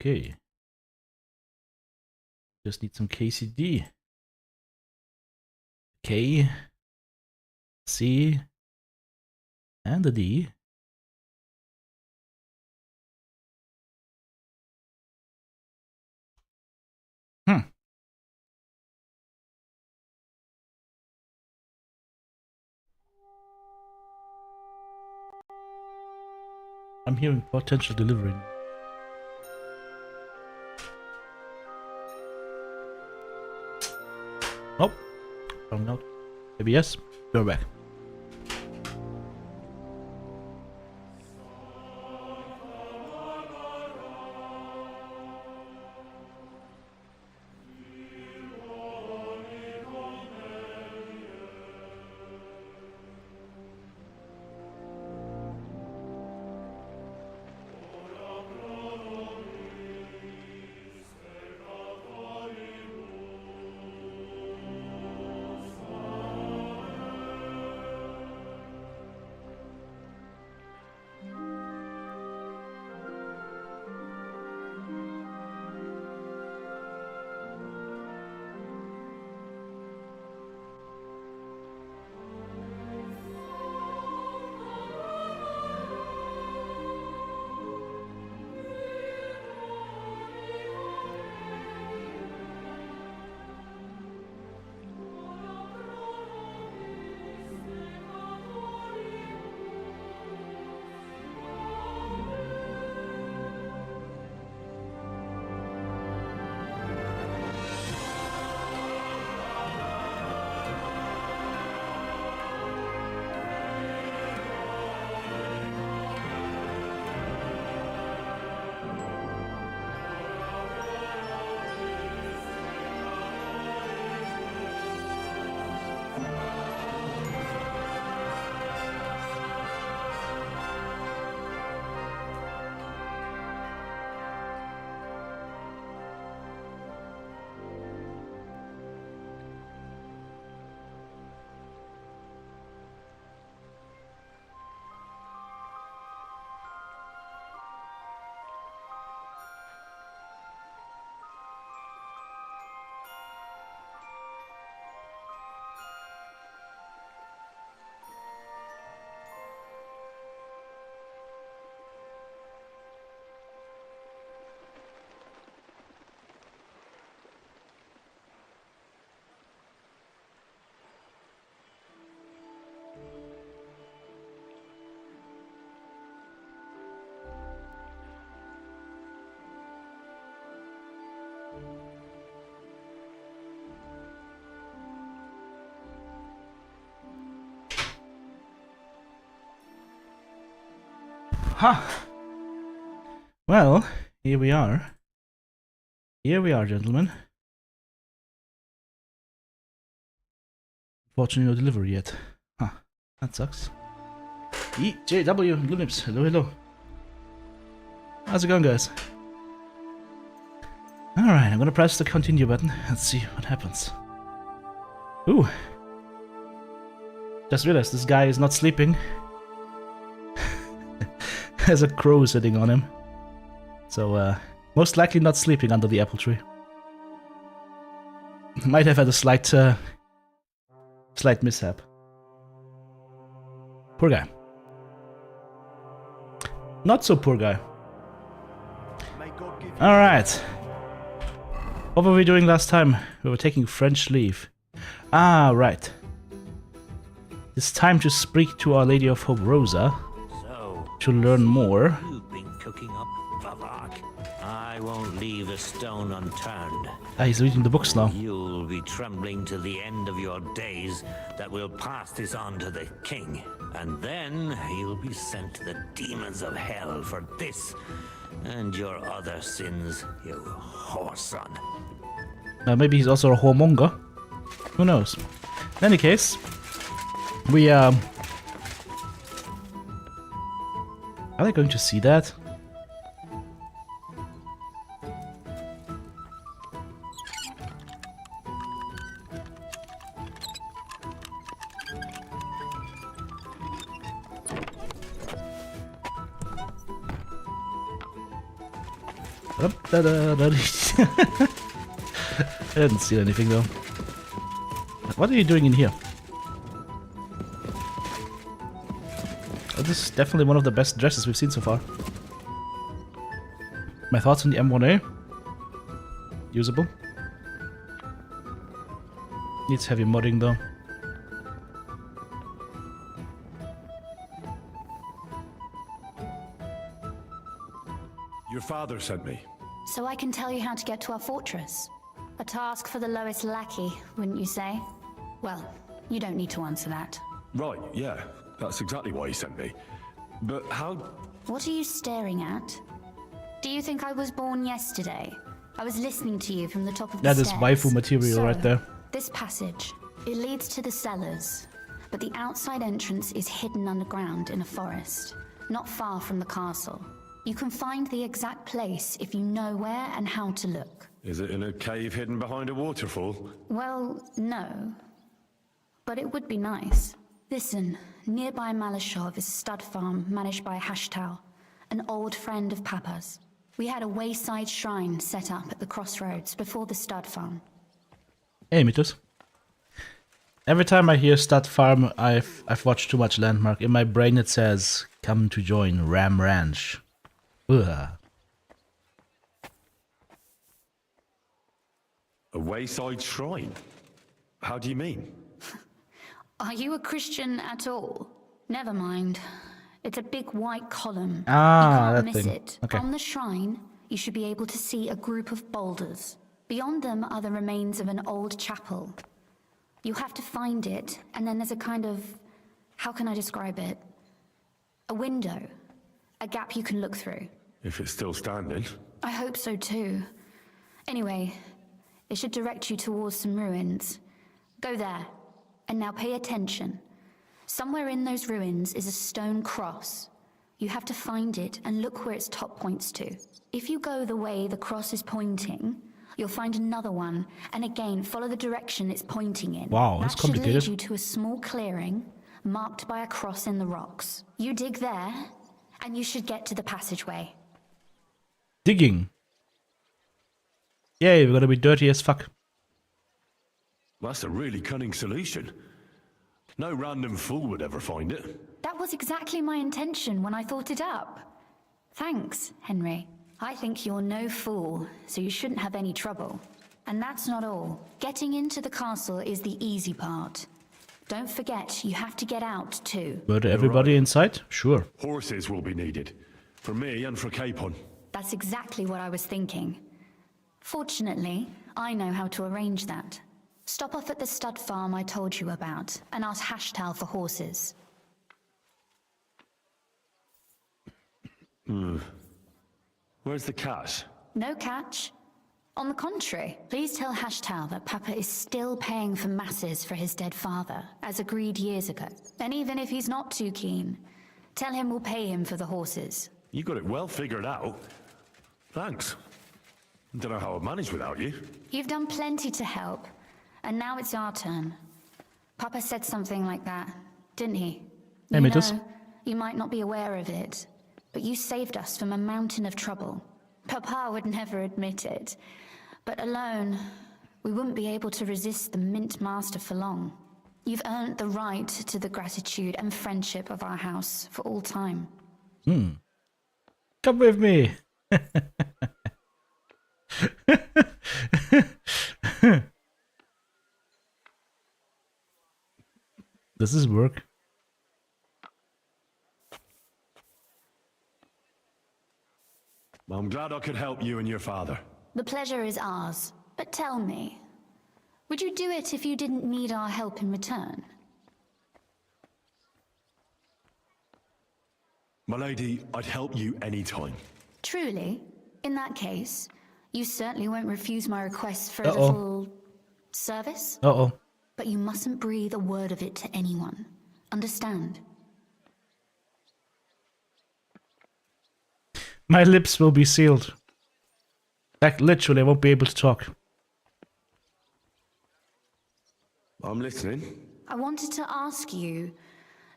Okay. Just need some KCD. K, C, and a D. I'm hearing potential delivery. Oh, found out. Maybe yes. Go back. Ha! Well, here we are. Here we are, gentlemen. Unfortunately, no delivery yet. Huh. That sucks. EJW, Blue Nips. Hello, hello. How's it going, guys? Alright, I'm gonna press the continue button and see what happens. Ooh. Just realized this guy is not sleeping. There's a crow sitting on him. So, most likely not sleeping under the apple tree. Might have had a slight mishap. Poor guy. Not so poor guy. Alright. What were we doing last time? We were taking French leave. Ah, right. It's time to speak to Our Lady of Hope Rosa. To learn more. You've been cooking up Vavak. I won't leave a stone unturned. Ah, he's reading the books now. You'll be trembling to the end of your days that we'll pass this on to the king. And then you'll be sent to the demons of hell for this and your other sins, you whoreson. Maybe he's also a whoremonger. Who knows? In any case, we are they going to see that? I didn't see anything though. What are you doing in here? Oh, this is definitely one of the best dresses we've seen so far. My thoughts on the M1A? Usable. Needs heavy modding though. Your father sent me. So I can tell you how to get to our fortress. A task for the lowest lackey, wouldn't you say? Well, you don't need to answer that. Right, yeah. That's exactly why he sent me. But how... What are you staring at? Do you think I was born yesterday? I was listening to you from the top of the stairs. That is waifu material right there. This passage, it leads to the cellars, but the outside entrance is hidden underground in a forest, not far from the castle. You can find the exact place if you know where and how to look. Is it in a cave hidden behind a waterfall? Well, no. But it would be nice. Listen, nearby Malashov is a stud farm managed by Hashtal, an old friend of Papa's. We had a wayside shrine set up at the crossroads before the stud farm. Hey, Mythos. Every time I hear stud farm, I've watched too much Landmark. In my brain it says, come to join Ram Ranch. Ugh. A wayside shrine? How do you mean? Are you a Christian at all? Never mind. It's a big white column. Ah, you that can't miss thing. it. Okay. On the shrine, you should be able to see a group of boulders. Beyond them are the remains of an old chapel. You have to find it, and then there's a kind of... how can I describe it? A window. A gap you can look through. If it's still standing. I hope so too. Anyway, it should direct you towards some ruins. Go there. And now pay attention. Somewhere in those ruins is a stone cross. You have to find it and look where its top points to. If you go the way the cross is pointing, you'll find another one, and again follow the direction it's pointing in. Wow, that's complicated. That should lead you to a small clearing marked by a cross in the rocks. You dig there, and you should get to the passageway. Digging. Yay, we're gonna be dirty as fuck. That's a really cunning solution. No random fool would ever find it. That was exactly my intention when I thought it up. Thanks, Henry. I think you're no fool, so you shouldn't have any trouble. And that's not all. Getting into the castle is the easy part. Don't forget, you have to get out too. Murder everybody inside? Sure. Horses will be needed. For me and for Capon. That's exactly what I was thinking. Fortunately, I know how to arrange that. Stop off at the stud farm I told you about, and ask Hashtal for horses. Where's the cash? No catch. On the contrary, please tell Hashtal that Papa is still paying for masses for his dead father, as agreed years ago. And even if he's not too keen, tell him we'll pay him for the horses. You got it well figured out. Thanks. Don't know how I'd manage without you. You've done plenty to help, and now it's our turn. Papa said something like that, didn't he? Hey, Mythos. You might not be aware of it, but you saved us from a mountain of trouble. Papa would never admit it, but alone, we wouldn't be able to resist the Mint Master for long. You've earned the right to the gratitude and friendship of our house for all time. Come with me. Does this work? Well, I'm glad I could help you and your father. The pleasure is ours, but tell me, would you do it if you didn't need our help in return? My lady, I'd help you anytime. Truly? In that case, you certainly won't refuse my request for a little... service? Uh-oh. But you mustn't breathe a word of it to anyone. Understand? My lips will be sealed. Like, literally, I won't be able to talk. I'm listening. I wanted to ask you,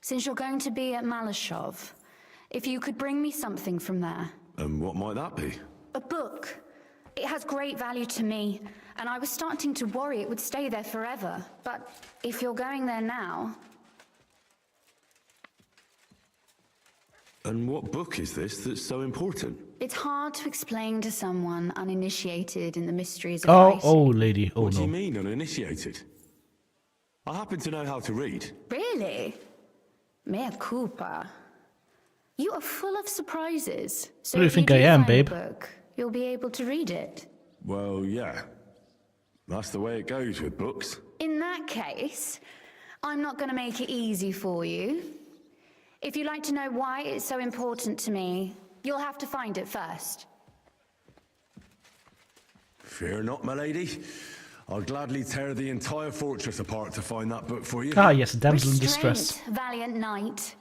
since you're going to be at Malashov, if you could bring me something from there. And what might that be? A book. It has great value to me, and I was starting to worry it would stay there forever. But if you're going there now... And what book is this that's so important? It's hard to explain to someone uninitiated in the mysteries of Oh, writing. oh, lady. Oh, What do you no. mean, uninitiated? I happen to know how to read. Really? Mea culpa. You are full of surprises. So Who do you if think I am, find a babe? book, you'll be able to read it. Well, yeah. That's the way it goes with books. In that case, I'm not going to make it easy for you. If you'd like to know why it's so important to me, you'll have to find it first. Fear not, my lady. I'll gladly tear the entire fortress apart to find that book for you. Ah, yes, damsel in distress. Restraint, valiant knight.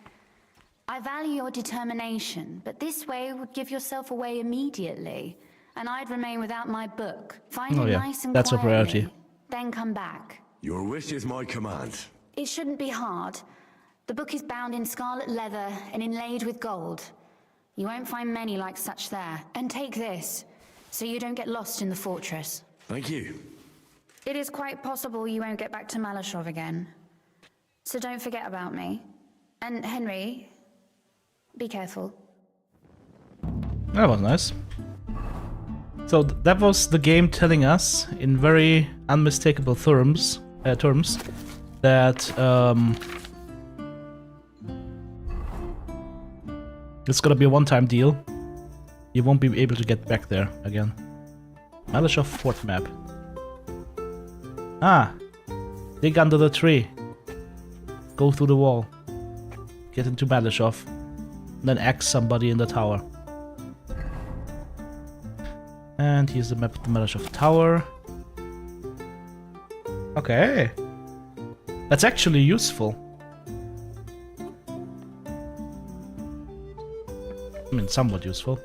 I value your determination, but this way would give yourself away immediately, and I'd remain without my book. Find Oh, it yeah, nice and that's a quietly, priority. then come back. Your wish is my command. It shouldn't be hard. The book is bound in scarlet leather and inlaid with gold. You won't find many like such there. And take this, so you don't get lost in the fortress. Thank you. It is quite possible you won't get back to Malashov again. So don't forget about me. And Henry, be careful. That was nice. So that was the game telling us in very unmistakable terms that it's gonna be a one-time deal. You won't be able to get back there again. Malashov Fort map. Ah, dig under the tree. Go through the wall. Get into Malashov. Then axe somebody in the tower. And here's the map of the Malashov Tower. Okay. That's actually useful. I mean, somewhat useful.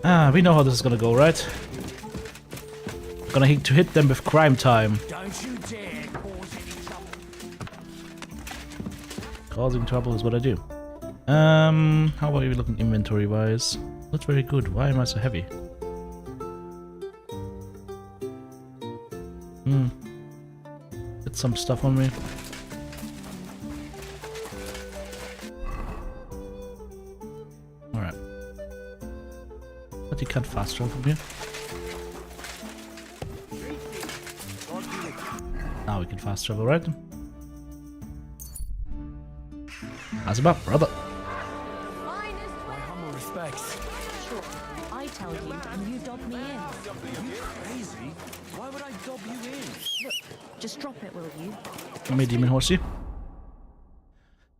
Ah, we know how this is gonna go, right? Gonna hit them with crime time. Don't you dare cause any trouble. Causing trouble is what I do. How are you looking inventory-wise? Not very good. Why am I so heavy? Get some stuff on me. Alright. But you can't fast travel from here. Now we can fast travel, right? How's about, brother? My humble respects. Sure, I tell you and you dob me in. You crazy? Why would I dob you in? Look, just drop it, will you? Me, demon horsey.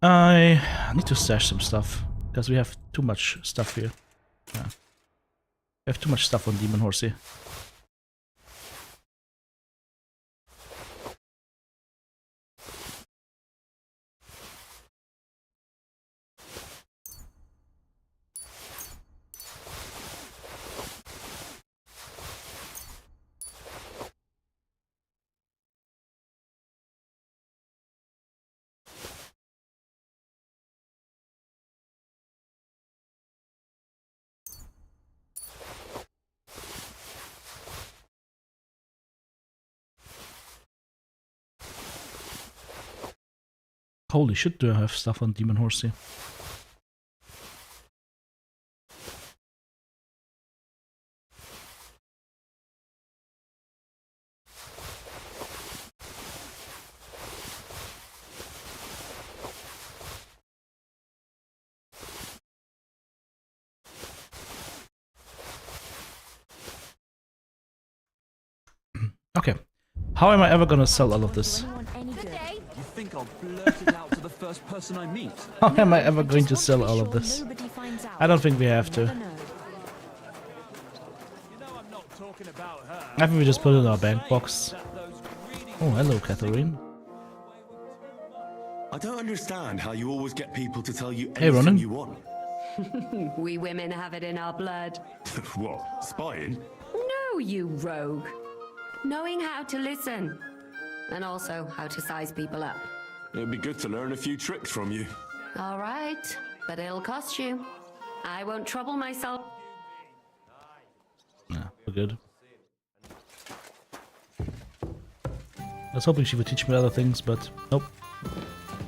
I need to stash some stuff because we have too much stuff here. Yeah. We have too much stuff on demon horsey. Holy shit, do I have stuff on demon horsey? Okay. How am I ever gonna sell all of this? Anyone any good? You think I'll blurt it out to the first person I meet? How am I ever I going just to want sell be all of sure this? nobody finds out. I don't think we have to. Never know. You know I'm not talking about her. I think we just put it in our bank box. That those greedy Oh, hello, Catherine. I don't understand how you always get people to tell you Hey, anything Ronan. you want. We women have it in our blood. What? Spying? No, you rogue. Knowing how to listen. And also how to size people up. It'd be good to learn a few tricks from you. All right, but it'll cost you. I won't trouble myself. Nah, we're good. I was hoping she would teach me other things, but nope.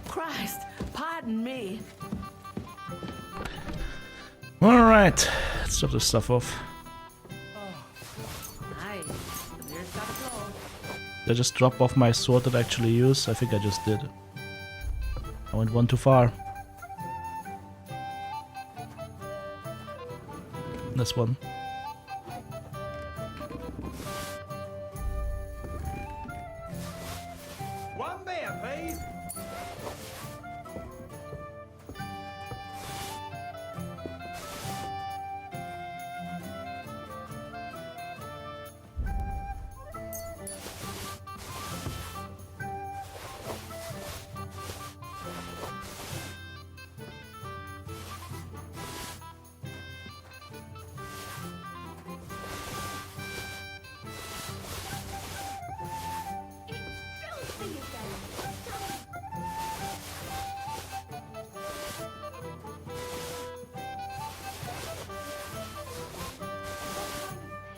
Christ, pardon me. Alright, let's drop this stuff off. Nice. There's got a flow. Did I just drop off my sword that I actually use? I think I just did. I went one too far. This one. One beer, please.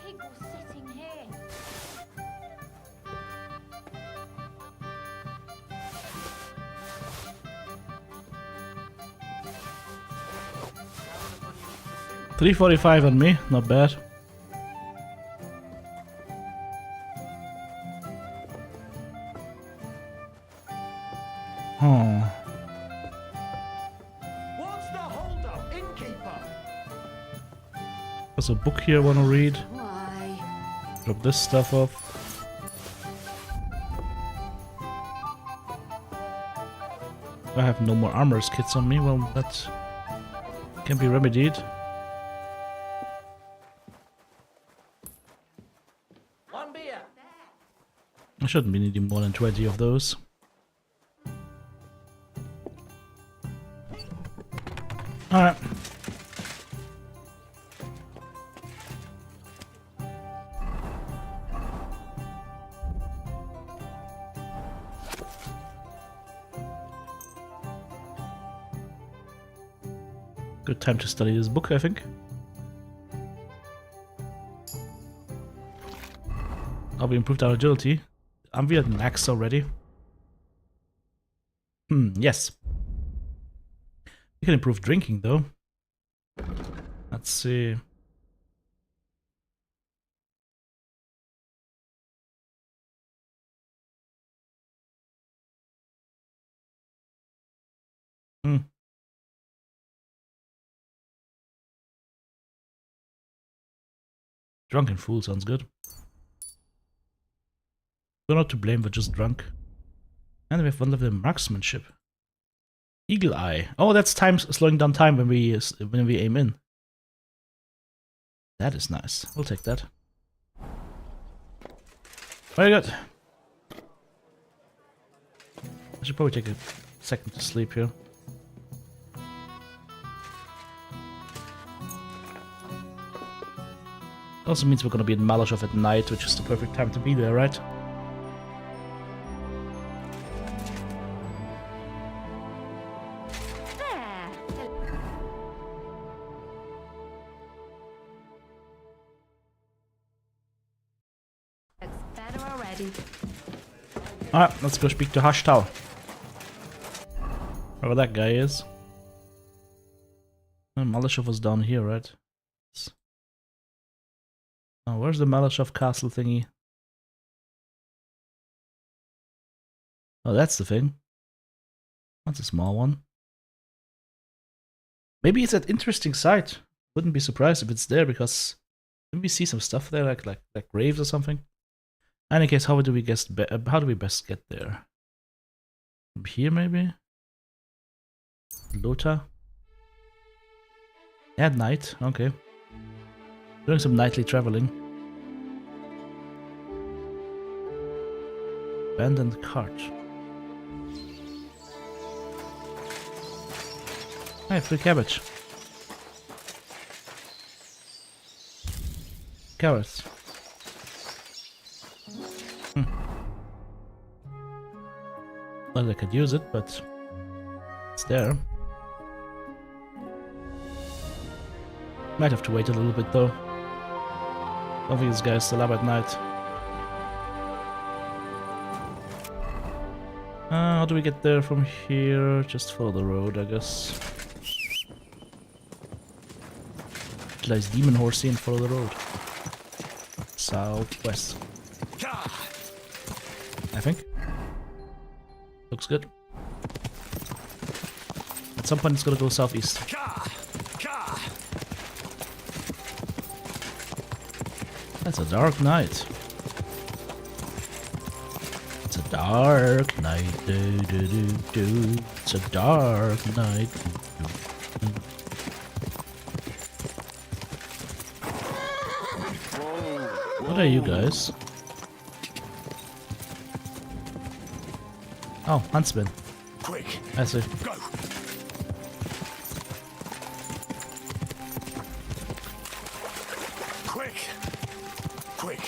Pig was sitting here. $3.45 on me, not bad. Oh, What's the hold-up, innkeeper? there's a book here I want to read. Why? Drop this stuff off. I have no more armor's kits on me. Well, that can be remedied. One beer. I shouldn't be needing more than 20 of those. Alright. Good time to study this book, I think. Oh, we improved our agility. Are we at max already? Yes. We can improve drinking, though. Let's see. Drunken fool sounds good. We're not to blame, we're just drunk. And we have one level in marksmanship. Eagle Eye. Oh, that's time slowing down time when we aim in. That is nice. We'll take that. Very good. I should probably take a second to sleep here. Also means we're gonna be in Malashov at night, which is the perfect time to be there, right? There. Looks better already. Alright, let's go speak to Hashtal. Wherever that guy is. Malashov was down here, right? Oh, where's the Malashov castle thingy? Oh, that's the thing. That's a small one. Maybe it's an interesting site. Wouldn't be surprised if it's there because didn't we see some stuff there, like graves or something? In any case, how do we best get there? From here, maybe? Lota? At night, okay. Doing some nightly traveling. Abandoned cart. Hey, free cabbage. Carrots. Well, I could use it, but it's there. Might have to wait a little bit though. Don't think this guy's still up at night. How do we get there from here? Just follow the road, I guess. Utilize Demon Horsey and follow the road. Southwest. I think. Looks good. At some point it's gonna go southeast. That's a dark night. It's a dark night. Do, do, do, do. It's a dark night. Do, do, do. What are you guys? Oh, huntsman. Quick, I see. go! Quick! Quick!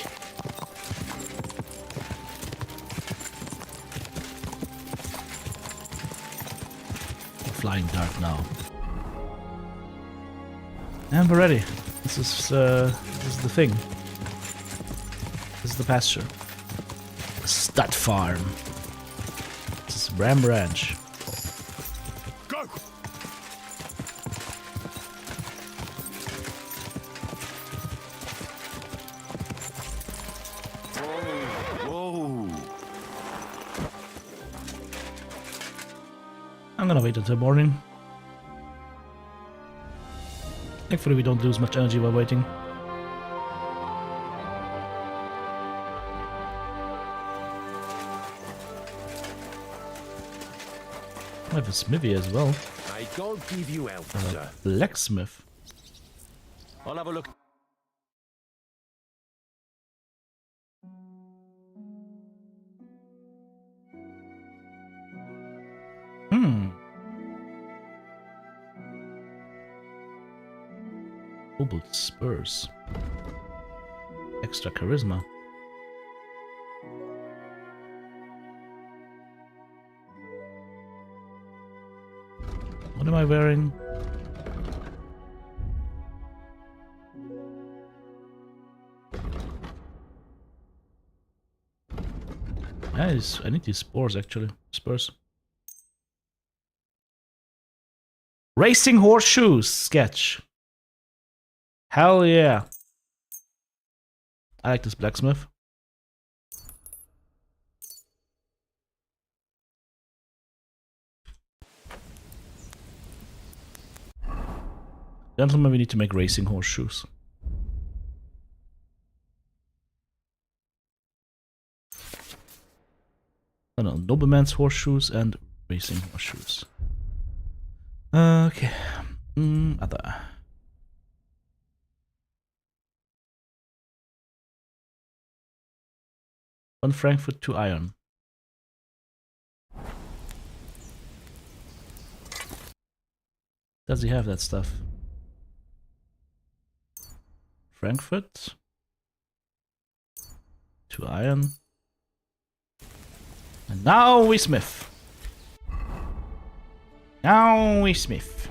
Flying dark now. And we're ready. This is the thing. This is the pasture. Stud farm. This is Ram Ranch. Go! Whoa! I'm gonna wait until morning. Thankfully we don't lose much energy while waiting. I have a smithy as well. I don't give you out, sir. Blacksmith. I'll have a look. Cobalt spurs. Extra charisma. What am I wearing? Nice. I need these spores actually. Spurs. Racing horseshoes sketch. Hell yeah. I like this blacksmith. Gentlemen, we need to make racing horseshoes. Oh no, nobleman's horseshoes and racing horseshoes. Okay. Other. One Frankfurt, 2 iron. Does he have that stuff? Frankfurt, 2 iron. And now we smith. Now we smith.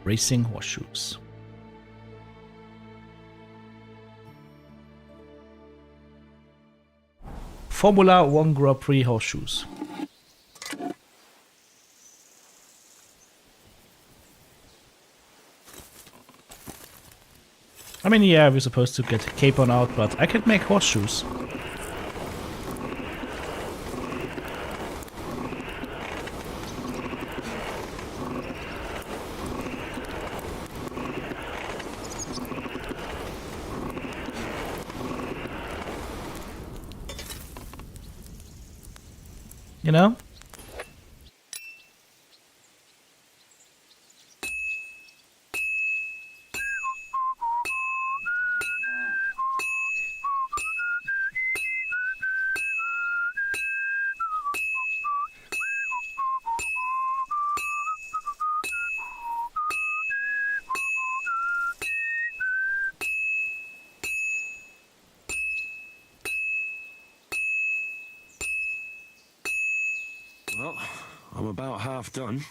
Racing horseshoes. Formula 1 Grand Prix horseshoes. I mean, yeah, we're supposed to get Capon out, but I can make horseshoes. You know? Well, I'm about half done.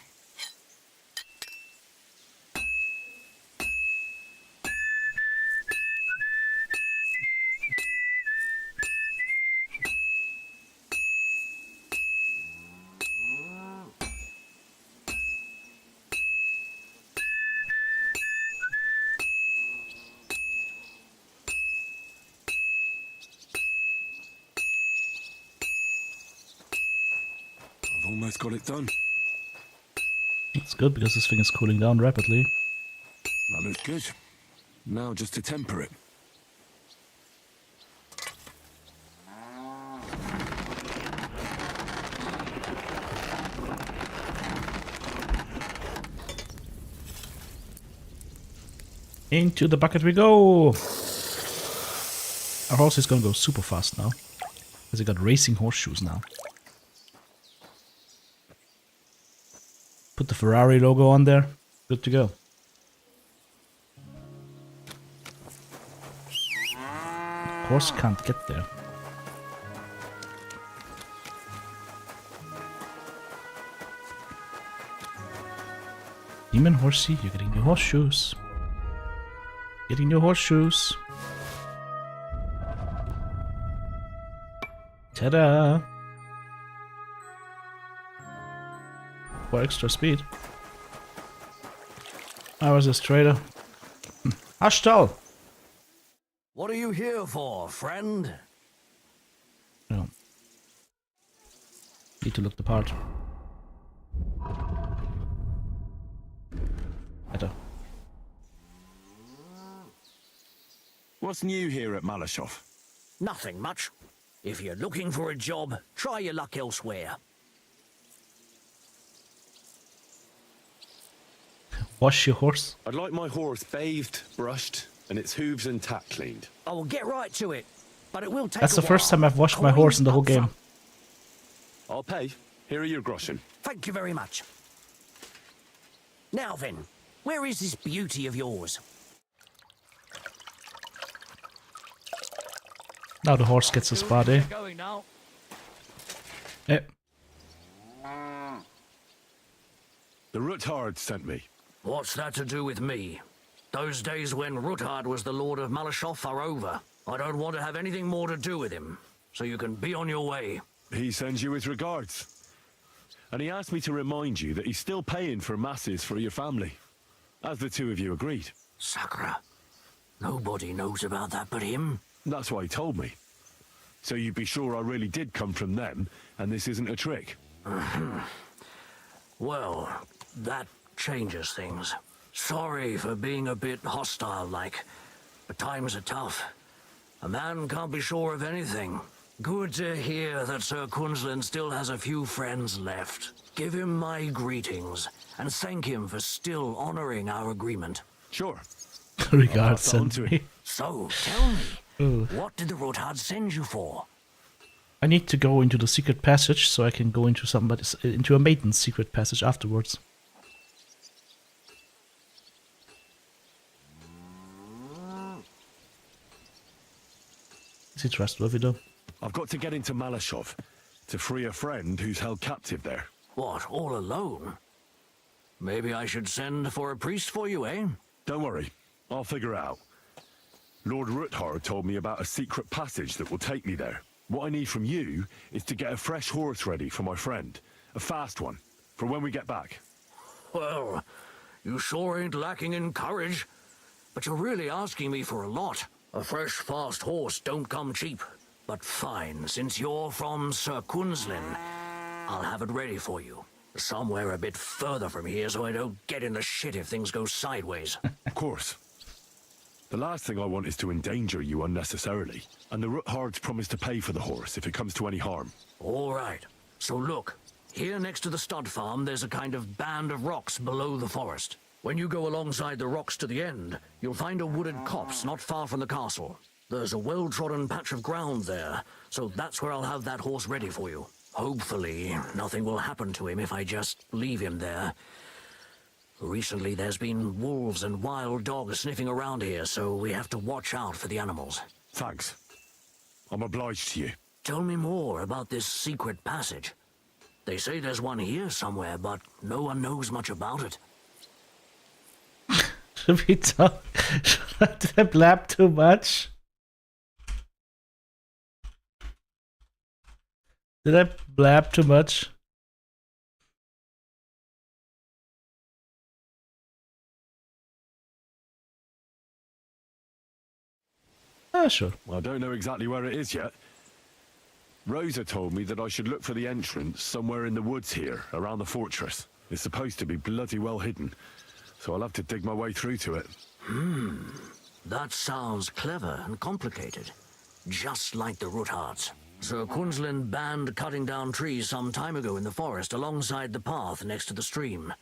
Almost got it done. It's good because this thing is cooling down rapidly. That looks good. Now just to temper it. Into the bucket we go! Our horse is gonna go super fast now. Because he got racing horseshoes now. Put the Ferrari logo on there. Good to go. Horse can't get there. Demon horsey, you're getting new horseshoes. Getting new horseshoes. Ta-da! For extra speed. I was a trader. Ashtal! What are you here for, friend? No. Need to look the part. Better. What's new here at Malashov? Nothing much. If you're looking for a job, try your luck elsewhere. Wash your horse. I'd like my horse bathed, brushed, and its hooves and tack cleaned. I will get right to it, but it will take That's a the first while. time I've washed my horse in the whole Coins game. up I'll pay. Here are your groschen. Thank you very much. Now then, where is this beauty of yours? Now the horse gets a spot, eh? Going now. Eh. The Ruthard sent me. What's that to do with me? Those days when Ruthard was the Lord of Malashov are over. I don't want to have anything more to do with him, so you can be on your way. He sends you his regards. And he asked me to remind you that he's still paying for masses for your family. As the two of you agreed. Sakura. Nobody knows about that but him. That's why he told me. So you'd be sure I really did come from them, and this isn't a trick. Well, that changes things. Sorry for being a bit hostile-like, but times are tough. A man can't be sure of anything. Good to hear that Sir Kunzlin still has a few friends left. Give him my greetings, and thank him for still honoring our agreement. Sure. Regards, pass it on send to me. him. So, tell me, Ooh. what did the Ruthard send you for? I need to go into the secret passage so I can go into into a maiden's secret passage afterwards. Is he trustworthy though? I've got to get into Malashov to free a friend who's held captive there. What, all alone? Maybe I should send for a priest for you, eh? Don't worry, I'll figure it out. Lord Ruthard told me about a secret passage that will take me there. What I need from you is to get a fresh horse ready for my friend. A fast one, for when we get back. Well, you sure ain't lacking in courage. But you're really asking me for a lot. A fresh, fast horse don't come cheap. But fine, since you're from Sir Kunzlin, I'll have it ready for you. Somewhere a bit further from here so I don't get in the shit if things go sideways. Of course. The last thing I want is to endanger you unnecessarily. And the Ruthards promise to pay for the horse if it comes to any harm. All right. So look, here next to the stud farm, there's a kind of band of rocks below the forest. When you go alongside the rocks to the end, you'll find a wooded copse not far from the castle. There's a well-trodden patch of ground there, so that's where I'll have that horse ready for you. Hopefully, nothing will happen to him if I just leave him there. Recently, there's been wolves and wild dogs sniffing around here, so we have to watch out for the animals. Thanks. I'm obliged to you. Tell me more about this secret passage. They say there's one here somewhere, but no one knows much about it. Should we talk? Did I blab too much? Did I blab too much? Ah, sure. I don't know exactly where it is yet. Rosa told me that I should look for the entrance somewhere in the woods here, around the fortress. It's supposed to be bloody well hidden, so I'll have to dig my way through to it. That sounds clever and complicated. Just like the Roothards. Sir Quinslin banned cutting down trees some time ago in the forest alongside the path next to the stream.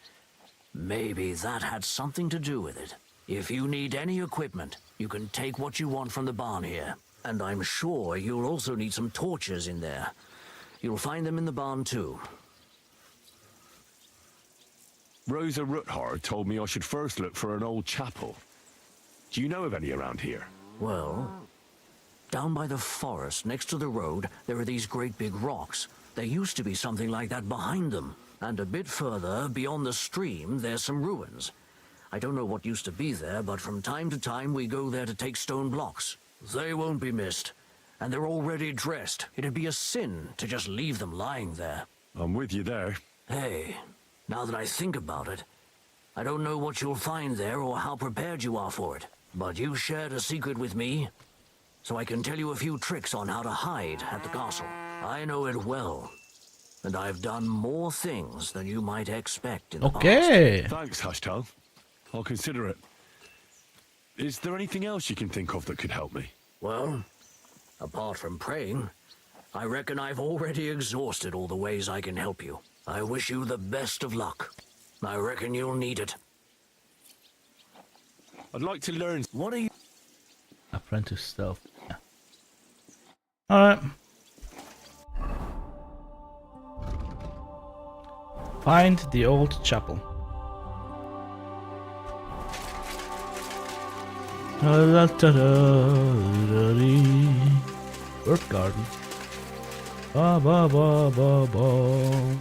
Maybe that had something to do with it. If you need any equipment, you can take what you want from the barn here. And I'm sure you'll also need some torches in there. You'll find them in the barn too. Rosa Roothard told me I should first look for an old chapel. Do you know of any around here? Well, down by the forest, next to the road, there are these great big rocks. There used to be something like that behind them. And a bit further, beyond the stream, there's some ruins. I don't know what used to be there, but from time to time we go there to take stone blocks. They won't be missed. And they're already dressed. It'd be a sin to just leave them lying there. I'm with you there. Hey, now that I think about it, I don't know what you'll find there or how prepared you are for it. But you shared a secret with me, so I can tell you a few tricks on how to hide at the castle. I know it well, and I've done more things than you might expect in the past. Okay. Thanks, Hashtal. I'll consider it. Is there anything else you can think of that could help me? Well, apart from praying, I reckon I've already exhausted all the ways I can help you. I wish you the best of luck. I reckon you'll need it. I'd like to learn. What are you... Apprentice stealth. Yeah. Alright. Find the old chapel. Bird garden. Ba ba ba ba ba.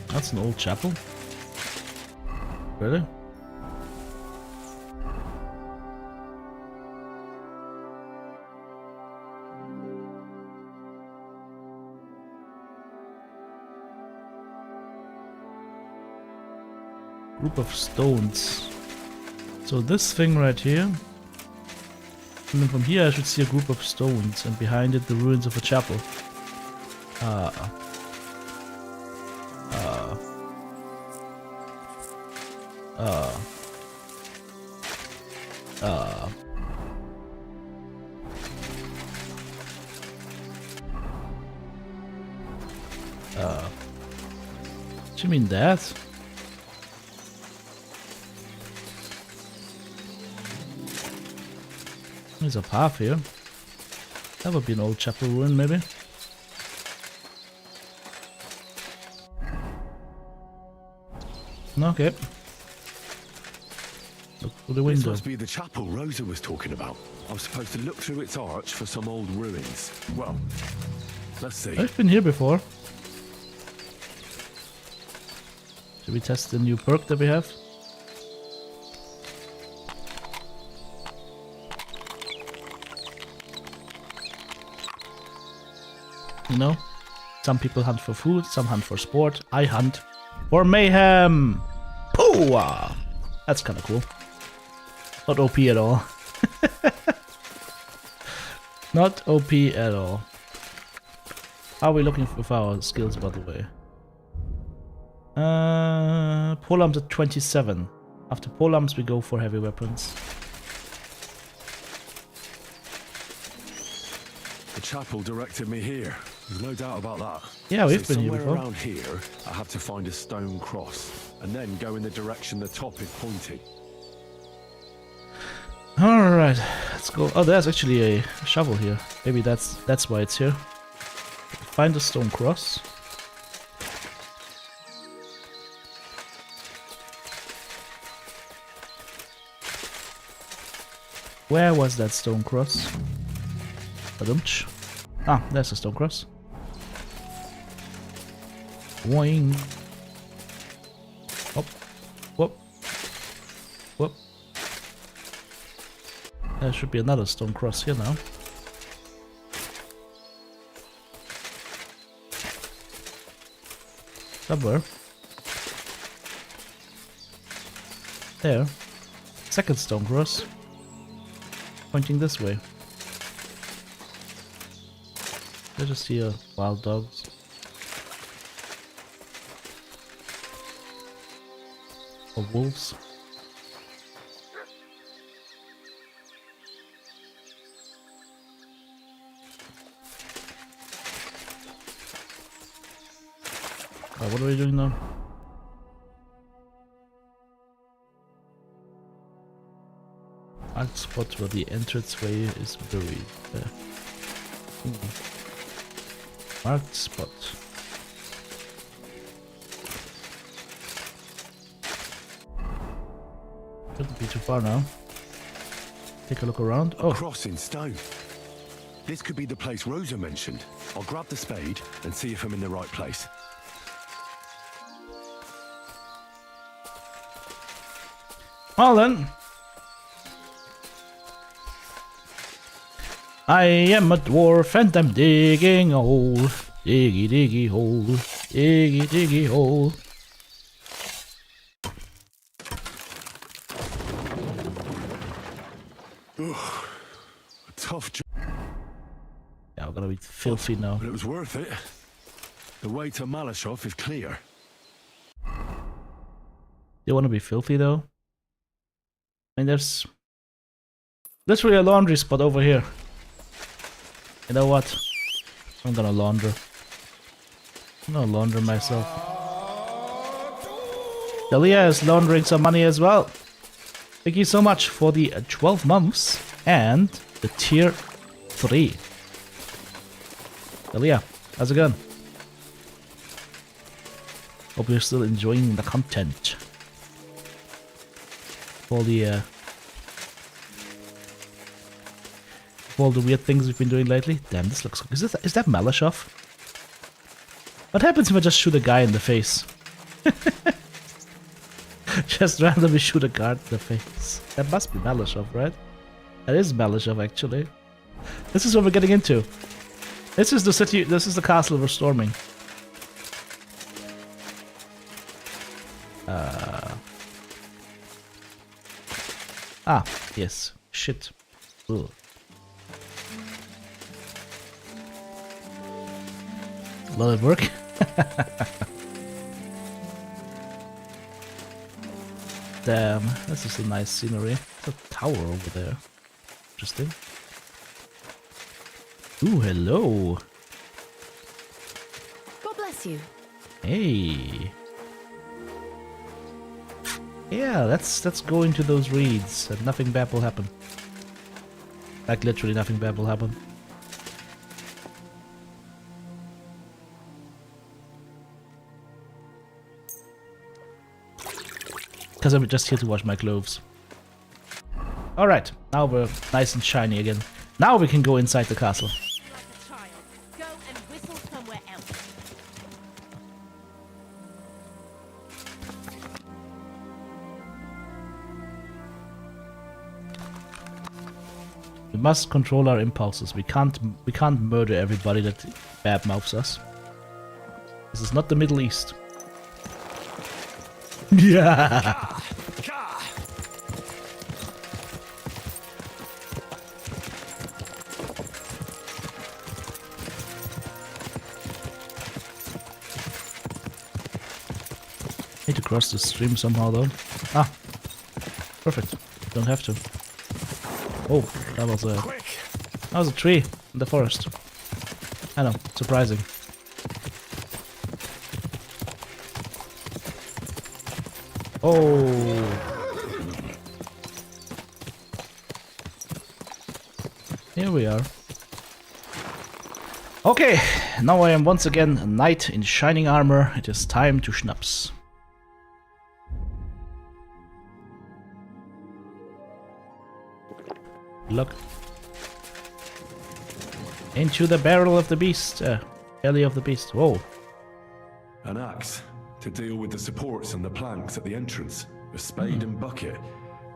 That's an old chapel. Really? Group of stones. So this thing right here. And then from here I should see a group of stones, and behind it the ruins of a chapel. Do you mean that? There's a path here. That would be an old chapel ruin, maybe. Okay. Look through the This window. must be the chapel Rosa was talking about. I was supposed to look through its arch for some old ruins. Well, let's see. I've been here before. Should we test the new perk that we have? You know, some people hunt for food, some hunt for sport. I hunt for mayhem. Pooh! That's kind of cool. Not OP at all. Not OP at all. How are we looking with our skills, by the way? Polearms at 27. After polearms, we go for heavy weapons. The chapel directed me here. There's no doubt about that. Yeah, we've So been here somewhere before. around here, I have to find a stone cross, and then go in the direction the top is pointing. Alright, let's go. Oh, there's actually a shovel here. Maybe that's why it's here. Find a stone cross. Where was that stone cross? Badumch. Ah, there's a stone cross. Boing. Whoop. Whoop. Whoop. There should be another stone cross here now. Somewhere. there. Second stone cross. Pointing this way. I just hear wild dogs. Or wolves. What are we doing now? Marked spot where the entranceway is buried. Marked spot. Shouldn't be too far now. Take a look around. Oh, Cross in stone. This could be the place Rosa mentioned. I'll grab the spade and see if I'm in the right place. well then. I am a dwarf and I'm digging a hole. Diggy diggy hole. Diggy diggy hole. A tough job, Yeah, we're gonna be filthy now. but it was worth it. The way to Malashov is clear. You want to be filthy though? I mean, there's literally a laundry spot over here. You know what? I'm gonna launder. I'm gonna launder myself. Delia is laundering some money as well. Thank you so much for the 12 months and the tier 3. Delia, how's it going? Hope you're still enjoying the content. All the weird things we've been doing lately. Damn, this looks. Is that Malashov? What happens if I just shoot a guy in the face? Just randomly shoot a guard in the face. That must be Malashov, right? That is Malashov, actually. This is what we're getting into. This is the city. This is the castle we're storming. Ah, yes. Shit. Ugh. A lot of work. Damn, this is a nice scenery. There's a tower over there. Interesting. Ooh, hello. God bless you. Hey. Yeah, let's go into those reeds and nothing bad will happen. Like literally nothing bad will happen. Because I'm just here to wash my clothes. Alright, now we're nice and shiny again. Now we can go inside the castle. Like a child. Go and whistle somewhere else. We must control our impulses. We can't murder everybody that badmouths us. This is not the Middle East. Yeah. Need to cross the stream somehow though. Ah, perfect. Don't have to. Oh, that was a tree in the forest. I know, surprising. Oh. Here we are. Okay, now I am once again a knight in shining armor. It is time to schnapps. Look. Into the barrel of the beast. Belly of the beast. Whoa. An axe to deal with the supports and the planks at the entrance. A spade and bucket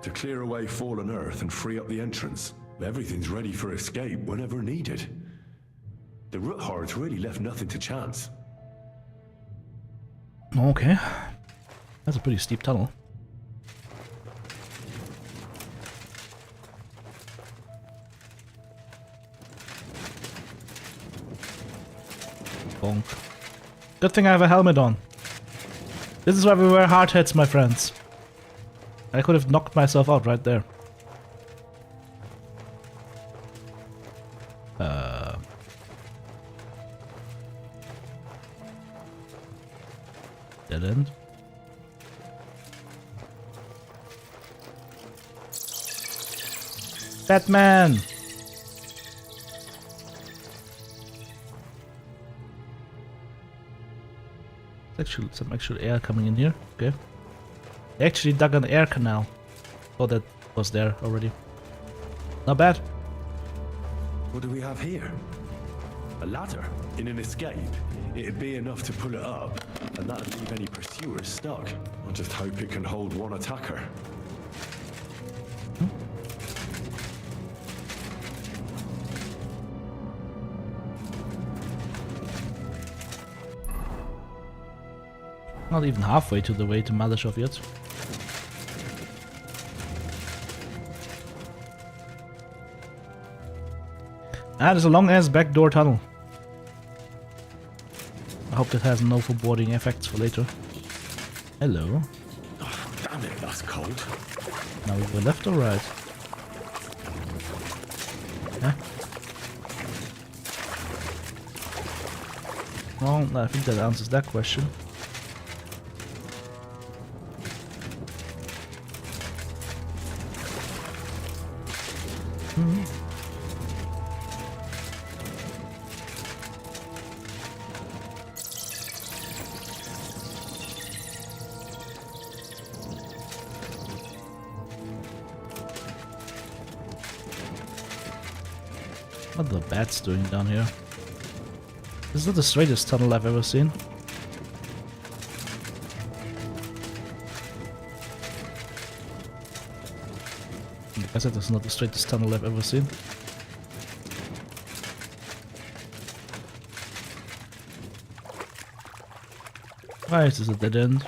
to clear away fallen earth and free up the entrance. Everything's ready for escape whenever needed. The Roothards really left nothing to chance. Okay. That's a pretty steep tunnel. Bonk. Good thing I have a helmet on. This is why we wear hard hats, my friends. I could have knocked myself out right there. Dead end. Batman! Actually, some actual air coming in here. Okay. They actually dug an air canal. Oh, that was there already. Not bad. What do we have here? A ladder? In an escape? It'd be enough to pull it up, and that'd leave any pursuers stuck. I just hope it can hold one attacker. Not even halfway to the way to Malashov yet. Ah, there's a long ass backdoor tunnel. I hope that has no foreboding effects for later. Hello. Oh, damn it, that's cold. Now we go left or right? Huh? Well, I think that answers that question. What are the bats doing down here? This is not the straightest tunnel I've ever seen. Like I said, this is not the straightest tunnel I've ever seen. Why is this a dead end?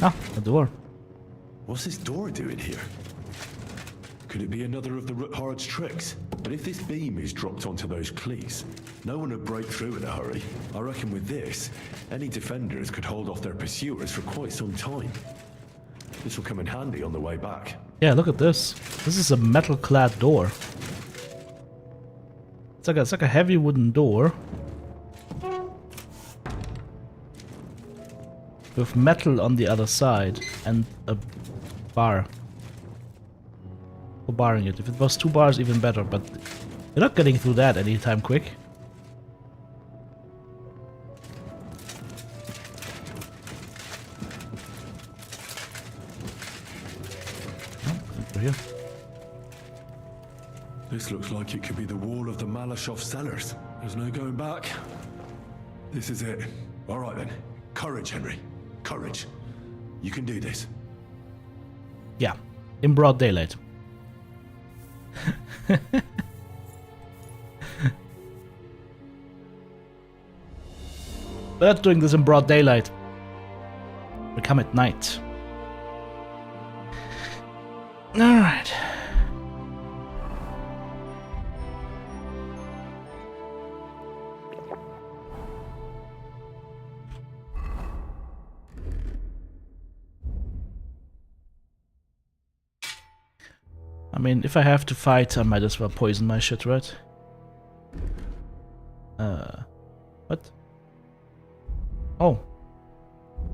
Ah, a door. What's this door doing here? Could it be another of the Ruthard's tricks? But if this beam is dropped onto those cleats, no one would break through in a hurry. I reckon with this, any defenders could hold off their pursuers for quite some time. This will come in handy on the way back. Yeah, look at this. This is a metal-clad door. It's like a heavy wooden door with metal on the other side and a bar for barring it. If it was 2 bars, even better, but you're not getting through that anytime quick. Here. This looks like it could be the wall of the Malashov cellars. There's no going back. This is it. All right then. Courage, Henry. Courage. You can do this. Yeah, in broad daylight. We're not doing this in broad daylight. We come at night. Alright. I mean, if I have to fight, I might as well poison my shit, right? What? Oh.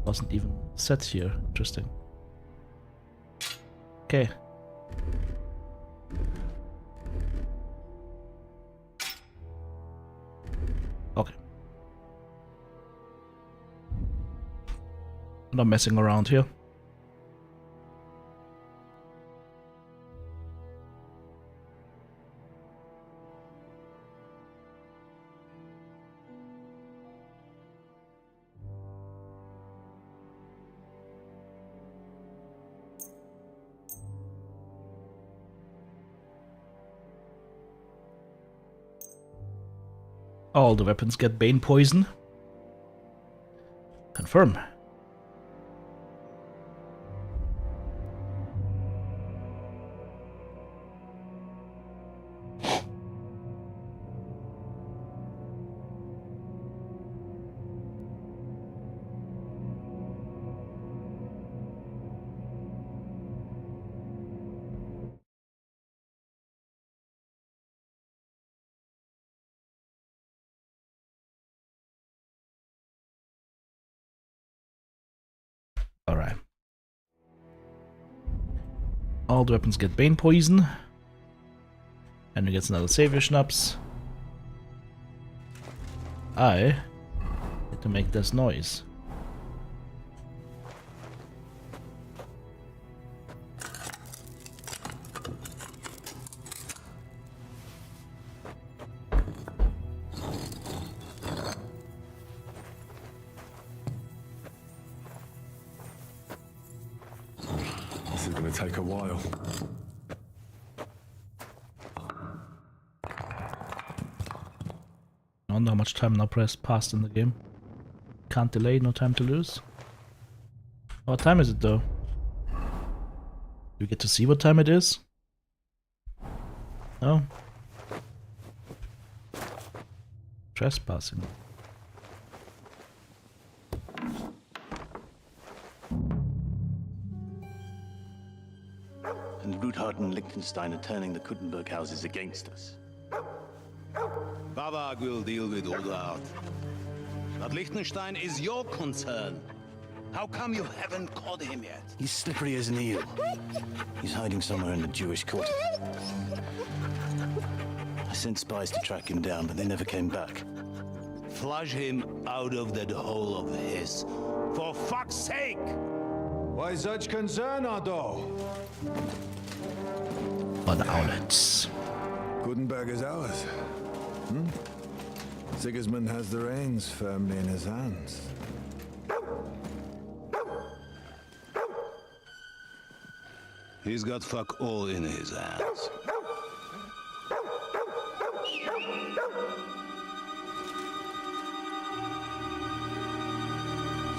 Wasn't even set here. Interesting. Okay. Okay. I'm not messing around here. All the weapons get Bane poison. Confirm. Alright. All the weapons get Bane poison. And we get another Savior Schnapps. I need to make this noise. This is going to take a while. I don't know how much time now passed in the game. Can't delay, no time to lose. What time is it though? Do we get to see what time it is? No. Trespassing. And Ruthard and Liechtenstein are turning the Kuttenberg houses against us. Babak will deal with Ruthard. But Liechtenstein is your concern. How come you haven't caught him yet? He's slippery as an eel. He's hiding somewhere in the Jewish quarter. I sent spies to track him down, but they never came back. Flush him out of that hole of his. For fuck's sake! Why such concern, Otto? For the outlets. Gutenberg is ours. Sigismund has the reins firmly in his hands. He's got fuck all in his hands.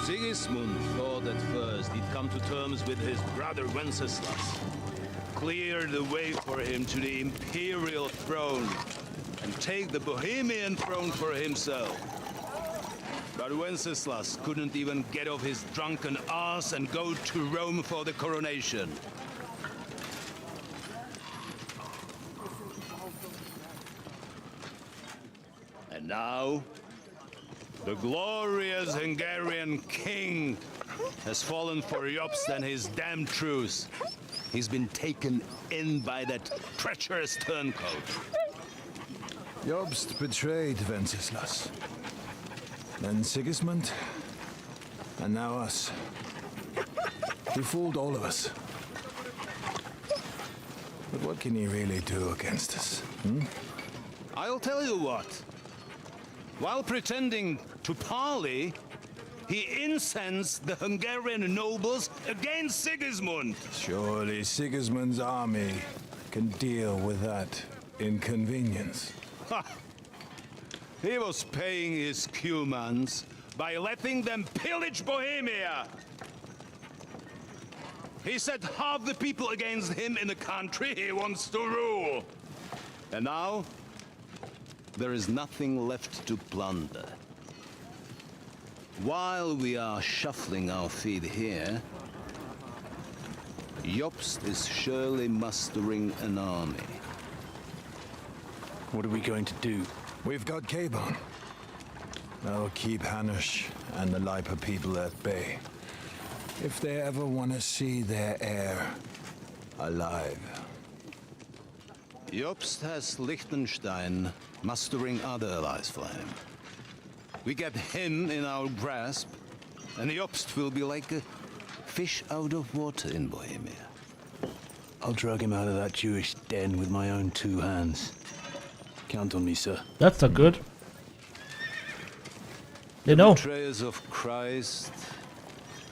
Sigismund thought at first he'd come to terms with his brother Wenceslas, clear the way for him to the imperial throne, and take the Bohemian throne for himself. But Wenceslas couldn't even get off his drunken ass and go to Rome for the coronation. And now, the glorious Hungarian king has fallen for Jobst and his damn truce. He's been taken in by that treacherous turncoat. Jobst betrayed Wenceslas. Then Sigismund, and now us. He fooled all of us. But what can he really do against us? I'll tell you what. While pretending to parley, he incensed the Hungarian nobles against Sigismund. Surely Sigismund's army can deal with that inconvenience. Ha! He was paying his Cumans by letting them pillage Bohemia. He set half the people against him in the country he wants to rule. And now, there is nothing left to plunder. While we are shuffling our feet here, Jobst is surely mustering an army. What are we going to do? We've got Kabon. That'll keep Hanush and the Lipa people at bay. If they ever want to see their heir alive. Jobst has Liechtenstein mustering other allies for him. We get him in our grasp, and Jobst will be like a fish out of water in Bohemia. I'll drag him out of that Jewish den with my own two hands. Count on me, sir. That's not good. They know. Betrayers of Christ,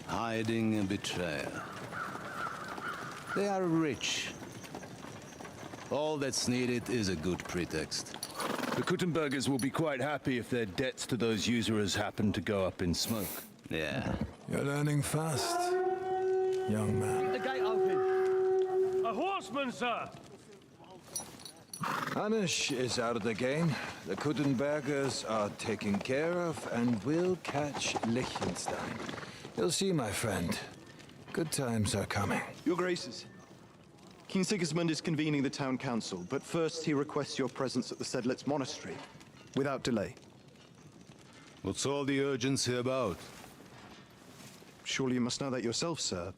hiding a betrayer. They are rich. All that's needed is a good pretext. The Kuttenbergers will be quite happy if their debts to those usurers happen to go up in smoke. Yeah. You're learning fast, young man. The gate open. A horseman, sir! Hanush is out of the game. The Kuttenbergers are taken care of, and we'll catch Liechtenstein. You'll see, my friend. Good times are coming. Your Graces, King Sigismund is convening the town council, but first he requests your presence at the Sedlitz monastery, without delay. What's all the urgency about? Surely you must know that yourself, sir.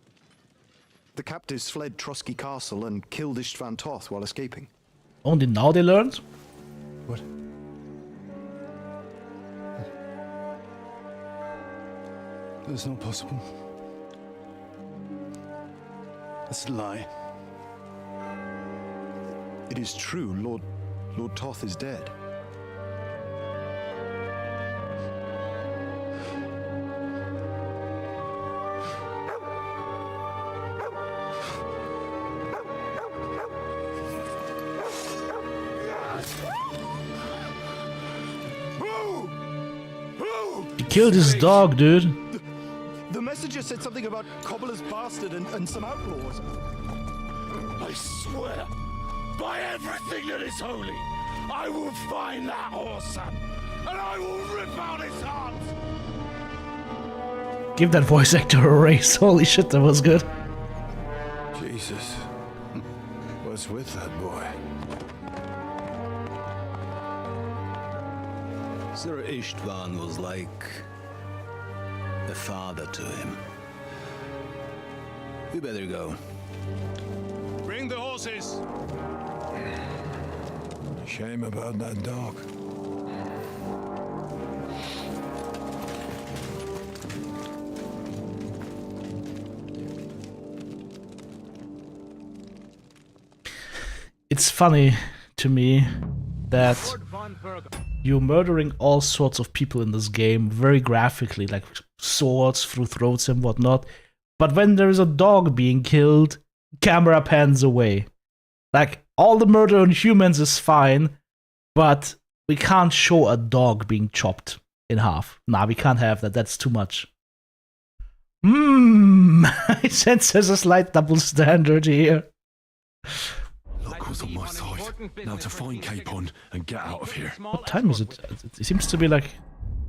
The captives fled Trotsky Castle and killed Istvan Toth while escaping. Only now they learned? What? That's not possible. That's a lie. It is true, Lord Toth is dead. He killed his dog, dude. The messenger said something about Cobbler's bastard and some outlaws. I swear, by everything that is holy, I will find that whoreson, and I will rip out his heart! Give that voice actor a raise. Holy shit, that was good. Jesus. What's with that boy? Sir Istvan was like a father to him. We better go. Bring the horses! Shame about that dog. It's funny to me that you're murdering all sorts of people in this game very graphically, like swords through throats and whatnot. But when there is a dog being killed, camera pans away. Like, all the murder on humans is fine, but we can't show a dog being chopped in half. Nah, we can't have that. That's too much. I sense there's a slight double standard here. Luck was on my side. Now to find Capon and get out of here. What time is it? It seems to be like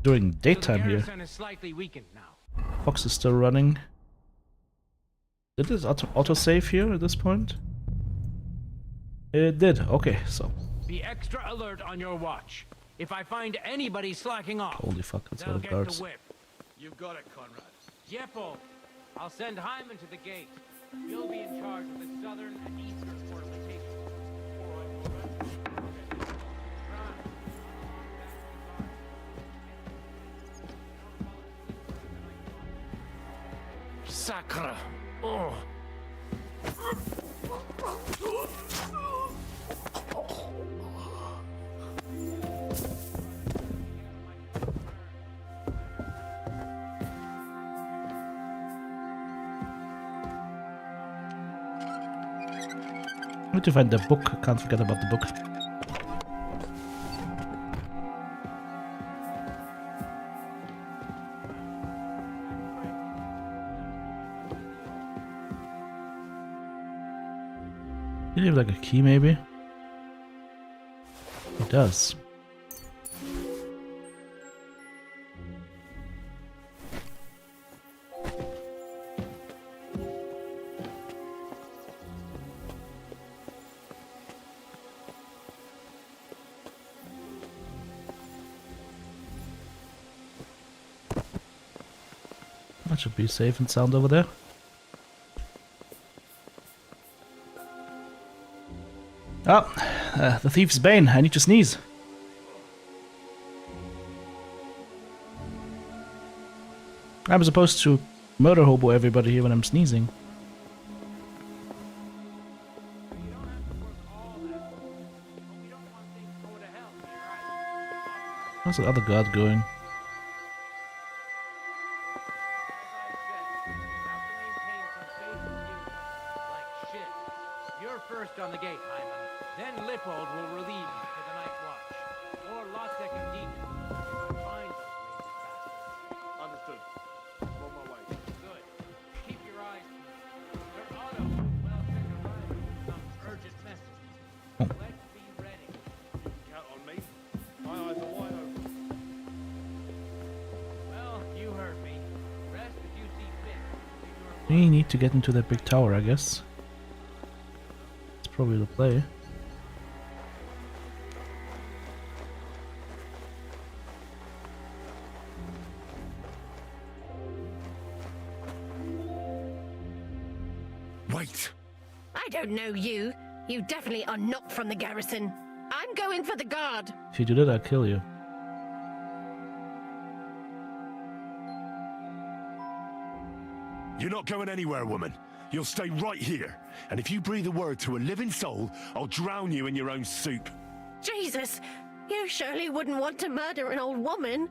during daytime here. Fox is still running. Did this auto-save here at this point? It did. Okay, so. Be extra alert on your watch. If I find anybody slacking off, Holy fuck, that's a they'll lot of get guards. the whip. You've got it, Conrad. Jeppo, I'll send Hyman to the gate. You'll be in charge of the southern and eastern fortifications. Sacre! Oh! I need to find the book. Can't forget about the book. Did he have like a key maybe? He does. That should be safe and sound over there. Oh, the thief's bane. I need to sneeze. I'm supposed to murder hobo everybody here when I'm sneezing. How's the other guard going? You're first on the gate, Hyman. Then Lippold will relieve you for the night watch. Or Lotzek and Deacon. Find those lazy bastards. Understood. I'm on my way. Good. Keep your eyes peeled. Sir Otto well sent a rider with some urgent messages. Let's be ready. Count on me. My eyes are wide open. Well, you heard me. Rest as you see fit. We need to get into that big tower, I guess. Probably the play. Wait! I don't know you. You definitely are not from the garrison. I'm going for the guard. If you do that, I'll kill you. You're not going anywhere, woman. You'll stay right here. And if you breathe a word to a living soul, I'll drown you in your own soup. Jesus, you surely wouldn't want to murder an old woman.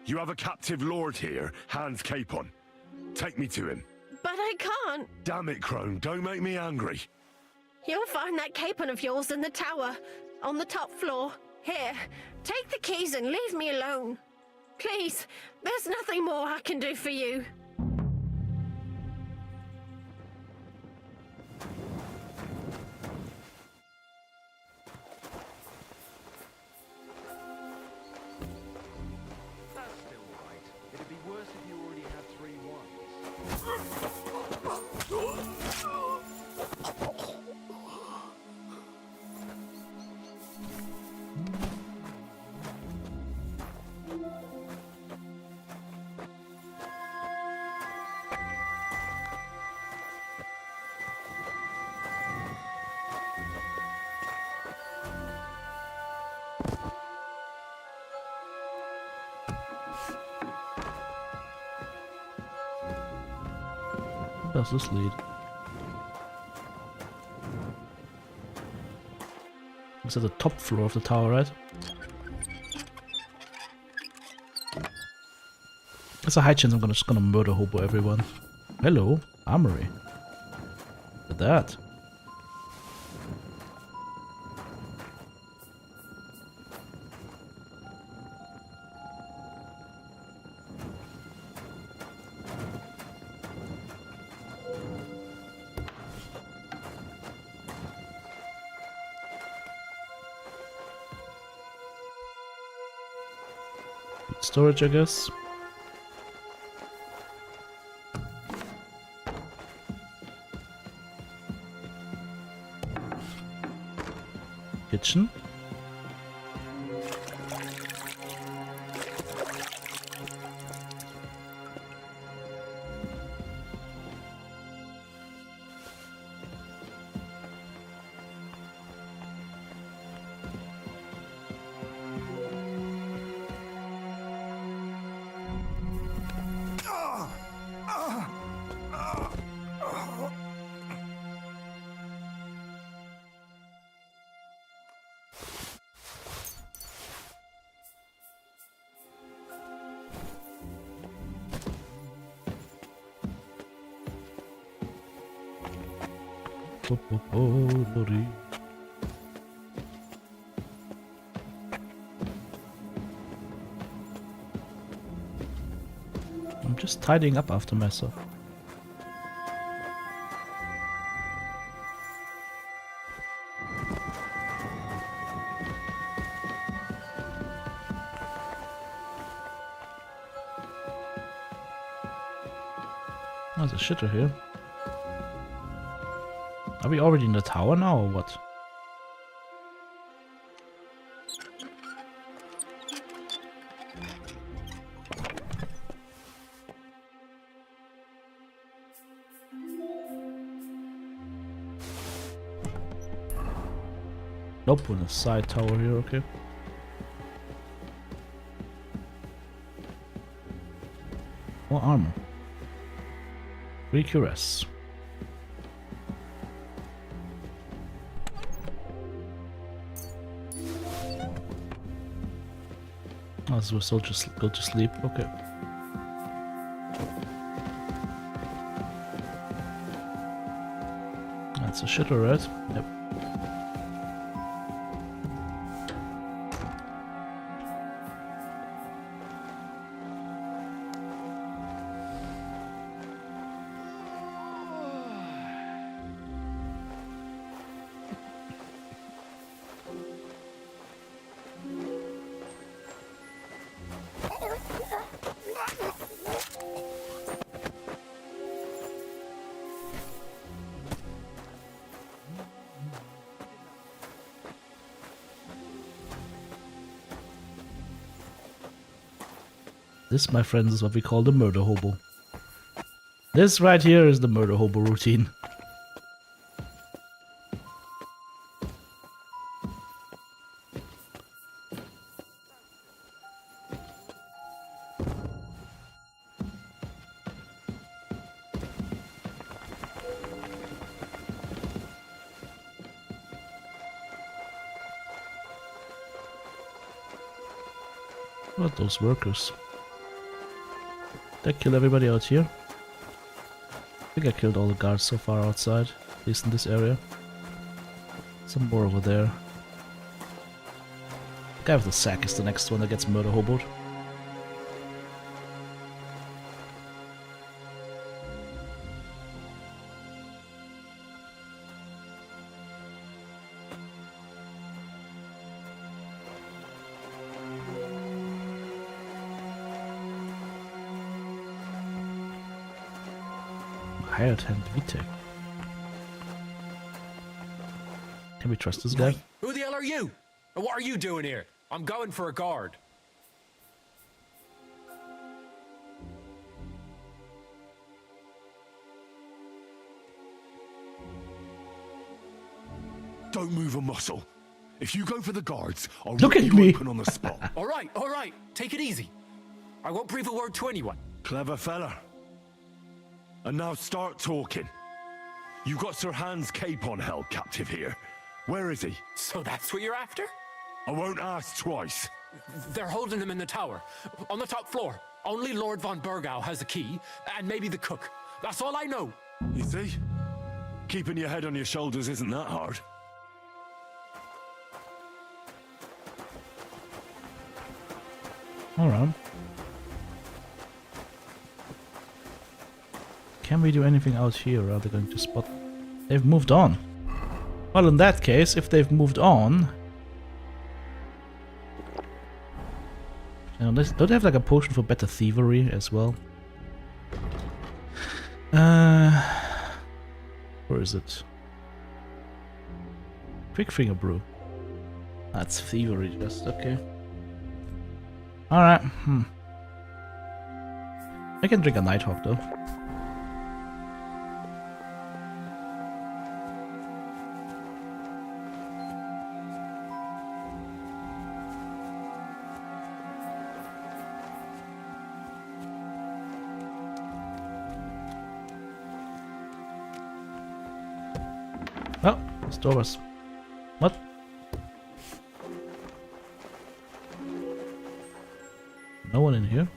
You have a captive lord here, Hans Capon. Take me to him. But I can't. Damn it, Crone, don't make me angry. You'll find that capon of yours in the tower, on the top floor. Here, take the keys and leave me alone. Please, there's nothing more I can do for you. That's still right. It'd be worse if you already had 3 ones. Where does this lead? It's at the top floor of the tower, right? There's a high chance I'm just gonna murder hobo everyone. Hello, armory. Look at that. Storage, I guess. Kitchen. Lorry. I'm just tidying up after myself. There's a shitter here. Are we already in the tower now or what? Nope, we're in a side tower here, okay. More armor. 3 cuirass. Oh, so we'll still just go to sleep, okay. That's a shitter, right? Yep. This, my friends, is what we call the murder hobo. This right here is the murder hobo routine. What are those workers? Did I kill everybody out here? I think I killed all the guards so far outside, at least in this area. Some more over there. The guy with the sack is the next one that gets murder hoboed. Hired hand Vitek. Can we trust this guy? Who the hell are you? And what are you doing here? I'm going for a guard. Don't move a muscle. If you go for the guards, I'll Look rip at you me. open on the spot. All right. Take it easy. I won't breathe a word to anyone. Clever fella. And now start talking. You got Sir Hans Capon held captive here. Where is he? So that's what you're after? I won't ask twice. They're holding him in the tower, on the top floor. Only Lord von Burgau has the key, and maybe the cook. That's all I know. You see? Keeping your head on your shoulders isn't that hard. Alright. Can we do anything out here? Or are they going to spot? They've moved on. Well, in that case, if they've moved on... Don't they have like a potion for better thievery as well? Where is it? Quick finger brew. That's thievery just, okay. Alright, I can drink a Nighthawk though. Oh, this door was... What? No one in here?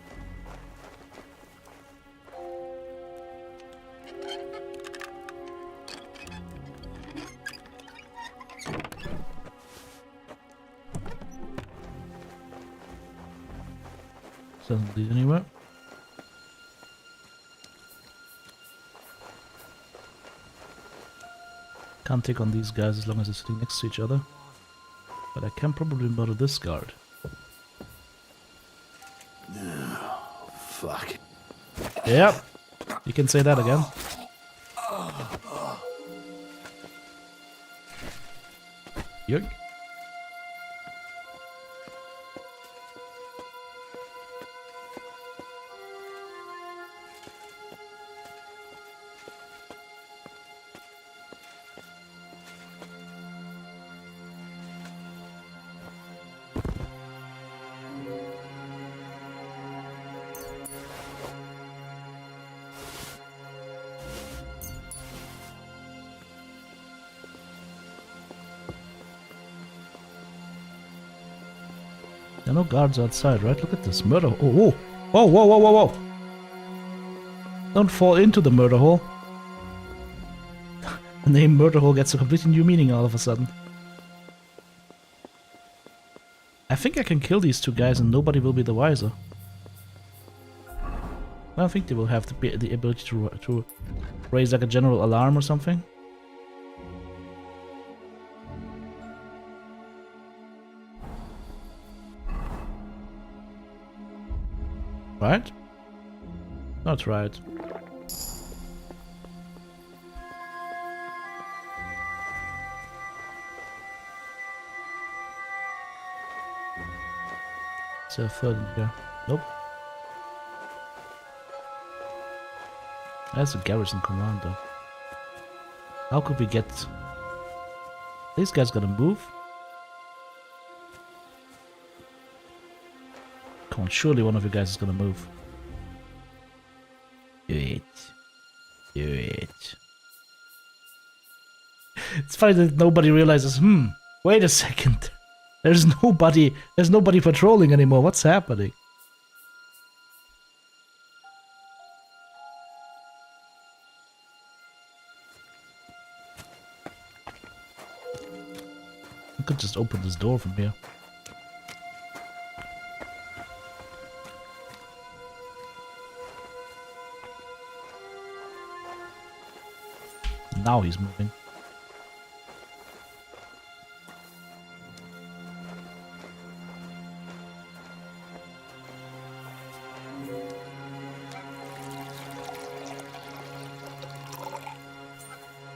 Doesn't lead anywhere. Can't take on these guys as long as they're sitting next to each other. But I can probably murder this guard. Fuck. Yep. You can say that again. Yoink. There are no guards outside, right? Look at this murder. Oh, whoa. Whoa, whoa, whoa, whoa, whoa. Don't fall into the murder hole. The name murder hole gets a completely new meaning all of a sudden. I think I can kill these two guys and nobody will be the wiser. I don't think they will have the ability to raise like a general alarm or something. Right? Not right. Is there a third in here? Nope. That's a garrison commander. How could we get... These guys gonna move? Come on, surely one of you guys is gonna move. Do it. Do it. It's funny that nobody realizes, wait a second. There's nobody patrolling anymore. What's happening? I could just open this door from here. Now he's moving.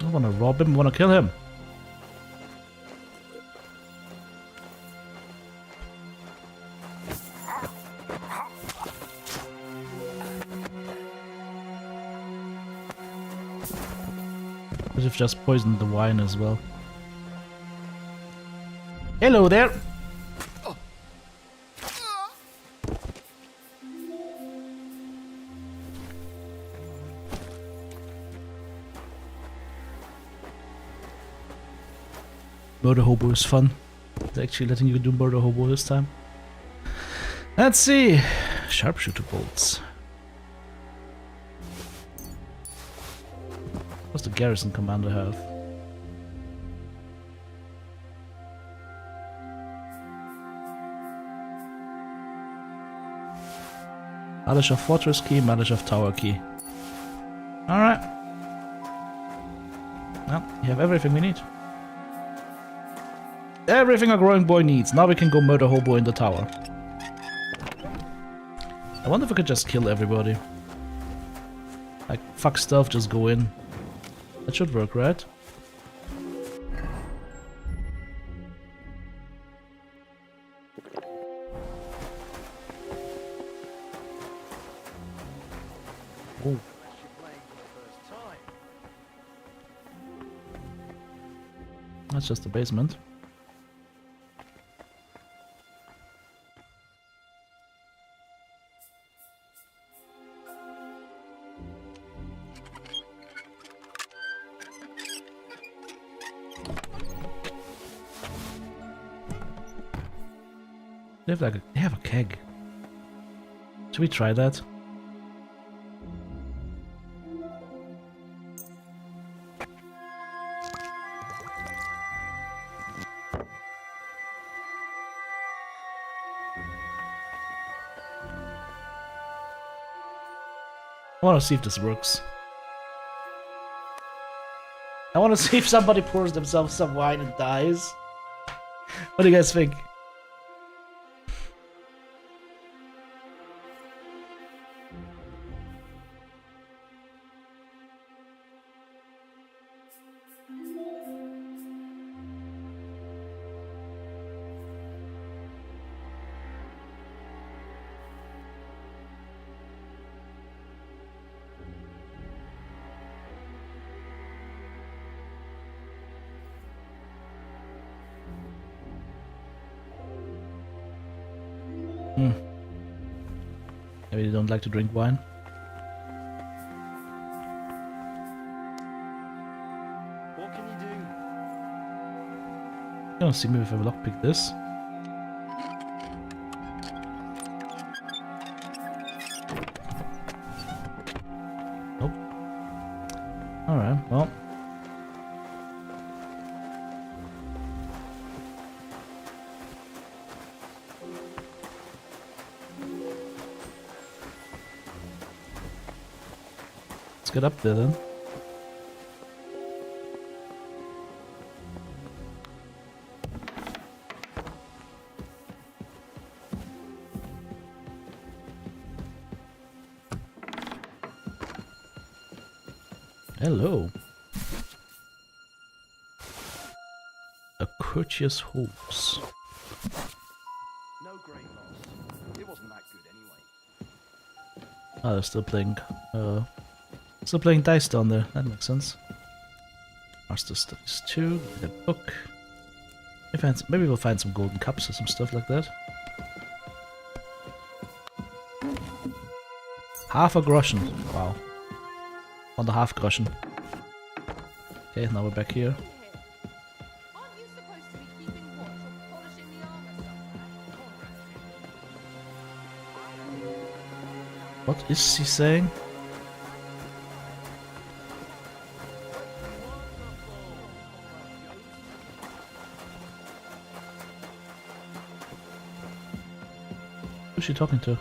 I want to rob him, I want to kill him. Could have just poisoned the wine as well. Hello there! Murder hobo is fun. It's actually letting you do murder hobo this time. Let's see. Sharpshooter bolts. What's the garrison commander have? Malish of fortress key, Malish of tower key. Alright. Well, you have everything we need. Everything a growing boy needs. Now we can go murder hobo in the tower. I wonder if I could just kill everybody. Like, fuck stealth, just go in. That should work, right? Oh. That's just the basement. They have a keg. Should we try that? I want to see if this works. I want to see if somebody pours themselves some wine and dies. What do you guys think? Maybe they don't like to drink wine. What can you do? You don't see me if I lockpick this. Nope. Alright, well. Let's get up there then. Hello. A courteous horse. No great loss. It wasn't that good anyway. Ah, they're still playing Still playing dice down there. That makes sense. Master Studies 2. The book. Maybe we'll find some golden cups or some stuff like that. Half a groschen. Wow. On the half groschen. Okay, now we're back here. What is he saying? Who's she talking to?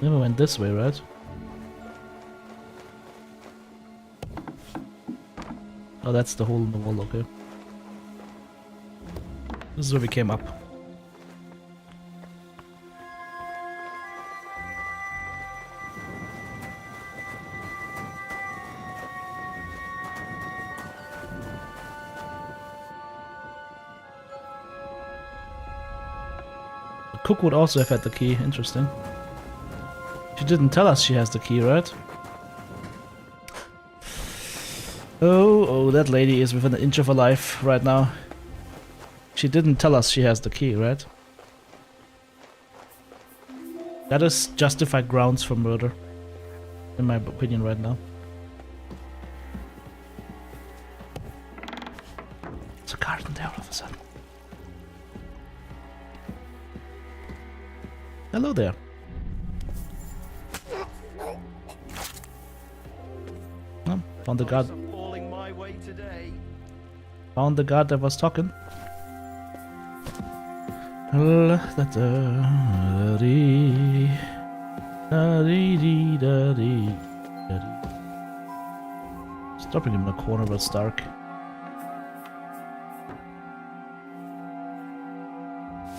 Never went this way, right? Oh, that's the hole in the wall, okay. This is where we came up. The cook would also have had the key, interesting. She didn't tell us she has the key, right? Oh, that lady is within an inch of her life right now. She didn't tell us she has the key, right? That is justified grounds for murder, in my opinion right now. There's a garden there all of a sudden. Hello there. Oh, found the guard. Found the guard that was talking. Stopping him in the corner, but it's dark.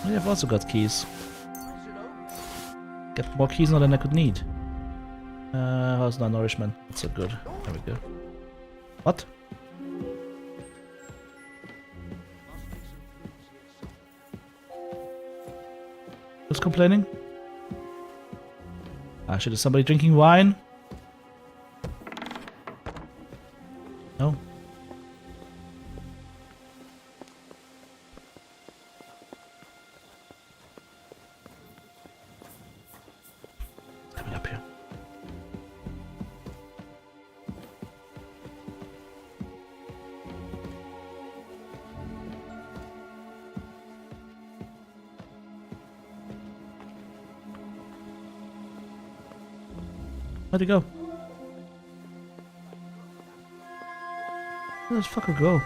We have also got keys. Get more keys now than I could need. How's the nourishment? That's so good. There we go. What? Who's complaining? Actually, is somebody drinking wine? No. It's coming up here. Where'd he go? Where does fucker go?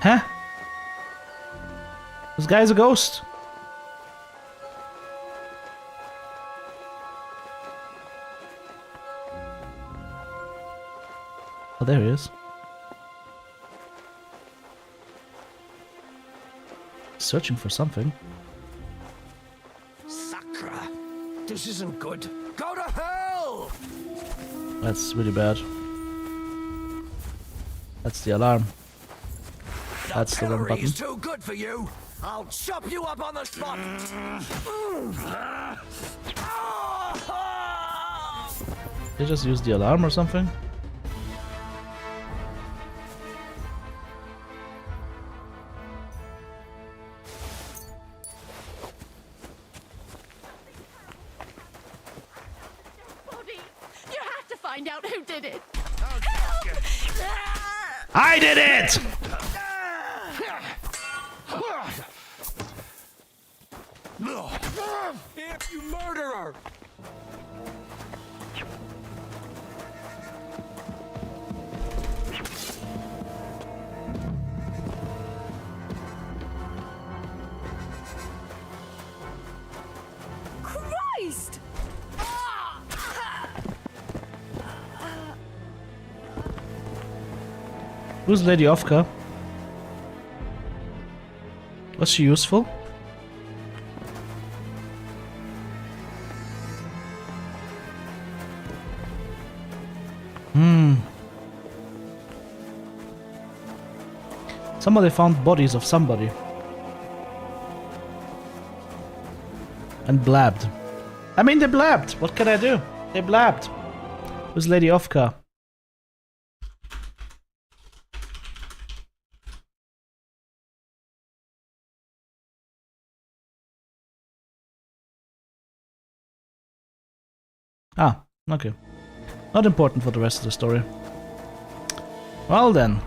Huh? This guy's a ghost. Oh, there he is. Searching for something. This isn't good. Go to hell! That's really bad. That's the alarm. That's the wrong button. Is too good for you. I'll chop you up on the spot. They just use the alarm or something? Find out who did it. I did it! You murderer! Christ! Who's Lady Ofka? Was she useful? Somebody found bodies of somebody. And blabbed. I mean, they blabbed. What can I do? They blabbed. Who's Lady Ofka? Ah, okay. Not important for the rest of the story. Well then.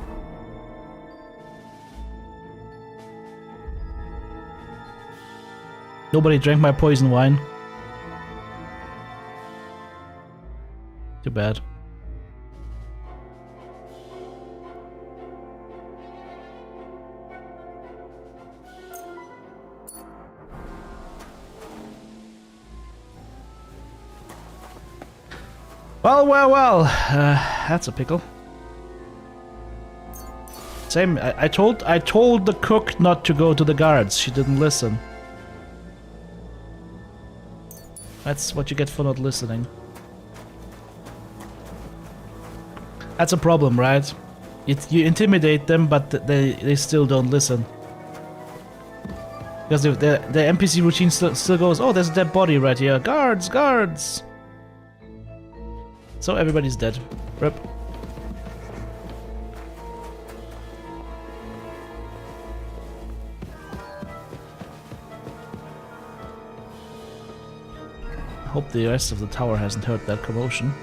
Nobody drank my poison wine. Too bad. Well, that's a pickle. Same, I told the cook not to go to the guards. She didn't listen. That's what you get for not listening. That's a problem, right? You intimidate them, but they still don't listen. Because the NPC routine still goes, oh, there's a dead body right here. Guards, guards! So everybody's dead. Rip. Hope the rest of the tower hasn't heard that commotion.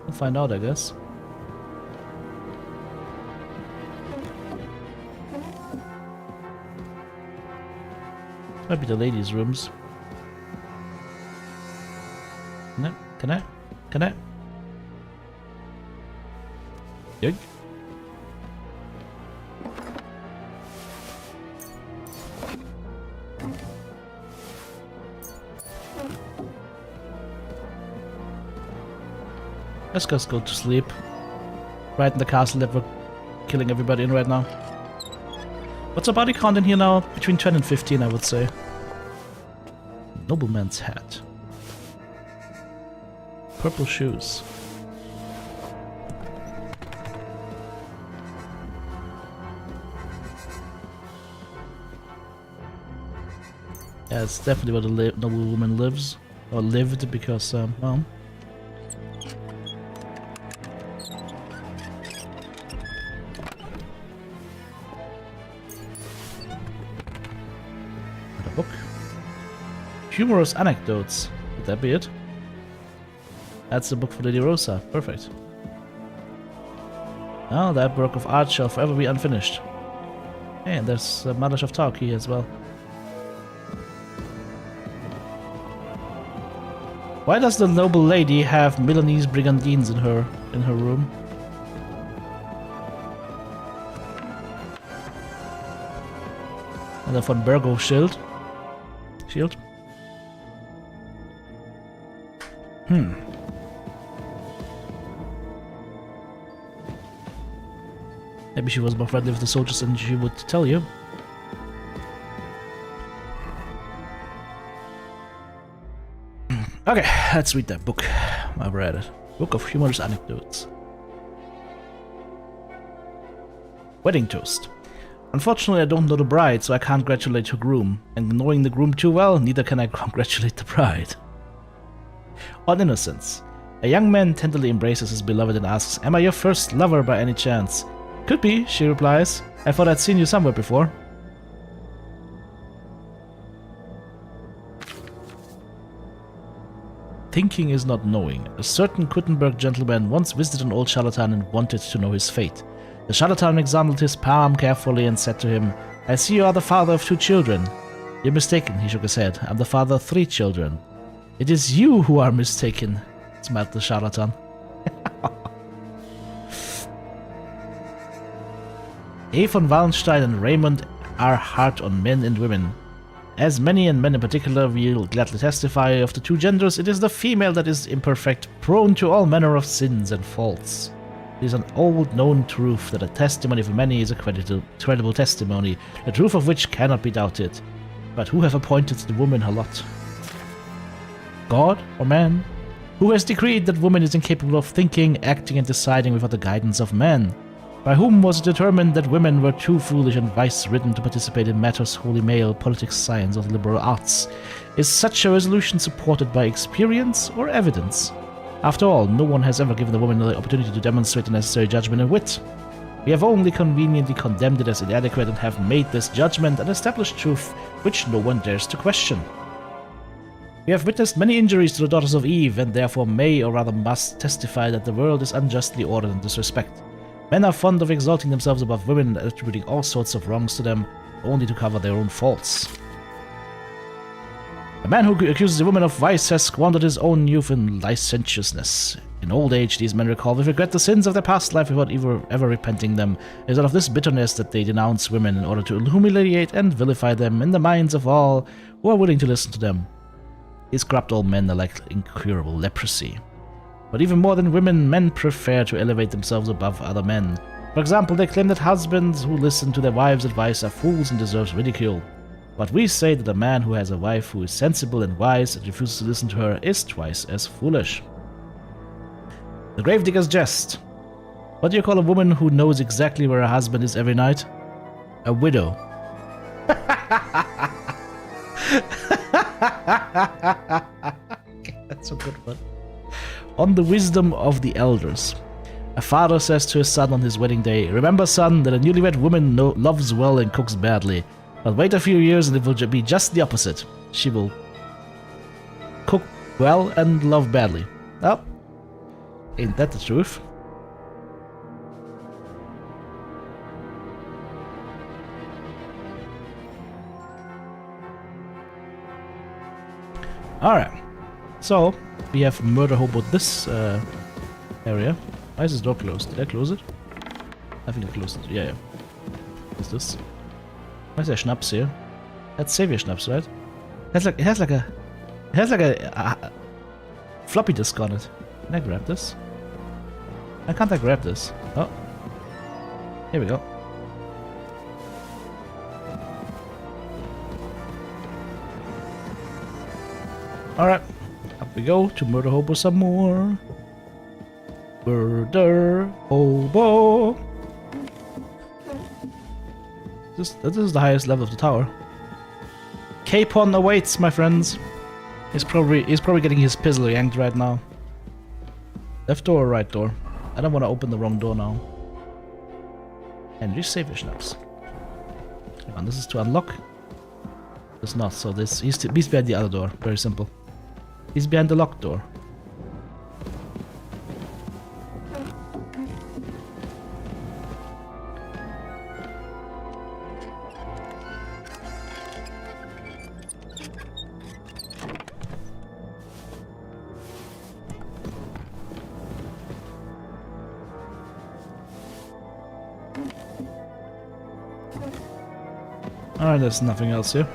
We'll find out, I guess. Might be the ladies' rooms. No, can I? Yoink. Let's just go to sleep. Right in the castle that we're killing everybody in right now. What's our body count in here now? Between 10 and 15, I would say. Nobleman's hat. Purple shoes. Yeah, it's definitely where the noblewoman lives. Or lived, because, well... book. Humorous anecdotes. Would that be it? That's the book for Lady Rosa. Perfect. Oh, that work of art shall forever be unfinished. Hey, and there's Mother of Tauki as well. Why does the noble lady have Milanese brigandines in her room? And the von Burgo shield. Maybe she was more friendly with the soldiers than she would tell you. Okay, let's read that book. I've read it. Book of Humorous Anecdotes. Wedding Toast. Unfortunately, I don't know the bride, so I can't congratulate her groom. And knowing the groom too well, neither can I congratulate the bride. On Innocence. A young man tenderly embraces his beloved and asks, "Am I your first lover by any chance?" "Could be," she replies. "I thought I'd seen you somewhere before." Thinking is not knowing. A certain Kuttenberg gentleman once visited an old charlatan and wanted to know his fate. The charlatan examined his palm carefully and said to him, "I see you are the father of 2 children. "You're mistaken," he shook his head. "I'm the father of 3 children." "It is you who are mistaken," smiled the charlatan. A. von Wallenstein and Raymond are hard on men and women. As many and men in particular will gladly testify, of the 2 genders, it is the female that is imperfect, prone to all manner of sins and faults. It is an old known truth that a testimony of many is a credible testimony, the truth of which cannot be doubted. But who have appointed the woman her lot? God or man? Who has decreed that woman is incapable of thinking, acting, and deciding without the guidance of man? By whom was it determined that women were too foolish and vice-ridden to participate in matters wholly male, politics, science, or the liberal arts? Is such a resolution supported by experience or evidence? After all, no one has ever given the woman the opportunity to demonstrate the necessary judgment and wit. We have only conveniently condemned it as inadequate and have made this judgment an established truth which no one dares to question. We have witnessed many injuries to the daughters of Eve, and therefore may, or rather must, testify that the world is unjustly ordered in this respect. Men are fond of exalting themselves above women and attributing all sorts of wrongs to them, only to cover their own faults. A man who accuses a woman of vice has squandered his own youth in licentiousness. In old age, these men recall with regret the sins of their past life without ever repenting them. It is out of this bitterness that they denounce women in order to humiliate and vilify them in the minds of all who are willing to listen to them. These corrupt old men are like incurable leprosy. But even more than women, men prefer to elevate themselves above other men. For example, they claim that husbands who listen to their wives' advice are fools and deserve ridicule. But we say that a man who has a wife who is sensible and wise and refuses to listen to her is twice as foolish. The gravedigger's jest. What do you call a woman who knows exactly where her husband is every night? A widow. That's a good one. On the wisdom of the elders. A father says to his son on his wedding day, "Remember, son, that a newlywed woman loves well and cooks badly. But wait a few years and it will be just the opposite. She will cook well and love badly." Well, ain't that the truth? Alright, so we have murder hobo this area. Why is this door closed? Did I close it? I think I closed it. Yeah. What's this? Why is there Schnaps here? That's Savior Schnaps, right? It has like a floppy disk on it. Can I grab this? Why can't I grab this? Oh. Here we go. Alright, up we go to murder hobo some more. Murder hobo. This is the highest level of the tower. Capon awaits, my friends. He's probably getting his pizzle yanked right now. Left door or right door? I don't want to open the wrong door now. Henry Savior Schnaps. Hang on, this is to unlock. It's not, so he's behind the other door. Very simple. He's behind the locked door. Alright, there's nothing else here.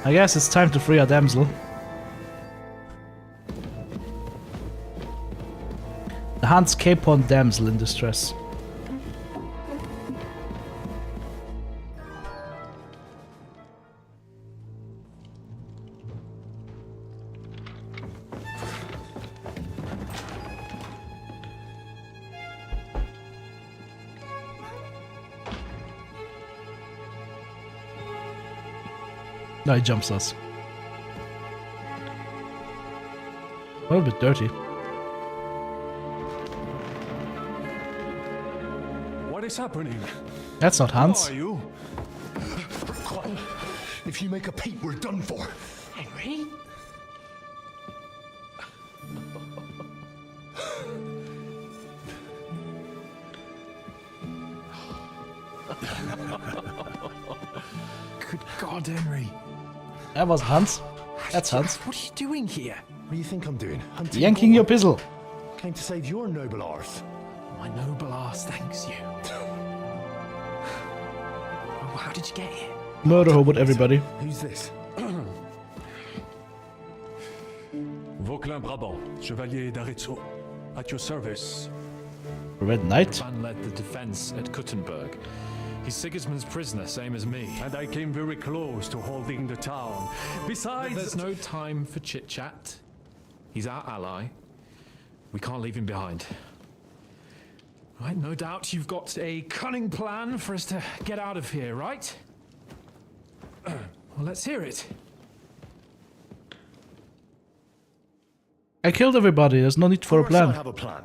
I guess it's time to free our damsel. The Hans Capon damsel in distress. No, he jumps us. A little bit dirty. What is happening? That's not Hans. Who are you? Quiet. If you make a peep, we're done for. Henry? Good God, Henry. That was Hans. That's Hans. What are you doing here? What do you think I'm doing? Hunting Yanking your pizzle. Came to save your noble arse. My noble ass thanks you. Oh, how did you get here? Murder hobo, everybody. Who's this? Vauquelin Brabant, Chevalier d'Arezzo. At your service. Red Knight? Van led the defense at Kuttenberg. He's Sigismund's prisoner, same as me. And I came very close to holding the town. Besides... There's no time for chit-chat. He's our ally. We can't leave him behind. Right, no doubt you've got a cunning plan for us to get out of here, right? Well, let's hear it. I killed everybody, there's no need for a Of course I plan. have a plan.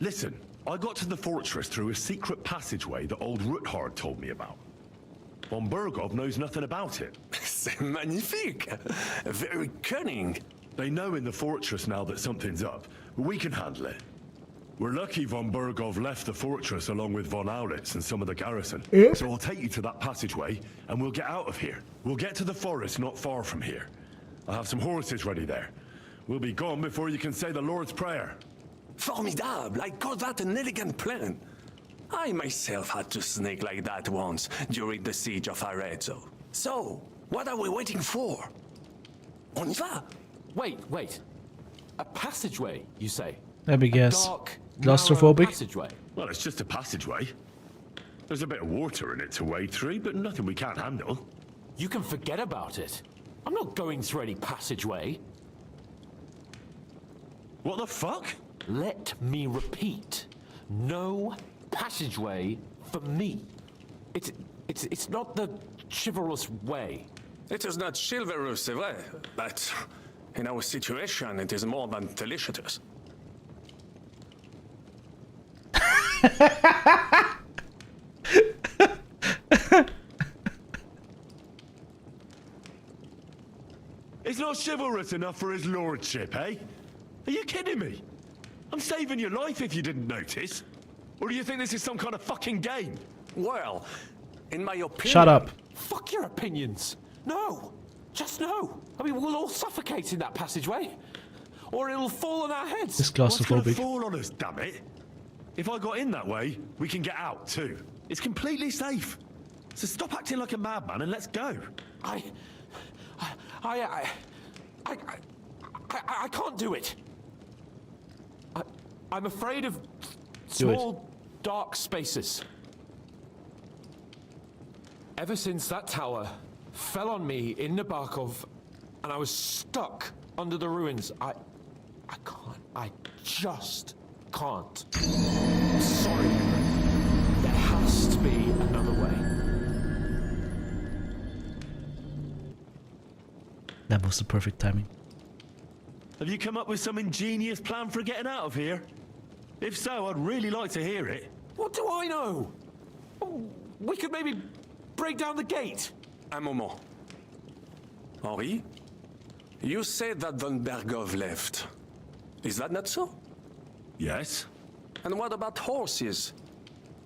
Listen, I got to the fortress through a secret passageway that old Ruthard told me about. Von Burgov knows nothing about it. C'est magnifique! Very cunning. They know in the fortress now that something's up, but we can handle it. We're lucky von Burgov left the fortress along with von Aulitz and some of the garrison. So I'll take you to that passageway, and we'll get out of here. We'll get to the forest not far from here. I have some horses ready there. We'll be gone before you can say the Lord's Prayer. Formidable! I call that an elegant plan. I myself had to sneak like that once during the siege of Arezzo. So, what are we waiting for? On y va? Wait. A passageway, you say? Let me guess. Dark, Claustrophobic? narrow passageway. Well, it's just a passageway. There's a bit of water in it to wade through, but nothing we can't handle. You can forget about it. I'm not going through any passageway. What the fuck? Let me repeat. No passageway for me. It's not the chivalrous way. It is not chivalrous, c'est vrai, but in our situation, it is more than delicious. It's not chivalrous enough for his lordship, eh? Are you kidding me? I'm saving your life if you didn't notice. Or do you think this is some kind of fucking game? Well, in my opinion... Shut up. Fuck your opinions. No. Just no. I mean, we'll all suffocate in that passageway. Or it'll fall on our heads. It's What's gonna claustrophobic. fall on us, damn it? If I got in that way, we can get out too. It's completely safe. So stop acting like a madman and let's go. I can't do it. I'm afraid of small, dark spaces. Ever since that tower fell on me in Nabokov, and I was stuck under the ruins, I can't. I just can't. Sorry. There has to be another way. That was the perfect timing. Have you come up with some ingenious plan for getting out of here? If so, I'd really like to hear it. What do I know? We could maybe break down the gate. Un moment. Henri, you said that von Bergov left. Is that not so? Yes. And what about horses?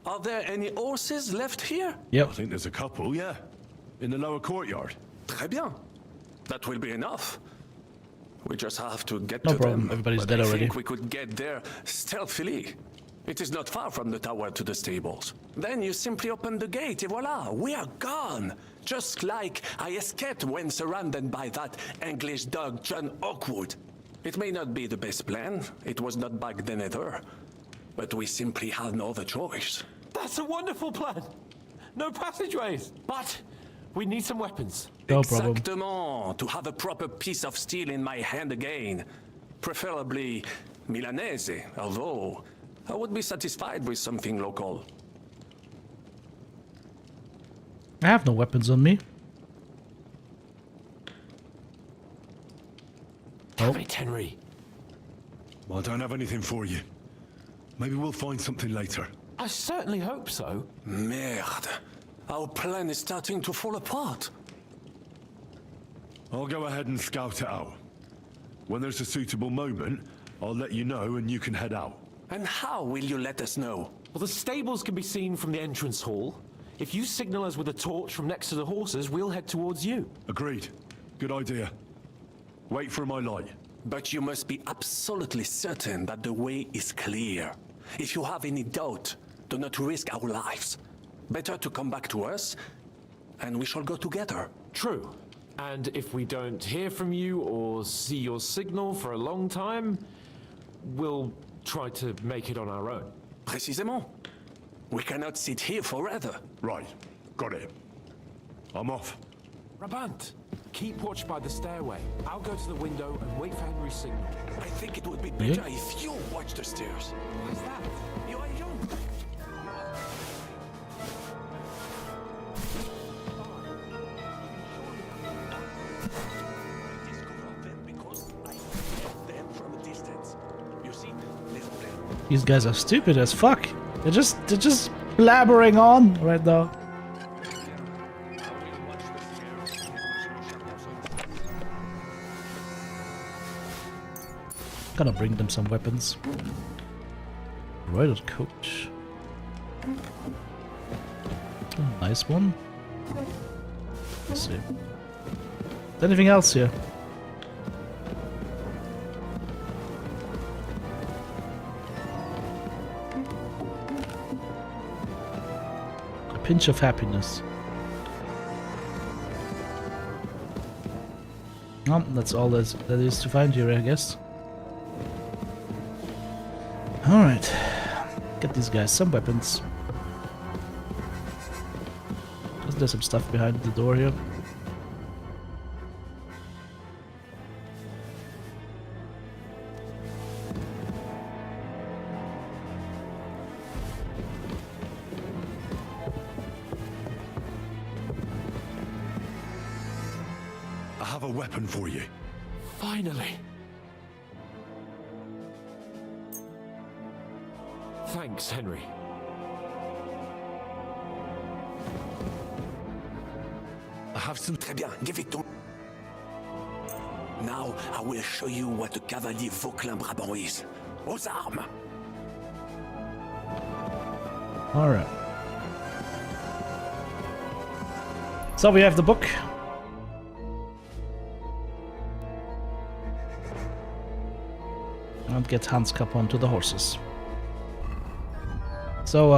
Are there any horses left here? Yep. I think there's a couple, yeah. In the lower courtyard. Très bien. That will be enough. We just have to get No to problem, them. everybody's But dead I already. think we could get there stealthily. It is not far from the tower to the stables. Then you simply open the gate, et voila, we are gone. Just like I escaped when surrounded by that English dog John Oakwood. It may not be the best plan. It was not back then either. But we simply had no other choice. That's a wonderful plan. No passageways. But we need some weapons. No problem. Exactement. To have a proper piece of steel in my hand again. Preferably Milanese, although I would be satisfied with something local. I have no weapons on me. Damn it, Henry. Well, I don't have anything for you. Maybe we'll find something later. I certainly hope so. Merde. Our plan is starting to fall apart. I'll go ahead and scout it out. When there's a suitable moment, I'll let you know and you can head out. And how will you let us know? Well, the stables can be seen from the entrance hall. If you signal us with a torch from next to the horses, we'll head towards you. Agreed. Good idea. Wait for my light. But you must be absolutely certain that the way is clear. If you have any doubt, do not risk our lives. Better to come back to us, and we shall go together. True. And if we don't hear from you or see your signal for a long time, we'll try to make it on our own. Précisément. We cannot sit here forever. Right. Got it. I'm off. Rabant, keep watch by the stairway. I'll go to the window and wait for Henry's signal. I think it would be better if you watch the stairs. Why is that? You are young. These guys are stupid as fuck. They're just blabbering on right now. Gonna bring them some weapons. Roided coach. Oh, nice one. Let's see. Is there anything else here? A pinch of happiness. Oh, that's all that is to find here, I guess. Alright. Get these guys some weapons. There's some stuff behind the door here. I have a weapon for you. Finally. Thanks, Henry. I have some. Très bien, give it to me. Now I will show you what a cavalier Vauclin-Brabant is. Aux armes! Alright. So we have the book. And get Hans Capon to the horses. So,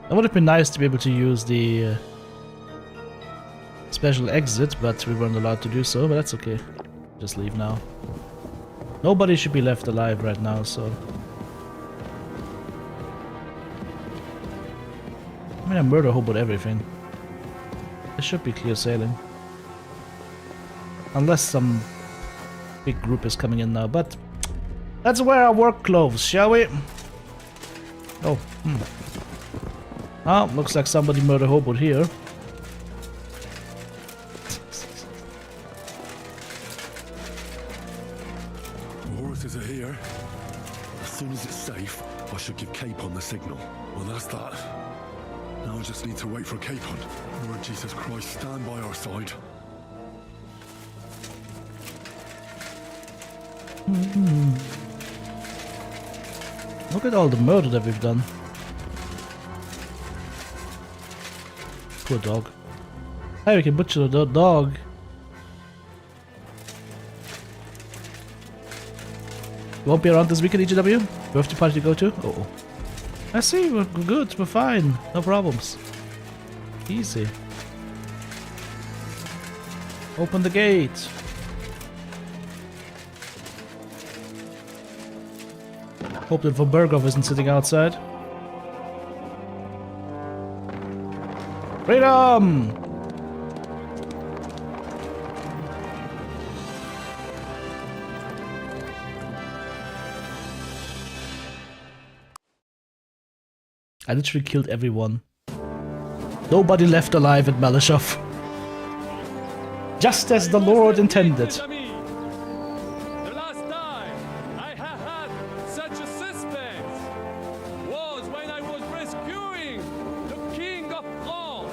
it would have been nice to be able to use the special exit, but we weren't allowed to do so, but that's okay. Just leave now. Nobody should be left alive right now, so... I mean, I murder hoboed everything. It should be clear sailing. Unless some big group is coming in now, but... Let's wear our work clothes, shall we? Oh, Oh, looks like somebody murder hoboed here. The horses are here. As soon as it's safe, I should give Capon the signal. Well, that's that. Now I just need to wait for Capon. Lord Jesus Christ, stand by our side. Look at all the murder that we've done. Poor dog. Hey, we can butcher the dog. You won't be around this weekend, EGW? Birthday party to go to? Oh. I see, we're good, we're fine. No problems. Easy. Open the gate. Hope that Von Berghoff isn't sitting outside. Freedom! I literally killed everyone. Nobody left alive at Malashov. Just as the Lord intended. The last time I have had such a suspense was when I was rescuing the King of France.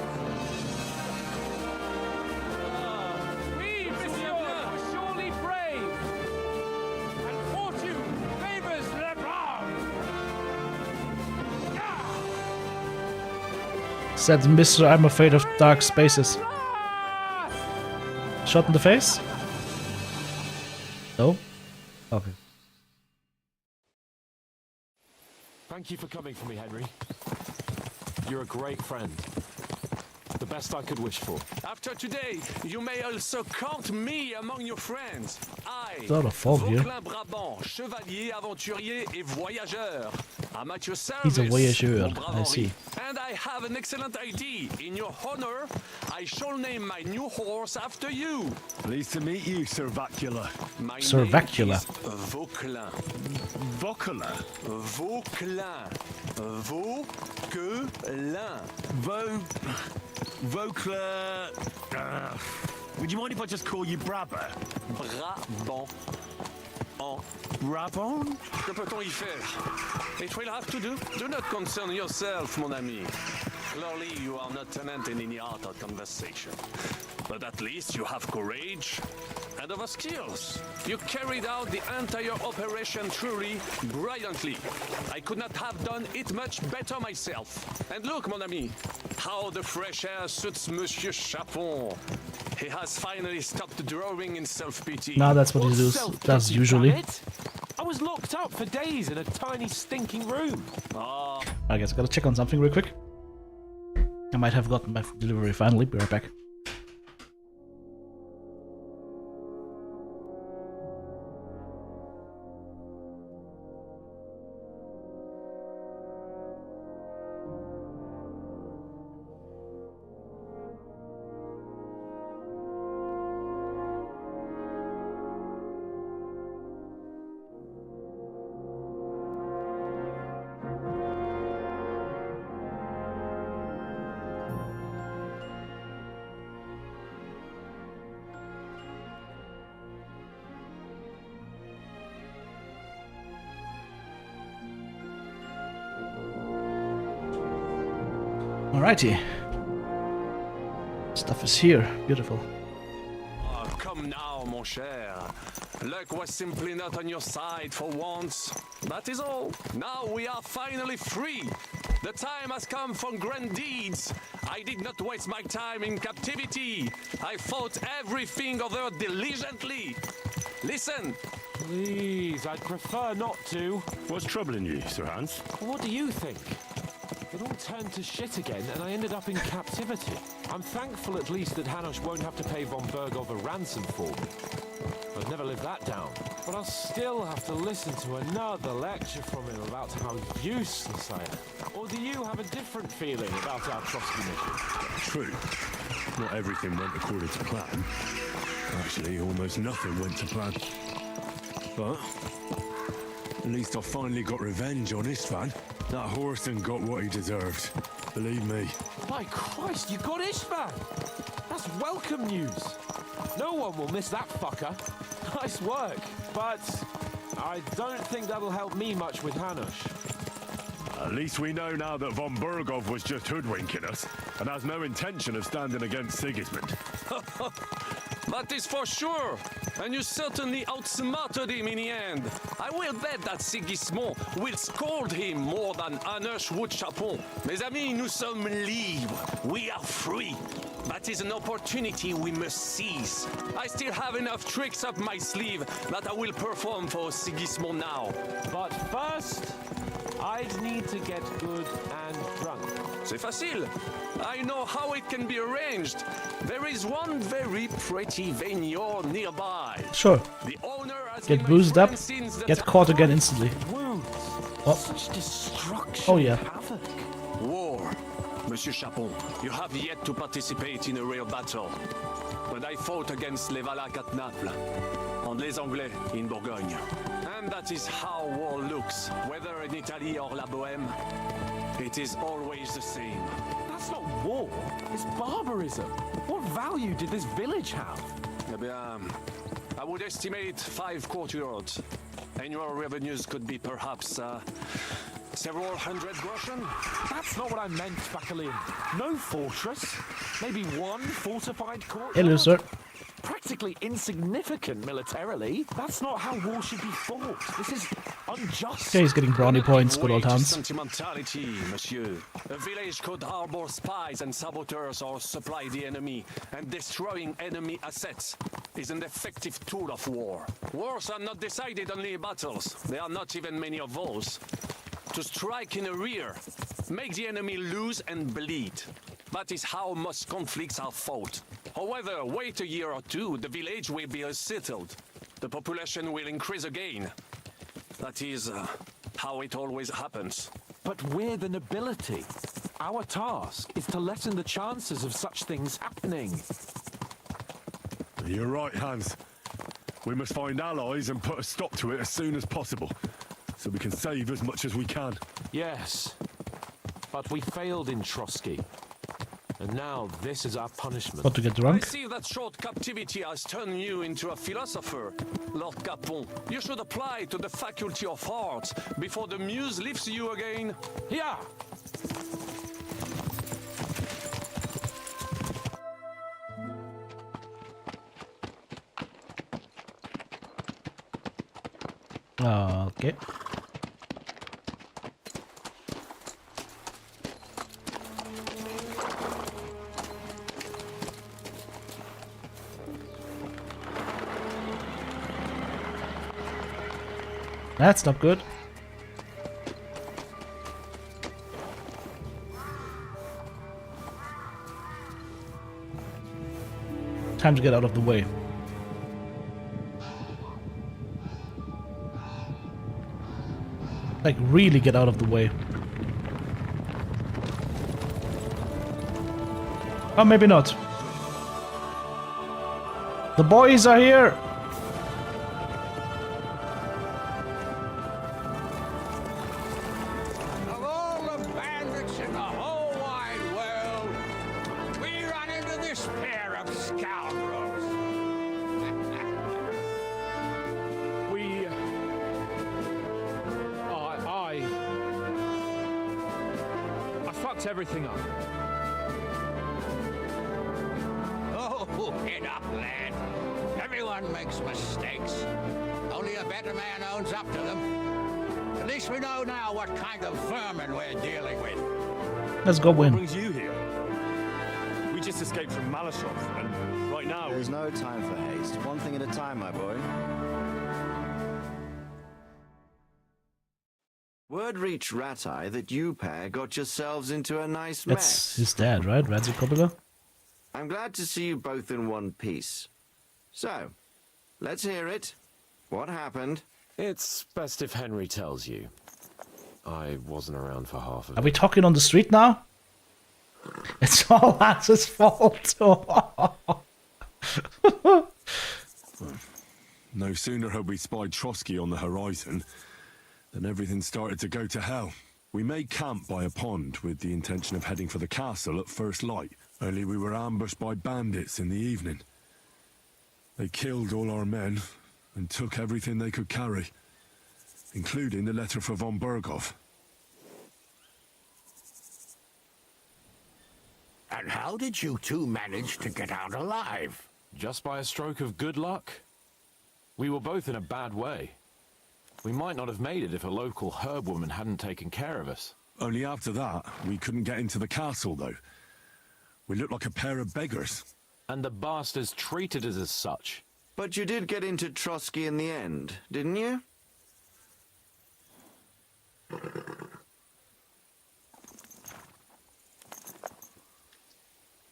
We, monsieur, are surely brave, and fortune favors the brave. Said Mr. I'm afraid of dark spaces. Shot in the face? No? Okay. Thank you for coming for me, Henry. You're a great friend. The best I could wish for. After today, you may also count me among your friends. I, It's a lot of fog here. Vauclin Brabant, chevalier, aventurier et voyageur. I'm at your service. He's a voyageur, mon brave I see. Henri. And I have an excellent idea. In your honor, I shall name my new horse after you. Pleased to meet you, Sir Vacula. My Sir name Vacula. is Vauclin. Vauclin? Vauclin. Vauquelin. Vauclin. Would you mind if I just call you Brabber? Brabant. En Brabant? Que peut-on y faire? It will have to do. Do not concern yourself, mon ami. Clearly, you are not tenant in any art or conversation. But at least you have courage and other skills. You carried out the entire operation truly brilliantly. I could not have done it much better myself. And look, mon ami, how the fresh air suits Monsieur Chapon. He has finally stopped drawing in self-pity. Now that's what he does usually. I was locked up for days in a tiny stinking room. I guess I gotta check on something real quick. I might have gotten my delivery finally. Be right back. Alrighty. Stuff is here. Beautiful. Oh, come now, mon cher. Luck was simply not on your side for once. That is all. Now we are finally free. The time has come for grand deeds. I did not waste my time in captivity. I fought everything over diligently. Listen. Please, I'd prefer not to. What's troubling you, Sir Hans? What do you think? It all turned to shit again, and I ended up in captivity. I'm thankful at least that Hanush won't have to pay von Bergov a ransom for me. I'd never live that down. But I'll still have to listen to another lecture from him about how useless I am. Or do you have a different feeling about our trusty mission? True. Not everything went according to plan. Actually, almost nothing went to plan. But at least I finally got revenge on Istvan. That Horson got what he deserved. Believe me. My Christ, you got Istvan! That's welcome news! No one will miss that fucker. Nice work. But I don't think that'll help me much with Hanush. At least we know now that von Bergov was just hoodwinking us and has no intention of standing against Sigismund. That is for sure. And you certainly outsmarted him in the end. I will bet that Sigismund will scold him more than Hanush would Chapon. Mes amis, nous sommes libres. We are free. That is an opportunity we must seize. I still have enough tricks up my sleeve that I will perform for Sigismund now. But first, I'd need to get good and drunk. C'est facile. I know how it can be arranged. There is one very pretty vineyard nearby. Sure. The owner has Get been my boozed up, friend since the get time- caught again instantly. Oh. Such destruction. Oh yeah. Havoc. War. Monsieur Chapon, you have yet to participate in a real battle. But I fought against les Valaques at Naples, and les Anglais in Bourgogne. And that is how war looks, whether in Italy or La Bohème. It is always the same. That's not war. It's barbarism. What value did this village have? Eh bien, I would estimate 5 courtyards. Annual revenues could be perhaps several hundred groschen. That's not what I meant, Bacalin. No fortress. Maybe one fortified courtyard. Hello, sir. Practically insignificant militarily. That's not how war should be fought. This is unjust. Okay, he's getting brownie points, good old Way to Hans. sentimentality, monsieur. A village could harbor spies and saboteurs or supply the enemy, and destroying enemy assets is an effective tool of war. Wars are not decided only in battles. There are not even many of those. to strike in the rear, make the enemy lose and bleed. That is how most conflicts are fought. However, wait a year or two, the village will be settled. The population will increase again. That is how it always happens. But we're the nobility. Our task is to lessen the chances of such things happening. You're right, Hans. We must find allies and put a stop to it as soon as possible, so we can save as much as we can. Yes, but we failed in Trotsky. And now this is our punishment. What, to get drunk? I see that short captivity has turned you into a philosopher, Lord Capon. You should apply to the Faculty of Arts before the muse lifts you again. Yeah. Okay. That's not good. Time to get out of the way. Like, really get out of the way. Oh, maybe not. The boys are here! Of all the bandits in the whole wide world, we run into this pair of scoundrels. I fucked everything up. Oh, get up, lad. Everyone makes mistakes. Only a better man owns up to them. At least we know now what kind of vermin we're dealing with. Let's go win. What brings you here? We just escaped from Malashov, and right now... There's no time for haste. One thing at a time, my boy. Word reached Ratai that you pair got yourselves into a nice That's mess. his dad, right? Radzikobila? I'm glad to see you both in one piece. So, let's hear it. What happened? It's best if Henry tells you. I wasn't around for half of Are we talking on the street now? It's all Hans's fault. No sooner had we spied Trotsky on the horizon than everything started to go to hell. We made camp by a pond with the intention of heading for the castle at first light, only we were ambushed by bandits in the evening. They killed all our men and took everything they could carry, including the letter for von Berghoff. And how did you two manage to get out alive? Just by a stroke of good luck. We were both in a bad way. We might not have made it if a local herb woman hadn't taken care of us. Only after that, we couldn't get into the castle, though. We looked like a pair of beggars. And the bastards treated us as such. But you did get into Trotsky in the end, didn't you?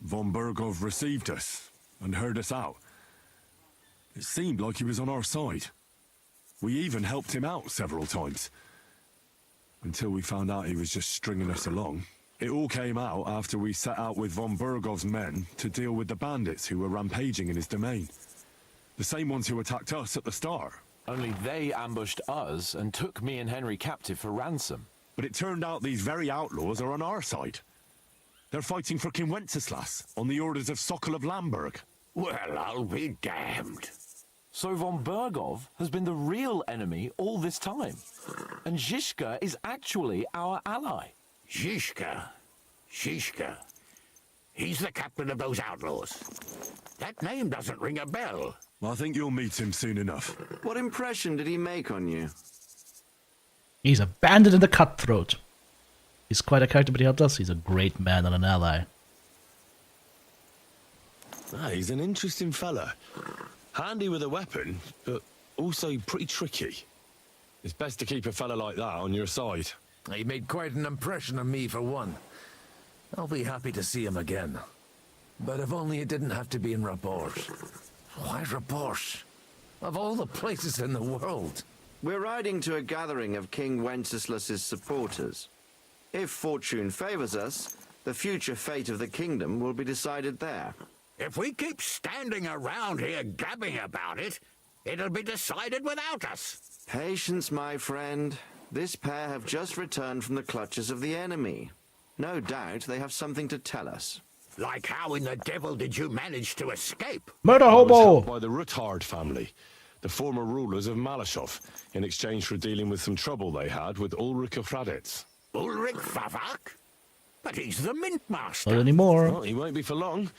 Von Berghoff received us and heard us out. It seemed like he was on our side. We even helped him out several times. Until we found out he was just stringing us along. It all came out after we set out with von Berghoff's men to deal with the bandits who were rampaging in his domain. The same ones who attacked us at the start. Only they ambushed us and took me and Henry captive for ransom. But it turned out these very outlaws are on our side. They're fighting for King Wenceslas on the orders of Sokol of Lamberg. Well, I'll be damned. So von Berghoff has been the real enemy all this time. And Zhishka is actually our ally. Zhishka? Zhishka? He's the captain of those outlaws. That name doesn't ring a bell. I think you'll meet him soon enough. What impression did he make on you? He's a bandit and a cutthroat. He's quite a character, but he helped us. He's a great man and an ally. He's an interesting fella. Handy with a weapon, but also pretty tricky. It's best to keep a fella like that on your side. He made quite an impression on me, for one. I'll be happy to see him again. But if only it didn't have to be in Rabosh. Why Rabosh? Of all the places in the world. We're riding to a gathering of King Wenceslas's supporters. If fortune favors us, the future fate of the kingdom will be decided there. If we keep standing around here gabbing about it, it'll be decided without us. Patience, my friend. This pair have just returned from the clutches of the enemy. No doubt they have something to tell us. Like how in the devil did you manage to escape? Murder I was hobo! helped by the Ruthard family, the former rulers of Malashov, in exchange for dealing with some trouble they had with Ulrich of Raditz. Ulrich Favak? But he's the mint master. Not anymore. Well, he won't be for long,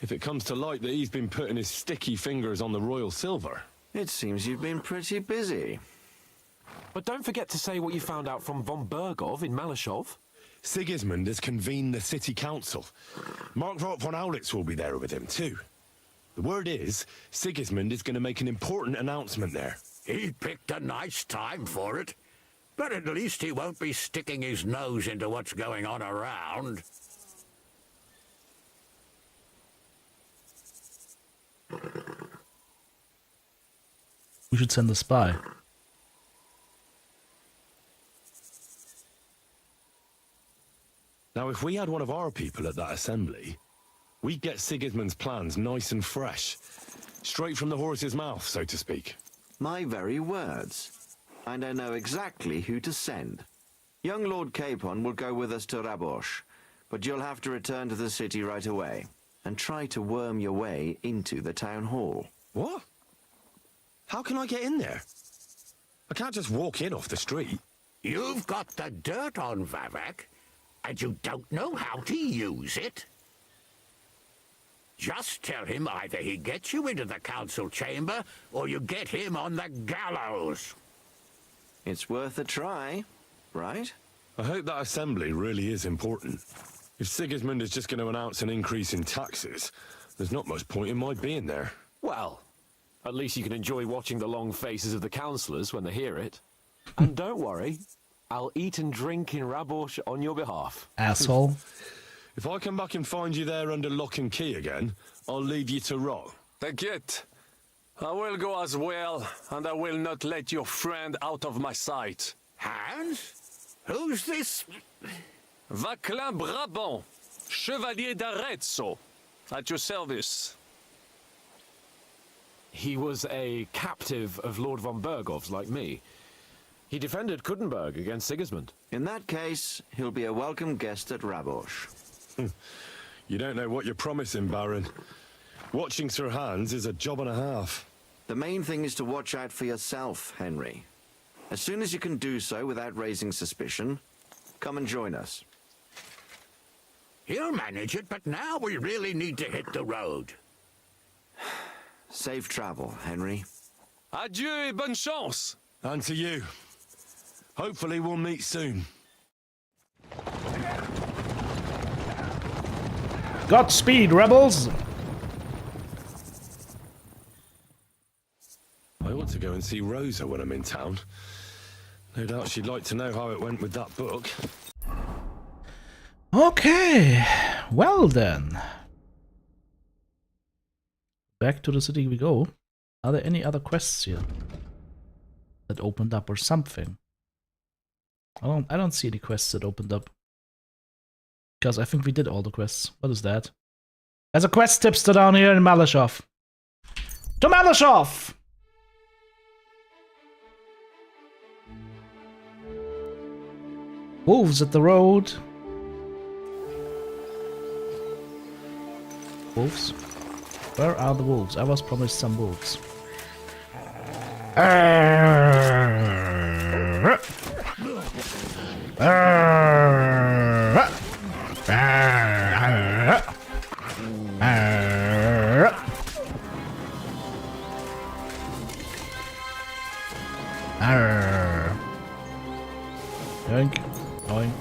if it comes to light that he's been putting his sticky fingers on the royal silver. It seems you've been pretty busy. But don't forget to say what you found out from von Bergov in Malashov. Sigismund has convened the city council. Markvart von Aulitz will be there with him, too. The word is, Sigismund is going to make an important announcement there. He picked a nice time for it. But at least he won't be sticking his nose into what's going on around. We should send a spy. Now, if we had one of our people at that assembly, we'd get Sigismund's plans nice and fresh. Straight from the horse's mouth, so to speak. My very words. And I know exactly who to send. Young Lord Capon will go with us to Rabosh, but you'll have to return to the city right away and try to worm your way into the town hall. What? How can I get in there? I can't just walk in off the street. You've got the dirt on Vavak, and you don't know how to use it? Just tell him either he gets you into the council chamber, or you get him on the gallows. It's worth a try, right? I hope that assembly really is important. If Sigismund is just going to announce an increase in taxes, there's not much point in my being there. Well, at least you can enjoy watching the long faces of the councillors when they hear it. And don't worry, I'll eat and drink in Rabosh on your behalf. Asshole. If I come back and find you there under lock and key again, I'll leave you to rot. Take it. I will go as well, and I will not let your friend out of my sight. Hans? Who's this? Vaclin Brabant, Chevalier d'Arezzo, at your service. He was a captive of Lord von Bergov's, like me. He defended Kuttenberg against Sigismund. In that case, he'll be a welcome guest at Rabosh. You don't know what you're promising, Baron. Watching Sir Hans is a job and a half. The main thing is to watch out for yourself, Henry. As soon as you can do so without raising suspicion, come and join us. He'll manage it, but now we really need to hit the road. Safe travel, Henry. Adieu et bonne chance. And to you. Hopefully we'll meet soon. Godspeed, rebels! I ought to go and see Rosa when I'm in town. No doubt she'd like to know how it went with that book. Okay, well then. Back to the city we go. Are there any other quests here that opened up or something? I don't see any quests that opened up. Because I think we did all the quests. What is that? There's a quest tipster down here in Malashov. To Malashov! Wolves at the road. Wolves? Where are the wolves? I was promised some wolves. Yoink, yoink.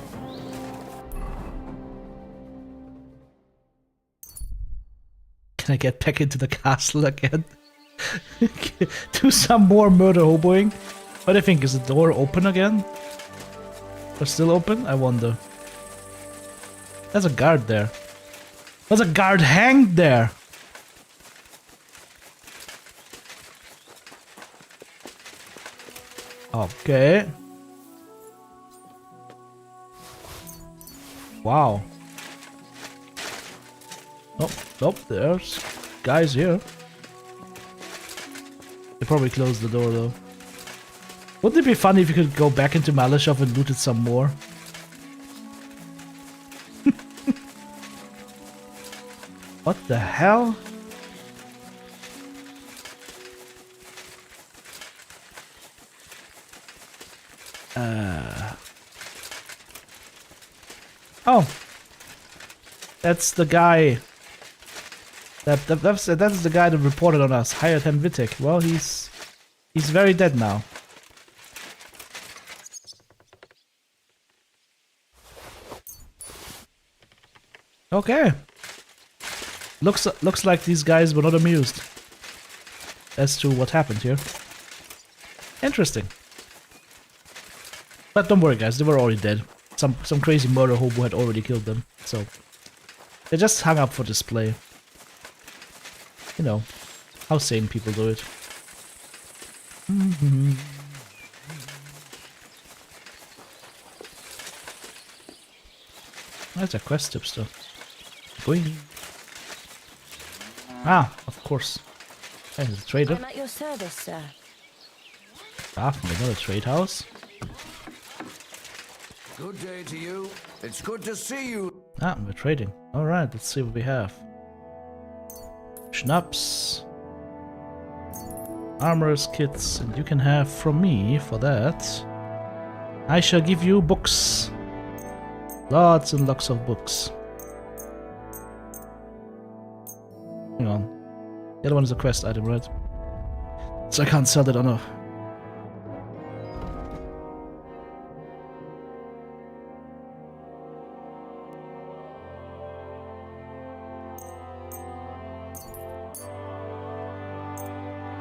Can I get back into the castle again? Do some more murder hoboing. What do you think? Is the door open again? They're still open? I wonder. There's a guard there. There's a guard hanged there! Okay. Wow. Oh, nope, there's guys here. They probably closed the door though. Wouldn't it be funny if you could go back into Malashov and loot it some more? What the hell? Oh, that's the guy. That's the guy that reported on us. Hired him Wittek. Well, he's very dead now. Okay. Looks like these guys were not amused as to what happened here. Interesting. But don't worry, guys. They were already dead. Some crazy murder hobo had already killed them, so they just hung up for display. You know how sane people do it. That's a quest tipster. Going. Ah, of course. There's a trader. I'm at your service, sir. Ah, from another trade house. Good day to you. It's good to see you. Ah, we're trading. Alright, let's see what we have. Schnapps. Armorer's kits. And you can have from me, for that, I shall give you books. Lots and lots of books. Hang on. The other one is a quest item, right? So I can't sell that on a...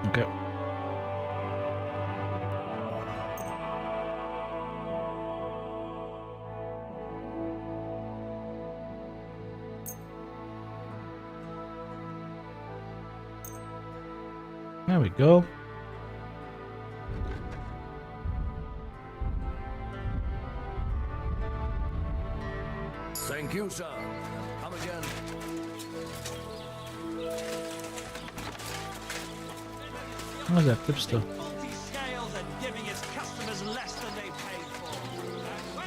Okay. There we go. Thank you, sir. Come again. What's that tipster?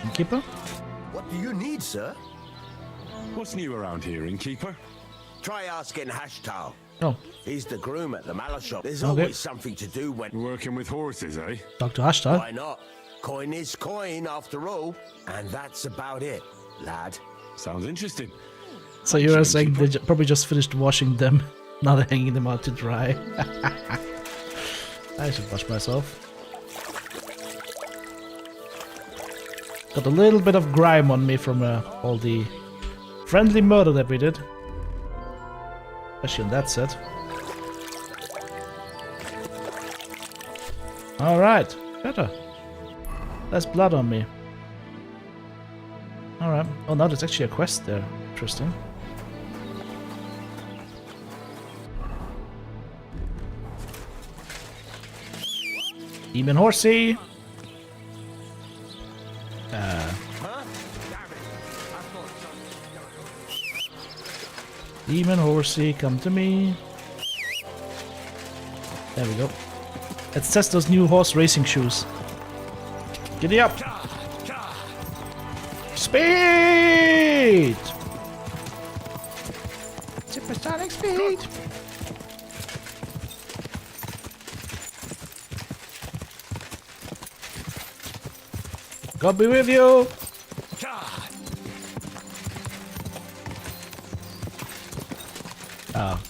Innkeeper? What do you need, sir? What's new around here, innkeeper? Try asking Hashtal. Oh. He's the groom at the Mallow shop. There's Okay. always something to do when... Working with horses, eh? Dr. Hashtal? Why not? Coin is coin, after all. And that's about it, lad. Sounds interesting. So you're saying they probably just finished washing them, now they're hanging them out to dry. I should wash myself. Got a little bit of grime on me from all the friendly murder that we did. Especially on that set. Alright, better. Less blood on me. Alright. Oh, now there's actually a quest there. Interesting. Demon Horsey! Demon Horsey, come to me. There we go. Let's test those new horse racing shoes. Giddy up! Speed! Supersonic speed! God be with you! Ah.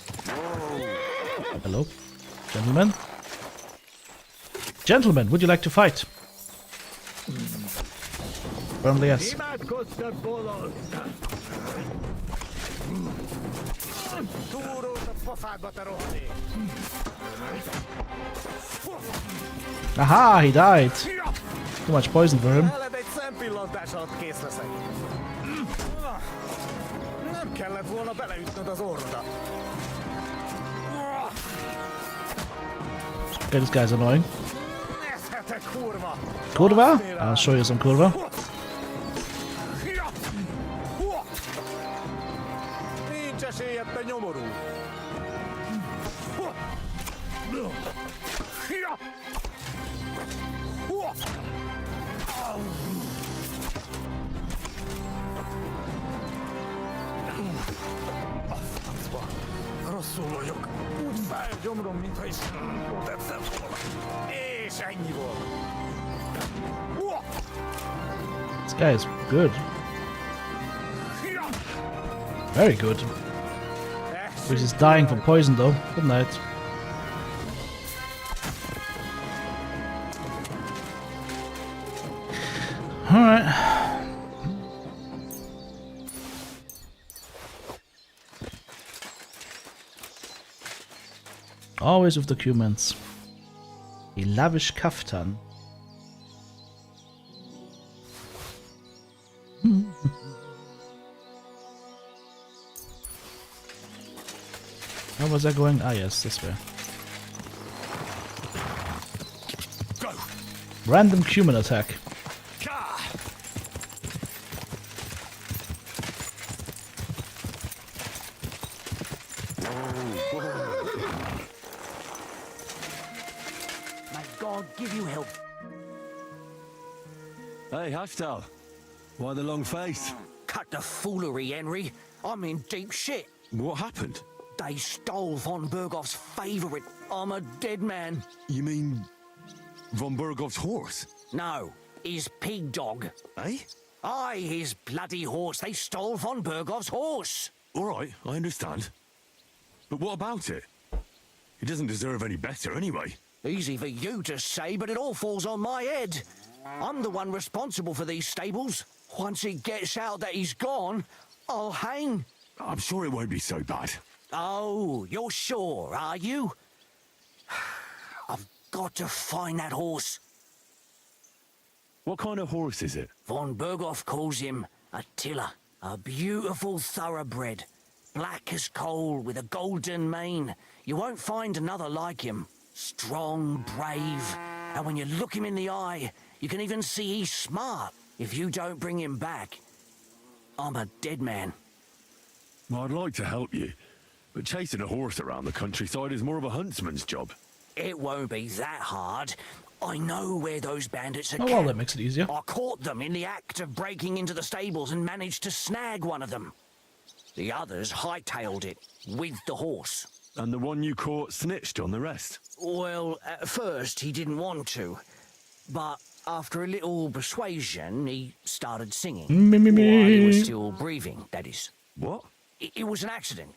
Hello, gentlemen. Gentlemen, would you like to fight? Firmly yes. Aha, he died. Too much poison for him. pillantás alatt kész leszek. Nem kellett volna beleütnöd az orrodat. Okay, this guy's annoying. Nézhetek, kurva! Kurva? I'll show you some kurva. Nincs esélyed, te nyomorú! Rosszul vagyok. Úgy fáj a gyomrom, mintha is ott ettem volna. És ennyi volt. This guy is good. Very good. Which is dying from poison though. Good night. Alright. Always with documents. A lavish kaftan. How was I going? Ah yes, this way. Go. Random human attack. Give you help. Hey, Haftal. Why the long face? Cut the foolery, Henry. I'm in deep shit. What happened? They stole von Bergoff's favorite. I'm a dead man. You mean von Bergoff's horse? No, his pig dog. Eh? Aye, his bloody horse. They stole von Bergoff's horse. All right, I understand. But what about it? He doesn't deserve any better anyway. Easy for you to say, but it all falls on my head. I'm the one responsible for these stables. Once it gets out that he's gone, I'll hang. I'm sure it won't be so bad. Oh, you're sure, are you? I've got to find that horse. What kind of horse is it? Von Bergoff calls him Attila. A beautiful thoroughbred. Black as coal with a golden mane. You won't find another like him. Strong, brave, and when you look him in the eye, you can even see he's smart. If you don't bring him back, I'm a dead man. Well, I'd like to help you, but chasing a horse around the countryside is more of a huntsman's job. It won't be that hard. I know where those bandits are Oh well, that makes it easier. I caught them in the act of breaking into the stables and managed to snag one of them. The others hightailed it with the horse. And the one you caught snitched on the rest? Well, at first he didn't want to, but after a little persuasion, he started singing. Me. While he was still breathing, that is. What? It was an accident.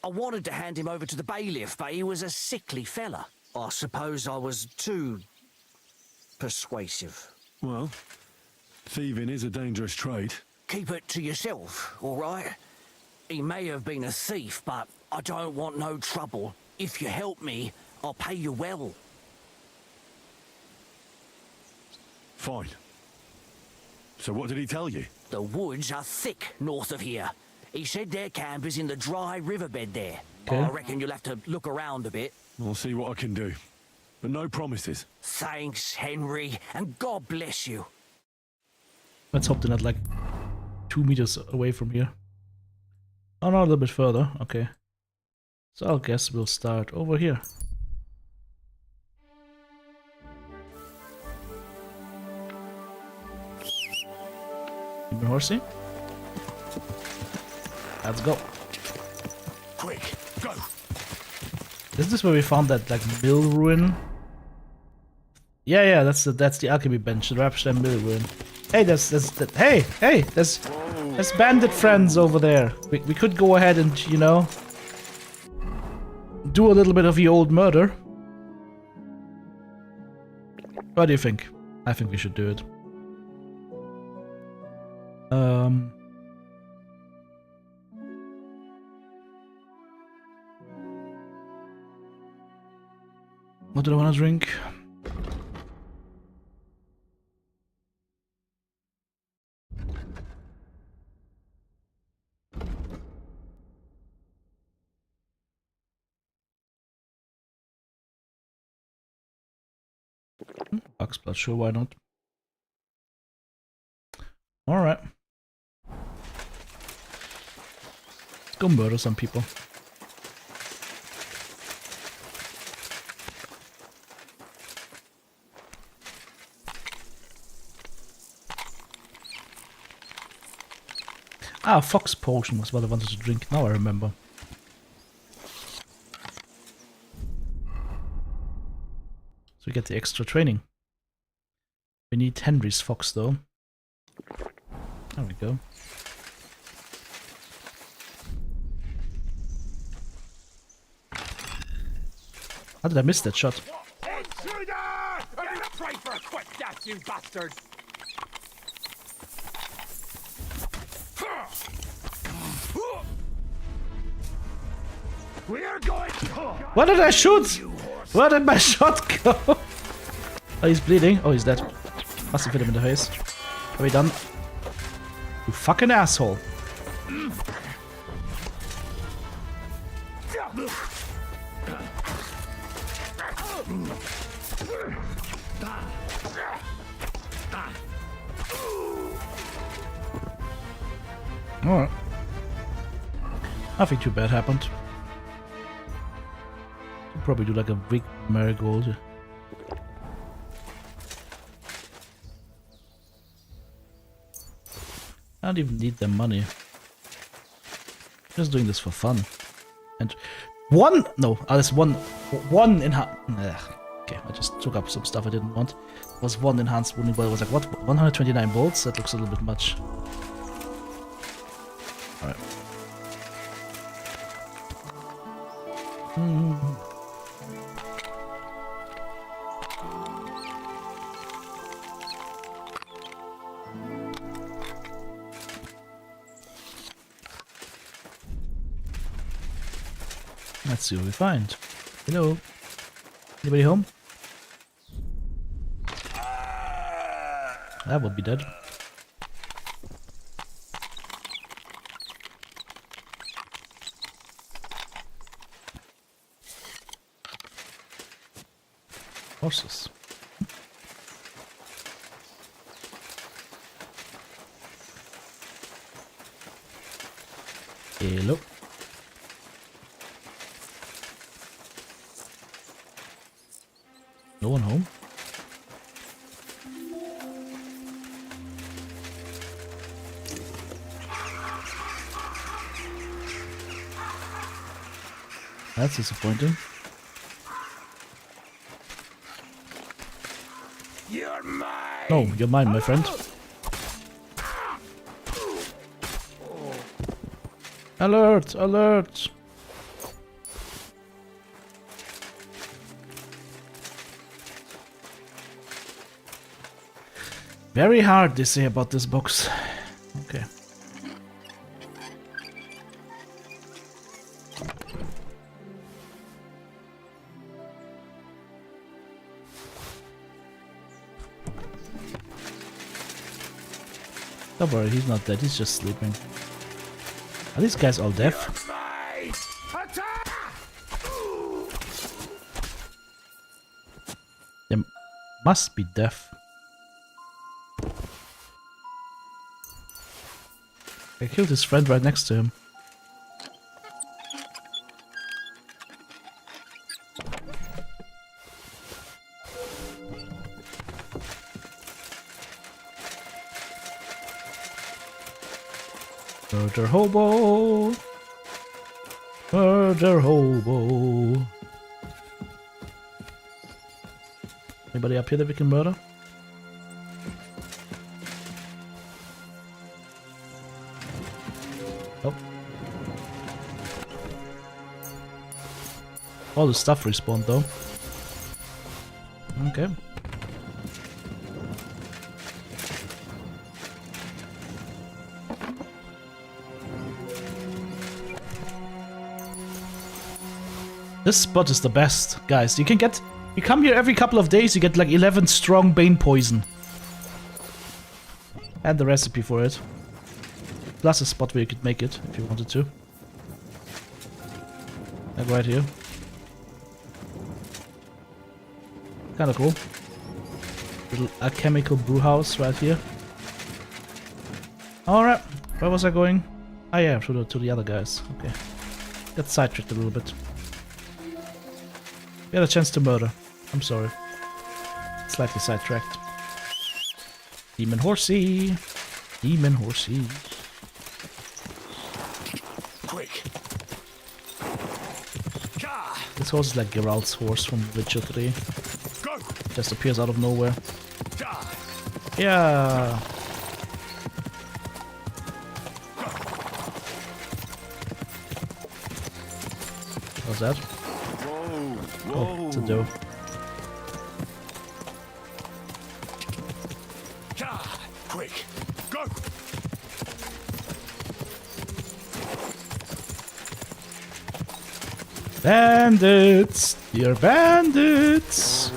I wanted to hand him over to the bailiff, but he was a sickly fella. I suppose I was too persuasive. Well, thieving is a dangerous trade. Keep it to yourself, all right? He may have been a thief, but I don't want no trouble. If you help me, I'll pay you well. Fine. So what did he tell you? The woods are thick north of here. He said their camp is in the dry riverbed there. Okay. I reckon you'll have to look around a bit. I'll see what I can do. But no promises. Thanks, Henry, and God bless you. Let's hope they're not like 2 meters away from here. Oh no, a little bit further. Okay. So I guess we'll start over here. Even horsey? Let's go. Quick, go! Is this where we found that like mill ruin? Yeah, that's the alchemy bench, the Rapstein mill ruin. Hey, there's bandit friends over there. We could go ahead and, you know, do a little bit of the old murder. What do you think? I think we should do it. What do I want to drink? Bugs blood, sure, why not? Alright. Let's go murder some people. Ah, fox potion was what I wanted to drink. Now I remember. So we get the extra training. We need Henry's fox though. There we go. How did I miss that shot? Intruder! Pray for a quick death, you bastards! We are going. Where did I shoot? Where did my shot go? Oh, he's bleeding. Oh, he's dead. Must have hit him in the face. Are we done? You fucking asshole. Alright. Nothing too bad happened. Probably do like a big marigold. I don't even need the money. Just doing this for fun. And one, no, there's one in okay, I just took up some stuff I didn't want. It was one enhanced wounding, but it was like, what, 129 bolts? That looks a little bit much. Alright. Let's see what we find. Hello? Anybody home? That would be dead. Horses. Hello. No one home? That's disappointing. You're mine. No, you're mine, my friend. Alert! Alert! Very hard, they say about this box. Okay. Don't worry, he's not dead, he's just sleeping. Are these guys all deaf? They must be deaf. I killed his friend right next to him. Murder hobo! Murder hobo! Anybody up here that we can murder? Oh. All the stuff respawned though. Okay. This spot is the best, guys. You come here every couple of days, you get like 11 strong bane poison. And the recipe for it. Plus a spot where you could make it, if you wanted to. Like right here. Kinda cool. Little alchemical brew house right here. Alright, where was I going? Ah yeah, to the other guys. Okay. Got sidetracked a little bit. We had a chance to murder. I'm sorry. Slightly sidetracked. Demon horsey. Demon horsey. Quick. This horse is like Geralt's horse from Witcher 3. Just appears out of nowhere. Yeah. What's that? Whoa, Oh, it's a doe. Quick. Go. Bandits! Dear bandits!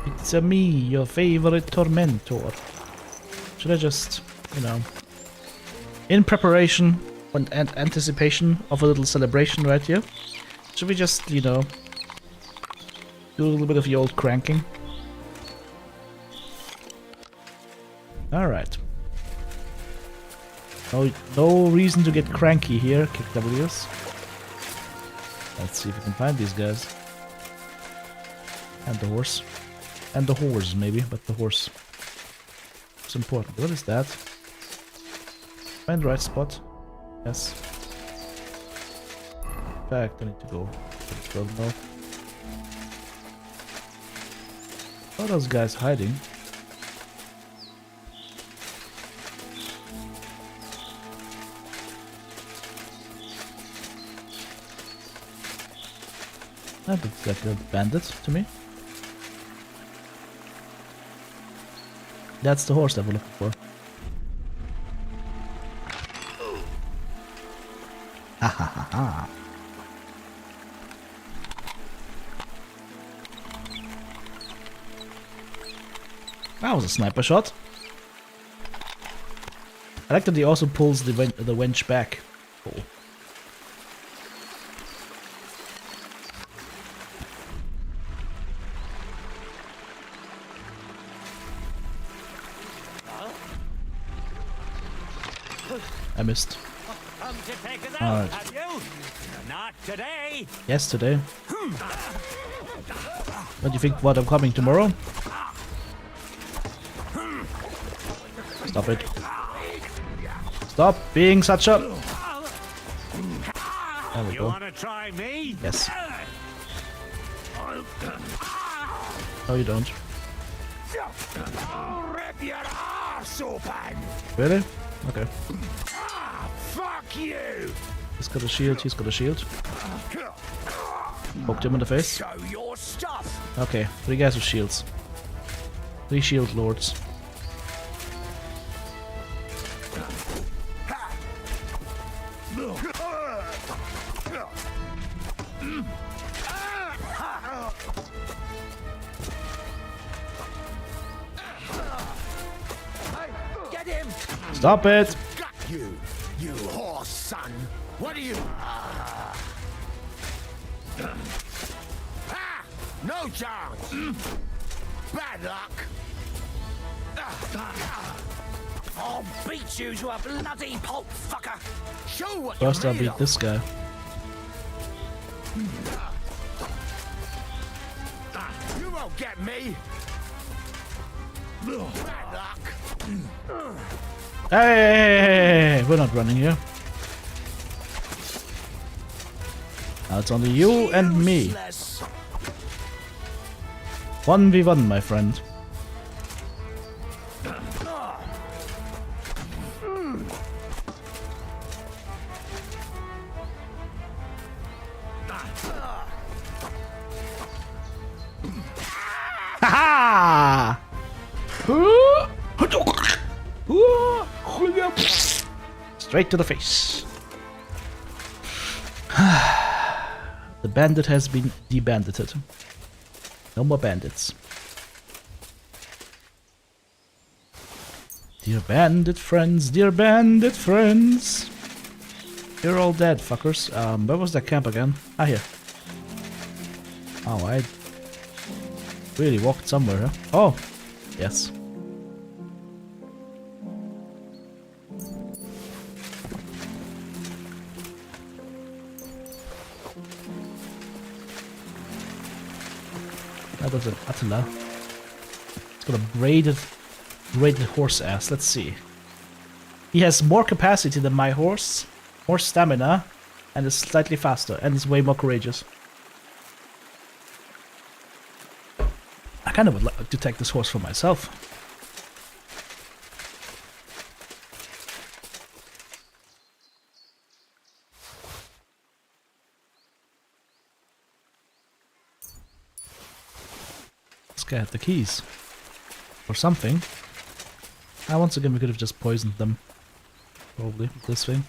It's me, your favorite tormentor. Should I just, you know, in preparation and anticipation of a little celebration right here, should we just, you know, do a little bit of the old cranking? Alright. No reason to get cranky here, kick W's. Let's see if we can find these guys. And the horse. And the horse, maybe, but the horse. It's important. What is that? Find the right spot. Yes. In fact, I need to go further north. How are those guys hiding? That looks like a bandit to me. That's the horse that we're looking for. Ha ha ha ha. That was a sniper shot. I like that he also pulls the wench back. Cool. I missed. Come to take us All out, right. have you? Not today. Yes, today. What do you think? What I'm coming tomorrow? Stop it. Stop being such a... There we You go. want to try me? Yes. No, you don't. I'll rip your arse open. Really? Okay. Fuck you. He's got a shield, he's got a shield. Poked him in the face. Show your stuff. Okay, 3 guys with shields. 3 shield lords. Get him. Stop it! Got you, you horse son. What are you? No chance. Bad luck. I'll beat you to a bloody pulp fucker. Show what First you're I'll made beat of. this guy. You won't get me. Bad luck. Hey! We're not running here. Now it's only you and me. Useless. 1v1, my friend. Ha Straight to the face. The bandit has been debandited. No more bandits. Dear bandit friends, dear bandit friends. You're all dead, fuckers. Where was that camp again? Ah, here. Oh, I really walked somewhere, huh? Oh, Yes. That was an Attila. It's got a braided horse ass. Let's see. He has more capacity than my horse, more stamina, and is slightly faster, and is way more courageous. I kind of would like to take this horse for myself. This guy had the keys. Or something. Once again, we could have just poisoned them. Probably, with this thing.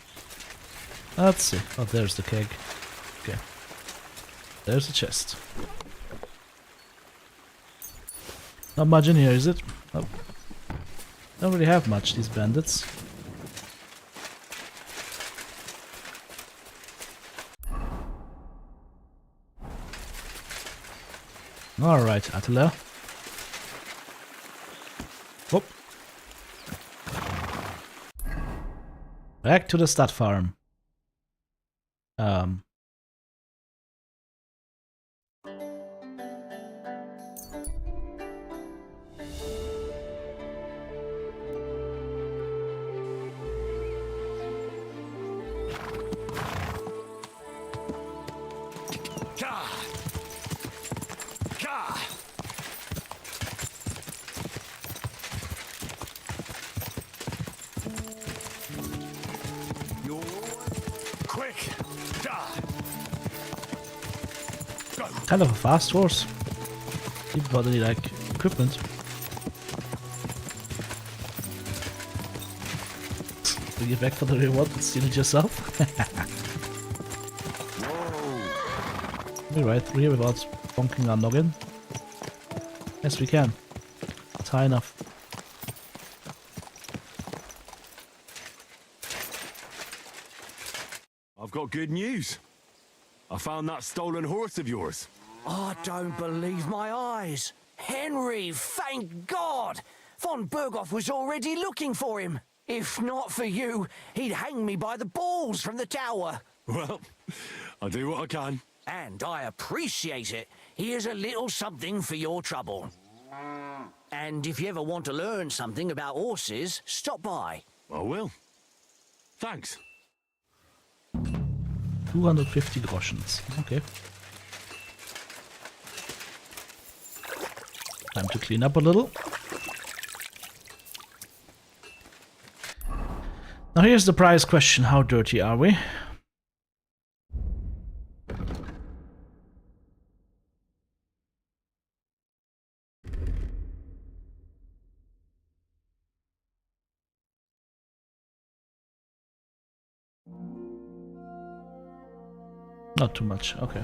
Let's see. Oh, there's the keg. Okay. There's the chest. Not much in here, is it? Oh. Don't really have much, these bandits. Alright, Attila. Whoop. Back to the stud farm. Kind of a fast horse. Didn't bother any like equipment. Bring it back for the reward and steal it yourself. We're right through here without bonking our noggin. Yes, we can. It's high enough. I've got good news. I found that stolen horse of yours. I don't believe my eyes. Henry, thank God! Von Berghoff was already looking for him. If not for you, he'd hang me by the balls from the tower. Well, I'll do what I can. And I appreciate it. Here's a little something for your trouble. And if you ever want to learn something about horses, stop by. I will. Thanks. 250 groschens. Okay. Time to clean up a little. Now here's the prize question. How dirty are we? Not too much, okay.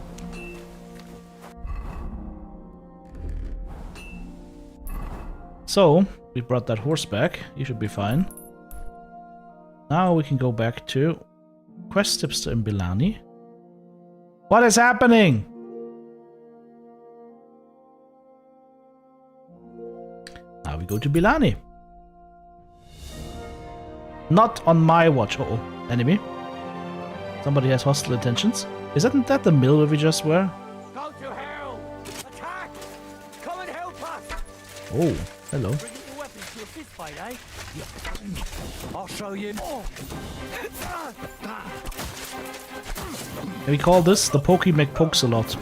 So, we brought that horse back. You should be fine. Now we can go back to quest tipster in Bilani. What is happening? Now we go to Bilani. Not on my watch. Uh-oh. Enemy. Somebody has hostile intentions. Isn't that the mill where we just were? Go to hell! Attack! Come and help us! Oh, hello. Bringing your weapons to a fist fight, eh? I'll show you. And we call this the Pokey McPokes-a-lot.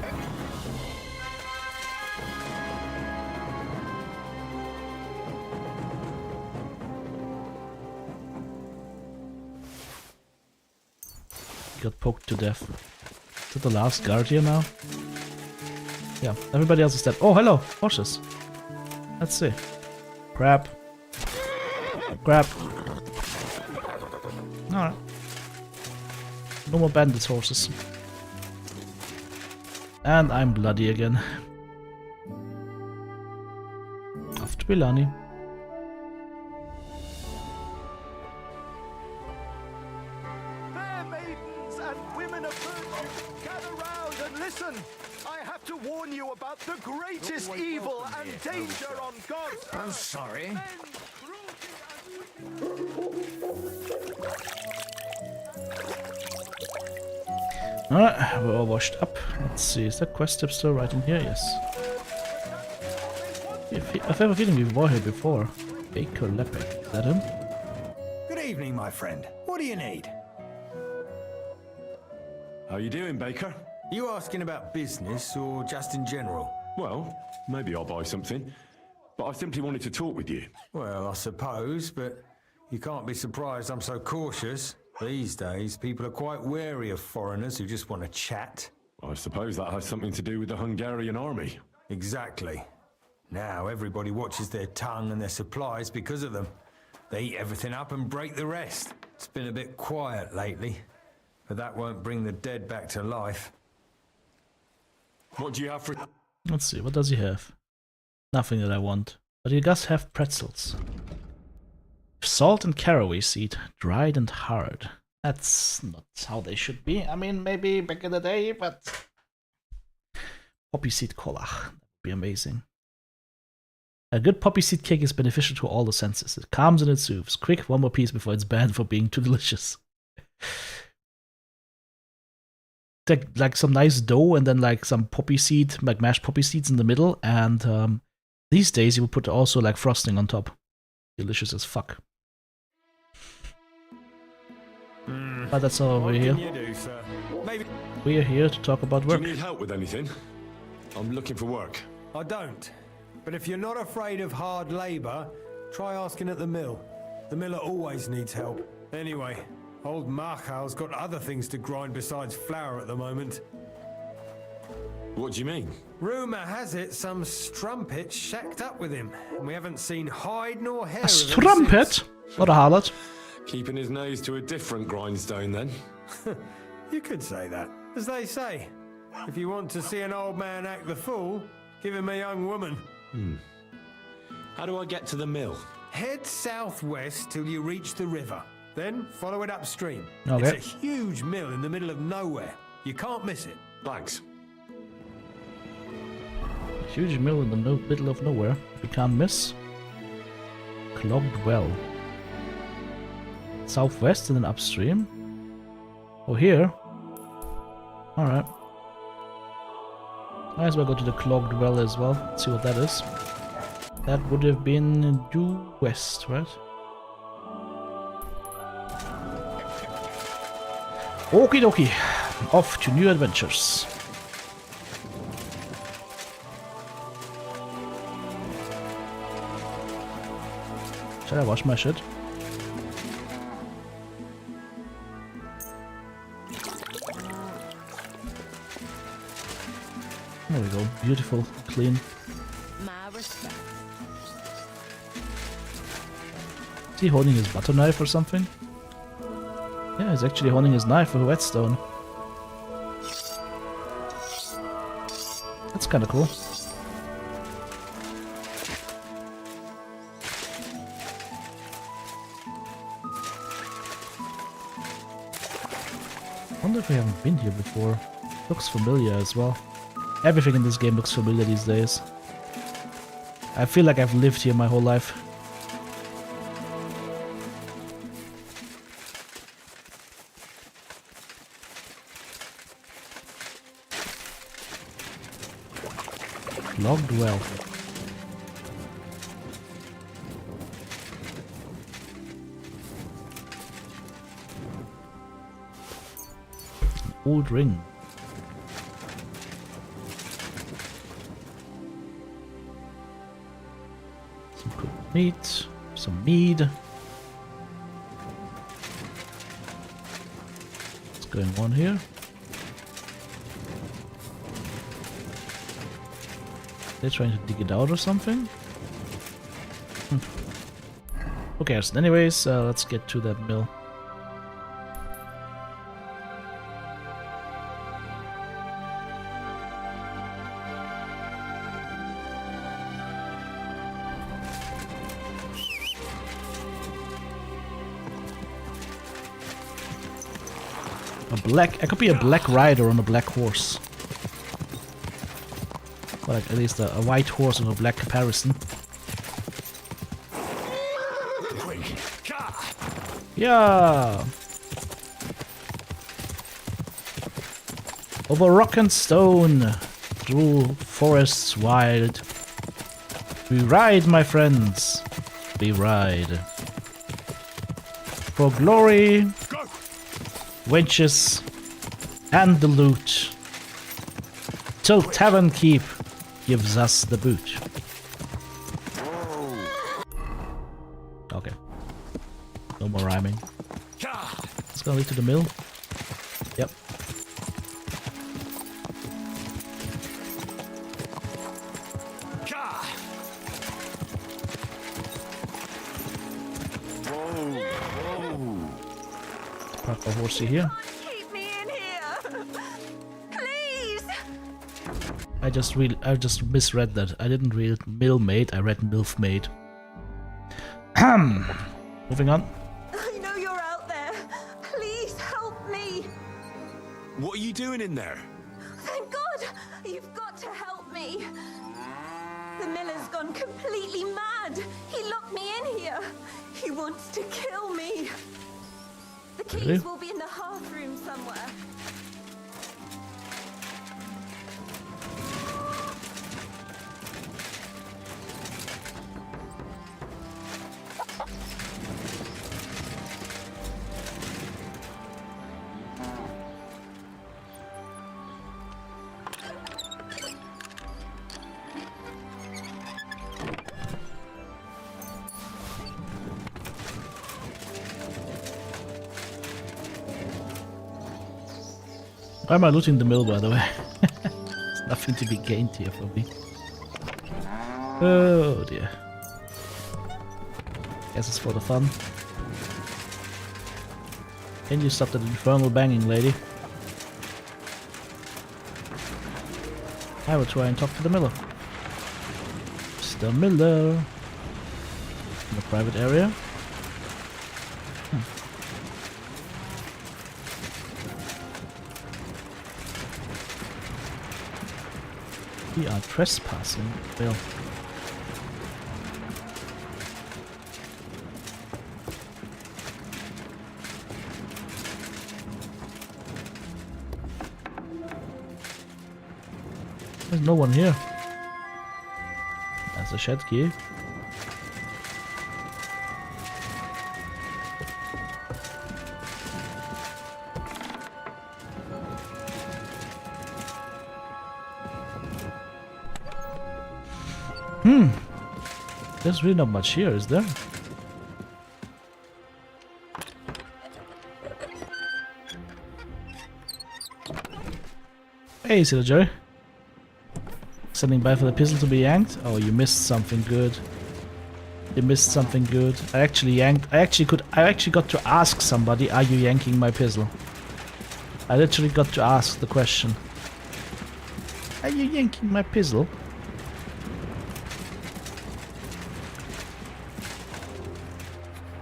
Got poked to death. Is that the last guard here now? Yeah, everybody else is dead. Oh, hello, horses. Let's see. Crap. Crap. Alright. No more bandits horses. And I'm bloody again. Off to Bilani. Fair maidens and women of virtue. Gather round and listen. I have to warn you about the greatest evil and danger on God's I'm sorry. Alright, we're all washed up. Let's see, is that quest step still right in here? Yes. I've ever feeling we were here before. Baker Lepek, is that him? Good evening, my friend. What do you need? How you doing, Baker? You asking about business or just in general? Well, maybe I'll buy something. But I simply wanted to talk with you. Well, I suppose, but you can't be surprised I'm so cautious. These days, people are quite wary of foreigners who just want to chat. I suppose that has something to do with the Hungarian army. Exactly. Now everybody watches their tongue and their supplies because of them. They eat everything up and break the rest. It's been a bit quiet lately, but that won't bring the dead back to life. What do you have for... Let's see, what does he have? Nothing that I want. But he does have pretzels. Salt and caraway seed, dried and hard. That's not how they should be. I mean, maybe back in the day, but... Poppy seed kolach. That would be amazing. A good poppy seed cake is beneficial to all the senses. It calms and it soothes. Quick, one more piece before it's banned for being too delicious. Like some nice dough and then like some poppy seed, like mashed poppy seeds in the middle. And these days you will put also like frosting on top. Delicious as fuck. But that's all over here. We are here to talk about work. Do you need help with anything? I'm looking for work. I don't. But if you're not afraid of hard labor, try asking at the mill. The miller always needs help. Anyway, old Marchal's got other things to grind besides flour at the moment. What do you mean? Rumour has it some strumpet shacked up with him, and we haven't seen hide nor hair A of him strumpet? since. What a harlot. Keeping his nose to a different grindstone then? You could say that. As they say, if you want to see an old man act the fool, give him a young woman. How do I get to the mill? Head southwest till you reach the river. Then follow it upstream. Okay. It's a huge mill in the middle of nowhere. You can't miss it. Thanks. Huge mill in the middle of nowhere. We can't miss. Clogged well. Southwest and then upstream. Oh, here. Alright. Might as well go to the clogged well as well. Let's see what that is. That would have been due west, right? Okie dokie. Off to new adventures. Should I wash my shit? There we go. Beautiful, clean. My respect. Is he holding his butter knife or something? Yeah, he's actually holding his knife with a whetstone. That's kind of cool. I wonder if we haven't been here before. Looks familiar as well. Everything in this game looks familiar these days. I feel like I've lived here my whole life. Logged well. Old ring. Some cooked meat, some mead. What's going on here? They're trying to dig it out or something? Who cares? Anyways, let's get to that mill. I could be a black rider on a black horse. Or like at least a white horse on a black comparison. Yeah. Over rock and stone, through forests wild, we ride, my friends. We ride. For glory, wenches, and the loot. Till Tavern Keep gives us the boot. Okay. No more rhyming. Let's go lead to the mill. Yep. Park the horsey here. Keep me in here. Please. I just misread that. I didn't read mill maid, I read milf maid. Moving on. I know you're out there. Please help me. What are you doing in there? Thank God. You've got to help me. The miller's gone completely mad. He locked me in here. He wants to kill me. The keys Really? will be in the hearth room somewhere. Why am I looting the mill, by the way? There's nothing to be gained here for me. Oh dear. Guess it's for the fun. Can you stop that infernal banging, lady? I will try and talk to the miller. Mr. Miller. In the private area. We are trespassing. Well. There's no one here. That's a shed key. There's really not much here, is there? Hey, Silver Joy. Standing by for the pistol to be yanked? Oh, you missed something good. You missed something good. I actually yanked. I actually got to ask somebody, are you yanking my pistol? I literally got to ask the question. Are you yanking my pistol?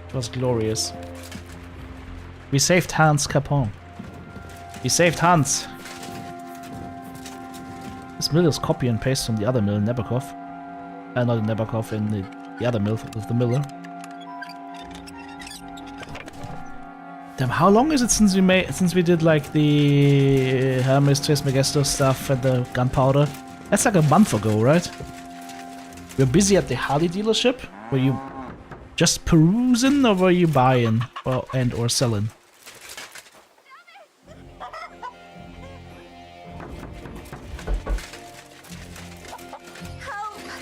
It was glorious. We saved Hans Capon. We saved Hans. This mill is copy and paste from the other mill in Nebakov. Not in Nebakov, in the other mill of the miller. Damn, how long is it since we did like the Hermes Trismegisto stuff and the gunpowder? That's like a month ago, right? We're busy at the Harley dealership. Were you just perusing, or were you buying or selling?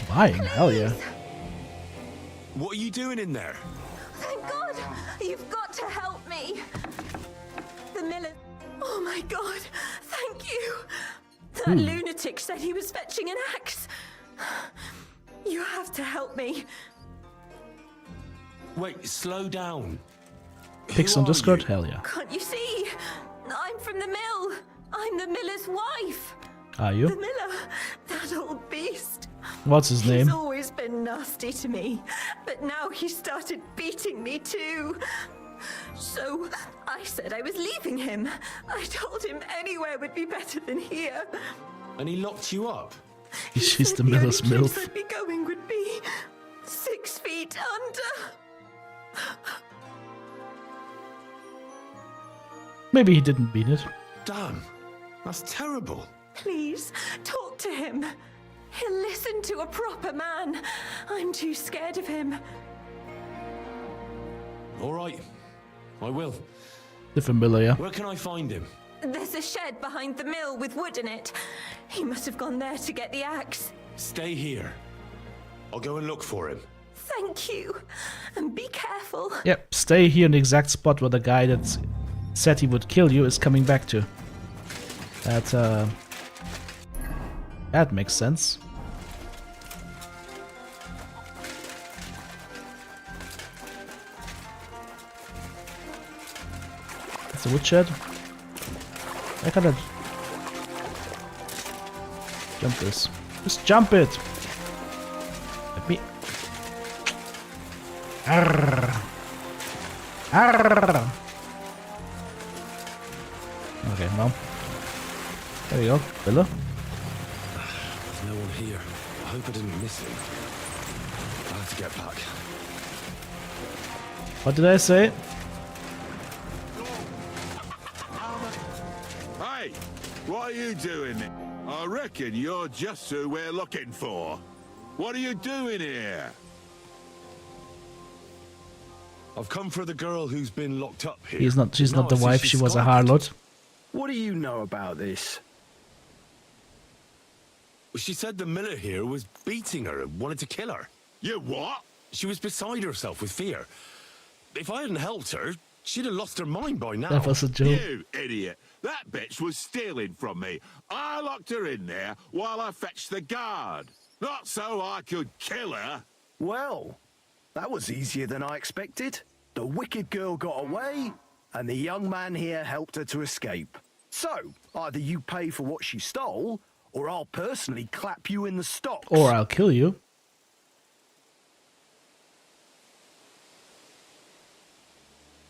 Buying? Hell yeah. What are you doing in there? Thank God! You've got to help me! The miller... Oh my God! Thank you! That lunatic said he was fetching an axe! You have to help me. Wait, slow down. Pics on Discord? Hell yeah. Can't you see? I'm from the mill. I'm the miller's wife. Are you? The miller, that old beast. What's his name? He's always been nasty to me, but now he started beating me too. So I said I was leaving him. I told him anywhere would be better than here. And he locked you up? She's the miller's The only place milf. I'd be going would be 6 feet under. Maybe he didn't mean it. Damn, that's terrible. Please, talk to him. He'll listen to a proper man. I'm too scared of him. All right, I will. Different miller, yeah. Where can I find him? There's a shed behind the mill with wood in it. He must have gone there to get the axe. Stay here. I'll go and look for him. Thank you. And be careful. Yep, stay here in the exact spot where the guy that said he would kill you is coming back to. That makes sense. It's a woodshed. I gotta jump this. Just jump it! Let me... Arrgh. Arrgh. Okay, well. There we go, Villa. There's no one here. I hope I didn't miss him. I have to get back. What did I say? Hey, what are you doing? I reckon you're just who we're looking for. What are you doing here? I've come for the girl who's been locked up here. She's not the Now I see wife, she's she was a scarred. harlot. What do you know about this? She said the miller here was beating her and wanted to kill her. You what? She was beside herself with fear. If I hadn't helped her, she'd have lost her mind by now. That was a joke. You idiot. That bitch was stealing from me. I locked her in there while I fetched the guard. Not so I could kill her. Well, that was easier than I expected. The wicked girl got away, and the young man here helped her to escape. So, either you pay for what she stole, or I'll personally clap you in the stocks. Or I'll kill you.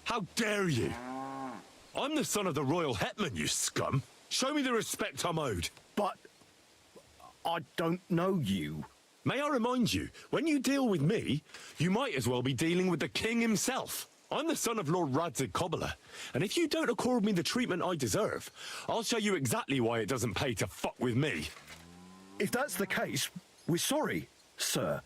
How dare you? I'm the son of the royal hetman, you scum. Show me the respect I'm owed. But I don't know you. May I remind you, when you deal with me, you might as well be dealing with the king himself. I'm the son of Lord Radzig Cobbler, and if you don't accord me the treatment I deserve, I'll show you exactly why it doesn't pay to fuck with me. If that's the case, we're sorry, sir.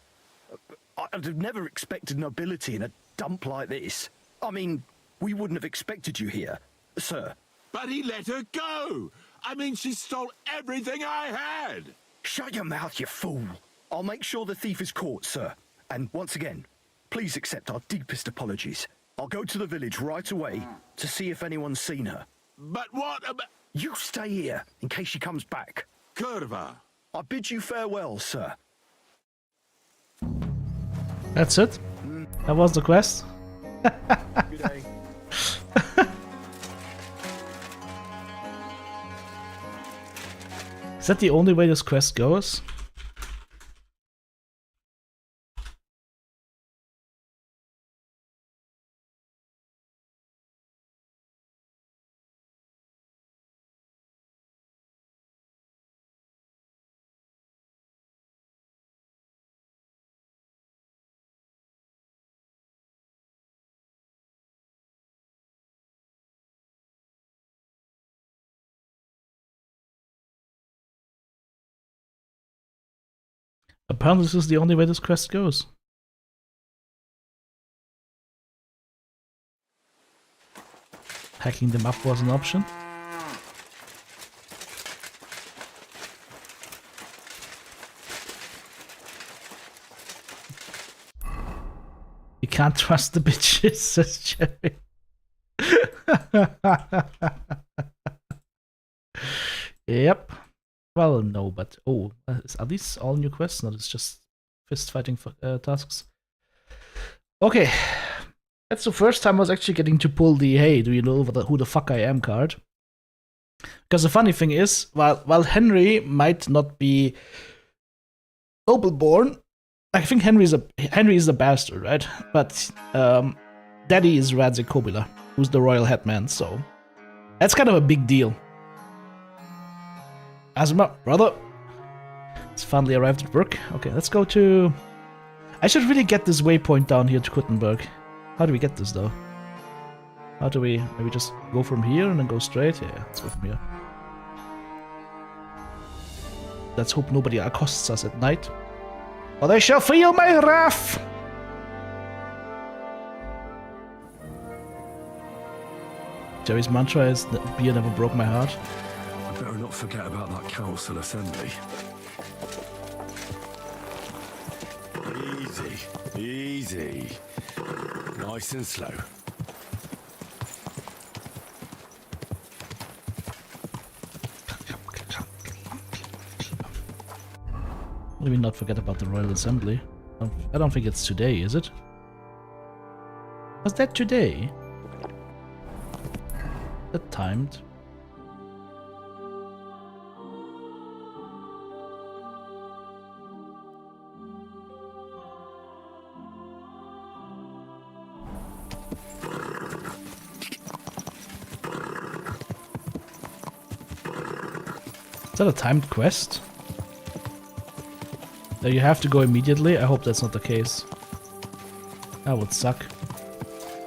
I'd have never expected nobility in a dump like this. I mean, we wouldn't have expected you here, sir. But he let her go. I mean, she stole everything I had. Shut your mouth, you fool. I'll make sure the thief is caught, sir. And once again, please accept our deepest apologies. I'll go to the village right away to see if anyone's seen her. But what about... You stay here in case she comes back. Curva. I bid you farewell, sir. That's it? That was the quest? Good day. Is that the only way this quest goes? Apparently this is the only way this quest goes. Hacking them up was an option. You can't trust the bitches, says Jerry. Yep. Well, no, but are these all new quests? No, it's just fist fighting tasks. Okay, that's the first time I was actually getting to pull the "Hey, do you know who the fuck I am" card. Because the funny thing is, while Henry might not be noble born, I think Henry is a bastard, right? But daddy is Radze Kobila, who's the royal headman, so that's kind of a big deal. Azuma, brother! It's finally arrived at work. Okay, let's go to... I should really get this waypoint down here to Kuttenberg. How do we get this, though? How do we... Maybe just go from here and then go straight? Yeah, let's go from here. Let's hope nobody accosts us at night. Or they shall feel my wrath! Jerry's mantra is that beer never broke my heart. I better not forget about that council assembly. Easy, easy. Nice and slow. What do we not forget about the Royal Assembly? I don't think it's today, is it? Was that today? That timed? Is that a timed quest? That you have to go immediately? I hope that's not the case. That would suck.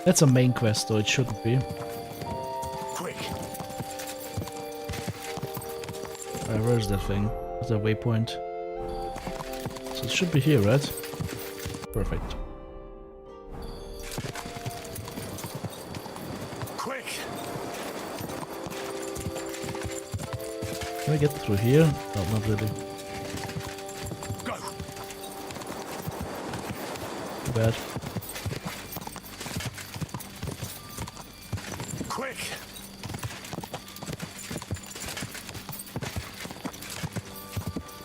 That's a main quest, though it shouldn't be. Quick. Where's that thing? Where's that waypoint? So it should be here, right? Perfect. Quick. Can I get through here? No, not really. Go. Too bad. Quick.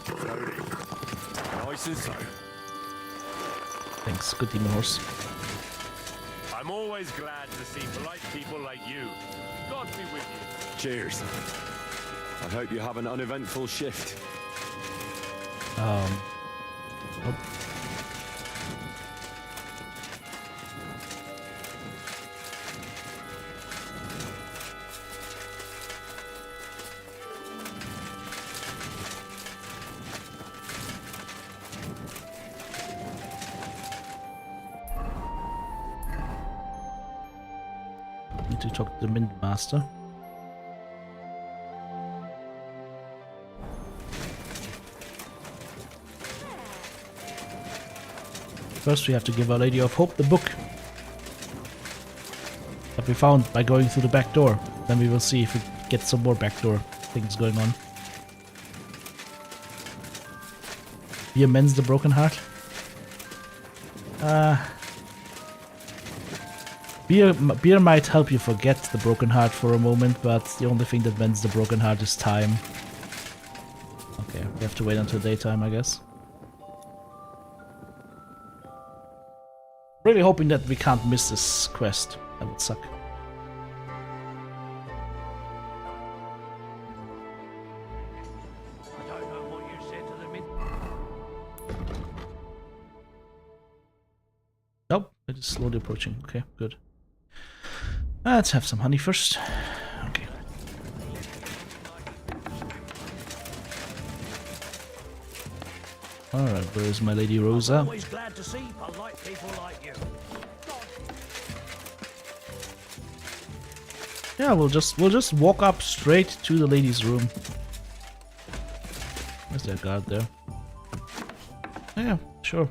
Slowly. Nice and slow. Thanks, good demon horse. I'm always glad to see polite people like you. God be with you. Cheers. I hope you have an uneventful shift. Nope. Need to talk to the Mint Master. First we have to give Our Lady of Hope the book that we found by going through the back door. Then we will see if we get some more backdoor things going on. Beer mends the broken heart. Beer might help you forget the broken heart for a moment, but the only thing that mends the broken heart is time. Okay, we have to wait until daytime, I guess. Really hoping that we can't miss this quest. That would suck. I don't know what you said to the Mint. Nope, it is slowly approaching. Okay, good. Let's have some honey first. Okay. Alright, where is my Lady Rosa? Always glad to see polite people like you. Yeah, we'll just walk up straight to the lady's room. Where's that guard there? Yeah, sure.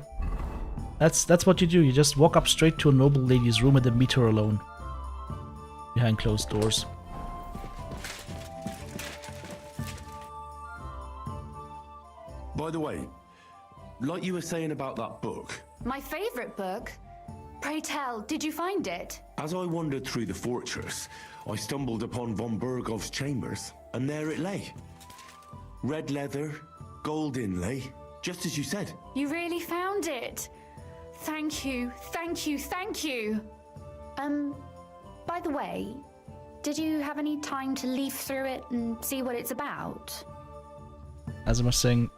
That's what you do. You just walk up straight to a noble lady's room and then meet her alone. Behind closed doors. By the way, like you were saying about that book, My favorite book? Pray tell, did you find it? as I wandered through the fortress, I stumbled upon von Bergov's chambers, and there it lay. Red leather, gold inlay, just as you said. You really found it. Thank you, thank you, thank you. By the way, did you have any time to leaf through it and see what it's about? As I was saying,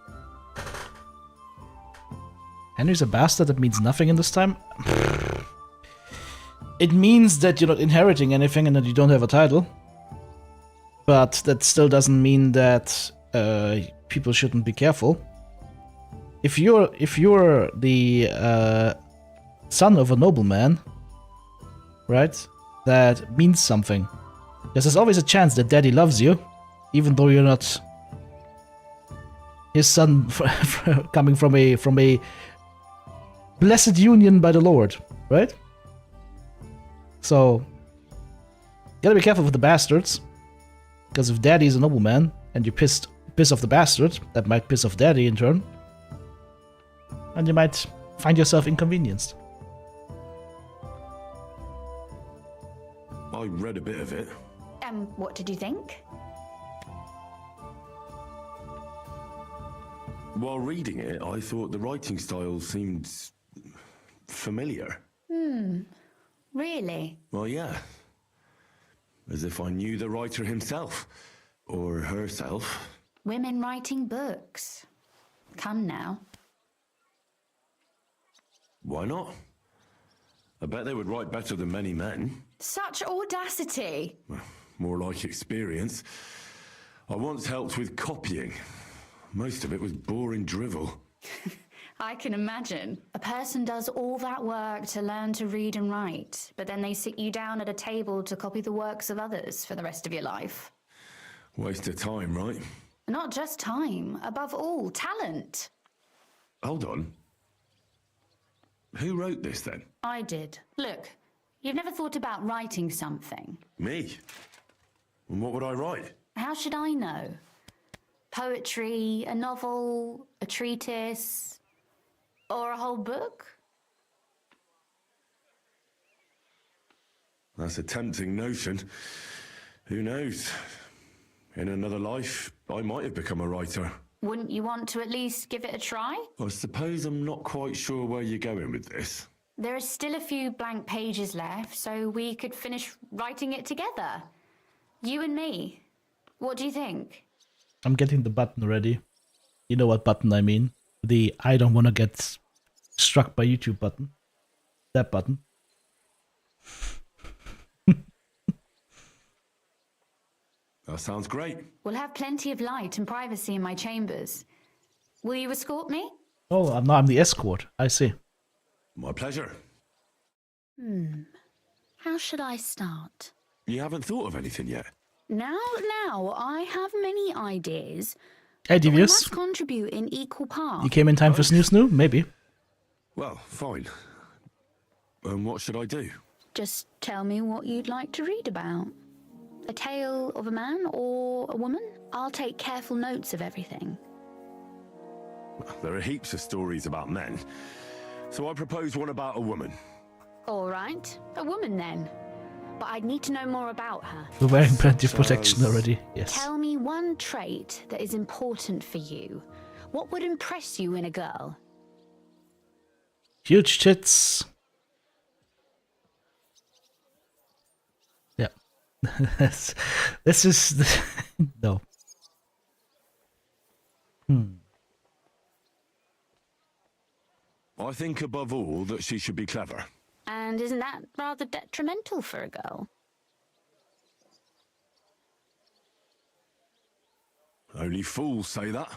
Henry's a bastard. That means nothing in this time. It means that you're not inheriting anything and that you don't have a title. But that still doesn't mean that people shouldn't be careful. If you're the son of a nobleman, right? That means something. Because there's always a chance that daddy loves you, even though you're not his son coming from a blessed union by the Lord, right? So, gotta be careful with the bastards. Because if daddy is a nobleman and you piss off the bastard, that might piss off daddy in turn. And you might find yourself inconvenienced. I read a bit of it. What did you think? While reading it, I thought the writing style seemed familiar. Really? Well, yeah. As if I knew the writer himself. Or herself. Women writing books. Come now. Why not? I bet they would write better than many men. Such audacity. More like experience. I once helped with copying. Most of it was boring drivel. I can imagine. A person does all that work to learn to read and write, but then they sit you down at a table to copy the works of others for the rest of your life. Waste of time, right? Not just time, above all, talent. Hold on. Who wrote this then? I did. Look, you've never thought about writing something. Me? And what would I write? How should I know? Poetry, a novel, a treatise, or a whole book? That's a tempting notion. Who knows? In another life, I might have become a writer. Wouldn't you want to at least give it a try? I suppose I'm not quite sure where you're going with this. There are still a few blank pages left, so we could finish writing it together. You and me. What do you think? I'm getting the button ready. You know what button I mean. The I don't want to get struck by YouTube button. That button. That sounds great. We'll have plenty of light and privacy in my chambers. Will you escort me? Oh, I'm the escort. I see. My pleasure. How should I start? You haven't thought of anything yet? Now, I have many ideas. Hey, But we Devious. must contribute in equal parts. You came in time for Snoo Snoo? Maybe. Well, fine. And what should I do? Just tell me what you'd like to read about. A tale of a man or a woman? I'll take careful notes of everything. There are heaps of stories about men. So I propose one about a woman. All right, a woman then. But I'd need to know more about her. We're wearing plenty of protection already. Yes. Tell me one trait that is important for you. What would impress you in a girl? Huge tits. Yeah. This is... no. I think above all that she should be clever. And isn't that rather detrimental for a girl? Only fools say that.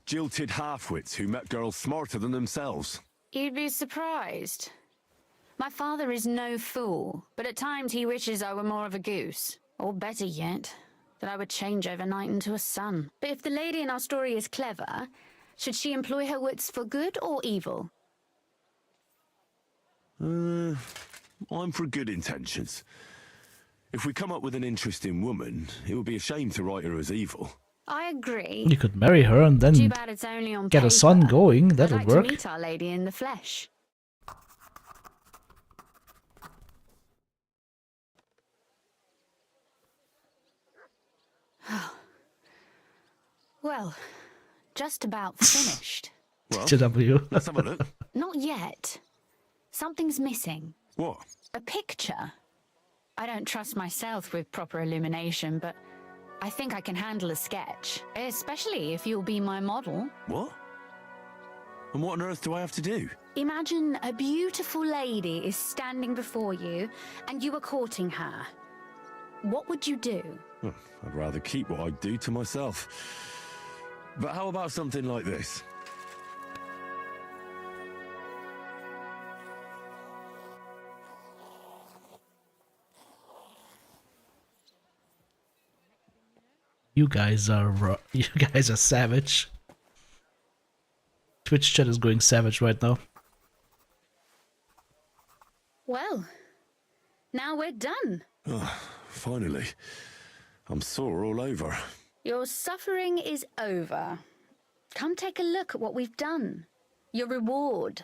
Jilted half-wits who met girls smarter than themselves. You'd be surprised. My father is no fool, but at times he wishes I were more of a goose. Or better yet, that I would change overnight into a sun. But if the lady in our story is clever, should she employ her wits for good or evil? I'm for good intentions. If we come up with an interesting woman, it would be a shame to write her as evil. I agree. You could marry her and Too then bad it's only on get paper. a son going. I'd That'll like work. to meet our lady in the flesh. Well, just about finished. Well, TTW. let's have a look. Not yet. Something's missing. What? A picture. I don't trust myself with proper illumination, but I think I can handle a sketch. Especially if you'll be my model. What? And what on earth do I have to do? Imagine a beautiful lady is standing before you and you are courting her. What would you do? Well, I'd rather keep what I do to myself. But how about something like this? You guys are savage. Twitch chat is going savage right now. Well, now we're done. Oh, finally. I'm sore all over. Your suffering is over. Come take a look at what we've done. Your reward.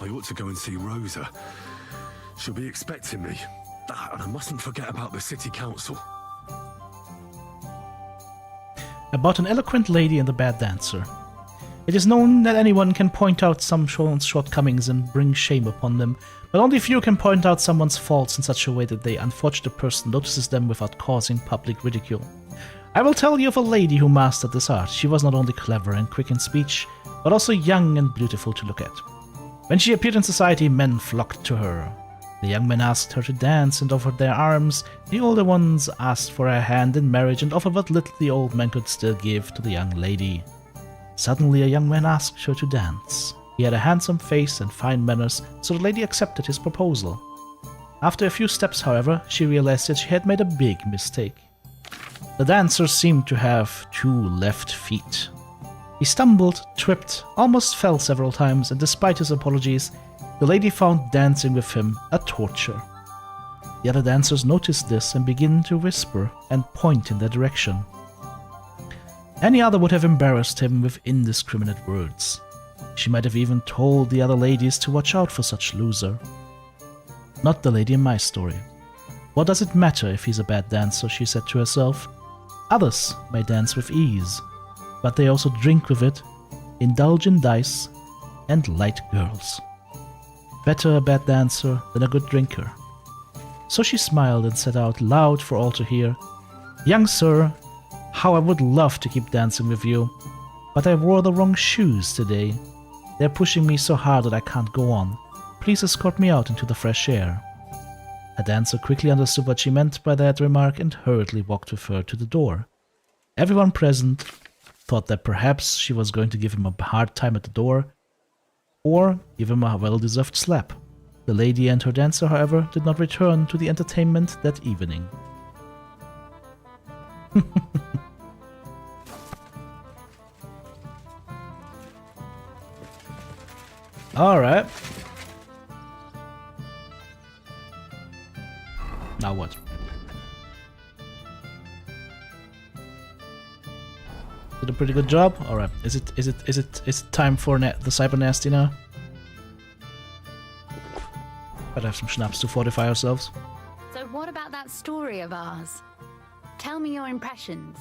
I ought to go and see Rosa. She'll be expecting me. And I mustn't forget about the city council. About an eloquent lady and a bad dancer. It is known that anyone can point out someone's shortcomings and bring shame upon them, but only few can point out someone's faults in such a way that the unfortunate person notices them without causing public ridicule. I will tell you of a lady who mastered this art. She was not only clever and quick in speech, but also young and beautiful to look at. When she appeared in society, men flocked to her. The young men asked her to dance and offered their arms. The older ones asked for her hand in marriage and offered what little the old man could still give to the young lady. Suddenly a young man asked her to dance. He had a handsome face and fine manners, so the lady accepted his proposal. After a few steps, however, she realized that she had made a big mistake. The dancer seemed to have 2 left feet. He stumbled, tripped, almost fell several times, and despite his apologies, the lady found dancing with him a torture. The other dancers noticed this and began to whisper and point in their direction. Any other would have embarrassed him with indiscriminate words. She might have even told the other ladies to watch out for such loser. Not the lady in my story. What does it matter if he's a bad dancer, she said to herself. Others may dance with ease, but they also drink with it, indulge in dice, and light girls. Better a bad dancer than a good drinker. So she smiled and said out loud for all to hear, "Young sir, how I would love to keep dancing with you, but I wore the wrong shoes today. They're pushing me so hard that I can't go on. Please escort me out into the fresh air." A dancer quickly understood what she meant by that remark and hurriedly walked with her to the door. Everyone present thought that perhaps she was going to give him a hard time at the door, or give him a well-deserved slap. The lady and her dancer, however, did not return to the entertainment that evening. Alright. Now what? Did a pretty good job. All right. Is it time for the cyber nasty now? Gotta have some schnapps to fortify ourselves. So what about that story of ours? Tell me your impressions.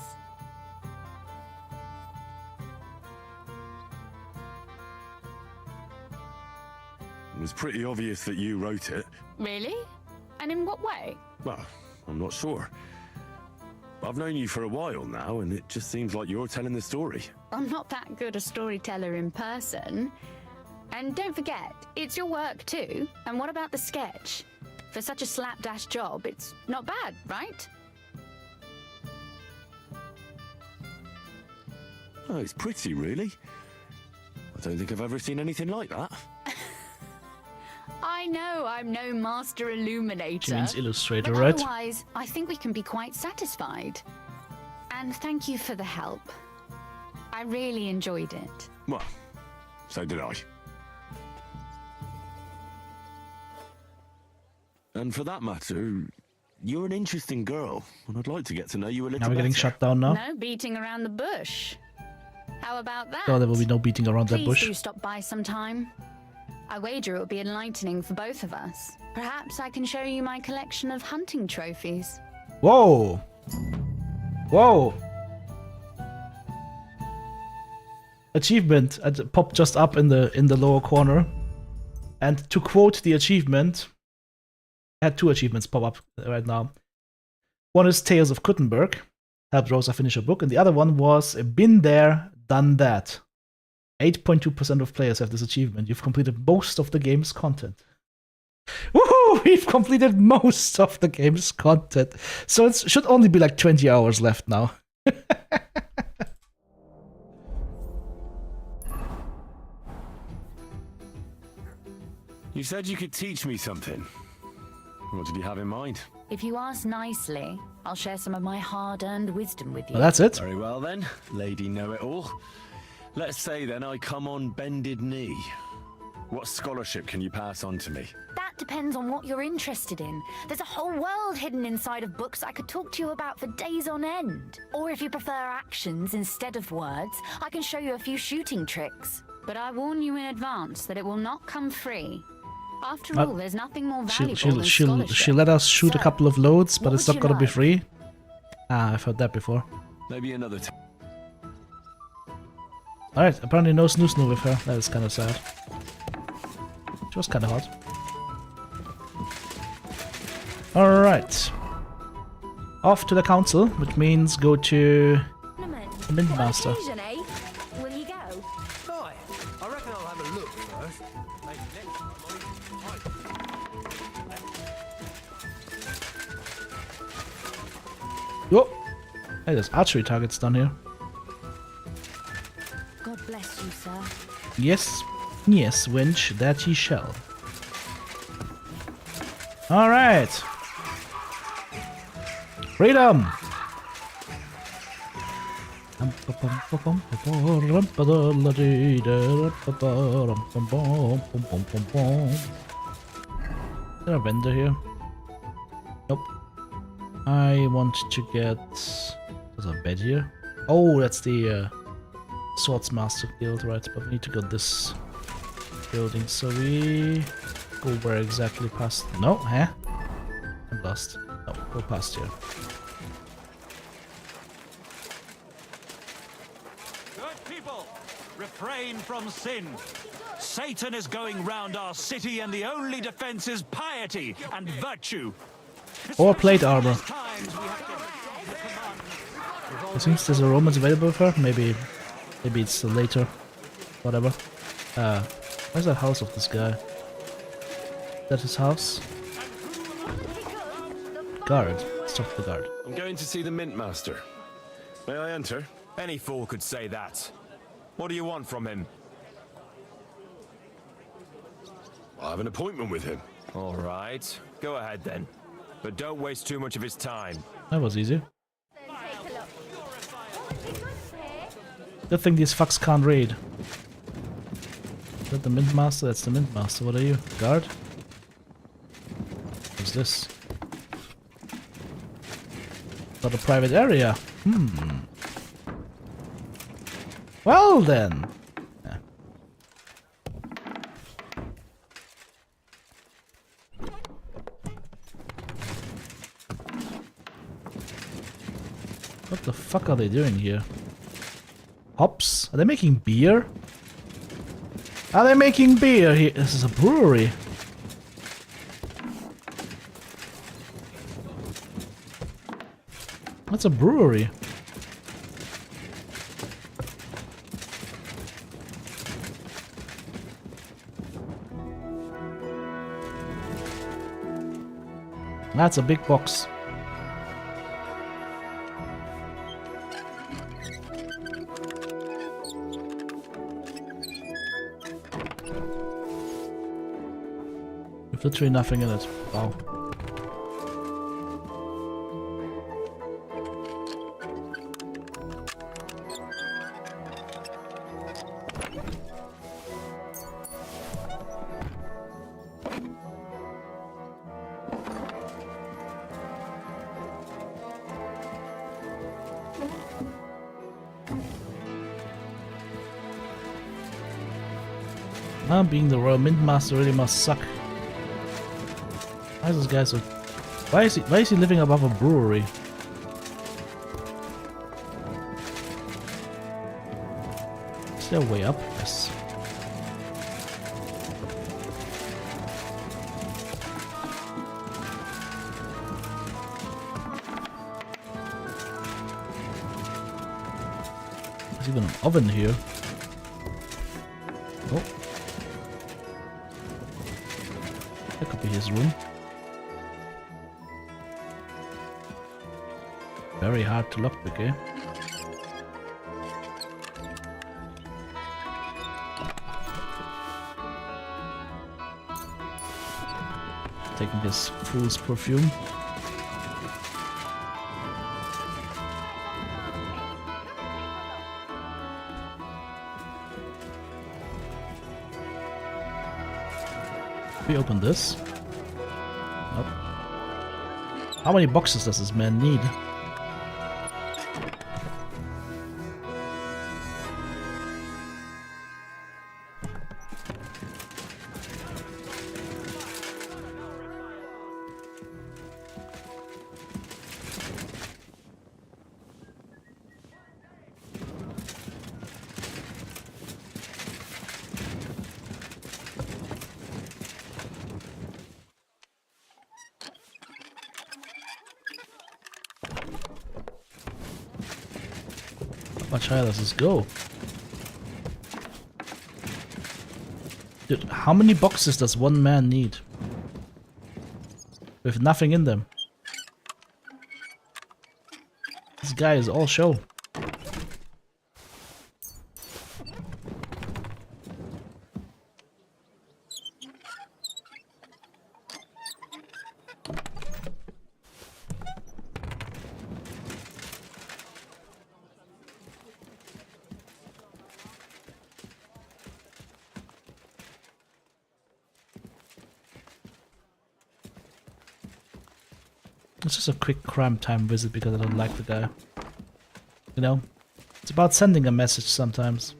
It was pretty obvious that you wrote it. Really? And in what way? Well, I'm not sure. I've known you for a while now, and it just seems like you're telling the story. I'm not that good a storyteller in person. And don't forget, it's your work too. And what about the sketch? For such a slapdash job, it's not bad, right? Oh, it's pretty, really. I don't think I've ever seen anything like that. I know I'm no master illuminator. She means illustrator, but right? Otherwise, I think we can be quite satisfied. And thank you for the help. I really enjoyed it. Well, so did I. And for that matter, you're an interesting girl, and I'd like to get to know you a little Now we're getting better. shut down now. No beating around the bush. How about that? Oh, there will be no beating around that Please bush. do stop by sometime. I wager it will be enlightening for both of us. Perhaps I can show you my collection of hunting trophies. Whoa! Whoa! Achievement popped just up in the lower corner. And to quote the achievement, I had 2 achievements pop up right now. One is Tales of Kuttenberg, helped Rosa finish her book, and the other one was Been There, Done That. 8.2% of players have this achievement. You've completed most of the game's content. Woohoo! We've completed most of the game's content. So it should only be like 20 hours left now. You said you could teach me something. What did you have in mind? If you ask nicely, I'll share some of my hard-earned wisdom with you. Well, that's it. Very well then, Lady Know-It-All. Let's say then I come on bended knee. What scholarship can you pass on to me? That depends on what you're interested in. There's a whole world hidden inside of books I could talk to you about for days on end. Or if you prefer actions instead of words, I can show you a few shooting tricks. But I warn you in advance that it will not come free. After all, there's nothing more valuable than scholarship. She'll let us shoot a couple of loads, but what it's would not you gonna be like? free. Ah, I've heard that before. Maybe another time. Alright, apparently no snoo with her. That is kind of sad. She was kind of hot. Alright. Off to the council, which means go to the Mint Master. Occasion, eh? Will you go? Right. I reckon I'll have a look first. Maybe next time Yo! Hey, there's archery targets down here. God bless you, sir. Yes, yes, wench, that ye shall. Alright. Freedom! Is there a vendor here? Nope. I want to get... There's a bed here. Oh, that's the Swordsmaster Guild, right? But we need to go this building, so we go where exactly past... No, huh? I'm lost. No, go past here. Good people, refrain from sin. Satan is going round our city, and the only defense is piety and virtue. Or plate armor. It seems there's a romance available for her. Maybe it's later. Whatever. Where's that house of this guy? Is that his house? Guard. Stop the guard. I'm going to see the Mint Master. May I enter? Any fool could say that. What do you want from him? I have an appointment with him. All right. Go ahead then. But don't waste too much of his time. That was easy. Good thing these fucks can't read. Is that the Mint Master? That's the Mint Master. What are you? Guard? What's this? Not a private area. Well then. Yeah. What the fuck are they doing here? Hops? Are they making beer? Are they making beer here? This is a brewery. What's a brewery? That's a big box. With literally nothing in it. Wow. Being the Royal Mint Master really must suck. Why is this guy so... Why is he living above a brewery? Is there a way up? Yes. There's even an oven here. Oh. That could be his room. Very hard to lockpick, eh? Taking his fool's perfume. We open this. Nope. How many boxes does this man need? How much higher does this go? Dude, how many boxes does one man need? With nothing in them. This guy is all show. It's just a quick crime time visit because I don't like the guy. You know? It's about sending a message sometimes.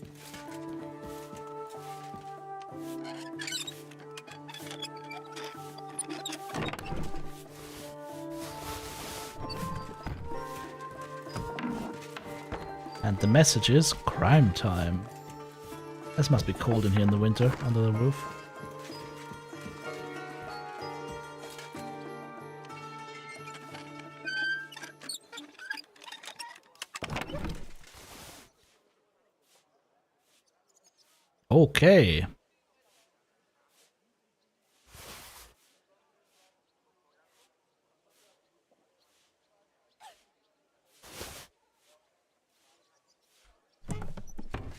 And the message is crime time. This must be cold in here in the winter under the roof. Okay.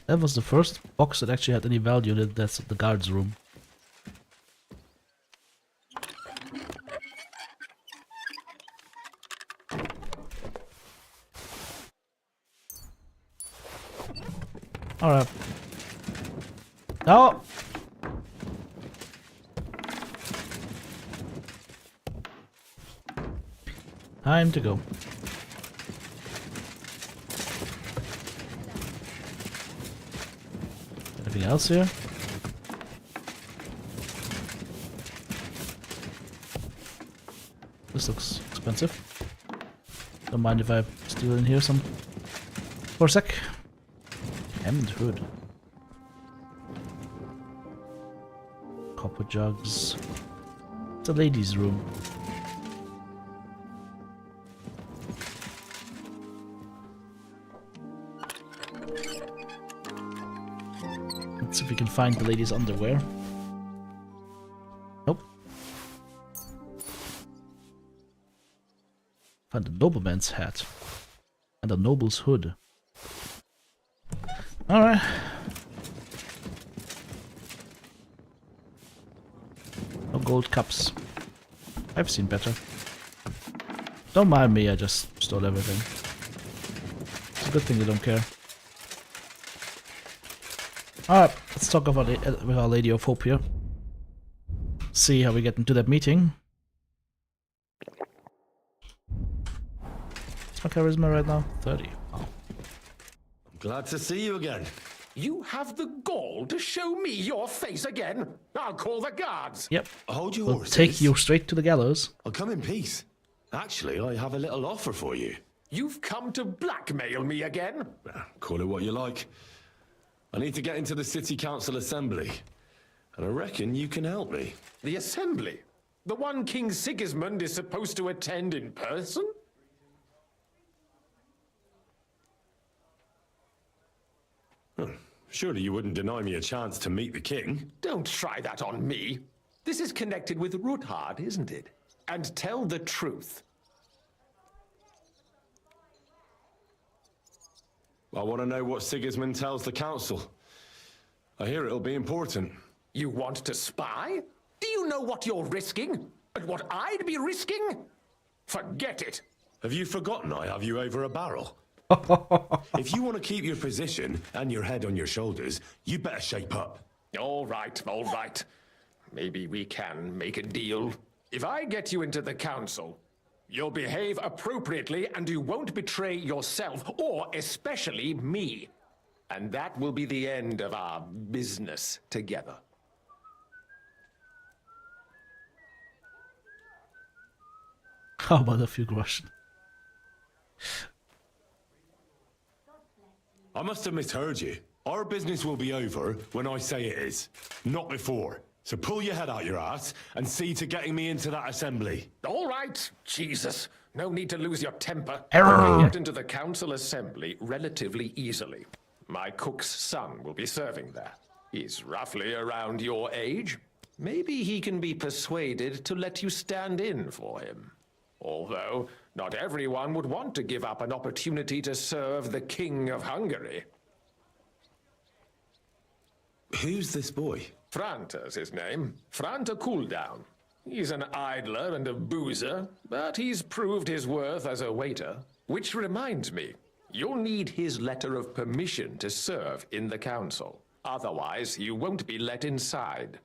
That was the first box that actually had any value. That's the guard's room. Alright. No! Time to go. Anything else here? This looks expensive. Don't mind if I steal in here some for a sec. Hemmed hood. Copper jugs. It's a ladies' room. Let's see if we can find the ladies' underwear. Nope. Find a nobleman's hat. And a noble's hood. Alright. No gold cups. I've seen better. Don't mind me, I just stole everything. It's a good thing you don't care. Alright, let's talk about it with Our Lady of Hope here. See how we get into that meeting. What's my charisma right now? 30. Oh. Glad to see you again. You have the gall to show me your face again? I'll call the guards. Yep. Hold your we'll horses. Take you straight to the gallows. I'll come in peace. Actually, I have a little offer for you. You've come to blackmail me again? Call it what you like. I need to get into the City Council Assembly, and I reckon you can help me. The Assembly? The one King Sigismund is supposed to attend in person? Surely you wouldn't deny me a chance to meet the king? Don't try that on me. This is connected with Ruthard, isn't it? And tell the truth. I want to know what Sigismund tells the council. I hear it'll be important. You want to spy? Do you know what you're risking? And what I'd be risking? Forget it. Have you forgotten I have you over a barrel? If you want to keep your position and your head on your shoulders, you better shape up. All right, all right. Maybe we can make a deal. If I get you into the council, you'll behave appropriately and you won't betray yourself, or especially me. And that will be the end of our business together. How about a few groschen? I must have misheard you. Our business will be over when I say it is, not before. So pull your head out your ass and see to getting me into that assembly. All right, Jesus. No need to lose your temper. Error. You can get into the council assembly relatively easily. My cook's son will be serving there. He's roughly around your age. Maybe he can be persuaded to let you stand in for him. Although, not everyone would want to give up an opportunity to serve the King of Hungary. Who's this boy? Franta's his name. Franta Cooldown. He's an idler and a boozer, but he's proved his worth as a waiter. Which reminds me, you'll need his letter of permission to serve in the council. Otherwise, you won't be let inside.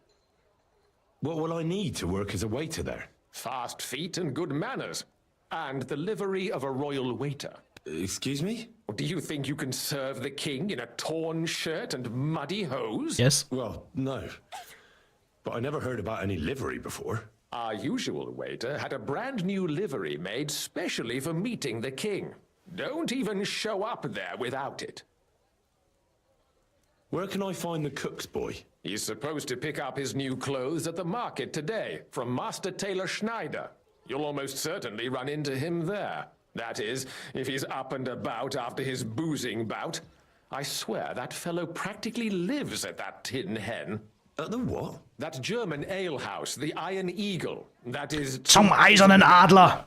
What will I need to work as a waiter there? Fast feet and good manners. And the livery of a royal waiter. Excuse me? Do you think you can serve the king in a torn shirt and muddy hose? Yes. Well, no. But I never heard about any livery before. Our usual waiter had a brand new livery made specially for meeting the king. Don't even show up there without it. Where can I find the cook's boy? He's supposed to pick up his new clothes at the market today from Master Tailor Schneider. You'll almost certainly run into him there. That is, if he's up and about after his boozing bout. I swear that fellow practically lives at that Tin Hen. At the what? That German alehouse, the Iron Eagle. That is... Zum Eisernen Adler!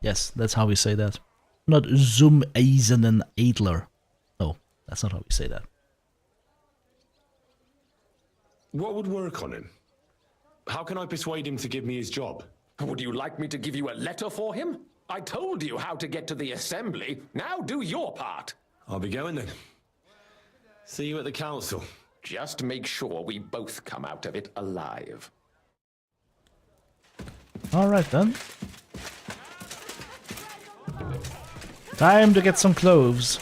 Yes, that's how we say that. Not zum Eisernen Adler. No, that's not how we say that. What would work on him? How can I persuade him to give me his job? Would you like me to give you a letter for him? I told you how to get to the assembly. Now do your part. I'll be going then. See you at the council. Just make sure we both come out of it alive. Alright then. Time to get some cloves.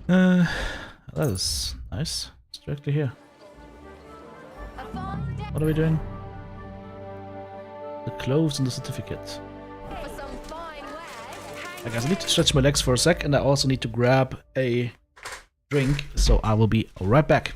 That is nice. It's directly here. What are we doing? The cloves and the certificate. I guess I need to stretch my legs for a sec, and I also need to grab a drink, so I will be right back.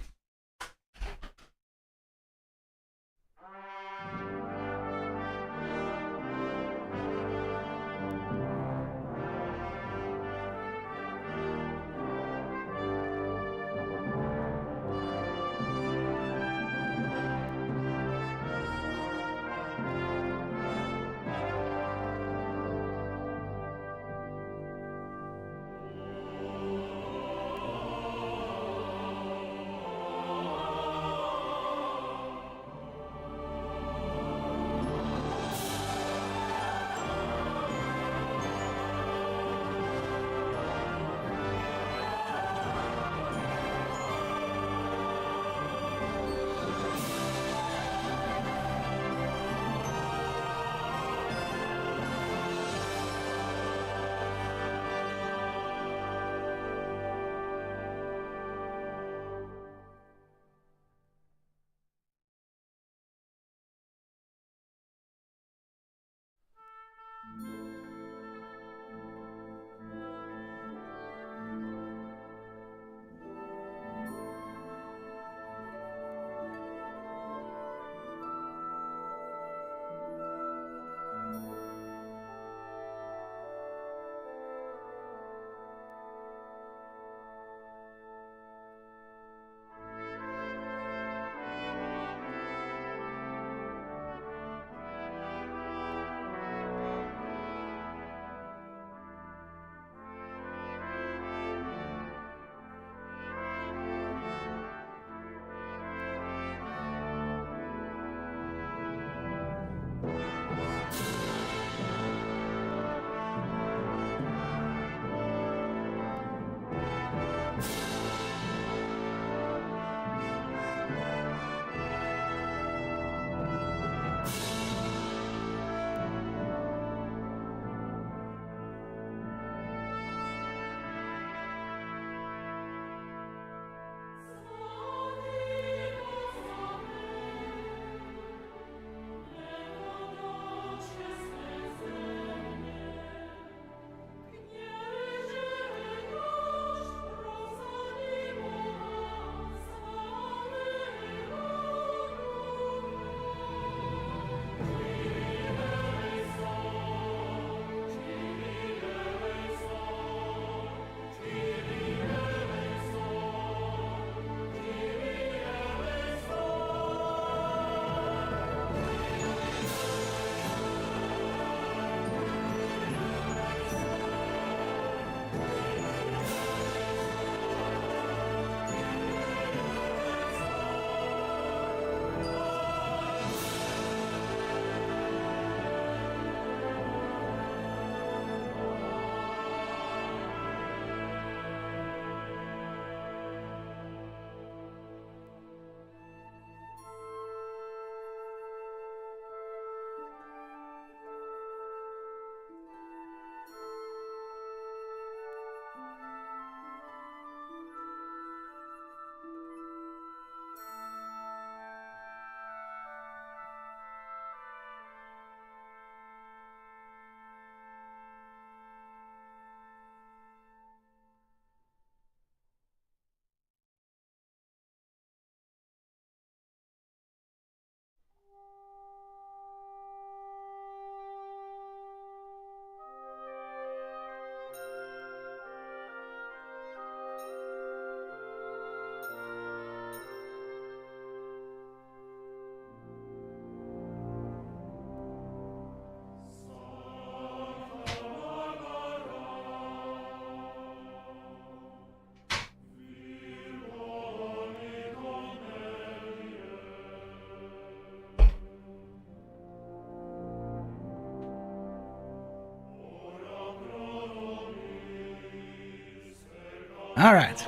All right.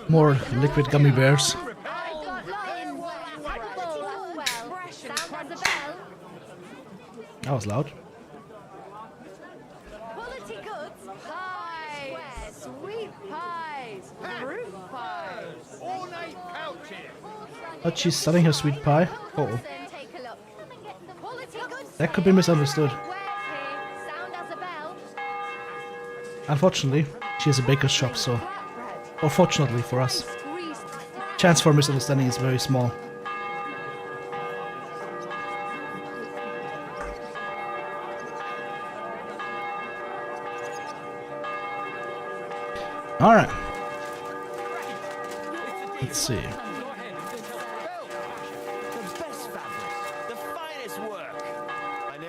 More liquid gummy bears. That was loud. Quality goods, pies, sweet pies, fruit pies, ornate pouches. But she's selling her sweet pie. Oh, that could be misunderstood. Unfortunately, she has a baker's shop, so, or fortunately for us, chance for misunderstanding is very small. Alright. Let's see.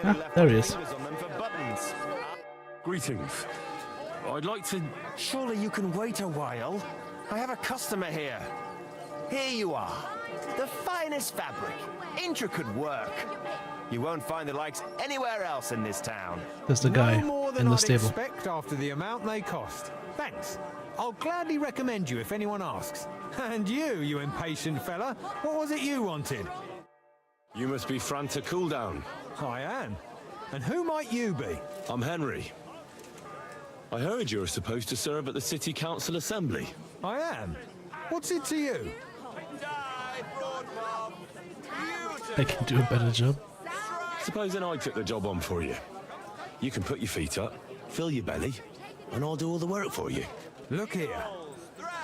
Ah, there he is. Greetings. I'd like to... Surely you can wait a while. I have a customer here. Here you are. The finest fabric. Intricate work. You won't find the likes anywhere else in this town. There's the guy No more than in the I'd stable. expect after the amount they cost. Thanks. I'll gladly recommend you if anyone asks. And you impatient fella, what was it you wanted? You must be Franta Cooldown. I am. And who might you be? I'm Henry. I heard you were supposed to serve at the City Council Assembly. I am. What's it to you? I can do a better job. Supposing I took the job on for you. You can put your feet up, fill your belly, and I'll do all the work for you. Look here.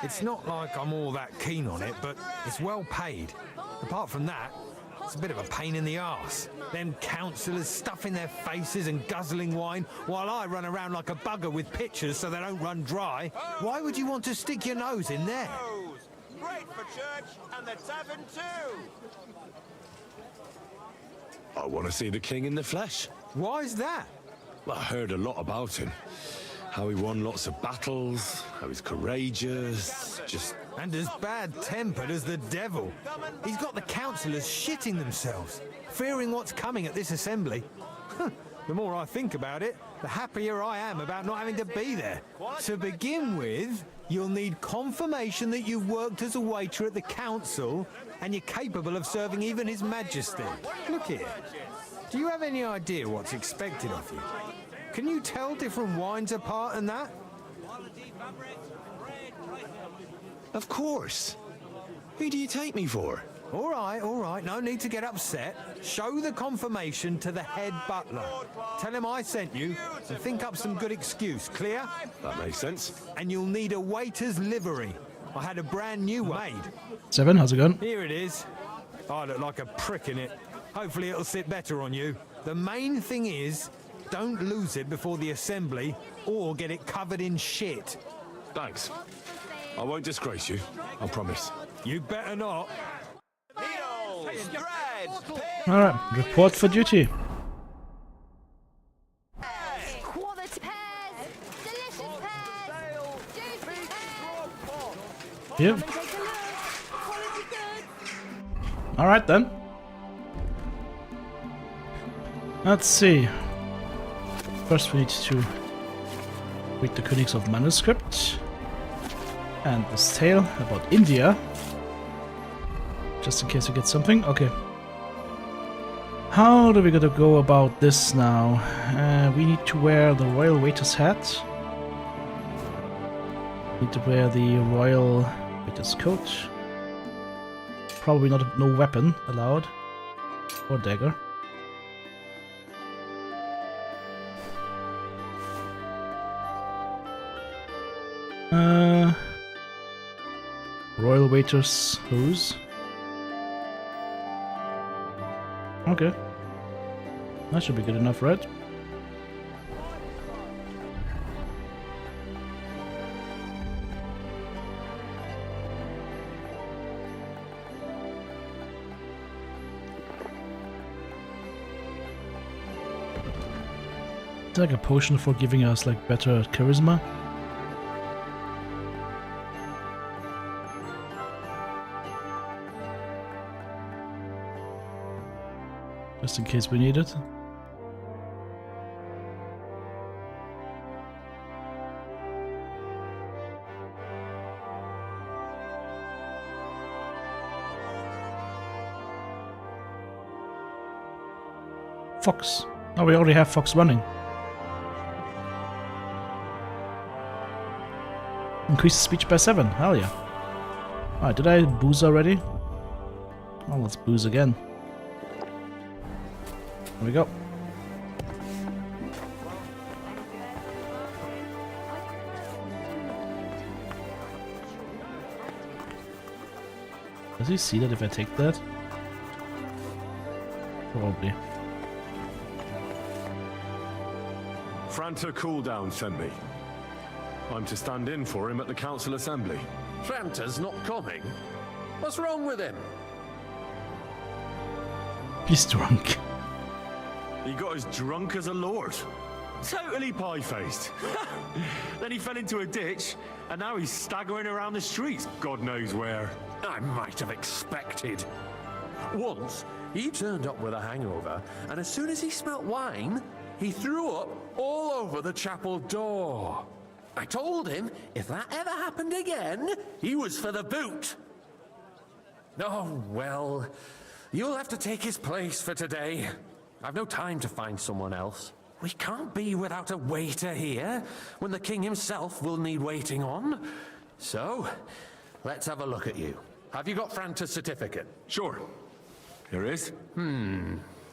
It's not like I'm all that keen on it, but it's well paid. Apart from that, it's a bit of a pain in the arse. Them councillors stuffing their faces and guzzling wine, while I run around like a bugger with pitchers so they don't run dry. Why would you want to stick your nose in there? Great for church and the tavern too. I want to see the king in the flesh. Why is that? Well, I heard a lot about him. How he won lots of battles, how he's courageous, just... And as bad-tempered as the devil. He's got the councillors shitting themselves, fearing what's coming at this assembly. The more I think about it, the happier I am about not having to be there. To begin with, you'll need confirmation that you've worked as a waiter at the council and you're capable of serving even His Majesty. Look here. Do you have any idea what's expected of you? Can you tell different wines apart and that? Of course. Who do you take me for? All right. No need to get upset. Show the confirmation to the head butler. Tell him I sent you and think up some good excuse. Clear? That makes sense. And you'll need a waiter's livery. I had a brand new one made. 7, how's it going? Here it is. I look like a prick in it. Hopefully it'll sit better on you. The main thing is, don't lose it before the assembly or get it covered in shit. Thanks. I won't disgrace you, I promise. You better not. Alright, report for duty. Quality pears, delicious pears, juicy pears. Yep. Come and take a look. Quality goods. Alright then. Let's see. First we need to read the Königs of Manuscript and this tale about India. Just in case we get something. Okay. How do we gotta go about this now? We need to wear the royal waiter's hat. Need to wear the royal waiter's coat. Probably not no weapon allowed. Or dagger. Royal waiter's hose. Okay. That should be good enough, right? Is there like a potion for giving us like better charisma? Just in case we need it. Fox. Oh, we already have Fox running. Increase speech by 7. Hell yeah. Alright, did I booze already? Oh, let's booze again. There we go. Does he see that if I take that? Probably. Franta Cooldown sent me. I'm to stand in for him at the council assembly. Franta's not coming? What's wrong with him? He's drunk. He got as drunk as a lord. Totally pie-faced. Then he fell into a ditch, and now he's staggering around the streets, God knows where. I might have expected. Once, he turned up with a hangover, and as soon as he smelt wine, he threw up all over the chapel door. I told him if that ever happened again, he was for the boot. Oh, well, you'll have to take his place for today. I've no time to find someone else. We can't be without a waiter here, when the king himself will need waiting on. So, let's have a look at you. Have you got Franta's certificate? Sure. Here is.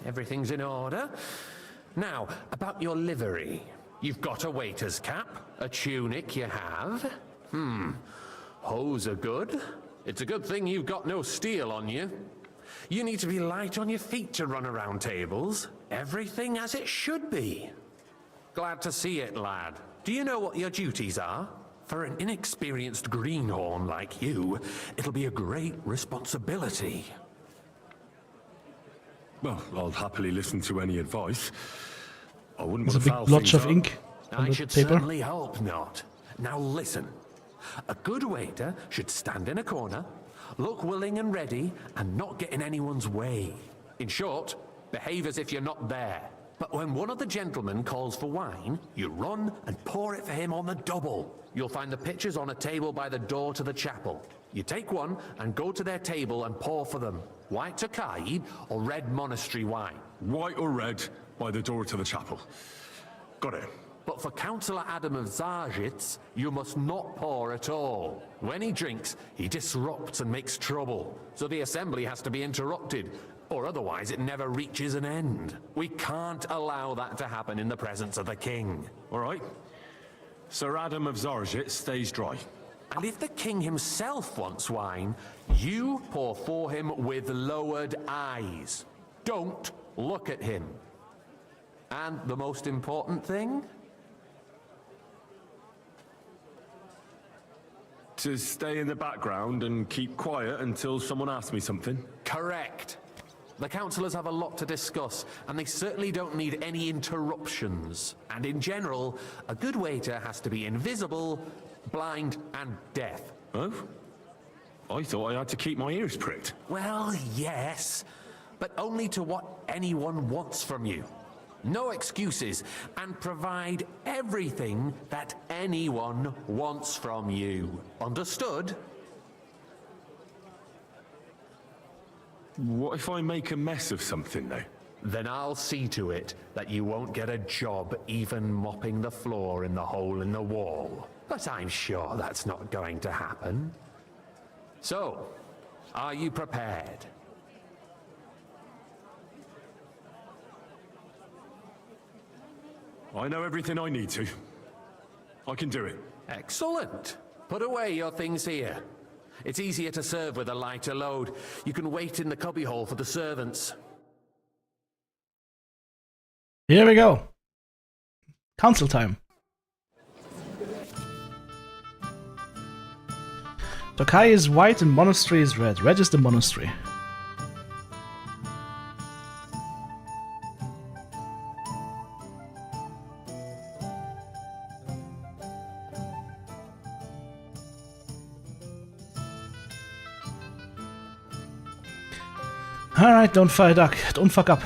Everything's in order. Now, about your livery. You've got a waiter's cap, a tunic you have. Hose are good. It's a good thing you've got no steel on you. You need to be light on your feet to run around tables. Everything as it should be. Glad to see it, lad. Do you know what your duties are? For an inexperienced greenhorn like you, it'll be a great responsibility. Well, I'll happily listen to any advice. I wouldn't There's want a to foul big blotch things of up. ink on I the should paper. certainly hope not. Now listen. A good waiter should stand in a corner, look willing and ready, and not get in anyone's way. In short, behave as if you're not there. But when one of the gentlemen calls for wine, you run and pour it for him on the double. You'll find the pitchers on a table by the door to the chapel. You take one and go to their table and pour for them. White Tokai or red monastery wine. White or red by the door to the chapel. Got it. But for Councillor Adam of Zarzhitz, you must not pour at all. When he drinks, he disrupts and makes trouble. So the assembly has to be interrupted, or otherwise it never reaches an end. We can't allow that to happen in the presence of the king. All right. Sir Adam of Zarzhitz stays dry. And if the king himself wants wine, you pour for him with lowered eyes. Don't look at him. And the most important thing? To stay in the background and keep quiet until someone asks me something? Correct. The councillors have a lot to discuss, and they certainly don't need any interruptions. And in general, a good waiter has to be invisible, blind, and deaf. Oh? I thought I had to keep my ears pricked. Well, yes, but only to what anyone wants from you. No excuses, and provide everything that anyone wants from you. Understood? What if I make a mess of something, though? Then I'll see to it that you won't get a job even mopping the floor in the hole in the wall. But I'm sure that's not going to happen. So, are you prepared? I know everything I need to. I can do it. Excellent. Put away your things here. It's easier to serve with a lighter load. You can wait in the cubbyhole for the servants. Here we go. Council time. Tokai is white and monastery is red. Red is the monastery. Alright, don't fuck up.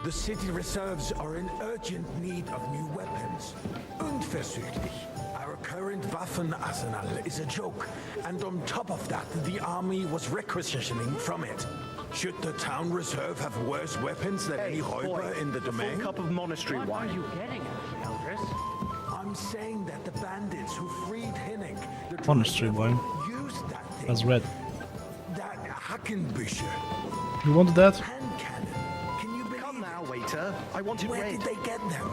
The city reserves are in urgent need of new weapons. Unversüglich. Our current Waffenarsenal is a joke, and on top of that, the army was requisitioning from it. Should the town reserve have worse weapons than any Räuber in the domain? Cup of monastery wine. What are you getting at, Eldris? I'm saying that the bandits who freed Hinnick, the Monastery wine. used that thing. That's red. That Hackenbücher. You wanted that? Hand cannon. Can you believe Come now, waiter. I want it Where red. did they get them?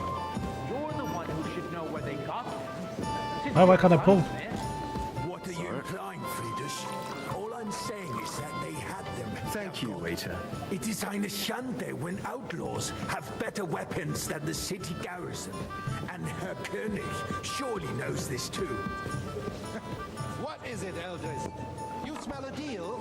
You're the one who should know where they got them. Why can't I pull? What are you implying, Friedrich? All I'm saying is that they had them. Thank you, waiter. It is eine Schande when outlaws have better weapons than the city garrison. And Herr König surely knows this too. What is it, Eldris? You smell a deal?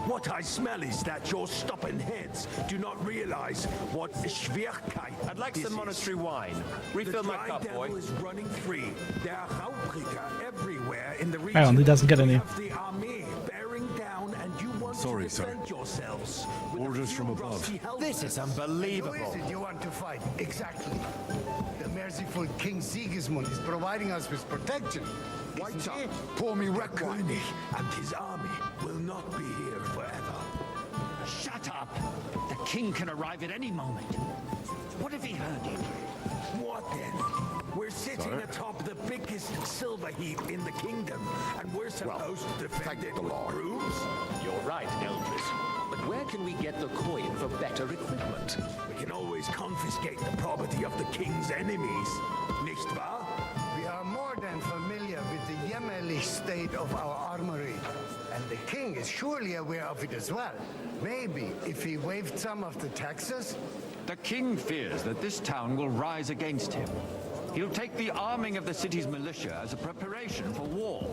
What I smell is that your stubborn heads do not realize what Schwierigkeit I'd like this some is. monastery wine. Refill the my dry cup, devil boy. is running free. There are Raubricker everywhere in the region. Hang on, he doesn't get any. You have the army bearing down, and you want Sorry, to sir. defend yourselves. with a Orders few from above. rusty This is helpers. unbelievable. Who is it you want to fight? Exactly. The merciful King Sigismund is providing us with protection. White up. Pour me red König and his army will not be here forever. Shut up! The king can arrive at any moment. What if he heard you? What then? We're sitting atop the biggest silver heap in the kingdom, and we're supposed to defend it with brooms? You're right, Eldris. But where can we get the coin for better equipment? We can always confiscate the property of the king's enemies, nicht wahr? We are more than familiar with the jämmerlich state of our armory. And the king is surely aware of it as well. Maybe if he waived some of the taxes? The king fears that this town will rise against him. He'll take the arming of the city's militia as a preparation for war.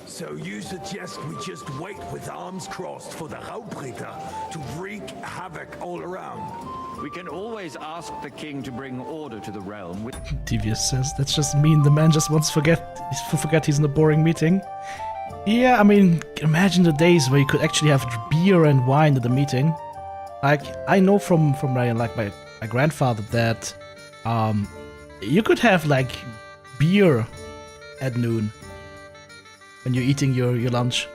So you suggest we just wait with arms crossed for the Raubritter to wreak havoc all around? We can always ask the king to bring order to the realm with... Devious says, that's just mean. The man just wants to forget he's in a boring meeting. Yeah, I mean, imagine the days where you could actually have beer and wine at the meeting. Like, I know from my my grandfather that you could have like beer at noon when you're eating your lunch.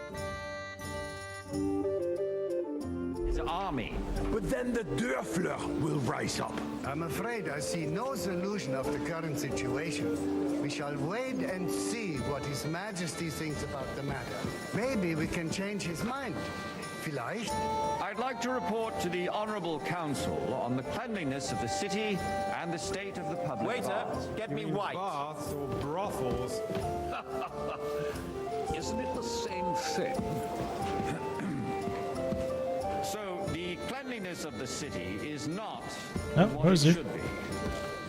His army. But then the Dörfler will rise up. I'm afraid I see no solution of the current situation. We shall wait and see what His Majesty thinks about the matter. Maybe we can change his mind. Vielleicht? I'd like to report to the Honorable Council on the cleanliness of the city and the state of the public Waiter, baths. get me white. Baths or brothels? Isn't it the same thing? So, the cleanliness of the city is not Oh, what where it is he? should be.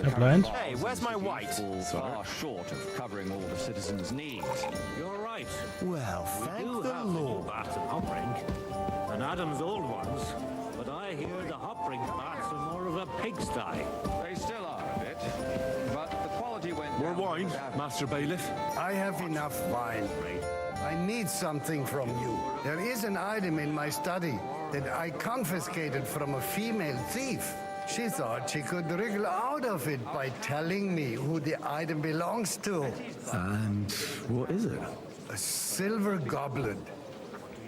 They're blind. Hey, where's my white? Far short of covering all the citizens' needs. You're right. Well, We thank do the have the new Lord. baths in Hoppring, and Adam's old ones, but I hear the Hoppring baths are more of a pigsty. They still are a bit, but the quality went More down wine, without- Master Bailiff? I have enough wine. I need something from you. There is an item in my study that I confiscated from a female thief. She thought she could wriggle out of it by telling me who the item belongs to. And what is it? A silver goblet.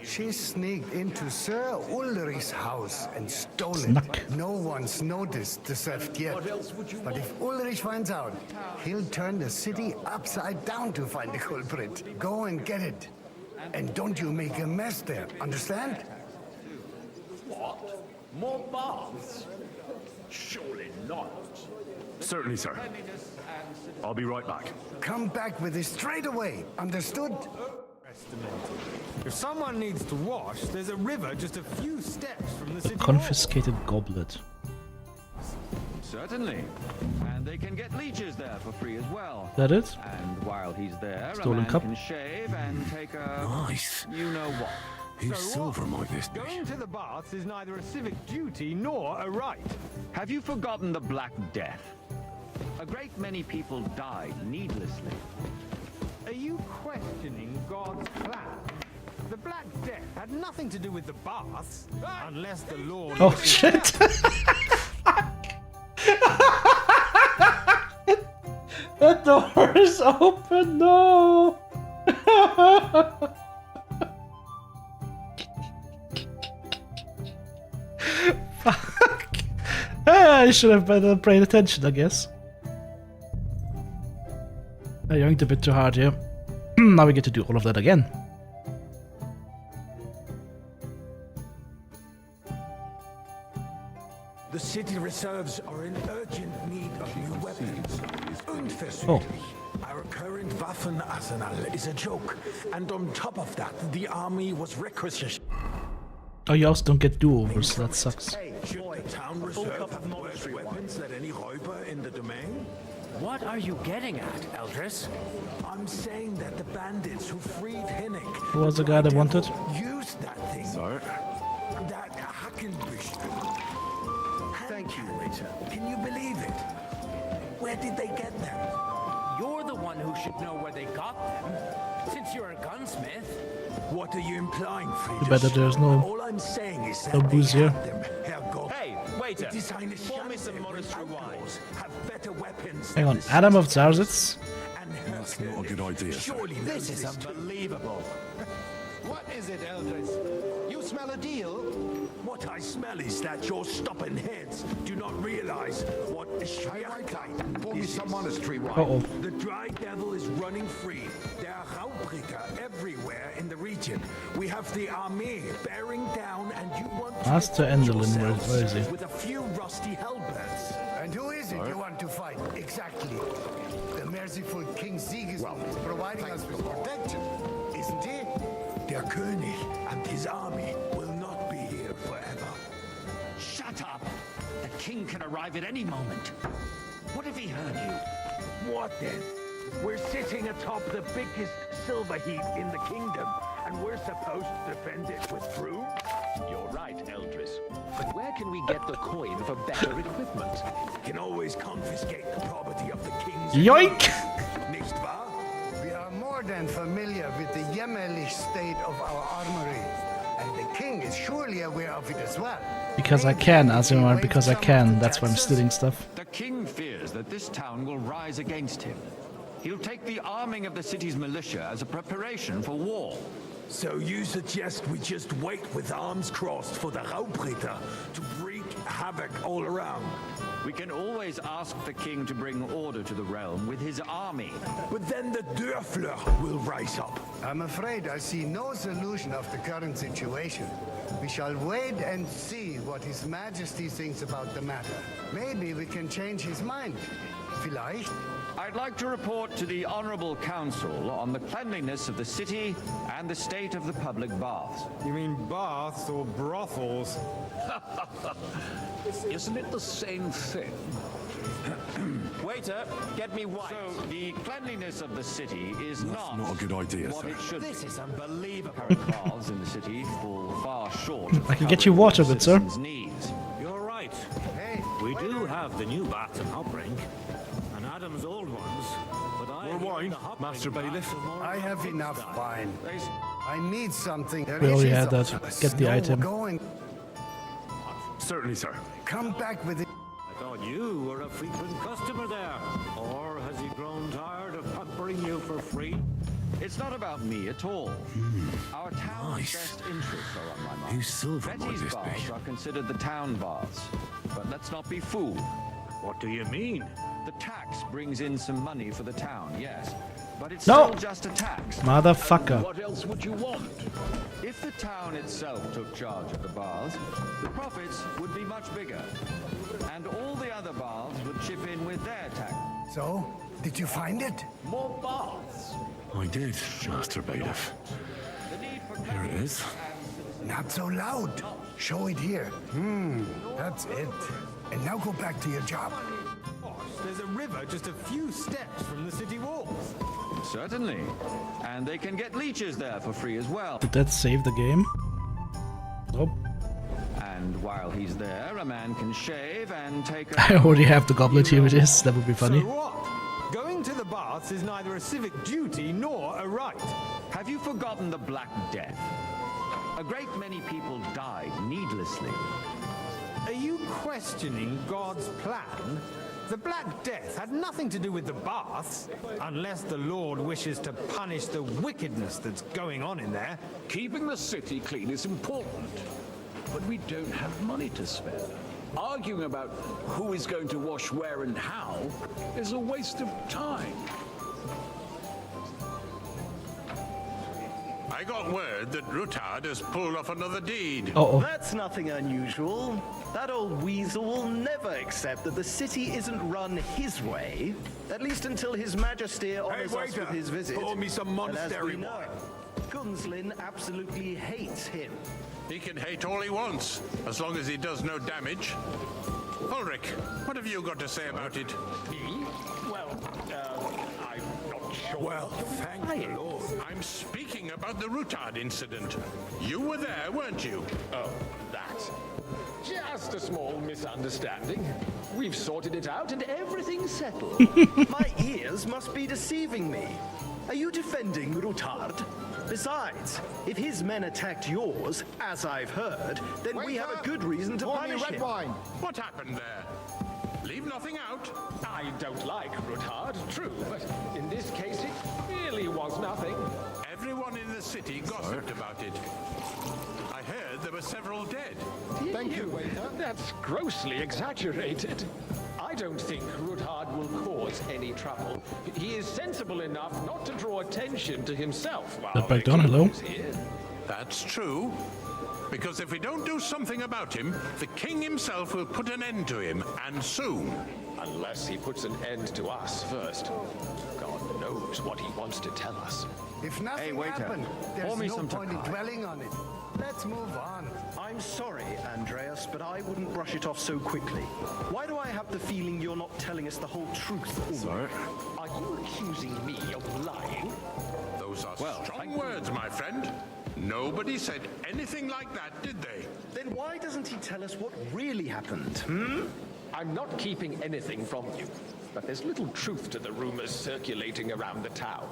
She sneaked into Sir Ulrich's house and stole it. No one's noticed the theft yet. But if Ulrich finds out, he'll turn the city upside down to find the culprit. Go and get it. And don't you make a mess there, understand? What? More baths? Surely not. Certainly, sir. I'll be right back. Come back with it straight away, understood? If someone needs to wash, there's a river just a few steps from the city hall. Confiscated goblet. Certainly. And they can get leeches there for free as well. That it? And while he's there, Stolen a man cup. can shave and take a... Nice. You know what. Whose silver might this be? Going to the baths is neither a civic duty nor a right. Have you forgotten the Black Death? A great many people died needlessly. Are you questioning God's plan? The Black Death had nothing to do with the baths, unless the Lord... Oh shit! The door is open, no! Fuck! I should have better paid attention, I guess. I yanked a bit too hard here. Now we get to do all of that again. The city reserves are in urgent need of new weapons. Unversöhnlich. Oh. Our current Waffenarsenal is a joke. And on top of that, the army was requisitioned. Oh, you also don't get do-overs, that sucks. Hey, should the town reserve have worse weapons than any Räuber in the domain? What are you getting at, Eldris? I'm saying that the bandits who freed Hinnick... Who was the guy that wanted? ...used that thing. Sorry. That Hackenbusch. Thank you, waiter. Can you believe it? Where did they get them? You're the one who should know where they got them, since you're a gunsmith. What are you implying, Friedrich? You better there's no... All I'm saying is that no booze here. Hey, waiter, pour me some monastery wine. Have better weapons. Hang on, Adam of Zarzitz? That's not a good idea, sir. Surely This is unbelievable. What is it, Eldris? You smell a deal? What I smell is that your stubborn heads do not realize what a Schwierigkeit Pour me some monastery wine. Uh-oh. The dry devil is running free. There are Raubricker everywhere in the region. We have the army bearing down, and you want to Master Endelin, where is he? with a few rusty halberds. And who is it you want to fight, exactly? The merciful King Sigismund is providing us with protection, isn't he? Der König and his army will not be here forever. Shut up! The king can arrive at any moment. What if he heard you? What then? We're sitting atop the biggest silver heap in the kingdom, and we're supposed to defend it with brooms? You're right, Eldris. But where can we get the coin for better equipment? Can always confiscate the property of the king's... Yoink! Nicht wahr? We are more than familiar with the jämmerlich state of our armory, and the king is surely aware of it as well. Because I can, Asimar, because I can. That's why I'm stealing stuff. The king fears that this town will rise against him. He'll take the arming of the city's militia as a preparation for war. So you suggest we just wait with arms crossed for the Raubritter to wreak havoc all around? We can always ask the king to bring order to the realm with his army. But then the Dörfler will rise up. I'm afraid I see no solution of the current situation. We shall wait and see what His Majesty thinks about the matter. Maybe we can change his mind. Vielleicht? I'd like to report to the Honorable Council on the cleanliness of the city and the state of the public baths. You mean baths or brothels? Isn't it the same thing? Waiter, get me white. So, the cleanliness of the city is That's not a good idea, what sir. it should This be. is unbelievable. Current baths in the city fall far short of I can get you water, good sir. citizens' needs. You're right. Hey, We do have the new baths in Hopbrink, and Adam's old ones. But I More hear wine, the Hopbrink Master baths Bailiff? are more I of a have big enough style. wine. I need something. We already had delicious that. of Get the snow item. Going. Certainly, sir. Come back with it. I thought you were a frequent customer there. Or has he grown tired of pampering you for free? It's not about me at all. Our town's nice. best interests are on my mind. Whose silver might Betty's this baths be? are considered the town baths. But let's not be fooled. What do you mean? The tax brings in some money for the town, yes. But it's No. still just a tax. Motherfucker. What else would you want? If the town itself took charge of the baths, the profits would be much bigger. And all the other baths would chip in with their tax. So, did you find it? More baths. I did, Master Bailiff. Here it is. Not so loud. Show it here. That's it. And now go back to your job. There's a river just a few steps from the city walls. Certainly. And they can get leeches there for free as well. Did that save the game? Nope. And while he's there, a man can shave and take I already have the goblet. Here it is. That would be funny. So what? Going to the baths is neither a civic duty nor a right. Have you forgotten the Black Death? A great many people died needlessly. Are you questioning God's plan? The Black Death had nothing to do with the baths, unless the Lord wishes to punish the wickedness that's going on in there. Keeping the city clean is important, but we don't have money to spend. Arguing about who is going to wash where and how is a waste of time. I got word that Rutard has pulled off another deed. Uh-oh. That's nothing unusual. That old weasel will never accept that the city isn't run his way, at least until His Majesty honors us waiter, with his visit. pour me some And as monastery we know, Gunslin absolutely hates him. He can hate all he wants, as long as he does no damage. Ulrich, what have you got to say about it? Me? Well, I'm not sure. Well, thank the Lord. I'm speaking about the Rutard incident. You were there, weren't you? Oh, that. Just a small misunderstanding. We've sorted it out and everything's settled. My ears must be deceiving me. Are you defending Rutard? Besides, if his men attacked yours, as I've heard, then we have a good reason to punish him. What happened there? Leave nothing out. I don't like Rutard, true, but in this case it really was nothing. Everyone in the city gossiped about it. I heard there were several dead. Thank you, waiter. That's grossly exaggerated. I don't think Rutard will cause any trouble. He is sensible enough not to draw attention to himself while That the back down, king hello? is here. That's true. Because if we don't do something about him, the king himself will put an end to him, and soon. Unless he puts an end to us first. God knows what he wants to tell us. If nothing waiter, happened, pour there's me no some point in Takai. dwelling on it. Let's move on. I'm sorry, Andreas, but I wouldn't brush it off so quickly. Why do I have the feeling you're not telling us the whole truth? Sorry. Are you accusing me of lying? Those are strong words, my friend. Nobody said anything like that, did they? Then why doesn't he tell us what really happened? I'm not keeping anything from you, but there's little truth to the rumors circulating around the town.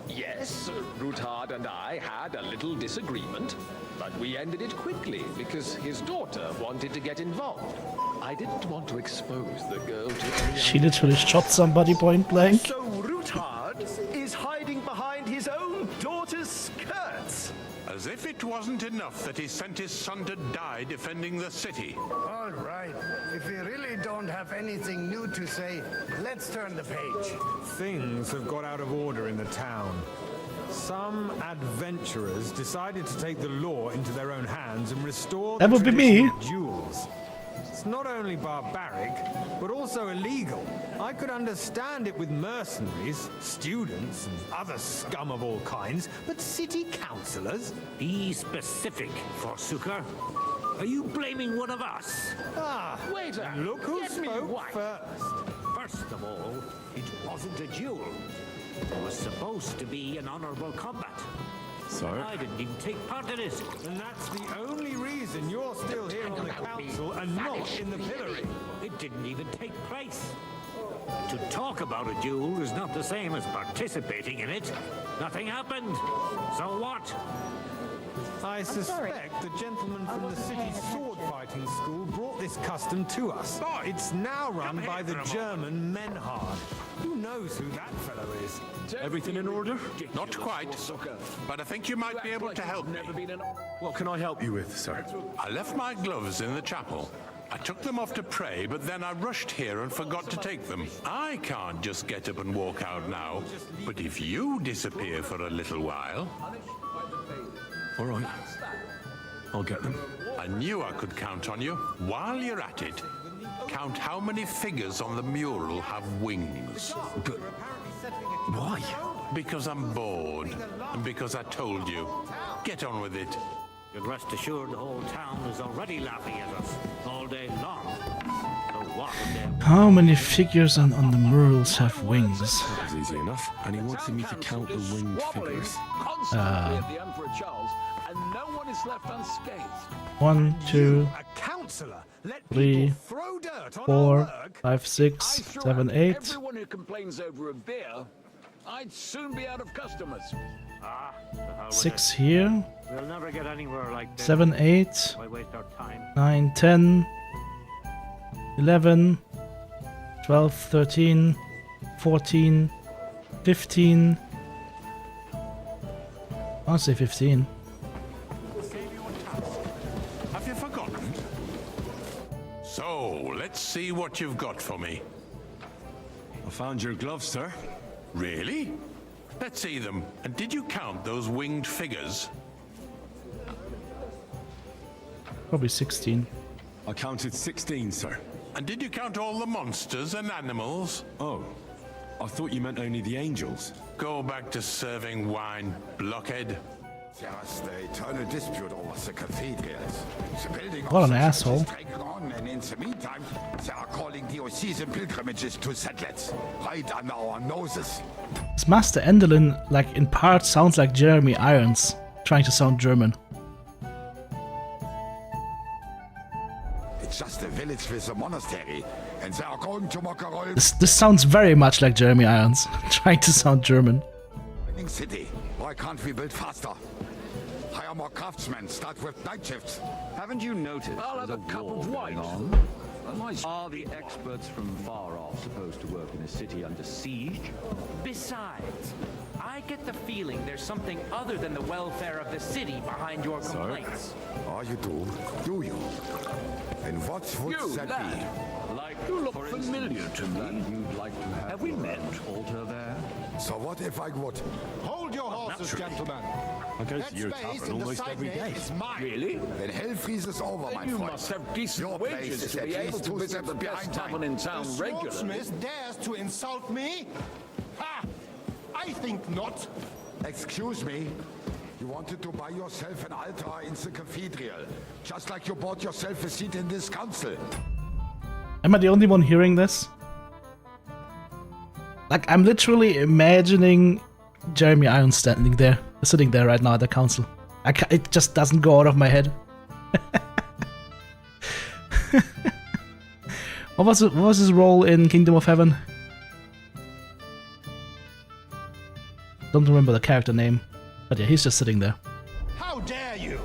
Yes, Ruthard and I had a little disagreement, but we ended it quickly because his daughter wanted to get involved. I didn't want to expose the girl to any She literally shot somebody point blank. So Ruthard is hiding behind his own daughter's skirts. As if it wasn't enough that he sent his son to die defending the city. All right. If we really don't have anything new to say, let's turn the page. Things have got out of order in the town. Some adventurers decided to take the law into their own hands and restore That the would be tradition me. of duels. It's not only barbaric, but also illegal. I could understand it with mercenaries, students, and other scum of all kinds, but city councillors? Be specific, Forsooker. Are you blaming one of us? Ah, Waiter, look who get me spoke wine. first. First of all, it wasn't a duel. It was supposed to be an honorable combat. Sorry? I didn't even take part in it. And that's the only reason you're still here on the council and not in the pillory. It didn't even take place. To talk about a duel is not the same as participating in it. Nothing happened. So what? I suspect the gentleman from the city's sword fighting school brought this custom to us. It's now run by the German Menhard. Who knows who that fellow is? Everything in order? Not quite, but I think you might be able to help me. What can I help you with, sir? I left my gloves in the chapel. I took them off to pray, but then I rushed here and forgot to take them. I can't just get up and walk out now, but if you disappear for a little while... All right. I'll get them. I knew I could count on you. While you're at it, count how many figures on the mural have wings. But why? Because I'm bored, and because I told you. Get on with it. You'd rest assured the whole town is already laughing at us all day long. So what if they're... How many figures on the murals have wings? That was easy enough. And he wanted me to count the winged figures. Constantly at the Emperor Charles, and no one is left unscathed. 1, 2, A councillor? Let 3, people throw dirt on 4, our work? 5, 6, 7, 8. Everyone who complains over a beer, I'd soon be out of customers. Ah, the hell with 6 it. here. We'll never get anywhere like this. 7, 8. Why waste our time? 9, 10, 11, 12, 13, 14, 15. I'll say 15. Have you forgotten? So, let's see what you've got for me. I found your gloves, sir. Really? Let's see them. And did you count those winged figures? Probably 16. I counted 16, sir. And did you count all the monsters and animals? Oh, I thought you meant only the angels. Go back to serving wine, blockhead. Just the eternal dispute over the cathedrals. The building What of an the church asshole. is dragging on, and in the meantime, they are calling diocesan pilgrimages to settlers right under our noses. This Master Endelin, like in part, sounds like Jeremy Irons, trying to sound German. It's just a village with a monastery, and they are going to Mockerol This sounds very much like Jeremy Irons, trying to sound German. city. Why can't we build faster? Hire more craftsmen, start with night shifts. Haven't you noticed I'll there's have a cup war of going wine. on? A nice... Are the experts from far off supposed to work in a city under siege? Besides, I get the feeling there's something other than the welfare of the city behind your complaints. Oh, you do? Do you? And what would You, that lad. be? Like, You look for familiar instance, to me. that you'd like to have we your met? own altar there? So what if I would? Hold your horses, gentlemen. I go That to your space tavern in the almost side every gate day. is mine. Really? Then hell freezes over, my You friend. must have decent Your place wages is to at be able least to 2 visit steps the best behind tavern mine. in town The regularly. swordsmith dares to insult me? Ha! I think not. Excuse me. You wanted to buy yourself an altar in the cathedral, just like you bought yourself a seat in this council. Am I the only one hearing this? Like, I'm literally imagining Jeremy Irons sitting there right now at the council. It just doesn't go out of my head. What was his role in Kingdom of Heaven? Don't remember the character name. But yeah, he's just sitting there. How dare you!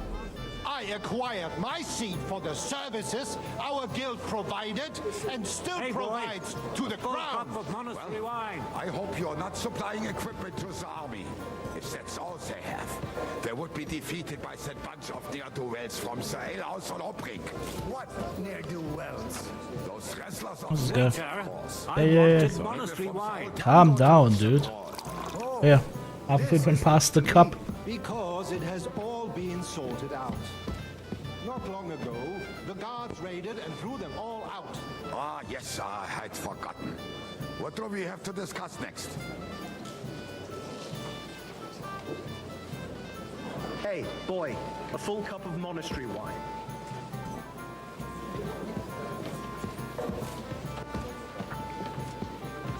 I acquired my seat for the services our guild provided and still provides to the crown. I hope you're not supplying equipment to the army. If that's all they have, they would be defeated by that bunch of ne'er-do-wells from the alehouse on Obring. What ne'er-do-wells? Those wrestlers Let's of go. the course. Yeah. Calm down, dude. Yeah, halfway went past the cup. Because it has all been sorted out. Not long ago, the guards raided and threw them all out. Ah, yes, I had forgotten. What do we have to discuss next? Hey, boy, a full cup of monastery wine.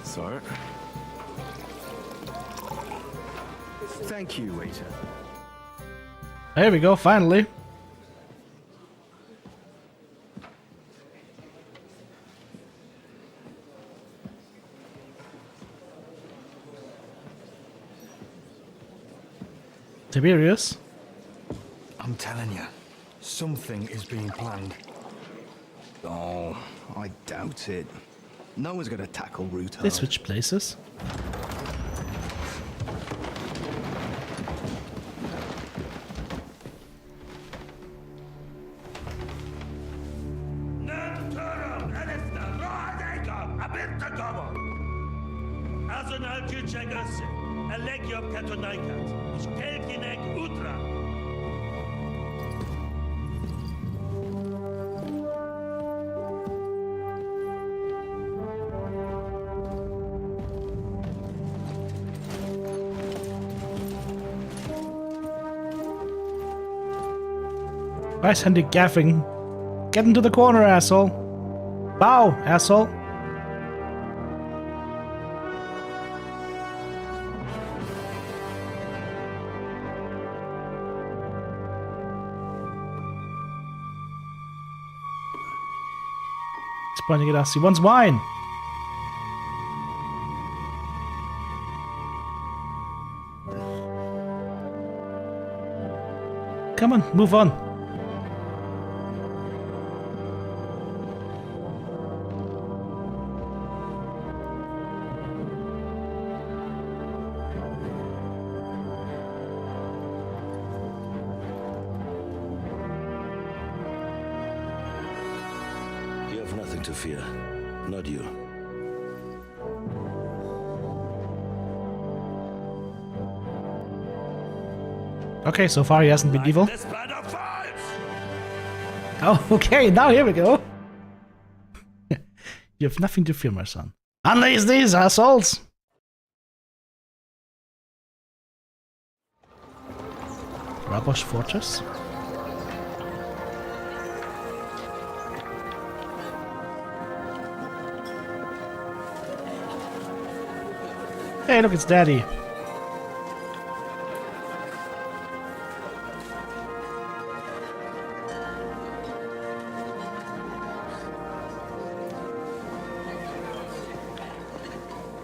Sir? Thank you, waiter. There we go, finally. Tiberius? I'm telling you, something is being planned. Oh, I doubt it. No one's gonna tackle Ruto. They switch places. Right-handed gaffing. Get into the corner, asshole. Bow, asshole. He's pointing at us. He wants wine. Come on, move on. You have nothing to fear. Not you. Okay, so far he hasn't been evil. Oh, okay, now here we go. You have nothing to fear, my son. Unleash these assholes! Rabosh Fortress? Hey, look, it's Daddy.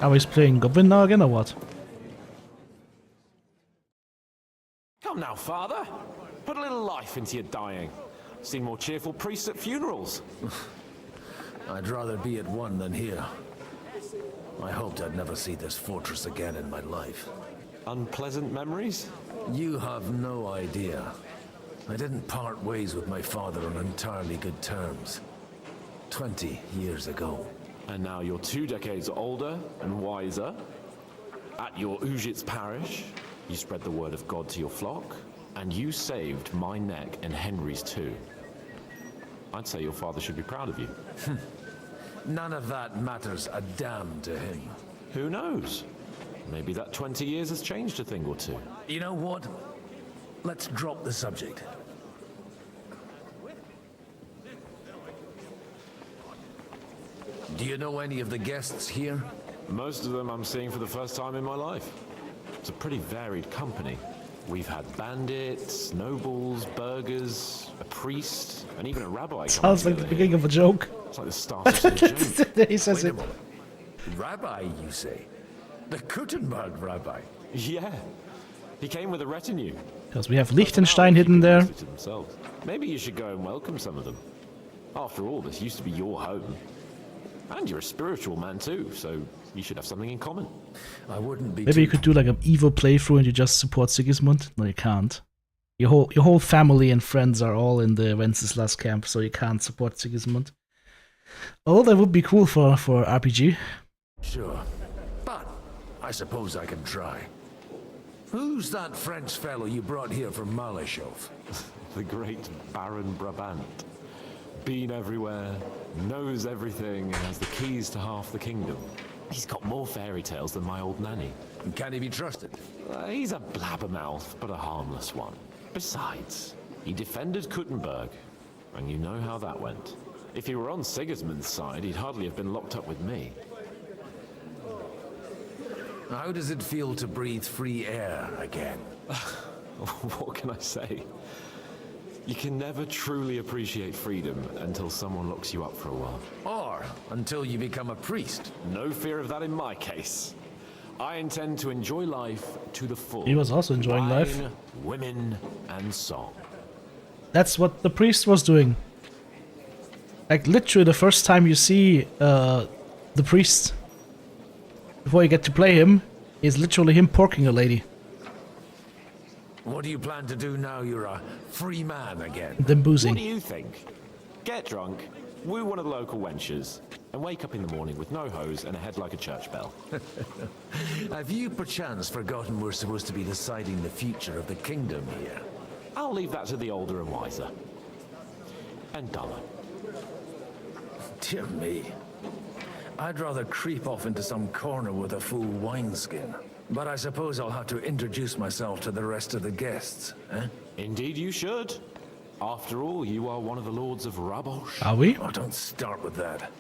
Are we playing Goblin now again or what? Come now, Father. Put a little life into your dying. Seen more cheerful priests at funerals. I'd rather be at one than here. I hoped I'd never see this fortress again in my life. Unpleasant memories? You have no idea. I didn't part ways with my father on entirely good terms. 20 years ago. And now you're 2 decades older and wiser. At your Ujit's parish, you spread the word of God to your flock, and you saved my neck and Henry's too. I'd say your father should be proud of you. None of that matters a damn to him. Who knows? Maybe that 20 years has changed a thing or two. You know what? Let's drop the subject. Do you know any of the guests here? Most of them I'm seeing for the first time in my life. It's a pretty varied company. We've had bandits, nobles, burghers, a priest, and even a rabbi. Sounds like the beginning of a joke. It's like the start of some joke. He says it. Rabbi, you say? The Kuttenberg rabbi? Yeah. He came with a retinue. Because we have Liechtenstein hidden there. Maybe you should go and welcome some of them. After all, this used to be your home. And you're a spiritual man too, so you should have something in common. I wouldn't be. Maybe you could do like an evil playthrough and you just support Sigismund. No, you can't. Your whole family and friends are all in the Wenceslas camp, so you can't support Sigismund. Oh, that would be cool for RPG. Sure, but I suppose I can try. Who's that French fellow you brought here from Malashov? The great Baron Brabant. Been everywhere, knows everything, and has the keys to half the kingdom. He's got more fairy tales than my old nanny. Can he be trusted? He's a blabbermouth, but a harmless one. Besides, he defended Kuttenberg, and you know how that went. If he were on Sigismund's side, he'd hardly have been locked up with me. How does it feel to breathe free air again? What can I say? You can never truly appreciate freedom until someone locks you up for a while. Or until you become a priest. No fear of that in my case. I intend to enjoy life to the full. He was also enjoying life. Women, and song. That's what the priest was doing. Like literally the first time you see the priest before you get to play him is literally him porking a lady. What do you plan to do now you're a free man again? Then boozing. What do you think? Get drunk, woo one of the local wenches, and wake up in the morning with no hose and a head like a church bell. Have you perchance forgotten we're supposed to be deciding the future of the kingdom here? I'll leave that to the older and wiser. And dumber. Dear me. I'd rather creep off into some corner with a full wineskin. But I suppose I'll have to introduce myself to the rest of the guests, eh? Indeed you should. After all, you are one of the lords of Rabosh. Are we? Oh, don't start with that.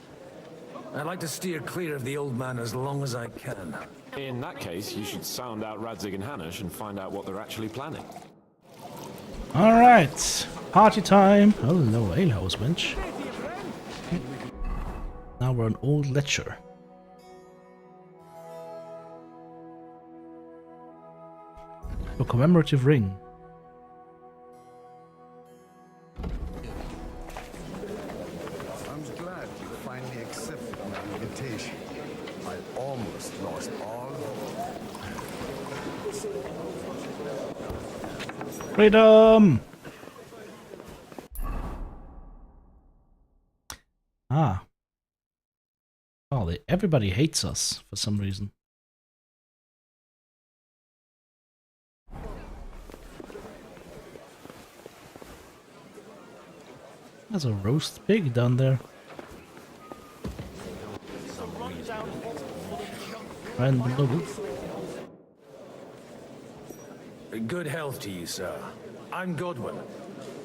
I'd like to steer clear of the old man as long as I can. In that case, you should sound out Radzig and Hanush and find out what they're actually planning. Alright, party time. Oh no, alehouse wench. Now we're on Old Letcher. A commemorative ring. I'm glad you finally accepted my invitation. I almost lost all hope. Freedom! Ah. Oh, everybody hates us for some reason. There's a roast pig down there. Random noble. Good health to you, sir. I'm Godwin.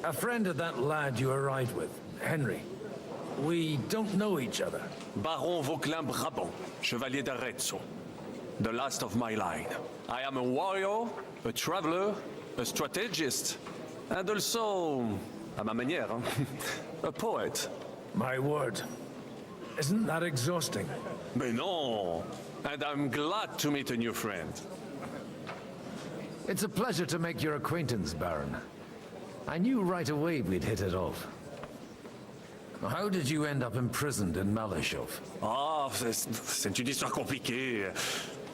A friend of that lad you arrived with, Henry. We don't know each other. Baron Vauquelin Brabant, Chevalier d'Arezzo. The last of my line. I am a warrior, a traveler, a strategist, and also, à ma manière, a poet. My word. Isn't that exhausting? Mais non! And I'm glad to meet a new friend. It's a pleasure to make your acquaintance, Baron. I knew right away we'd hit it off. How did you end up imprisoned in Malashov? Ah, c'est une histoire compliquée.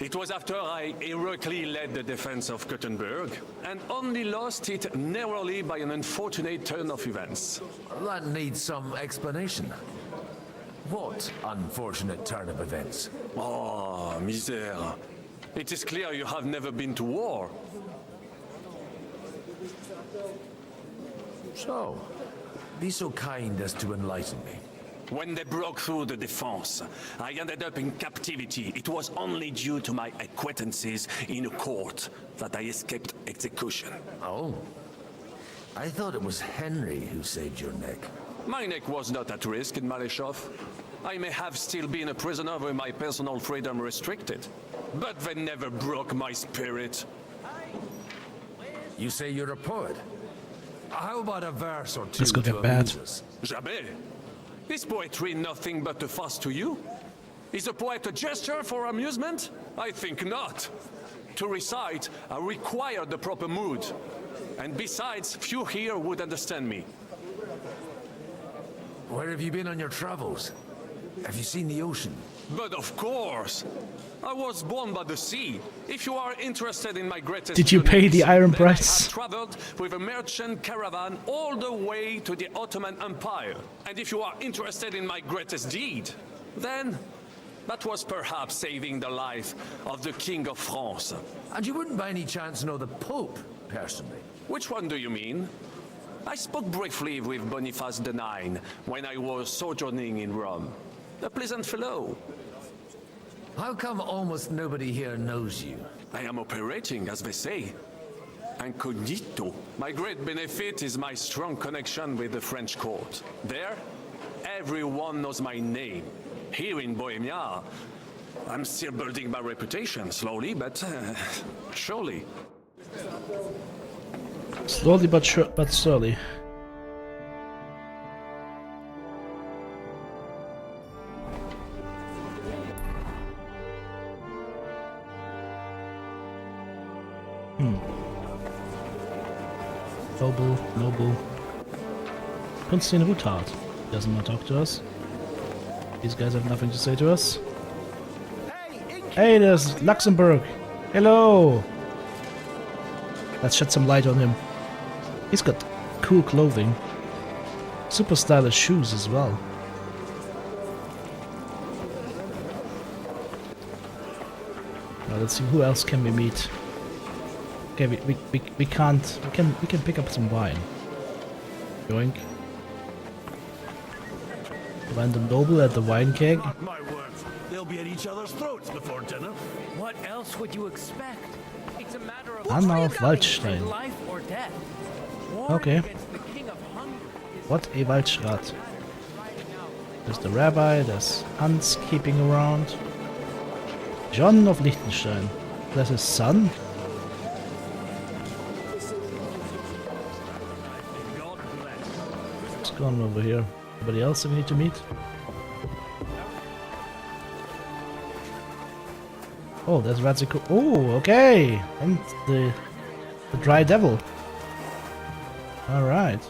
It was after I heroically led the defense of Kuttenberg, and only lost it narrowly by an unfortunate turn of events. That needs some explanation. What unfortunate turn of events? Oh, misère. It is clear you have never been to war. So, be so kind as to enlighten me. When they broke through the defense, I ended up in captivity. It was only due to my acquaintances in a court that I escaped execution. Oh. I thought it was Henry who saved your neck. My neck was not at risk in Malashov. I may have still been a prisoner with my personal freedom restricted, but they never broke my spirit. You say you're a poet? How about a verse or two? Let's go get bad. Jamais. Is poetry nothing but a farce to you? Is a poet a gesture for amusement? I think not. To recite, I require the proper mood. And besides, few here would understand me. Where have you been on your travels? Have you seen the ocean? But of course! I was born by the sea. If you are interested in my greatest Did you pay the iron then price? I have traveled with a merchant caravan all the way to the Ottoman Empire. And if you are interested in my greatest deed, then that was perhaps saving the life of the King of France. And you wouldn't by any chance know the Pope, personally? Which one do you mean? I spoke briefly with Boniface IX when I was sojourning in Rome. A pleasant fellow. How come almost nobody here knows you? I am operating, as they say. Incognito. My great benefit is my strong connection with the French court. There, everyone knows my name. Here in Bohemia, I'm still building my reputation, slowly, but surely. Slowly but surely. Noble. Konstantin Ruthard doesn't want to talk to us. These guys have nothing to say to us. Hey, there's Luxembourg. Hello. Let's shed some light on him. He's got cool clothing. Super stylish shoes as well. Now let's see, who else can we meet? Okay, we can't. We can pick up some wine. Yoink. Random noble at the wine keg. My words, they'll be at each other's throats before dinner. What else would you expect? It's a matter of Anna of Waldstein. life or death. War Okay. against the king of Hungary is What a Waldschrat. There's the rabbi, there's Hans keeping around. John of Liechtenstein. That's his son. What's going on over here? Anybody else that we need to meet? Oh, there's Radzico. Oh, okay. And the Dry Devil. Alright.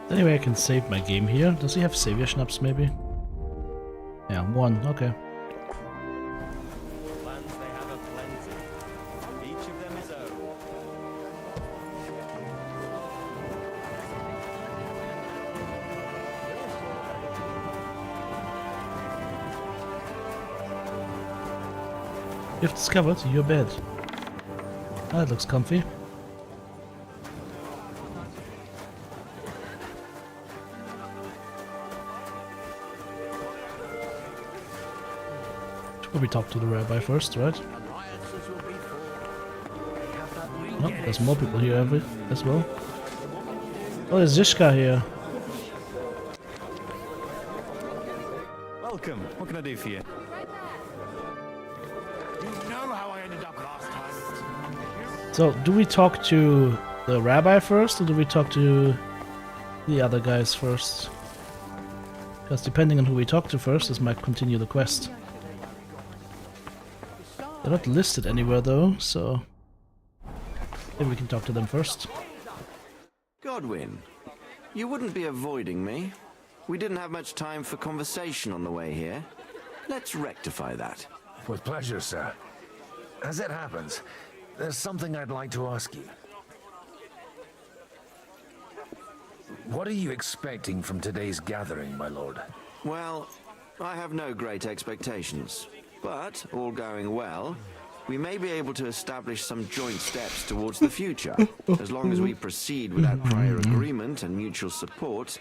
Anyway, I can save my game here. Does he have savior schnapps maybe? Yeah, one, okay. Lands they have a plenty. Each of them is own. You've discovered your bed. Ah, that looks comfy. Should probably talk to the rabbi first, right? No, there's more people here as well. Oh, there's Zishka here. Welcome. What can I do for you? You know how I ended up last time. So, do we talk to the rabbi first, or do we talk to the other guys first? Because depending on who we talk to first, this might continue the quest. They're not listed anywhere though, so maybe we can talk to them first. Godwin, you wouldn't be avoiding me. We didn't have much time for conversation on the way here. Let's rectify that. With pleasure, sir. As it happens, there's something I'd like to ask you. What are you expecting from today's gathering, my lord? Well, I have no great expectations. But, all going well, we may be able to establish some joint steps towards the future. As long as we proceed without prior agreement and mutual support,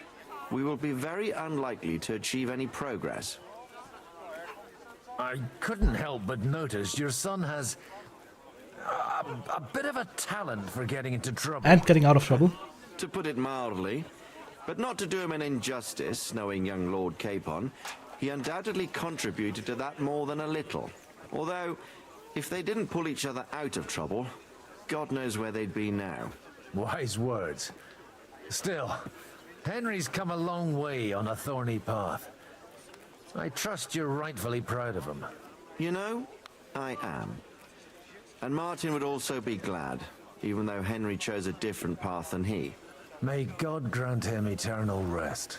we will be very unlikely to achieve any progress. I couldn't help but notice your son has a bit of a talent for getting into trouble. And getting out of trouble. to put it mildly. But not to do him an injustice, knowing young Lord Capon, he undoubtedly contributed to that more than a little. Although, if they didn't pull each other out of trouble, God knows where they'd be now. Wise words. Still, Henry's come a long way on a thorny path. I trust you're rightfully proud of him. You know, I am. And Martin would also be glad, even though Henry chose a different path than he. May God grant him eternal rest.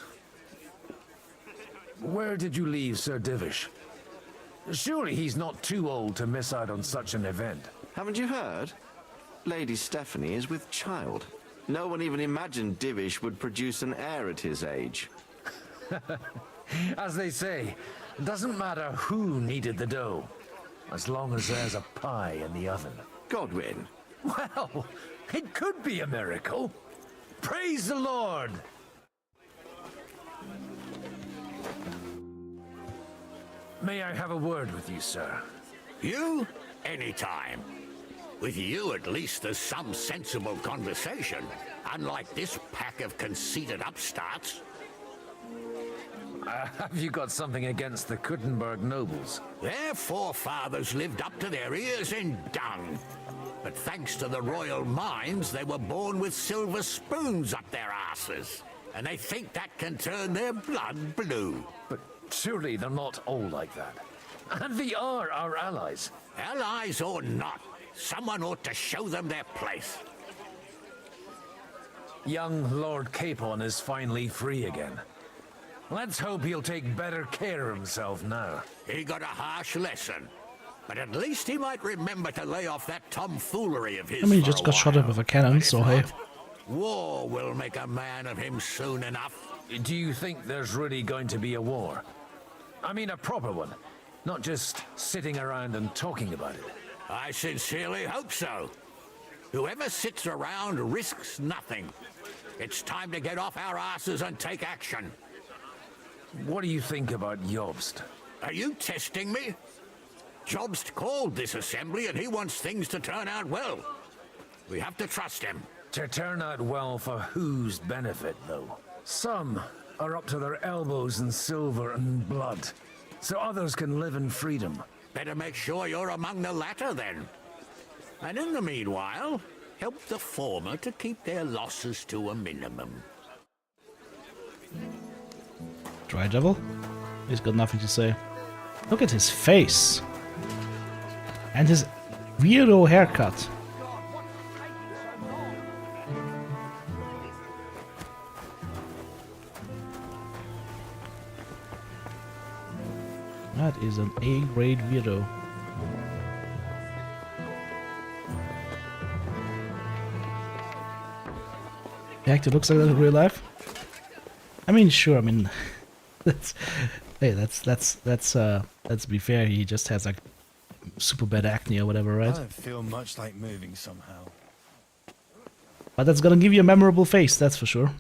Where did you leave Sir Divish? Surely he's not too old to miss out on such an event. Haven't you heard? Lady Stephanie is with child. No one even imagined Divish would produce an heir at his age. As they say, it doesn't matter who kneaded the dough, as long as there's a pie in the oven. Godwin. Well, it could be a miracle. Praise the Lord! May I have a word with you, sir? You? Anytime. With you, at least, there's some sensible conversation, unlike this pack of conceited upstarts. Have you got something against the Kuttenberg nobles? Their forefathers lived up to their ears in dung. But thanks to the royal mines, they were born with silver spoons up their asses. And they think that can turn their blood blue. But surely they're not all like that. And they are our allies. Allies or not, someone ought to show them their place. Young Lord Capon is finally free again. Let's hope he'll take better care of himself now. He got a harsh lesson. But at least he might remember to lay off that tomfoolery of his. I mean, he just got shot up with a cannon, so hey. War will make a man of him soon enough. Do you think there's really going to be a war? I mean, a proper one, not just sitting around and talking about it. I sincerely hope so. Whoever sits around risks nothing. It's time to get off our asses and take action. What do you think about Jobst? Are you testing me? Jobst called this assembly and he wants things to turn out well. We have to trust him. To turn out well for whose benefit, though? Some are up to their elbows in silver and blood, so others can live in freedom. Better make sure you're among the latter, then. And in the meanwhile, help the former to keep their losses to a minimum. Dry devil? He's got nothing to say. Look at his face. And his weirdo haircut. That is an A-grade weirdo. The actor looks like that in real life. I mean, sure. I mean, let's be fair. He just has like super bad acne or whatever, right? I don't feel much like moving somehow. But that's gonna give you a memorable face, that's for sure.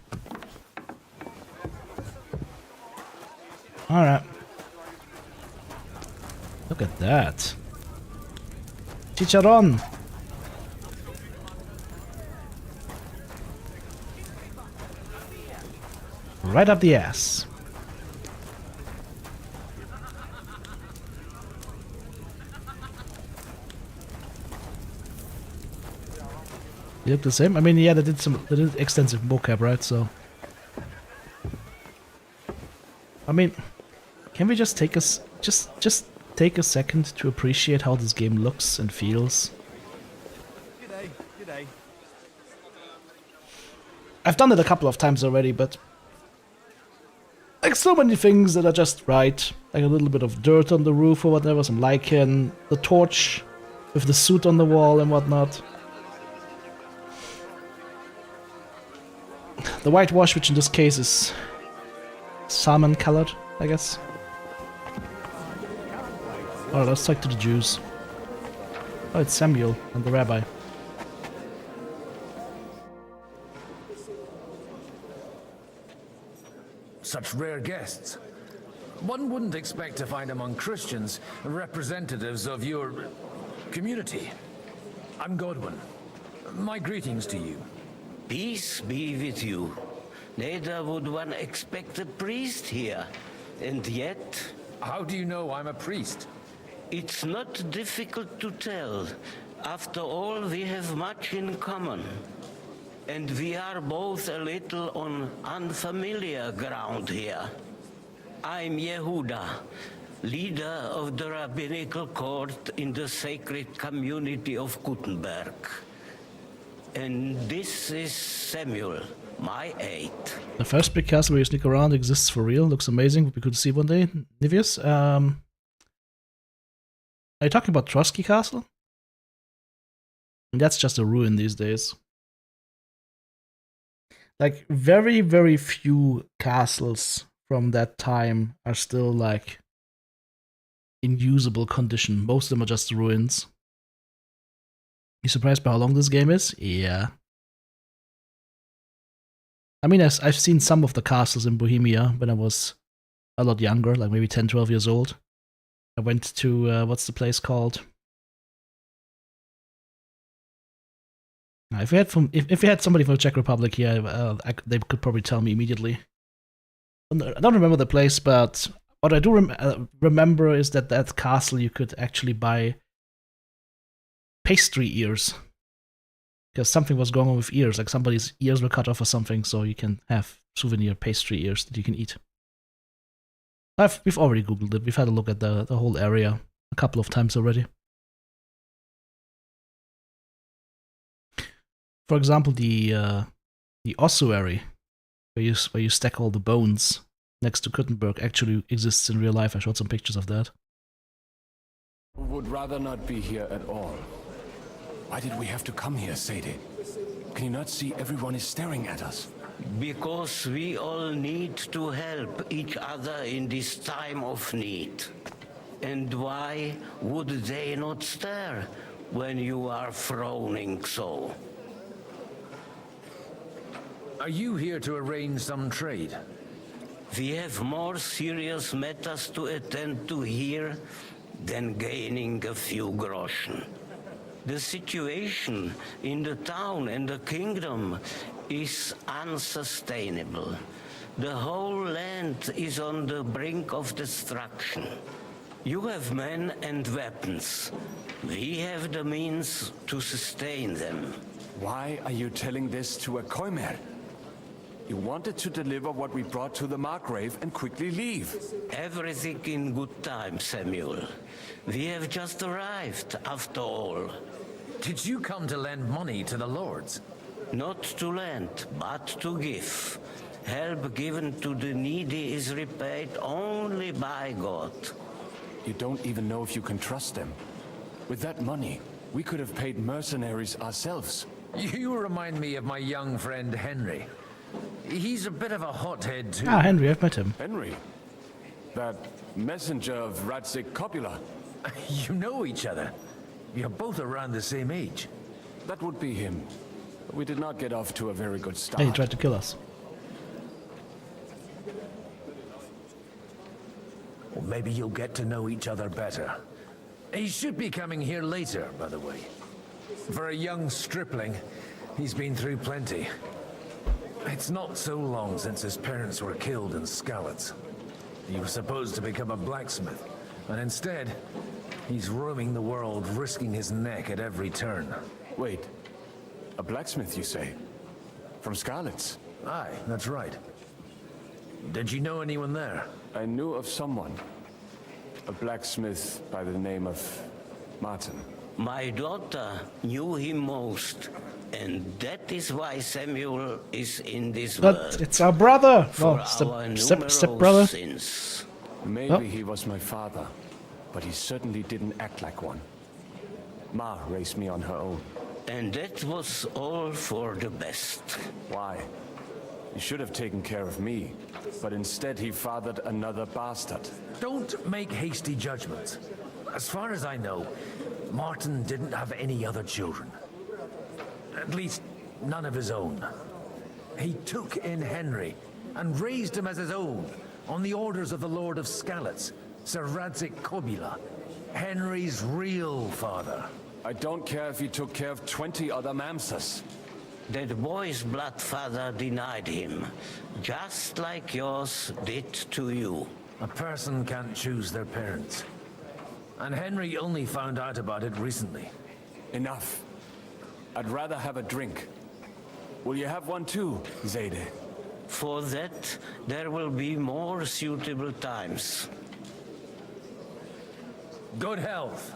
All right. Look at that. Chicharron. Right up the ass. They look the same? I mean, yeah, they did extensive mocap, right? So, I mean, can we just take us just take a second to appreciate how this game looks and feels? G'day, g'day. I've done it a couple of times already, but like so many things that are just right, like a little bit of dirt on the roof or whatever, some lichen, the torch with the suit on the wall and whatnot. The whitewash, which in this case is salmon colored, I guess. Alright, let's talk to the Jews. Oh, it's Samuel and the rabbi. Such rare guests. One wouldn't expect to find among Christians representatives of your community. I'm Godwin. My greetings to you. Peace be with you. Neither would one expect a priest here. And yet... How do you know I'm a priest? It's not difficult to tell. After all, we have much in common. And we are both a little on unfamiliar ground here. I'm Yehuda, leader of the rabbinical court in the sacred community of Gutenberg. And this is Samuel, my aide. The first big castle where you sneak around exists for real. Looks amazing. We could see one day. Nivius, are you talking about Trotsky Castle? And that's just a ruin these days. Like, very, very few castles from that time are still, like, in usable condition. Most of them are just ruins. You surprised by how long this game is? Yeah. I mean, I've seen some of the castles in Bohemia when I was a lot younger, like maybe 10, 12 years old. I went to, what's the place called? If we had somebody from the Czech Republic here, they could probably tell me immediately. I don't remember the place, but what I do remember is that that castle you could actually buy pastry ears. Because something was going on with ears, like somebody's ears were cut off or something, so you can have souvenir pastry ears that you can eat. We've already googled it. We've had a look at the whole area a couple of times already. For example, the ossuary, where you stack all the bones next to Gutenberg, actually exists in real life. I showed some pictures of that. Would rather not be here at all. Why did we have to come here, Sadie? Can you not see everyone is staring at us? Because we all need to help each other in this time of need. And why would they not stare when you are frowning so? Are you here to arrange some trade? We have more serious matters to attend to here than gaining a few groschen. The situation in the town and the kingdom is unsustainable. The whole land is on the brink of destruction. You have men and weapons. We have the means to sustain them. Why are you telling this to a Koimer? You wanted to deliver what we brought to the Margrave and quickly leave. Everything in good time, Samuel. We have just arrived, after all. Did you come to lend money to the lords? Not to lend, but to give. Help given to the needy is repaid only by God. You don't even know if you can trust them. With that money, we could have paid mercenaries ourselves. You remind me of my young friend Henry. He's a bit of a hothead too. Ah, Henry, I've met him. Henry? That messenger of Radzik Copula. You know each other. You're both around the same age. That would be him. We did not get off to a very good start. Hey, he tried to kill us. Well, maybe you'll get to know each other better. He should be coming here later, by the way. For a young stripling, he's been through plenty. It's not so long since his parents were killed in Skalitz. He was supposed to become a blacksmith, and instead, he's roaming the world, risking his neck at every turn. Wait, a blacksmith, you say? From Skalitz? Aye, that's right. Did you know anyone there? I knew of someone. A blacksmith by the name of Martin. My daughter knew him most, and that is why Samuel is in this world. But it's our brother! For No, our step brother. sins. Maybe he was my father, but he certainly didn't act like one. Ma raised me on her own. And that was all for the best. Why? He should have taken care of me, but instead he fathered another bastard. Don't make hasty judgments. As far as I know, Martin didn't have any other children. At least, none of his own. He took in Henry and raised him as his own on the orders of the Lord of Skalitz, Sir Radzik Copula, Henry's real father. I don't care if he took care of 20 other mamsas. That boy's blood father denied him, just like yours did to you. A person can't choose their parents. And Henry only found out about it recently. Enough. I'd rather have a drink. Will you have one too, Zayde? For that, there will be more suitable times. Good health.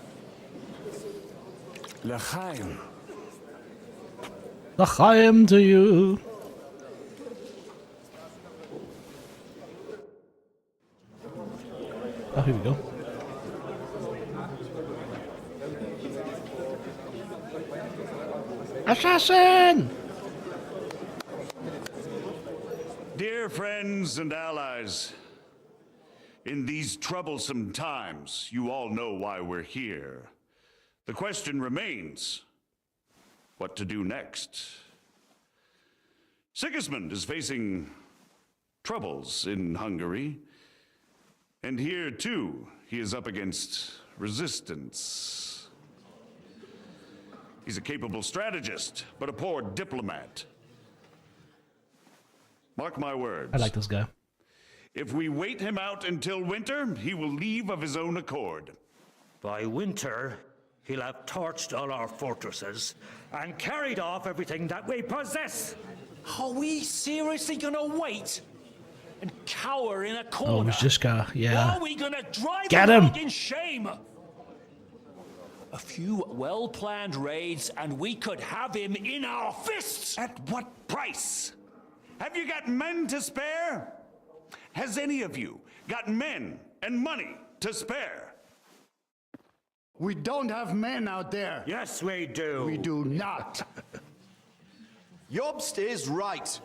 L'chaim. L'chaim to you. Oh, here we go. Assassin! Dear friends and allies, in these troublesome times, you all know why we're here. The question remains, what to do next? Sigismund is facing troubles in Hungary, and here too, he is up against resistance. He's a capable strategist, but a poor diplomat. Mark my words. I like this guy. If we wait him out until winter, he will leave of his own accord. By winter, he'll have torched all our fortresses and carried off everything that we possess. Are we seriously gonna wait and cower in a Oh, corner? it's this guy. Yeah. Are we gonna drive Get him him! out in shame? A few well-planned raids and we could have him in our fists! At what price? Have you got men to spare? Has any of you got men and money to spare? We don't have men out there. Yes, we do. We do not. Jobst is right.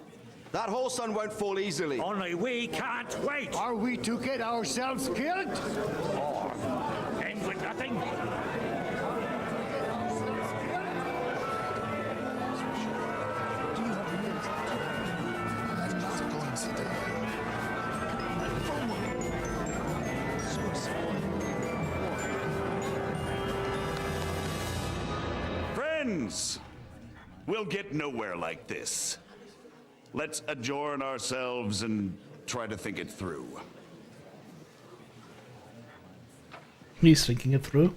That whole sun won't fall easily. Only we can't wait. Are we to get ourselves killed? Or end with nothing. Friends, we'll get nowhere like this. Let's adjourn ourselves and try to think it through. He's thinking it through.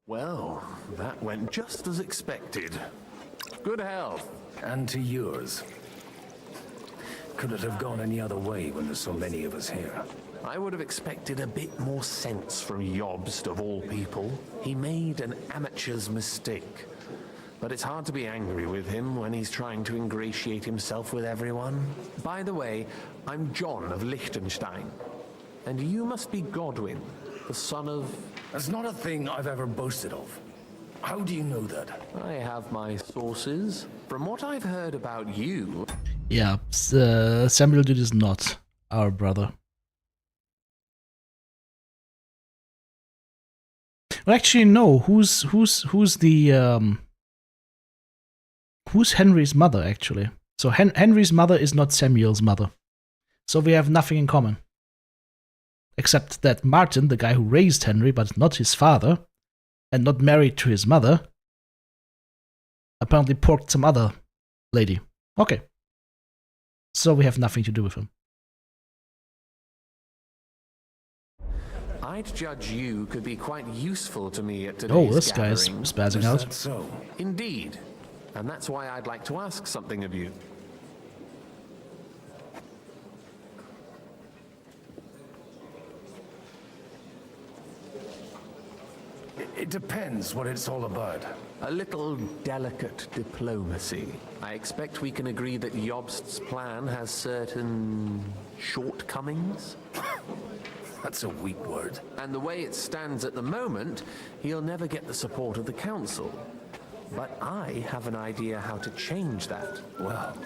Well, that went just as expected. Good health. And to yours. Could it have gone any other way when there's so many of us here? I would have expected a bit more sense from Jobst, of all people. He made an amateur's mistake. But it's hard to be angry with him when he's trying to ingratiate himself with everyone. By the way, I'm John of Liechtenstein. And you must be Godwin, the son of... That's not a thing I've ever boasted of. How do you know that? I have my sources. From what I've heard about you... Yeah, Samuel Dude is not our brother. Well, actually, no. Who's Henry's mother, actually? So Henry's mother is not Samuel's mother. So we have nothing in common. Except that Martin, the guy who raised Henry, but not his father, and not married to his mother, apparently porked some other lady. Okay. So we have nothing to do with him. I'd judge you could be quite useful to me at today's Oh, this guy is gathering. spazzing out. That's so. Indeed. And that's why I'd like to ask something of you. It depends what it's all about. A little delicate diplomacy. I expect we can agree that Jobst's plan has certain shortcomings. That's a weak word. And the way it stands at the moment, he'll never get the support of the council. But I have an idea how to change that. Well,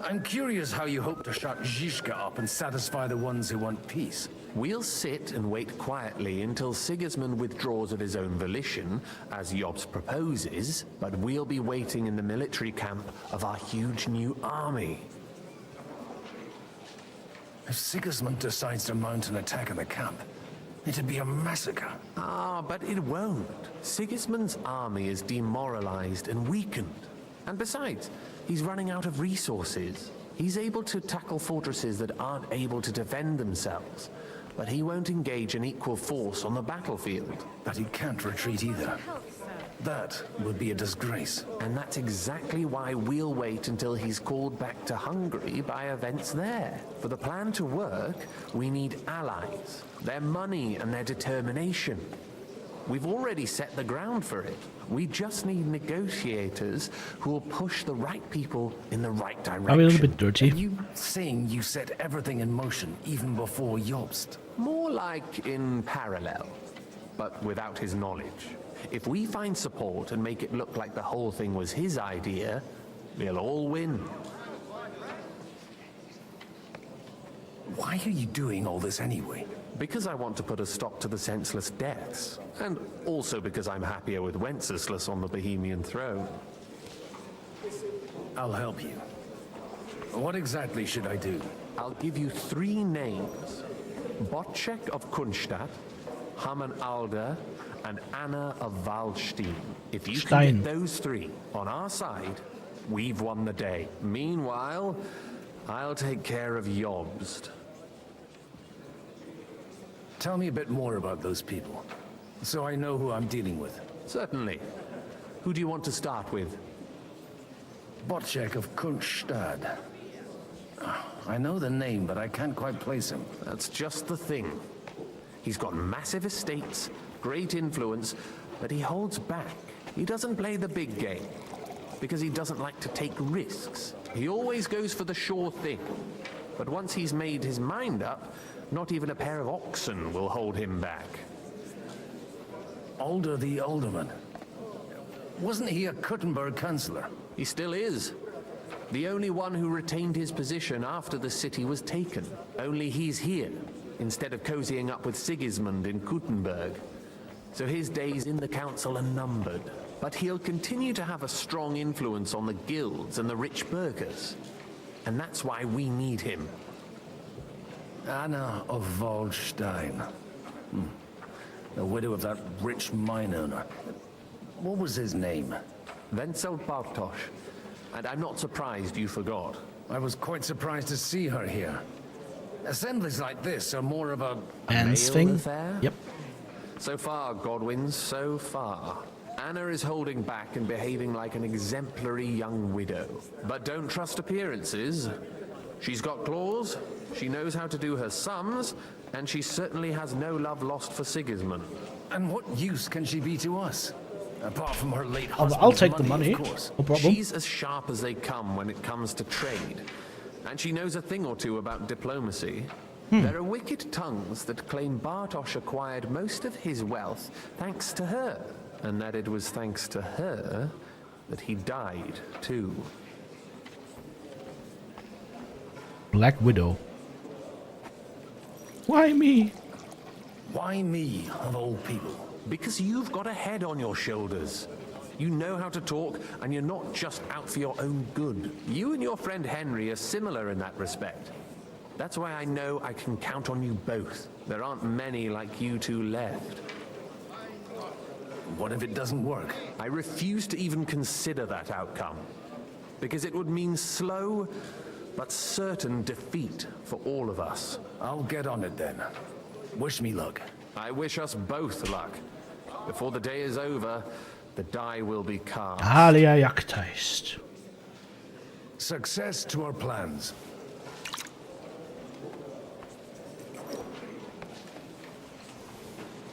I'm curious how you hope to shut Zizka up and satisfy the ones who want peace. We'll sit and wait quietly until Sigismund withdraws of his own volition, as Jobst proposes, but we'll be waiting in the military camp of our huge new army. If Sigismund decides to mount an attack on the camp, It'd be a massacre. Ah, but it won't. Sigismund's army is demoralized and weakened. And besides, he's running out of resources. He's able to tackle fortresses that aren't able to defend themselves. But he won't engage in equal force on the battlefield. But he can't retreat either. That would be a disgrace. And that's exactly why we'll wait until he's called back to Hungary by events there. For the plan to work, we need allies, their money and their determination. We've already set the ground for it. We just need negotiators who will push the right people in the right direction. Are we a little bit dirty? Are you saying you set everything in motion even before Jobst? More like in parallel, but without his knowledge. If we find support and make it look like the whole thing was his idea, we'll all win. Why are you doing all this anyway? Because I want to put a stop to the senseless deaths. And also because I'm happier with Wenceslas on the Bohemian throne. I'll help you. What exactly should I do? I'll give you 3 names. Botchek of Kunstadt, Haman Alder, and Anna of Waldstein. If you can get those 3 on our side, we've won the day. Meanwhile, I'll take care of Jobst. Tell me a bit more about those people, so I know who I'm dealing with. Certainly. Who do you want to start with? Botchek of Kunstadt. I know the name, but I can't quite place him. That's just the thing. He's got massive estates, great influence, but he holds back. He doesn't play the big game, because he doesn't like to take risks. He always goes for the sure thing. But once he's made his mind up, not even a pair of oxen will hold him back. Alder the Alderman. Wasn't he a Kuttenberg councillor? He still is. The only one who retained his position after the city was taken. Only he's here, instead of cozying up with Sigismund in Kuttenberg. So his days in the council are numbered. But he'll continue to have a strong influence on the guilds and the rich burghers. And that's why we need him. Anna of Waldstein. The widow of that rich mine owner. What was his name? Wenzel Bartosz. And I'm not surprised you forgot. I was quite surprised to see her here. Assemblies like this are more of a male affair? Yep. So far, Godwin, so far. Anna is holding back and behaving like an exemplary young widow. But don't trust appearances. She's got claws, she knows how to do her sums, and she certainly has no love lost for Sigismund. And what use can she be to us? Apart from her late husband's I'll take the money. of course. No problem. She's as sharp as they come when it comes to trade. And she knows a thing or two about diplomacy. There are wicked tongues that claim Bartosz acquired most of his wealth thanks to her. And that it was thanks to her that he died, too. Black Widow. Why me? Why me, of all people? Because you've got a head on your shoulders. You know how to talk, and you're not just out for your own good. You and your friend Henry are similar in that respect. That's why I know I can count on you both. There aren't many like you two left. What if it doesn't work? I refuse to even consider that outcome. Because it would mean slow, but certain defeat for all of us. I'll get on it then. Wish me luck. I wish us both luck. Before the day is over, the die will be cast. Alia Jagdheist. Success to our plans.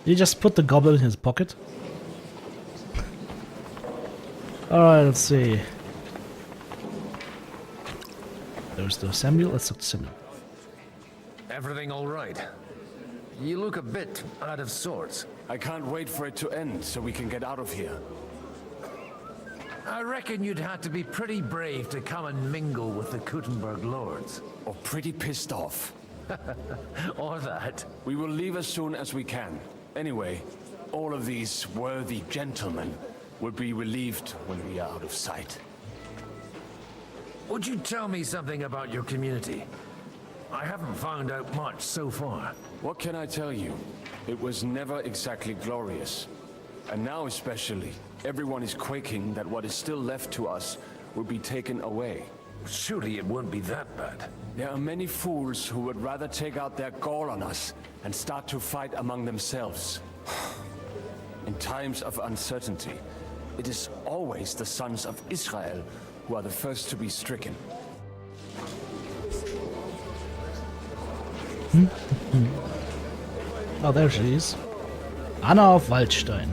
Did he just put the goblin in his pocket? Alright, let's see. There's no Samuel, let's talk to Samuel. Everything all right? You look a bit out of sorts. I can't wait for it to end so we can get out of here. I reckon you'd have to be pretty brave to come and mingle with the Kuttenberg lords. Or pretty pissed off. Or that. We will leave as soon as we can. Anyway, all of these worthy gentlemen will be relieved when we are out of sight. Would you tell me something about your community? I haven't found out much so far. What can I tell you? It was never exactly glorious. And now especially, everyone is quaking that what is still left to us will be taken away. Surely it won't be that bad. There are many fools who would rather take out their gall on us and start to fight among themselves. In times of uncertainty, it is always the sons of Israel who are the first to be stricken. Oh, there she is. Anna of Waldstein.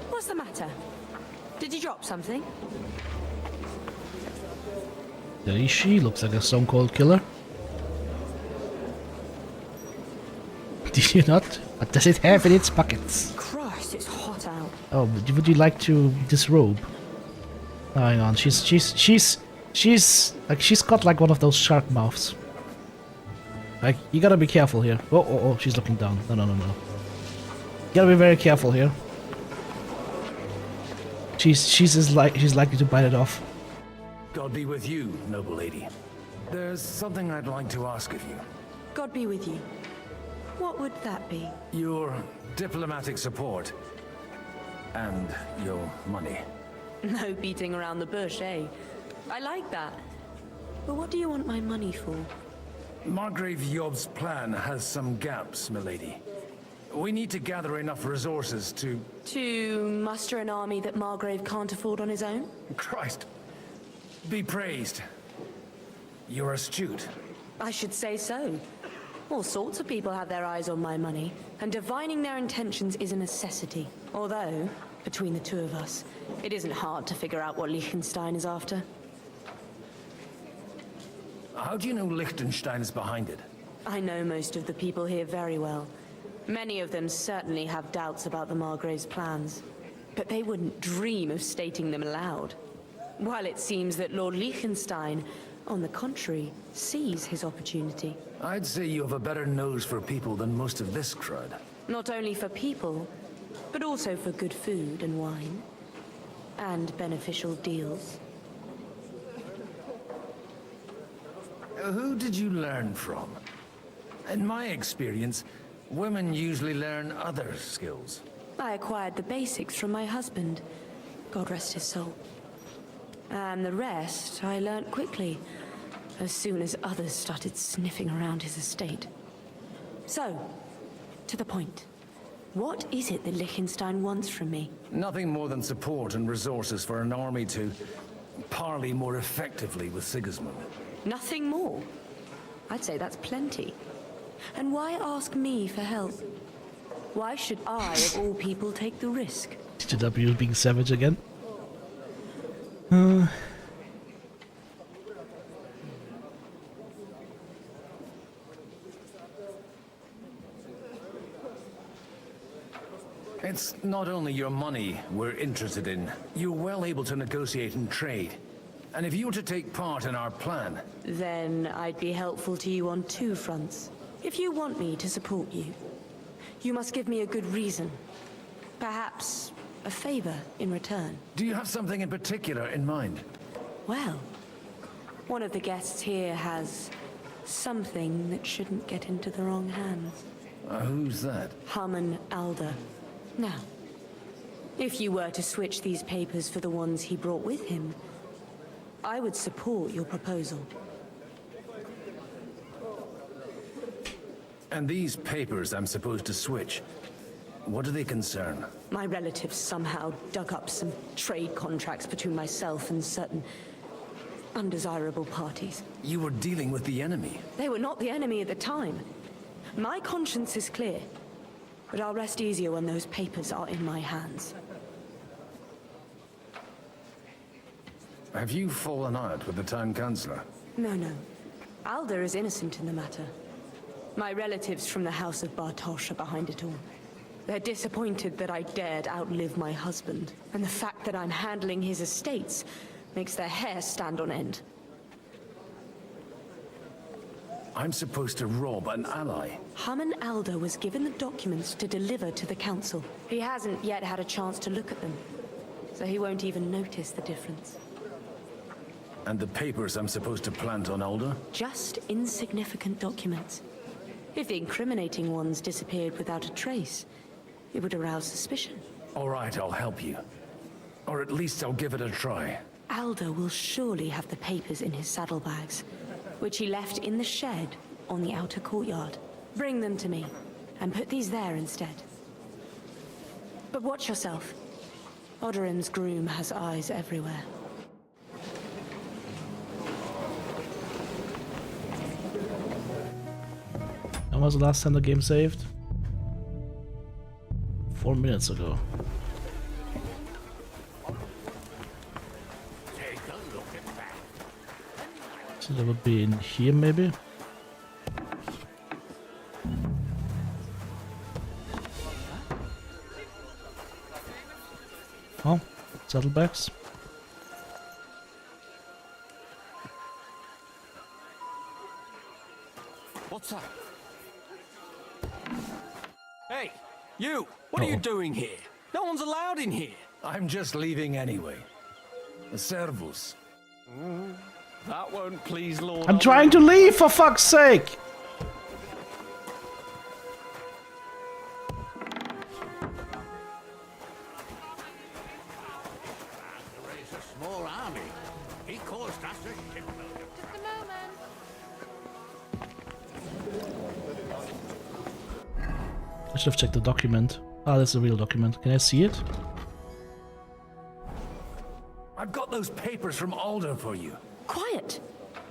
What's the matter? Did you drop something? There is she. Looks like a Stone Cold Killer. Did you not? What does it have in its pockets? Christ, it's hot out. Oh, would you like to disrobe? Oh, hang on. She's got like one of those shark mouths. Like, you gotta be careful here. Oh, she's looking down. No. You gotta be very careful here. She's likely to bite it off. God be with you, noble lady. There's something I'd like to ask of you. God be with you. What would that be? Your diplomatic support. And your money. No beating around the bush, eh? I like that. But what do you want my money for? Margrave Yob's plan has some gaps, milady. We need to gather enough resources to... To muster an army that Margrave can't afford on his own? Christ. Be praised. You're astute. I should say so. All sorts of people have their eyes on my money, and divining their intentions is a necessity. Although, between the two of us, it isn't hard to figure out what Liechtenstein is after. How do you know Liechtenstein is behind it? I know most of the people here very well. Many of them certainly have doubts about the Margrave's plans, but they wouldn't dream of stating them aloud. While it seems that Lord Liechtenstein, on the contrary, sees his opportunity. I'd say you have a better nose for people than most of this crowd. Not only for people, but also for good food and wine, and beneficial deals. Who did you learn from? In my experience, women usually learn other skills. I acquired the basics from my husband, God rest his soul. And the rest I learnt quickly, as soon as others started sniffing around his estate. So, to the point. What is it that Liechtenstein wants from me? Nothing more than support and resources for an army to parley more effectively with Sigismund. Nothing more? I'd say that's plenty. And why ask me for help? Why should I, of all people, take the risk? TTW being savage again. It's not only your money we're interested in. You're well able to negotiate and trade. And if you were to take part in our plan... Then I'd be helpful to you on two fronts. If you want me to support you, you must give me a good reason. Perhaps a favor in return. Do you have something in particular in mind? Well, one of the guests here has something that shouldn't get into the wrong hands. Who's that? Haman Alder. Now, if you were to switch these papers for the ones he brought with him, I would support your proposal. And these papers I'm supposed to switch, what do they concern? My relatives somehow dug up some trade contracts between myself and certain undesirable parties. You were dealing with the enemy. They were not the enemy at the time. My conscience is clear, but I'll rest easier when those papers are in my hands. Have you fallen out with the town councillor? No. Alder is innocent in the matter. My relatives from the House of Bartosz are behind it all. They're disappointed that I dared outlive my husband, and the fact that I'm handling his estates makes their hair stand on end. I'm supposed to rob an ally. Haman Alder was given the documents to deliver to the council. He hasn't yet had a chance to look at them, so he won't even notice the difference. And the papers I'm supposed to plant on Alder? Just insignificant documents. If the incriminating ones disappeared without a trace, it would arouse suspicion. All right, I'll help you. Or at least I'll give it a try. Alder will surely have the papers in his saddlebags, which he left in the shed on the outer courtyard. Bring them to me, and put these there instead. But watch yourself. Odorin's groom has eyes everywhere. When was the last time the game saved? 4 minutes ago. So that would be in here maybe? Oh, saddlebags. What's that? Hey, you! What are you doing here? No one's allowed in here. I'm just leaving anyway. Servus. That won't please Lord. I'm trying to leave, for fuck's sake! Raise a small army. He caused us a shipload. Just a moment. I should have checked the document. Ah, that's a real document. Can I see it? I've got those papers from Alder for you. Quiet!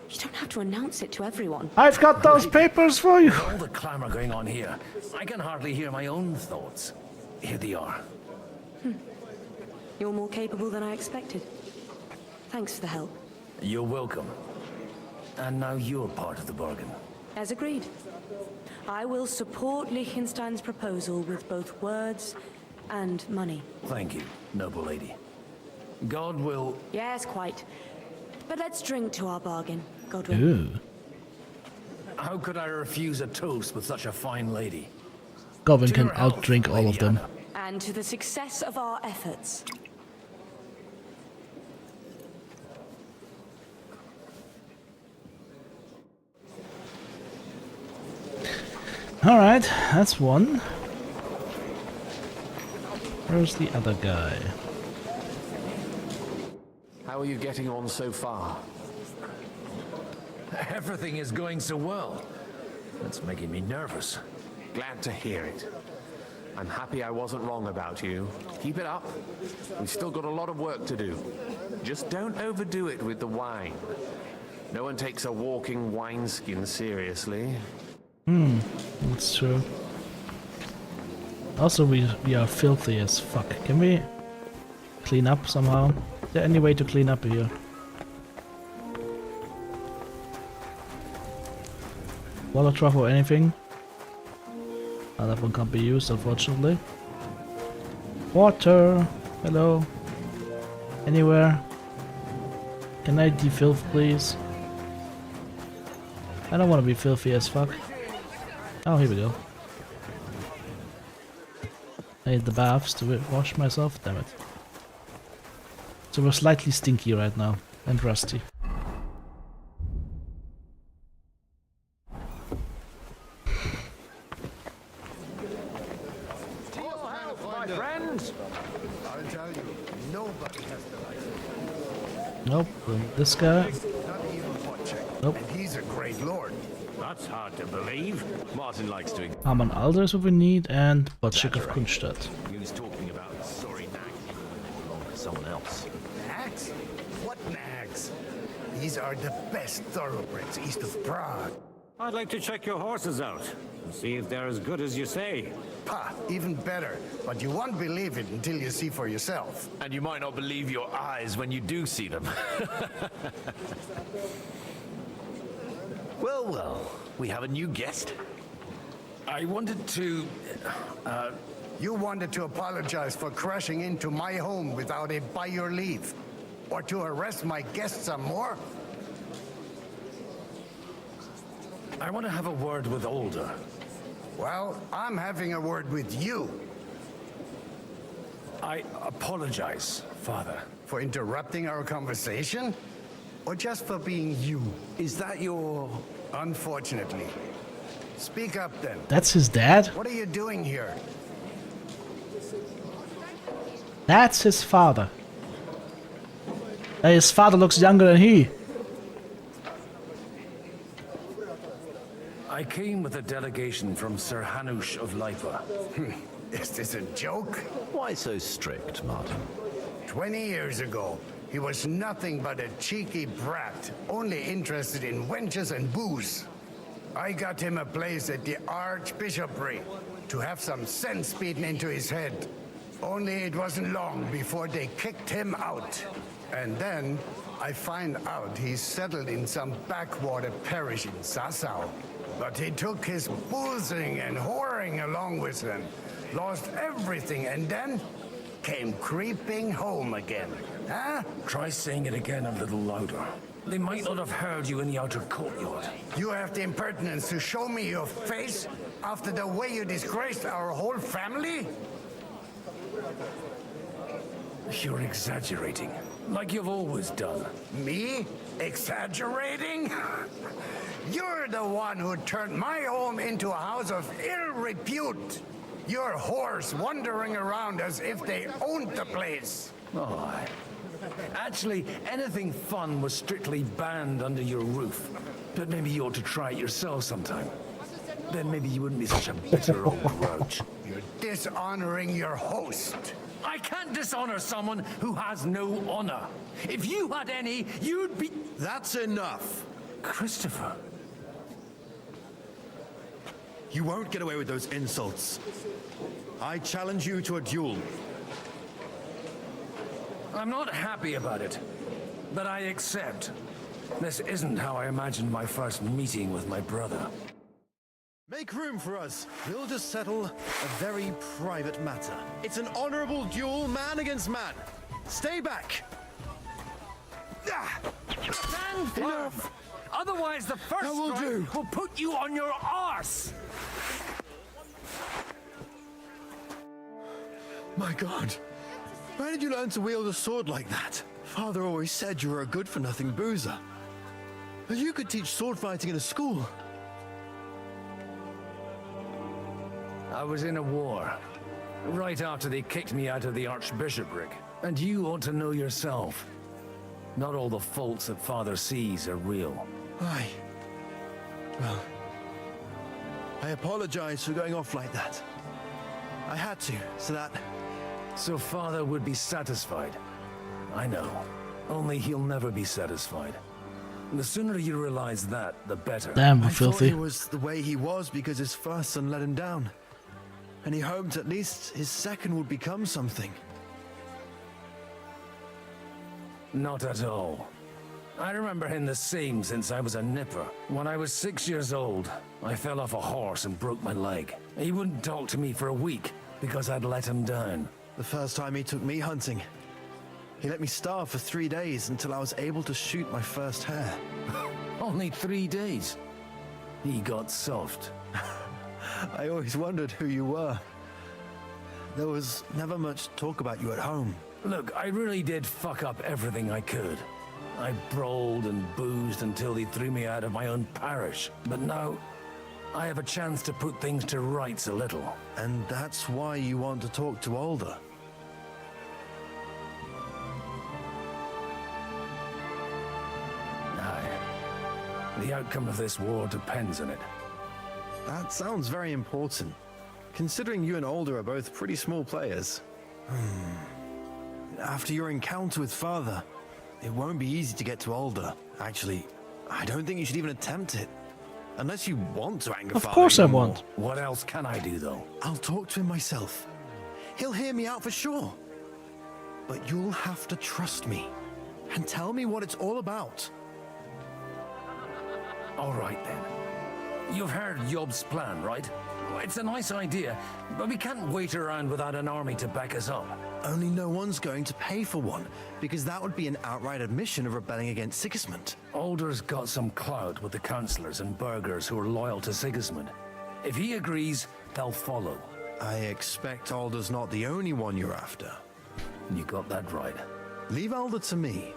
You don't have to announce it to everyone. I've got those papers for you! With all the clamor going on here, I can hardly hear my own thoughts. Here they are. You're more capable than I expected. Thanks for the help. You're welcome. And now you're part of the bargain. As agreed. I will support Liechtenstein's proposal with both words and money. Thank you, noble lady. God will... Yes, quite. But let's drink to our bargain, Godwin. Ooh. How could I refuse a toast with such a fine lady? Godwin can outdrink all of them. And to the success of our efforts. Alright, that's one. Where's the other guy? How are you getting on so far? Everything is going so well. That's making me nervous. Glad to hear it. I'm happy I wasn't wrong about you. Keep it up. We've still got a lot of work to do. Just don't overdo it with the wine. No one takes a walking wineskin seriously. That's true. Also, we are filthy as fuck. Can we clean up somehow? Is there any way to clean up here? Water trough or anything? Oh, that one can't be used, unfortunately. Water! Hello? Anywhere? Can I defilth, please? I don't want to be filthy as fuck. Oh, here we go. I need the baths to wash myself, damn it. So we're slightly stinky right now, and rusty. My friends! I'll tell you, nobody has the right. Nope, this guy. Not even Potchek. Nope. And he's a great lord. That's hard to believe. Martin likes to... Arman Alder is what we need, and Botchik of Kunstadt. He was talking about sorry nags belong to someone else. Nags? What nags? These are the best thoroughbreds east of Prague. I'd like to check your horses out and see if they're as good as you say. Pah, even better. But you won't believe it until you see for yourself. And you might not believe your eyes when you do see them. Well, well, we have a new guest. I wanted to... You wanted to apologize for crashing into my home without it by your leave. Or to arrest my guests some more? I want to have a word with Alder. Well, I'm having a word with you. I apologize, Father. For interrupting our conversation? or just for being you? Is that your... Unfortunately. Speak up then. That's his dad? What are you doing here? That's his father. His father looks younger than he. I came with a delegation from Sir Hanush of Lipa. Is this a joke? Why so strict, Martin? 20 years ago, he was nothing but a cheeky brat, only interested in wenches and booze. I got him a place at the Archbishopric to have some sense beaten into his head. Only it wasn't long before they kicked him out. And then I find out he's settled in some backwater parish in Sassau. But he took his boozing and whoring along with him, lost everything, and then came creeping home again. Huh? Try saying it again a little louder. They might not have heard you in the outer courtyard. You have the impertinence to show me your face after the way you disgraced our whole family? You're exaggerating, like you've always done. Me? Exaggerating? You're the one who turned my home into a house of ill repute. Your whores wandering around as if they owned the place. Oh, actually, anything fun was strictly banned under your roof. But maybe you ought to try it yourself sometime. Then maybe you wouldn't be such a bitter old grouch. You're dishonoring your host. I can't dishonor someone who has no honor. If you had any, you'd be... That's enough. Christopher. You won't get away with those insults. I challenge you to a duel. I'm not happy about it, but I accept. This isn't how I imagined my first meeting with my brother. Make room for us. We'll just settle a very private matter. It's an honorable duel, man against man. Stay back. Stand firm. Otherwise, the first strike will put you on your arse. My God. Where did you learn to wield a sword like that? Father always said you were a good-for-nothing boozer. But you could teach sword fighting in a school. I was in a war, right after they kicked me out of the Archbishopric. And you ought to know yourself. Not all the faults that Father sees are real. Aye. Well, I apologize for going off like that. I had to, so that... So Father would be satisfied. I know. Only he'll never be satisfied. The sooner you realize that, the better. Damn, I filthy. thought he was the way he was because his first son let him down. And he hoped at least his second would become something. Not at all. I remember him the same since I was a nipper. When I was 6 years old, I fell off a horse and broke my leg. He wouldn't talk to me for a week because I'd let him down. The first time he took me hunting, he let me starve for 3 days until I was able to shoot my first hare. Only 3 days. He got soft. I always wondered who you were. There was never much talk about you at home. Look, I really did fuck up everything I could. I brawled and boozed until they threw me out of my own parish. But now, I have a chance to put things to rights a little. And that's why you want to talk to Alder. Aye. The outcome of this war depends on it. That sounds very important, considering you and Alder are both pretty small players. After your encounter with Father, it won't be easy to get to Alder. Actually, I don't think you should even attempt it. Unless you want to anger Father. Of course I even want. more. What else can I do, though? I'll talk to him myself. He'll hear me out for sure. But you'll have to trust me and tell me what it's all about. All right, then. You've heard Yob's plan, right? It's a nice idea, but we can't wait around without an army to back us up. Only no one's going to pay for one, because that would be an outright admission of rebelling against Sigismund. Alder's got some clout with the councillors and burghers who are loyal to Sigismund. If he agrees, they'll follow. I expect Alder's not the only one you're after. You got that right. Leave Alder to me.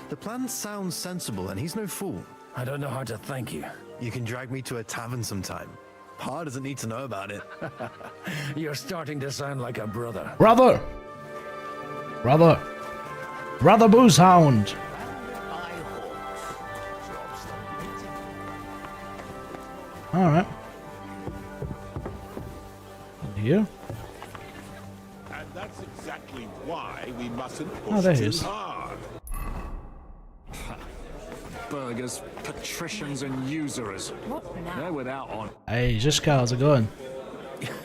The plan sounds sensible, and he's no fool. I don't know how to thank you. You can drag me to a tavern sometime. Pa doesn't need to know about it. You're starting to sound like a brother. Brother! Brother! Brother Boozehound! Alright. Here. And that's exactly why we mustn't push Oh, there he too is. hard. Burgers, patricians, and usurers. They're without on. Hey, Zizka, how's it going?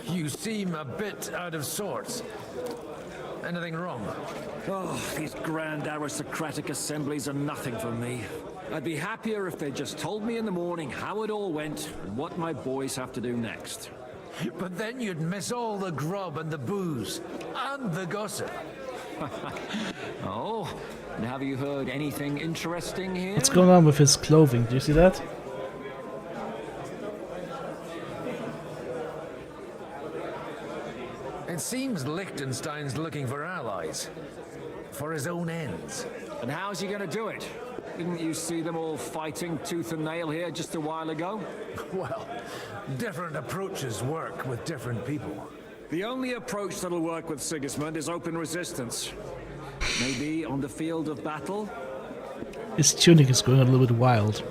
You seem a bit out of sorts. Anything wrong? Oh, these grand aristocratic assemblies are nothing for me. I'd be happier if they just told me in the morning how it all went and what my boys have to do next. But then you'd miss all the grub and the booze and the gossip. Oh, and have you heard anything interesting here? What's going on with his clothing? Do you see that? It seems Liechtenstein's looking for allies. For his own ends. And how's he gonna do it? Didn't you see them all fighting tooth and nail here just a while ago? Well, different approaches work with different people. The only approach that'll work with Sigismund is open resistance. Maybe on the field of battle? His tunic is going a little bit wild.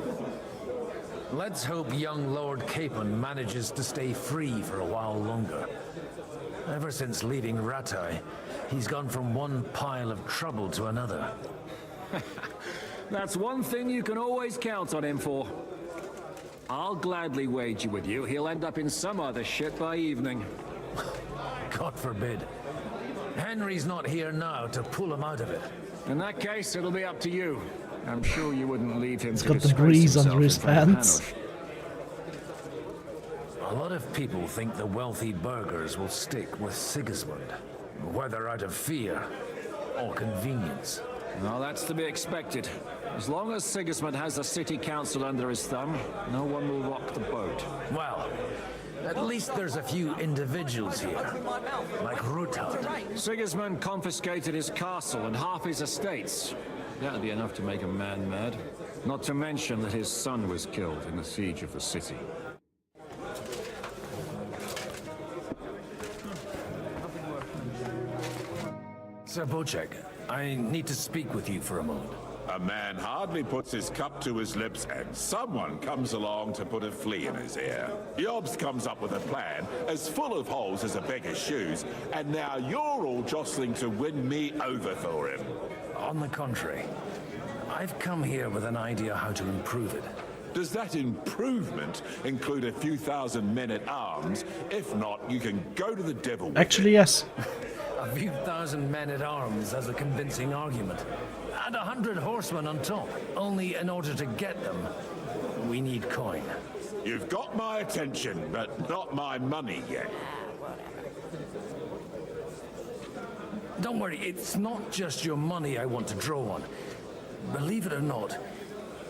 Let's hope young Lord Capon manages to stay free for a while longer. Ever since leaving Rattay, he's gone from one pile of trouble to another. That's one thing you can always count on him for. I'll gladly wager with you he'll end up in some other shit by evening. God forbid. Henry's not here now to pull him out of it. In that case, it'll be up to you. I'm sure you wouldn't leave him He's to got the disgrace breeze himself under his in front of pants. Hanush. A lot of people think the wealthy burghers will stick with Sigismund, whether out of fear or convenience. Well, that's to be expected. As long as Sigismund has the city council under his thumb, no one will rock the boat. Well, at least there's a few individuals here, like Ruthard. Sigismund confiscated his castle and half his estates. That'd be enough to make a man mad. Not to mention that his son was killed in the siege of the city. Sir Bocek, I need to speak with you for a moment. A man hardly puts his cup to his lips and someone comes along to put a flea in his ear. Jobst comes up with a plan as full of holes as a beggar's shoes, and now you're all jostling to win me over for him. On the contrary, I've come here with an idea how to improve it. Does that improvement include a few thousand men at arms? If not, you can go to the devil with Actually, yes. A few thousand men at arms has a convincing argument. And 100 horsemen on top. Only in order to get them, we need coin. You've got my attention, but not my money yet. Don't worry, it's not just your money I want to draw on. Believe it or not,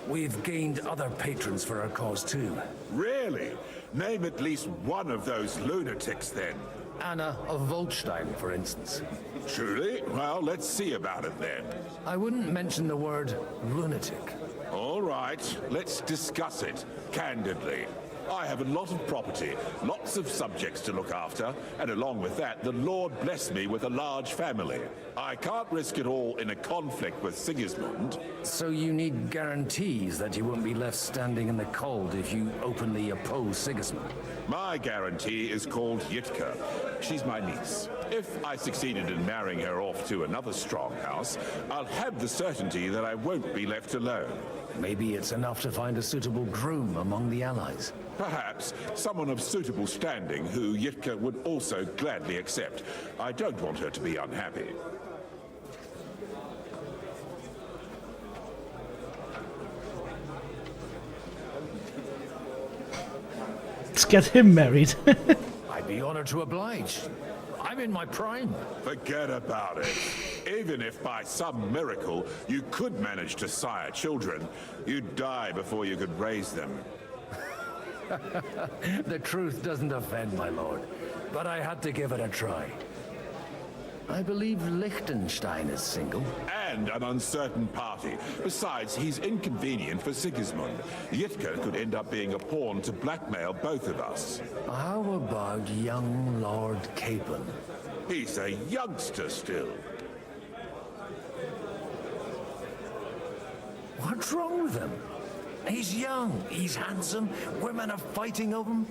we've gained other patrons for our cause too. Really? Name at least one of those lunatics then. Anna of Volstein, for instance. Truly? Well, let's see about it then. I wouldn't mention the word lunatic. All right, let's discuss it, candidly. I have a lot of property, lots of subjects to look after, and along with that, the Lord blessed me with a large family. I can't risk it all in a conflict with Sigismund. So you need guarantees that you won't be left standing in the cold if you openly oppose Sigismund? My guarantee is called Yitka. She's my niece. If I succeeded in marrying her off to another strong house, I'll have the certainty that I won't be left alone. Maybe it's enough to find a suitable groom among the allies. Perhaps someone of suitable standing who Yitka would also gladly accept. I don't want her to be unhappy. Let's get him married. I'd be honored to oblige. I'm in my prime. Forget about it. Even if by some miracle you could manage to sire children, you'd die before you could raise them. The truth doesn't offend, my lord, but I had to give it a try. I believe Liechtenstein is single. And an uncertain party. Besides, he's inconvenient for Sigismund. Yitka could end up being a pawn to blackmail both of us. How about young Lord Capon? He's a youngster still. What's wrong with him? He's young, he's handsome, women are fighting over him.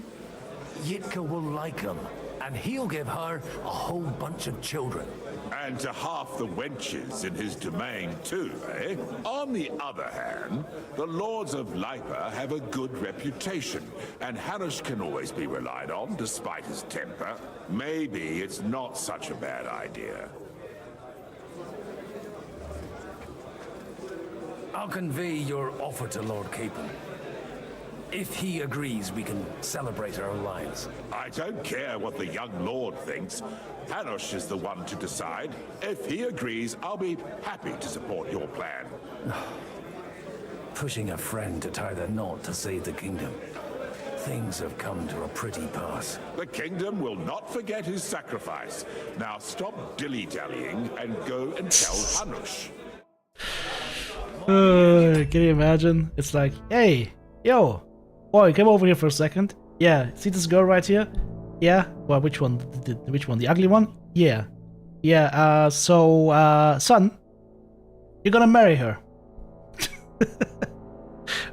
Yitka will like him, and he'll give her a whole bunch of children. And to half the wenches in his domain too, eh? On the other hand, the lords of Lipa have a good reputation, and Hanush can always be relied on despite his temper. Maybe it's not such a bad idea. I'll convey your offer to Lord Capon. If he agrees, we can celebrate our alliance. I don't care what the young lord thinks. Hanush is the one to decide. If he agrees, I'll be happy to support your plan. Pushing a friend to tie the knot to save the kingdom. Things have come to a pretty pass. The kingdom will not forget his sacrifice. Now stop dilly-dallying and go and tell Hanush. Can you imagine? It's like, hey, yo, boy, come over here for a second. Yeah, see this girl right here? Yeah. Well, which one? Which one? The ugly one? Yeah. Yeah. Son, you're gonna marry her.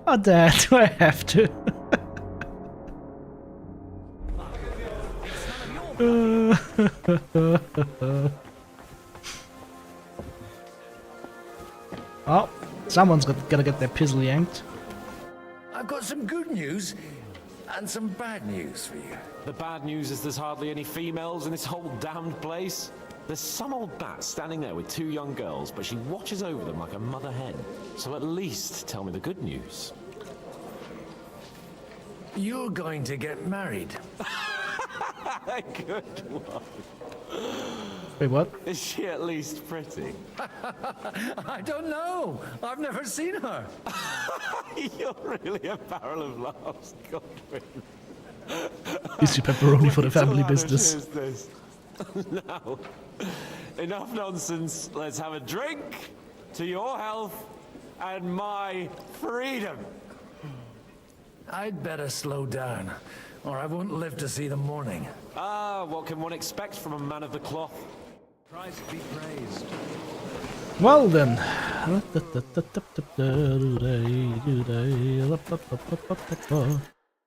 Oh, Dad, do I have to? Oh. Someone's gonna get their pizzle yanked. I've got some good news and some bad news for you. The bad news is there's hardly any females in this whole damned place. There's some old bat standing there with 2 young girls, but she watches over them like a mother hen. So at least tell me the good news. You're going to get married. Good one. Wait, what? Is she at least pretty? I don't know. I've never seen her. You're really a barrel of laughs, Godwin. Is she pepperoni for the family business? This. Now, enough nonsense. Let's have a drink to your health and my freedom. I'd better slow down, or I won't live to see the morning. Ah, what can one expect from a man of the cloth? Christ be praised. Well then.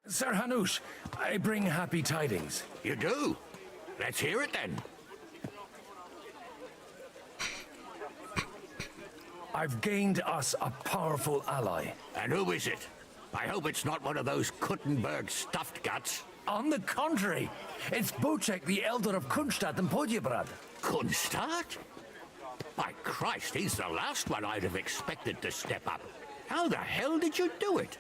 Sir Hanush, I bring happy tidings. You do? Let's hear it then. I've gained us a powerful ally. And who is it? I hope it's not one of those Kuttenberg stuffed guts. On the contrary, it's Bocek, the elder of Kunstadt and Podjebrad. Kunstadt? By Christ, he's the last one I'd have expected to step up. How the hell did you do it?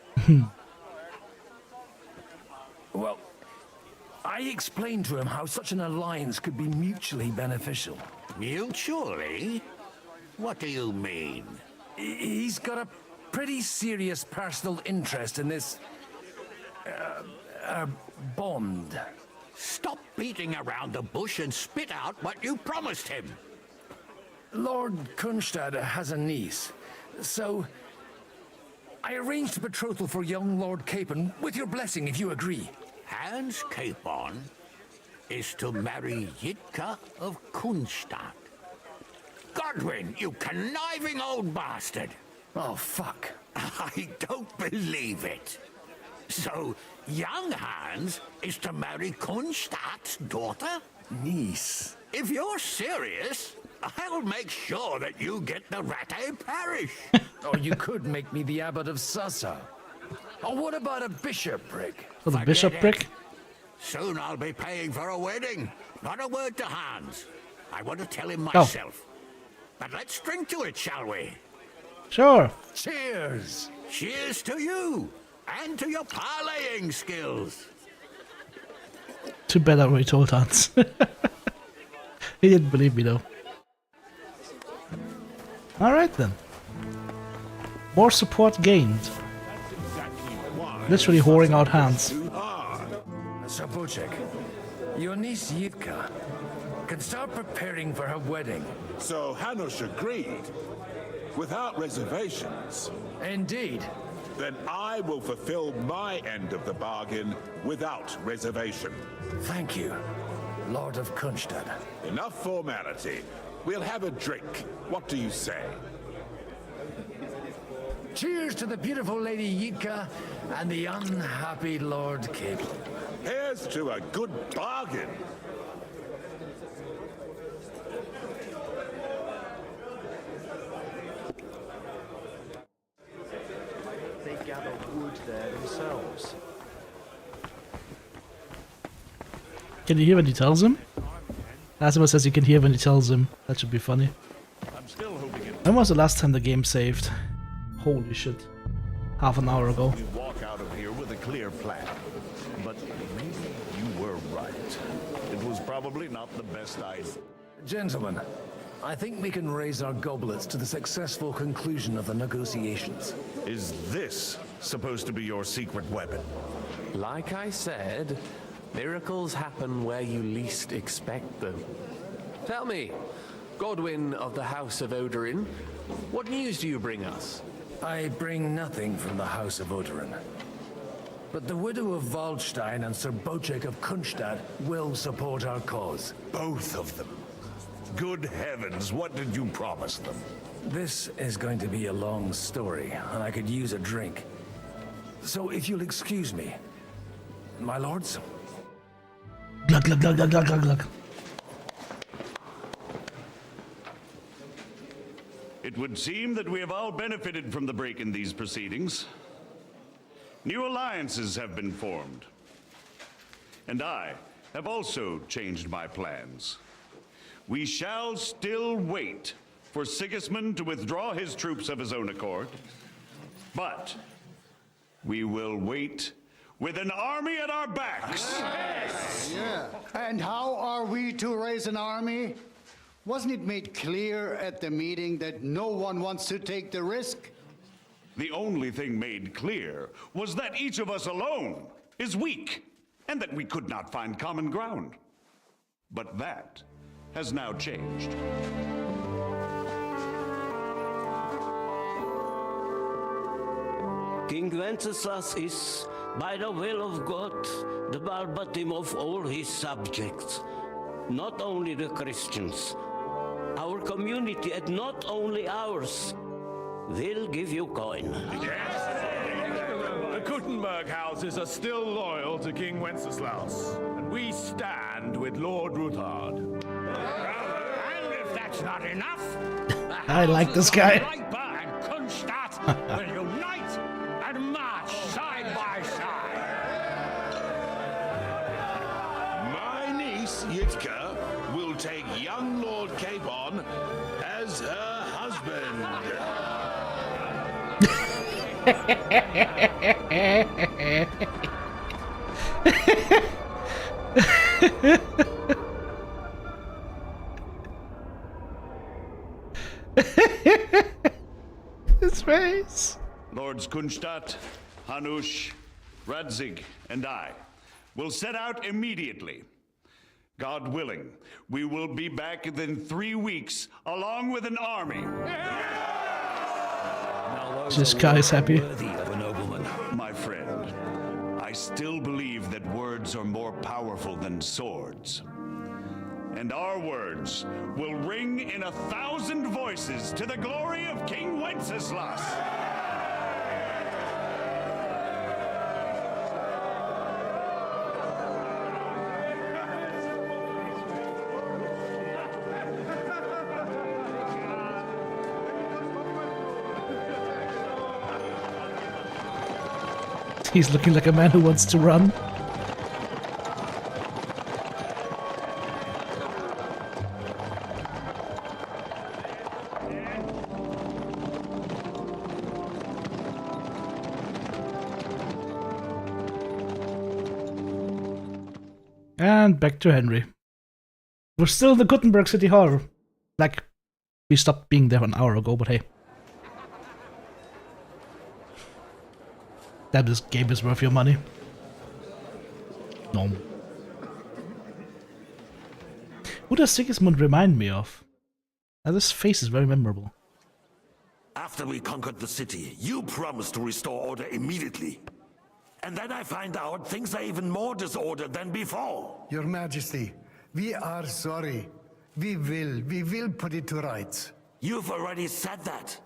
Well, I explained to him how such an alliance could be mutually beneficial. Mutually? What do you mean? He's got a pretty serious personal interest in this... bond. Stop beating around the bush and spit out what you promised him. Lord Kunstad has a niece, so... I arranged a betrothal for young Lord Capon, with your blessing if you agree. Hans Capon is to marry Yitka of Kunstadt. Godwin, you conniving old bastard! Oh, fuck. I don't believe it. So, young Hans is to marry Kunstadt's daughter? Niece. If you're serious, I'll make sure that you get the Rattay parish. Or you could make me the abbot of Sassa. Or what about a bishopric? For the bishopric? Soon I'll be paying for a wedding. Not a word to Hans. I want to tell him myself. But let's drink to it, shall we? Sure. Cheers. Cheers to you. And to your parlaying skills. Too bad I already told Hans. He didn't believe me though. Alright then. More support gained. Literally whoring out Hans. Sir Bocek, your niece Yitka, can start preparing for her wedding. So Hanush agreed, without reservations. Indeed. Then I will fulfill my end of the bargain without reservation. Thank you, Lord of Kunstad. Enough formality. We'll have a drink. What do you say? Cheers to the beautiful Lady Yitka and the unhappy Lord Cable. Here's to a good bargain. They gather wood there themselves. Can you hear when he tells him? Asima says you can hear when he tells him. That should be funny. I'm still hoping it. When was the last time the game saved? Holy shit. Half an hour ago. We walk out of here with a clear plan. But maybe you were right. It was probably not the best idea. Gentlemen, I think we can raise our goblets to the successful conclusion of the negotiations. Is this supposed to be your secret weapon? Like I said, miracles happen where you least expect them. Tell me, Godwin of the House of Odorin, what news do you bring us? I bring nothing from the House of Odorin. But the widow of Waldstein and Sir Bocek of Kunstad will support our cause. Both of them. Good heavens, what did you promise them? This is going to be a long story, and I could use a drink. So if you'll excuse me, my lords? Glug, glug, glug, glug, glug, glug, glug. It would seem that we have all benefited from the break in these proceedings. New alliances have been formed. And I have also changed my plans. We shall still wait for Sigismund to withdraw his troops of his own accord. But we will wait with an army at our backs. Yes. Yeah. And how are we to raise an army? Wasn't it made clear at the meeting that no one wants to take the risk? The only thing made clear was that each of us alone is weak, and that we could not find common ground. But that has now changed. King Wenceslas is, by the will of God, the Balbatim of all his subjects, not only the Christians. Our community, and not only ours, will give you coin. The Kuttenberg houses are still loyal to King Wenceslaus, and we stand with Lord Ruthard. And if that's not enough, I like this guy. Leiber and Kunstadt will unite and march side by side. My niece, Yitka, will take young Lord Capon as her husband. His face. Lords Kunstadt, Hanush, Radzig, and I will set out immediately. God willing, we will be back within 3 weeks, along with an army. This guy is happy. My friend, I still believe that words are more powerful than swords. And our words will ring in 1,000 voices to the glory of King Wenceslas. He's looking like a man who wants to run. And back to Henry. We're still in the Gutenberg City Hall. Like, we stopped being there an hour ago, but hey. That this game is worth your money. No. Who does Sigismund remind me of? This face is very memorable. After we conquered the city, you promised to restore order immediately. And then I find out things are even more disordered than before. Your Majesty, we are sorry. We will put it to rights. You've already said that.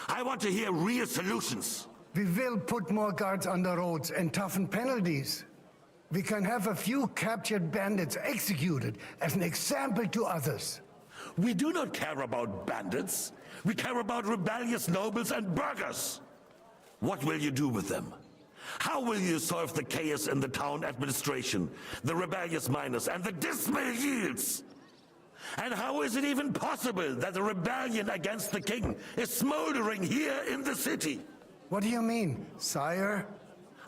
I want to hear real solutions. We will put more guards on the roads and toughen penalties. We can have a few captured bandits executed as an example to others. We do not care about bandits. We care about rebellious nobles and burghers. What will you do with them? How will you solve the chaos in the town administration, the rebellious miners, and the dismal yields? And how is it even possible that the rebellion against the king is smoldering here in the city? What do you mean, sire?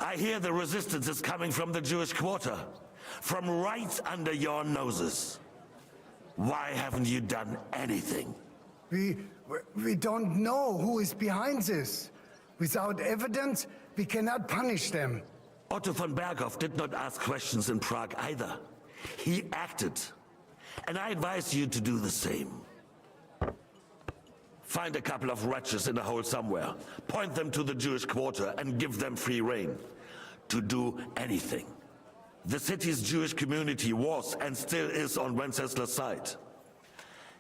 I hear the resistance is coming from the Jewish quarter, from right under your noses. Why haven't you done anything? We don't know who is behind this. Without evidence, we cannot punish them. Otto von Berghoff did not ask questions in Prague either. He acted. And I advise you to do the same. Find a couple of wretches in a hole somewhere, point them to the Jewish quarter and give them free rein to do anything. The city's Jewish community was and still is on Wencesla's side.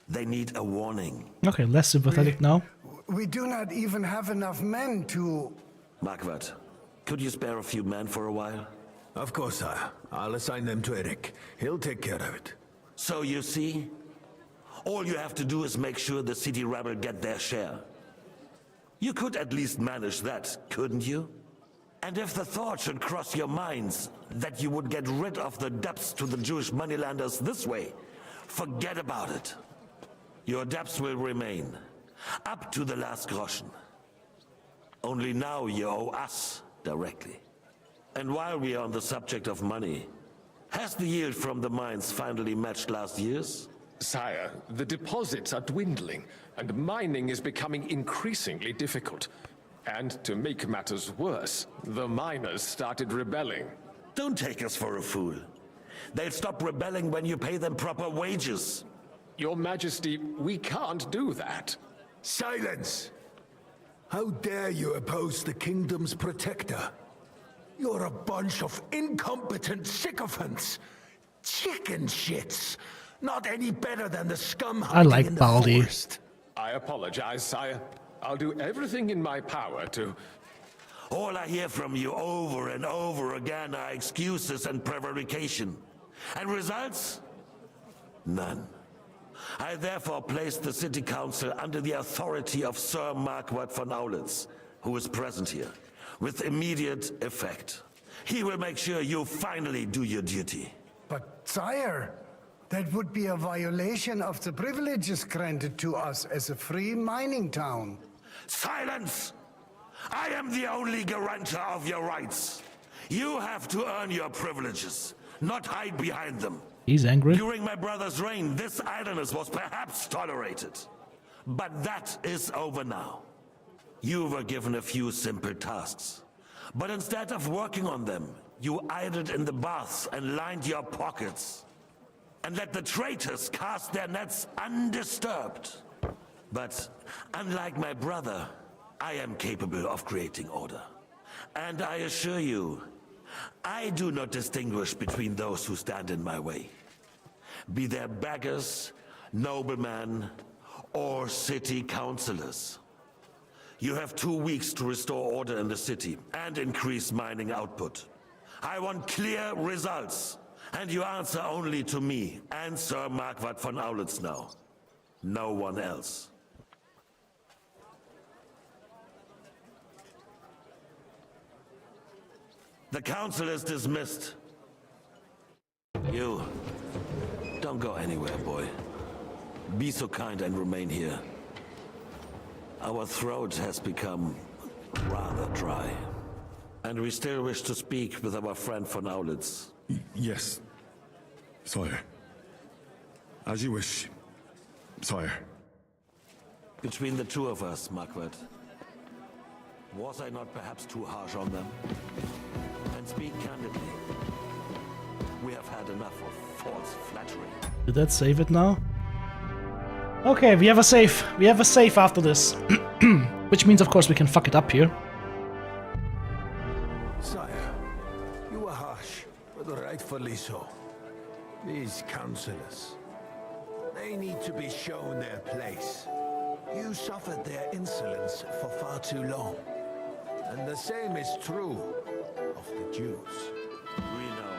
They need a warning. Okay, less sympathetic now. We do not even have enough men to... Marquardt, could you spare a few men for a while? Of course, sire. I'll assign them to Eric. He'll take care of it. So you see, all you have to do is make sure the city rebel get their share. You could at least manage that, couldn't you? And if the thought should cross your minds that you would get rid of the debts to the Jewish moneylenders this way, forget about it. Your debts will remain, up to the last groschen. Only now you owe us directly. And while we are on the subject of money, has the yield from the mines finally matched last year's? Sire, the deposits are dwindling, and mining is becoming increasingly difficult. And to make matters worse, the miners started rebelling. Don't take us for a fool. They'll stop rebelling when you pay them proper wages. Your Majesty, we can't do that. Silence! How dare you oppose the kingdom's protector? You're a bunch of incompetent sycophants. Chicken shits. Not any better than the scum I like in the Baldi. forest. I apologize, sire. I'll do everything in my power to... All I hear from you over and over again are excuses and prevarication. And results? None. I therefore place the city council under the authority of Sir Marquardt von Aulitz, who is present here, with immediate effect. He will make sure you finally do your duty. But, sire, that would be a violation of the privileges granted to us as a free mining town. Silence! I am the only guarantor of your rights. You have to earn your privileges, not hide behind them. He's angry. During my brother's reign, this idleness was perhaps tolerated. But that is over now. You were given a few simple tasks. But instead of working on them, you idled in the baths and lined your pockets. And let the traitors cast their nets undisturbed. But unlike my brother, I am capable of creating order. And I assure you, I do not distinguish between those who stand in my way. Be they beggars, noblemen, or city councillors. You have 2 weeks to restore order in the city and increase mining output. I want clear results, and you answer only to me and Sir Marquardt von Aulitz now. No one else. The council is dismissed. You, don't go anywhere, boy. Be so kind and remain here. Our throat has become rather dry. And we still wish to speak with our friend von Aulitz. Yes, sire. As you wish, sire. Between the two of us, Marquardt, was I not perhaps too harsh on them? And speak candidly, we have had enough of false flattery. Did that save it now? Okay, we have a save. We have a save after this. Which means, of course, we can fuck it up here. Sire, you were harsh, but rightfully so. These councillors, they need to be shown their place. You suffered their insolence for far too long. And the same is true of the Jews. We know.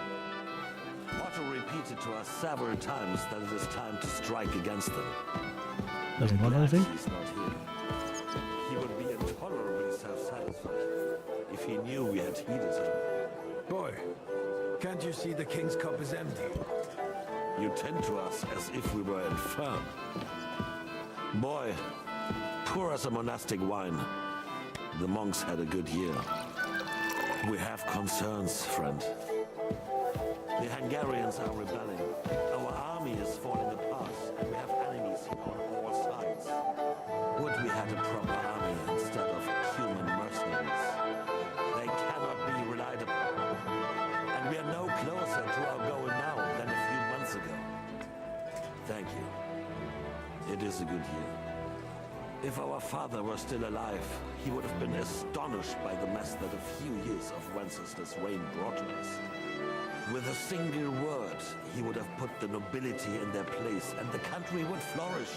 Potter repeated to us several times that it is time to strike against them. Doesn't want anything? He's not here. He would be intolerably self-satisfied if he knew we had heeded him. Boy, can't you see the king's cup is empty? You tend to us as if we were infirm. Boy, pour us a monastic wine. The monks had a good year. We have concerns, friend. The Hungarians are rebelling. Our army is falling apart, and we have enemies on all sides. Would we had a proper army instead of human mercenaries? They cannot be relied upon. And we are no closer to our goal now than a few months ago. Thank you. It is a good year. If our father were still alive, he would have been astonished by the mess that a few years of Wenceslas' reign brought to us. With a single word, he would have put the nobility in their place, and the country would flourish.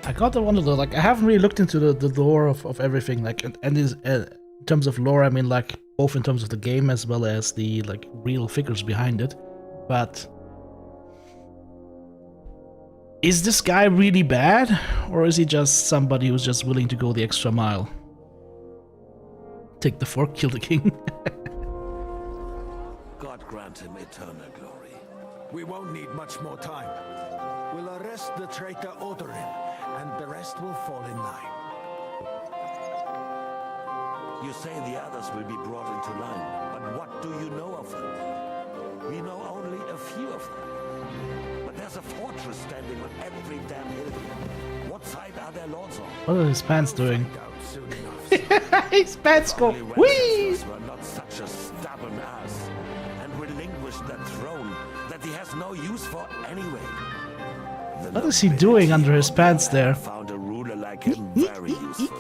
I gotta wonder though, like, I haven't really looked into the lore of everything, like, and is, in terms of lore, I mean, like, both in terms of the game as well as the, like, real figures behind it, but is this guy really bad, or is he just somebody who's just willing to go the extra mile? Take the fork, kill the king. God grant him eternal glory. We won't need much more time. We'll arrest the traitor Odorin, and the rest will fall in line. You say the others will be brought into line, but what do you know of them? We know only a few of them. But there's a fortress standing on every damn hill here. What side are their lords on? What are his pants doing? His pants go whee! Were not such a stubborn ass, and relinquished that throne that he has no use for anyway. What is he doing under his pants there? Found a ruler like him very useful.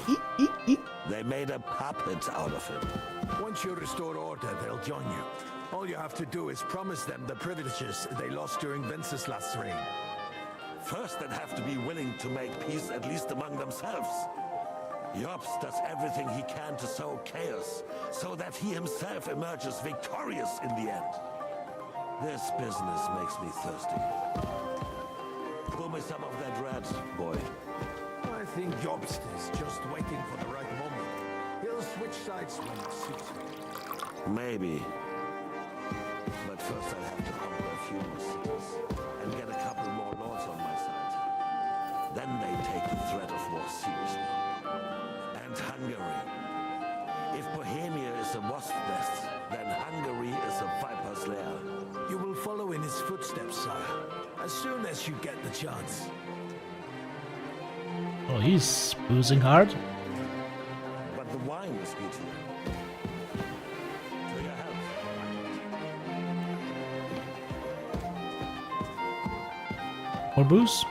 They made a puppet out of him. Once you restore order, they'll join you. All you have to do is promise them the privileges they lost during Wenceslas' reign. First, they'd have to be willing to make peace at least among themselves. Jobs does everything he can to sow chaos, so that he himself emerges victorious in the end. This business makes me thirsty. Pour me some of that red, boy. I think Jobst is just waiting for the right moment. He'll switch sides when it suits him. Maybe. But first I'll have to conquer a few more cities and get a couple more lords on my side. Then they take the threat of war seriously. And Hungary. If Bohemia is a wasp nest, then Hungary is a viper's lair. You will follow in his footsteps, sire, as soon as you get the chance. Oh, he's boozing hard. But the wine is good here. To your health. More booze?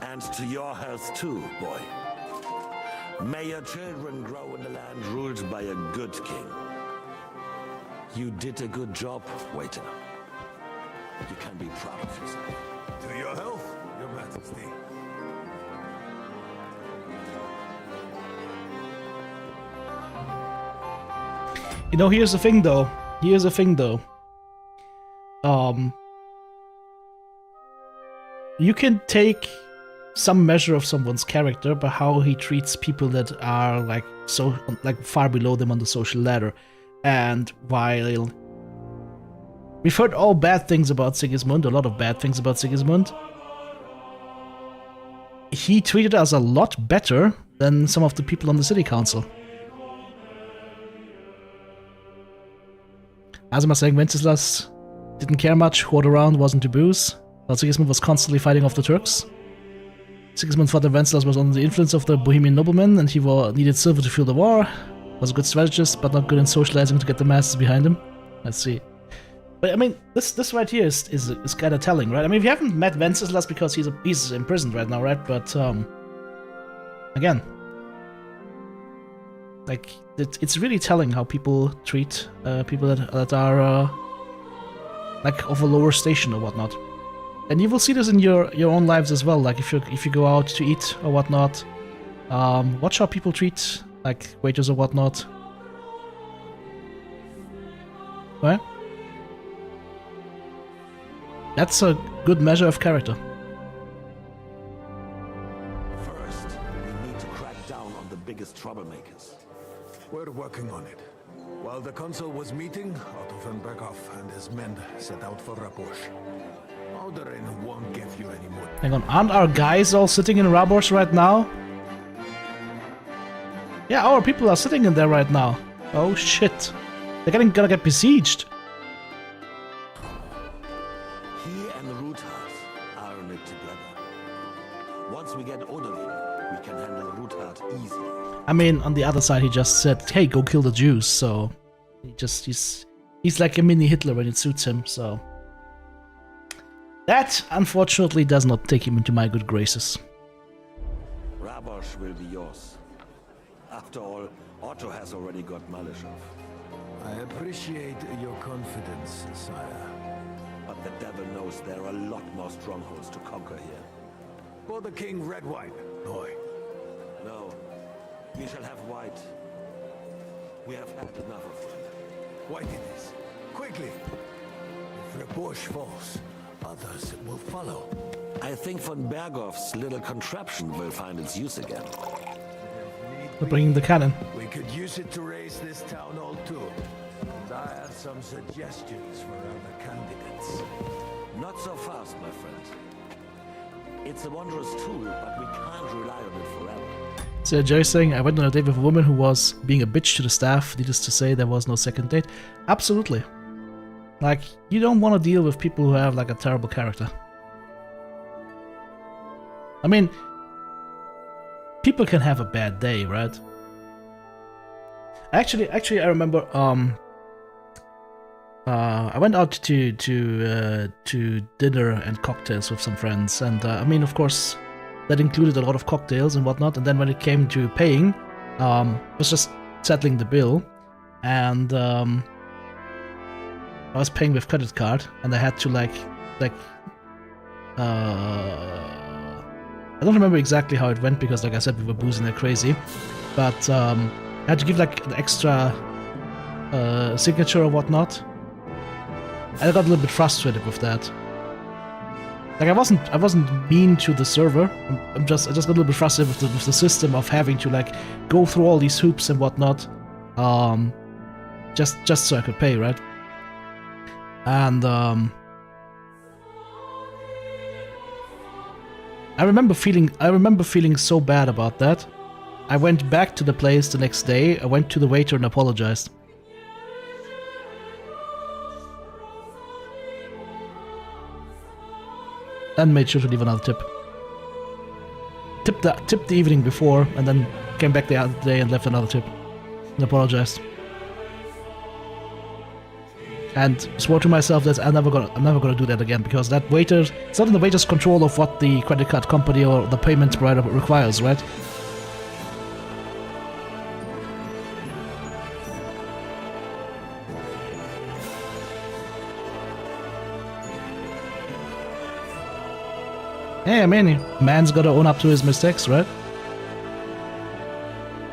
And to your health too, boy. May your children grow in a land ruled by a good king. You did a good job, waiter. You can be proud of yourself. To your health, Your Majesty. You know, here's the thing though. Here's the thing though. You can take some measure of someone's character by how he treats people that are like far below them on the social ladder. And while we've heard all bad things about Sigismund, a lot of bad things about Sigismund, he treated us a lot better than some of the people on the city council. As I was saying, Wenceslas didn't care much, hoard around, wasn't to booze, while Sigismund was constantly fighting off the Turks. Sigismund thought that Wenceslas was under the influence of the Bohemian noblemen and he needed silver to fuel the war, was a good strategist but not good in socializing to get the masses behind him. Let's see. But I mean, this right here is kind of telling, right? I mean, we haven't met Wenceslas because he's imprisoned right now, right? But again, like it's really telling how people treat people that are like of a lower station or whatnot. And you will see this in your own lives as well. Like if you go out to eat or whatnot, watch how people treat like waiters or whatnot. Right? That's a good measure of character. First, we need to crack down on the biggest troublemakers. We're working on it. While the council was meeting, Otto von Berghoff and his men set out for Rabosch. Alderin won't give you any more. Hang on, aren't our guys all sitting in Rabosch right now? Yeah, our people are sitting in there right now. Oh shit. They're gonna get besieged. He and Ruthard are in it together. Once we get Oderlin, we can handle Ruthard easily. I mean, on the other side, he just said, "Hey, go kill the Jews." So he's like a mini Hitler when it suits him. So that unfortunately does not take him into my good graces. Rabosch will be yours. After all, Otto has already got Malishov. I appreciate your confidence, sire. But the devil knows there are a lot more strongholds to conquer here. For the king, red wine. Boy. No, we shall have white. We have had enough of it. White it is. Quickly. If Rabosch falls, others will follow. I think von Berghoff's little contraption will find its use again. We're bringing the cannon. We could use it to raise this town hall too. And I have some suggestions for other candidates. Not so fast, my friend. It's a wondrous tool, but we can't rely on it forever. So Jerry's saying, I went on a date with a woman who was being a bitch to the staff. Needless to say, there was no second date. Absolutely. Like, you don't want to deal with people who have like a terrible character. I mean, people can have a bad day, right? Actually, I remember. I went out to dinner and cocktails with some friends, and I mean, of course, that included a lot of cocktails and whatnot. And then when it came to paying, I was just settling the bill, and I was paying with credit card, and I had to I don't remember exactly how it went because, like I said, we were boozing like crazy. But I had to give like an extra signature or whatnot. And I got a little bit frustrated with that. Like I wasn't mean to the server. I just got a little bit frustrated with the system of having to like go through all these hoops and whatnot, just so I could pay, right? And I remember feeling so bad about that. I went back to the place the next day. I went to the waiter and apologized. And made sure to leave another tip. Tipped the evening before, and then came back the other day and left another tip. And apologized. And swore to myself that I'm never gonna do that again, because that waiter, it's not in the waiter's control of what the credit card company or the payment provider requires, right? Hey, I mean, man's gotta own up to his mistakes, right?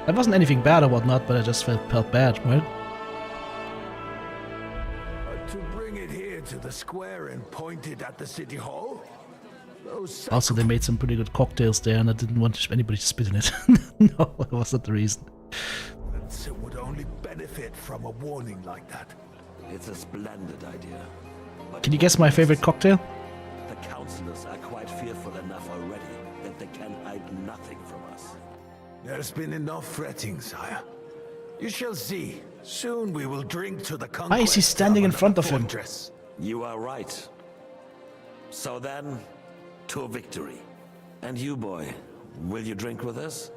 That wasn't anything bad or whatnot, but I just felt bad, right? To bring it here to the square and point it at the city hall? Also, they made some pretty good cocktails there, and I didn't want anybody to spit in it. No, that wasn't the reason. It would only benefit from a warning like that. It's a splendid idea. But Can you guess my favorite cocktail? the councillors are quite fearful enough already that they can hide nothing from us. There's been enough fretting, sire. You shall see. Soon we will drink to the conquest. Why is he standing in front of him? fortress. You are right. So then, to victory. And you, boy, will you drink with us?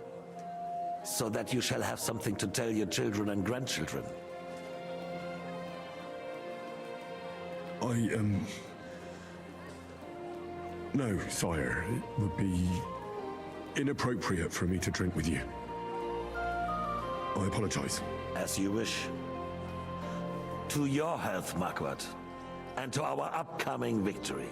So that you shall have something to tell your children and grandchildren. No, sire. It would be inappropriate for me to drink with you. I apologize. As you wish. To your health, Marquardt, and to our upcoming victory.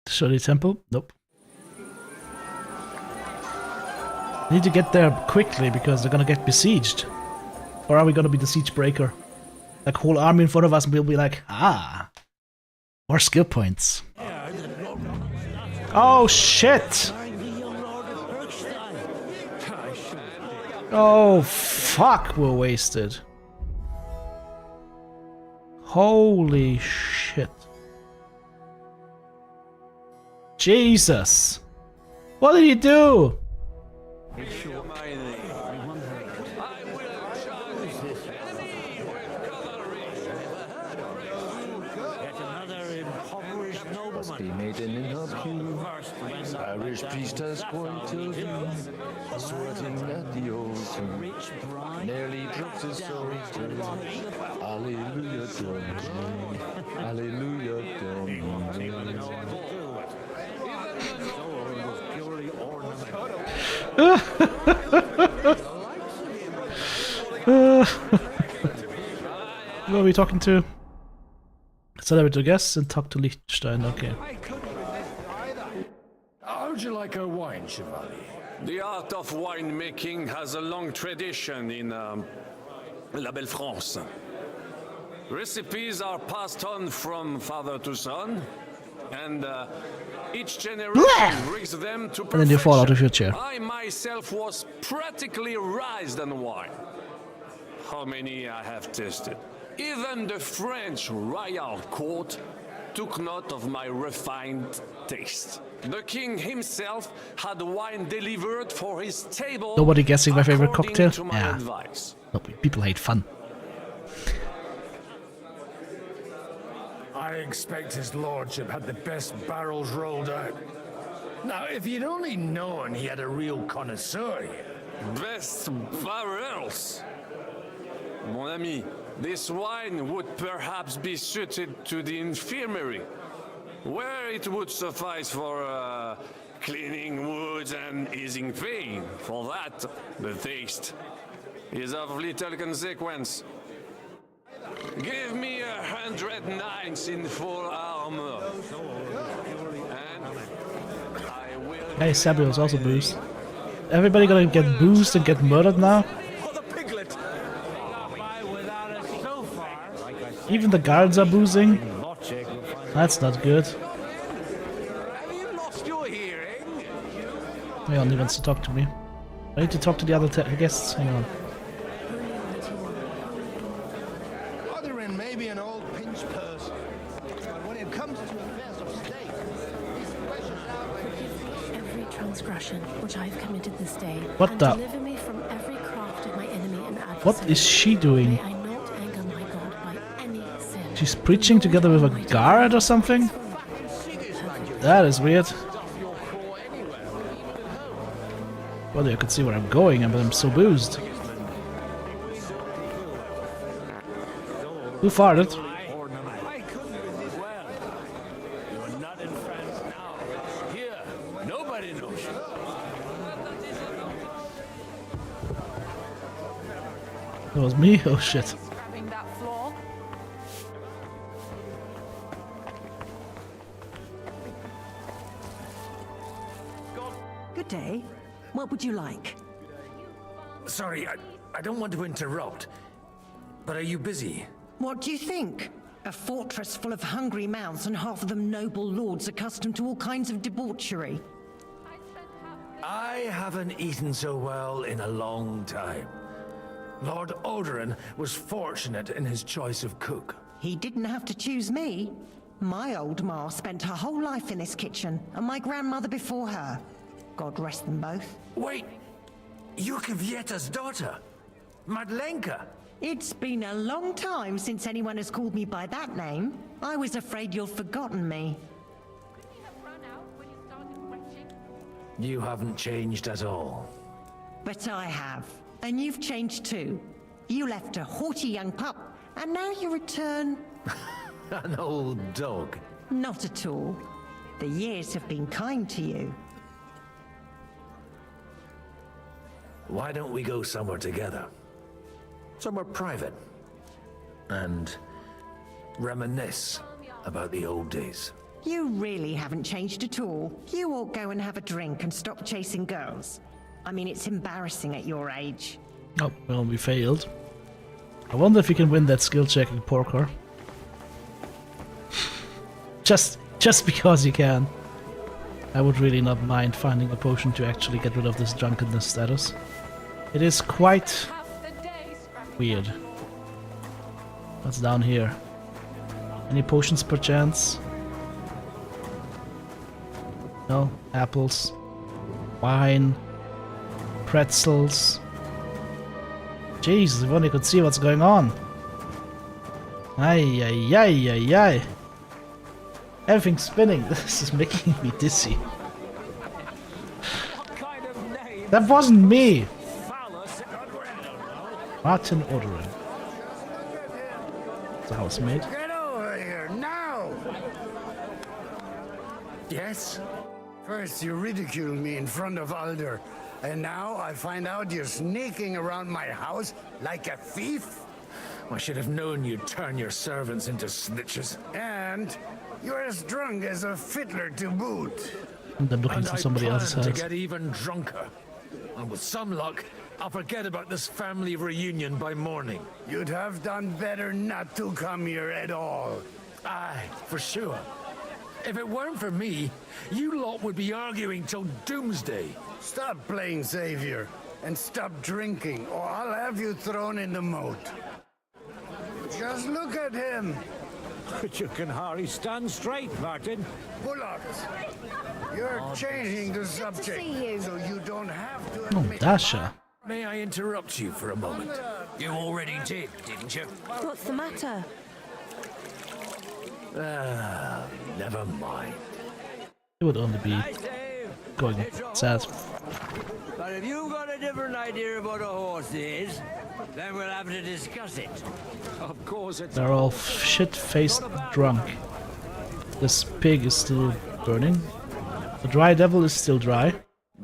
Shirley Temple? Nope. Need to get there quickly because they're gonna get besieged. Or are we gonna be the siege breaker? Like whole army in front of us and we'll be like, ah, more skill points. Oh shit! Oh fuck, we're wasted. Holy shit. Jesus! What did he do? Must be made an interview. Irish priest has point of view. Sweating at the altar. Nearly drops his soul. Hallelujah, Domine. Hallelujah, Domine. Who are we talking to? Celebrity guests and talk to Liechtenstein, okay. How would you like a wine, Chevalier? The art of winemaking has a long tradition in La Belle France. Recipes are passed on from father to son, and each generation brings them to perfection. And then you fall out of your chair. I myself was practically raised on wine. How many I have tasted. Even the French royal court took note of my refined taste. The king himself had wine delivered for his table. Nobody guessing my favorite cocktail? To my Yeah. advice. No, people hate fun. I expect his lordship had the best barrels rolled out. Now, if you'd only known he had a real connoisseur here. Best barrels. Mon ami, this wine would perhaps be suited to the infirmary, where it would suffice for cleaning wounds and easing pain. For that, the taste is of little consequence. Give me 100 knights in full armor, and I will... Hey, Samuel's also boozed. Everybody gonna get boozed and get murdered now? Even the guards are boozing? That's not good. He only wants to talk to me. I need to talk to the other guests. Hang on. Other than maybe an old pinch person. But when it comes to affairs of state, these questions are every transgression which I have committed this day. What and the? Deliver me from every craft of my enemy and adversary. What is she doing? May I not anger my God by any sin. She's preaching together with a guard or something? That is weird. Well, you could see where I'm going, but I'm so boozed. Who farted? That was me? Oh shit. Good day. What would you like? Sorry, I don't want to interrupt, but are you busy? What do you think? A fortress full of hungry mouths and half of them noble lords accustomed to all kinds of debauchery. I haven't eaten so well in a long time. Lord Odoran was fortunate in his choice of cook. He didn't have to choose me. My old ma spent her whole life in this kitchen, and my grandmother before her. God rest them both. Wait, you're Kvieta's daughter, Madlenka. It's been a long time since anyone has called me by that name. I was afraid you'd forgotten me. You haven't changed at all. But I have. And you've changed too. You left a haughty young pup, and now you return... An old dog. Not at all. The years have been kind to you. Why don't we go somewhere together? Somewhere private. And reminisce about the old days. You really haven't changed at all. You ought go and have a drink and stop chasing girls. I mean, it's embarrassing at your age. Oh, well, we failed. I wonder if you can win that skill check in poker. just because you can. I would really not mind finding a potion to actually get rid of this drunkenness status. It is quite weird. What's down here? Any potions perchance? No? Apples? Wine? Pretzels? Jesus, if only could see what's going on. Ay, ay, ay, ay, ay. Everything's spinning. This is making me dizzy. That wasn't me! Martin Odorin. It's a housemaid. Get over here, now! Yes? First you ridiculed me in front of Alder, and now I find out you're sneaking around my house like a thief? I should have known you'd turn your servants into snitches. And you're as drunk as a fiddler to boot. And then looking for somebody else's to house. get even drunker. And with some luck, I'll forget about this family reunion by morning. You'd have done better not to come here at all. Aye, for sure. If it weren't for me, you lot would be arguing till doomsday. Stop playing savior and stop drinking, or I'll have you thrown in the moat. Just look at him. But you can hardly stand straight, Martin. Bullocks, you're changing the subject, so you don't have to Oh, admit... Dasha. May I interrupt you for a moment? You already did, didn't you? What's the matter? Never mind. It would only be going sad. But if you've got a different idea of what a horse is, then we'll have to discuss it. Of course it's... They're all shit-faced drunk. This pig is still burning. The dry devil is still dry.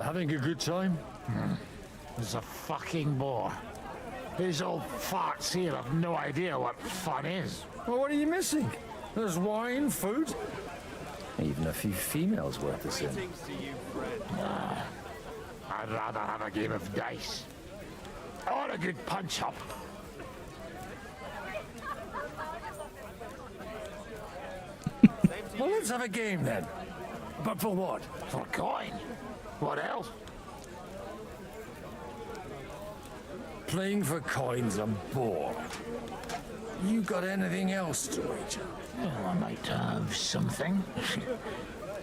Having a good time? He's a fucking bore. These old farts here have no idea what fun is. Well, what are you missing? There's wine, food. Even a few females worth the sin. I'd rather have a game of dice. Or a good punch-up. Well, let's have a game then. But for what? For coin. What else? Playing for coin's a bore. You got anything else to wager? Well, I might have something.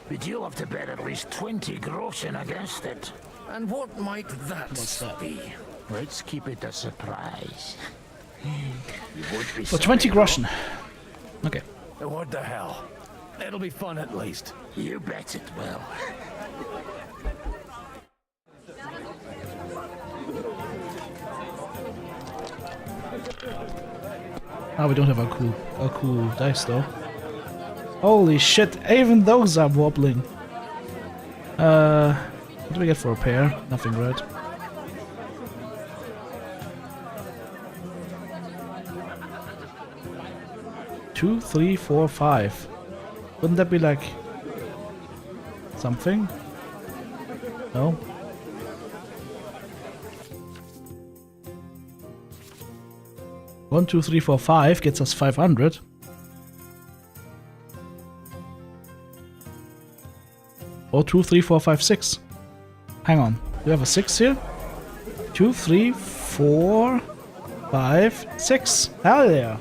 But you'll have to bet at least 20 groschen against it. And what might that be? Let's keep it a surprise. You would be For 20 groschen. Okay. What the hell? It'll be fun at least. You bet it will. Ah, we don't have a cool dice though. Holy shit, even those are wobbling. What do we get for a pair? Nothing red. Two, three, 4, 5. Wouldn't that be like something? No? One, 2, 3, 4, 5 gets us 500. Or 2, 3, 4, 5, 6. Hang on. Do we have a 6 here? 2, 3, 4, 5, 6. Hell yeah.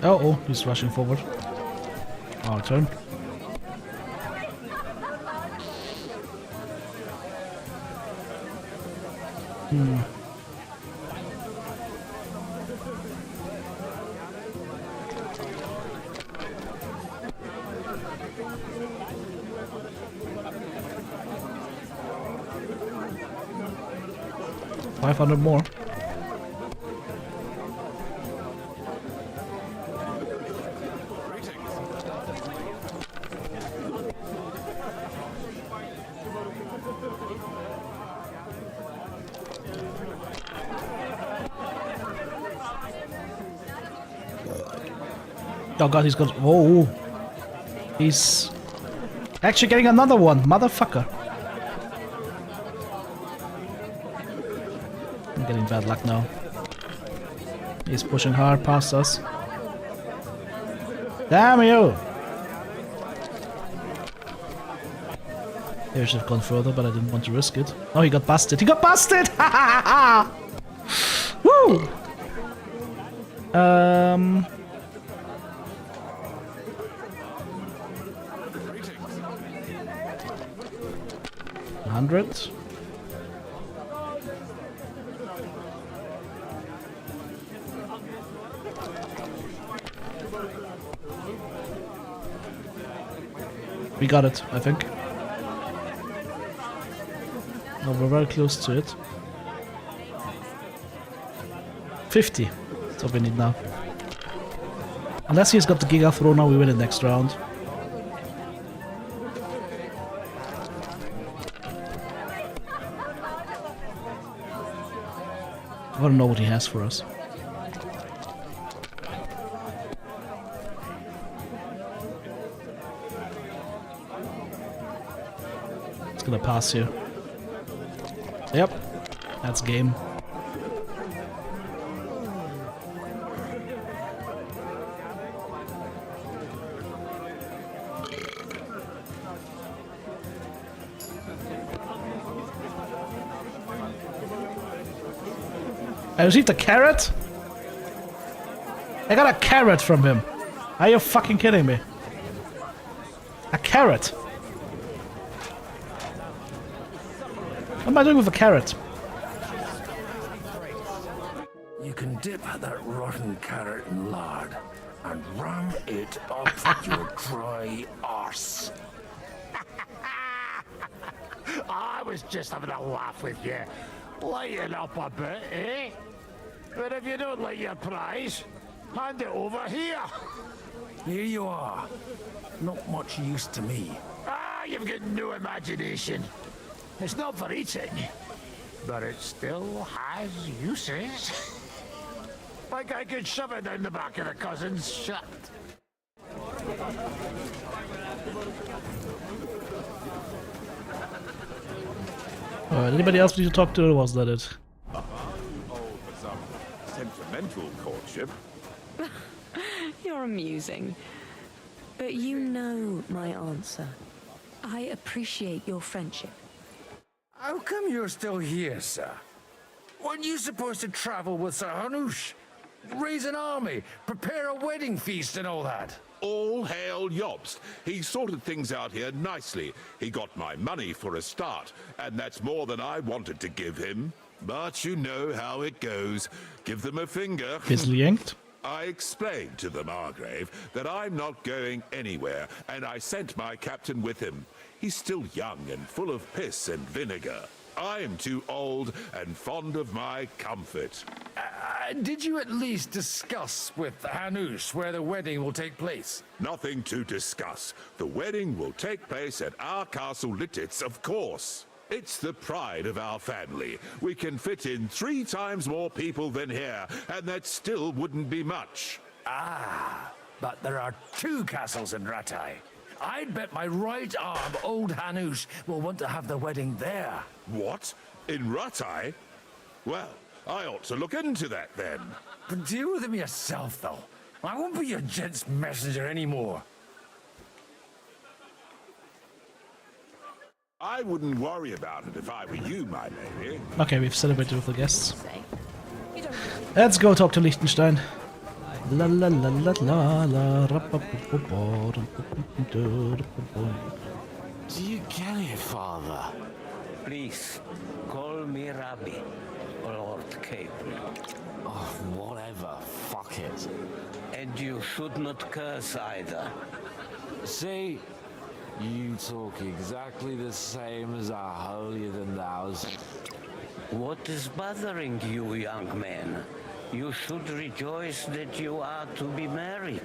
Oh, he's rushing forward. Our turn. Hmm. $500 more. Oh god, he's got... Whoa. He's actually getting another one. Motherfucker. I'm getting bad luck now. He's pushing hard past us. Damn you! Maybe I should have gone further, but I didn't want to risk it. Oh, he got busted. He got busted! Woo! 100. We got it, I think. No, we're very close to it. 50. That's what we need now. Unless he's got the Giga Throw now, we win the next round. I don't know what he has for us. It's gonna pass here. Yep, that's game. I received a carrot? I got a carrot from him. Are you fucking kidding me? A carrot? What am I doing with a carrot? You can dip that rotten carrot in lard and ram it up your dry arse. I was just having a laugh with you. Lighten up a bit, eh? But if you don't like your prize, hand it over here. Here you are. Not much use to me. Ah, you've got no imagination. It's not for eating, but it still has uses. Like I could shove it down the back of the cousin's shirt. Anybody else we need to talk to, or was that it? Oh, for some sentimental courtship. You're amusing. But you know my answer. I appreciate your friendship. How come you're still here, sir? Weren't you supposed to travel with Sir Hanush? Raise an army, prepare a wedding feast and all that? All hail Jobst. He sorted things out here nicely. He got my money for a start, and that's more than I wanted to give him. But you know how it goes. Give them a finger. Fizzly yanked. I explained to the Margrave that I'm not going anywhere, and I sent my captain with him. He's still young and full of piss and vinegar. I'm too old and fond of my comfort. Did you at least discuss with Hanush where the wedding will take place? Nothing to discuss. The wedding will take place at our castle Lititz, of course. It's the pride of our family. We can fit in 3 times more people than here, and that still wouldn't be much. Ah, but there are 2 castles in Rattay. I'd bet my right arm old Hanush will want to have the wedding there. What? In Rattay? Well, I ought to look into that then. But deal with him yourself, though. I won't be your gent's messenger anymore. I wouldn't worry about it if I were you, my lady. Okay, we've celebrated with the guests. Let's go talk to Liechtenstein. La la la la la la. Do you get it, Father? Please, call me Rabbi, Lord Capel. Oh, whatever. Fuck it. And you should not curse either. See? You talk exactly the same as our holier-than-thous. What is bothering you, young man? You should rejoice that you are to be married.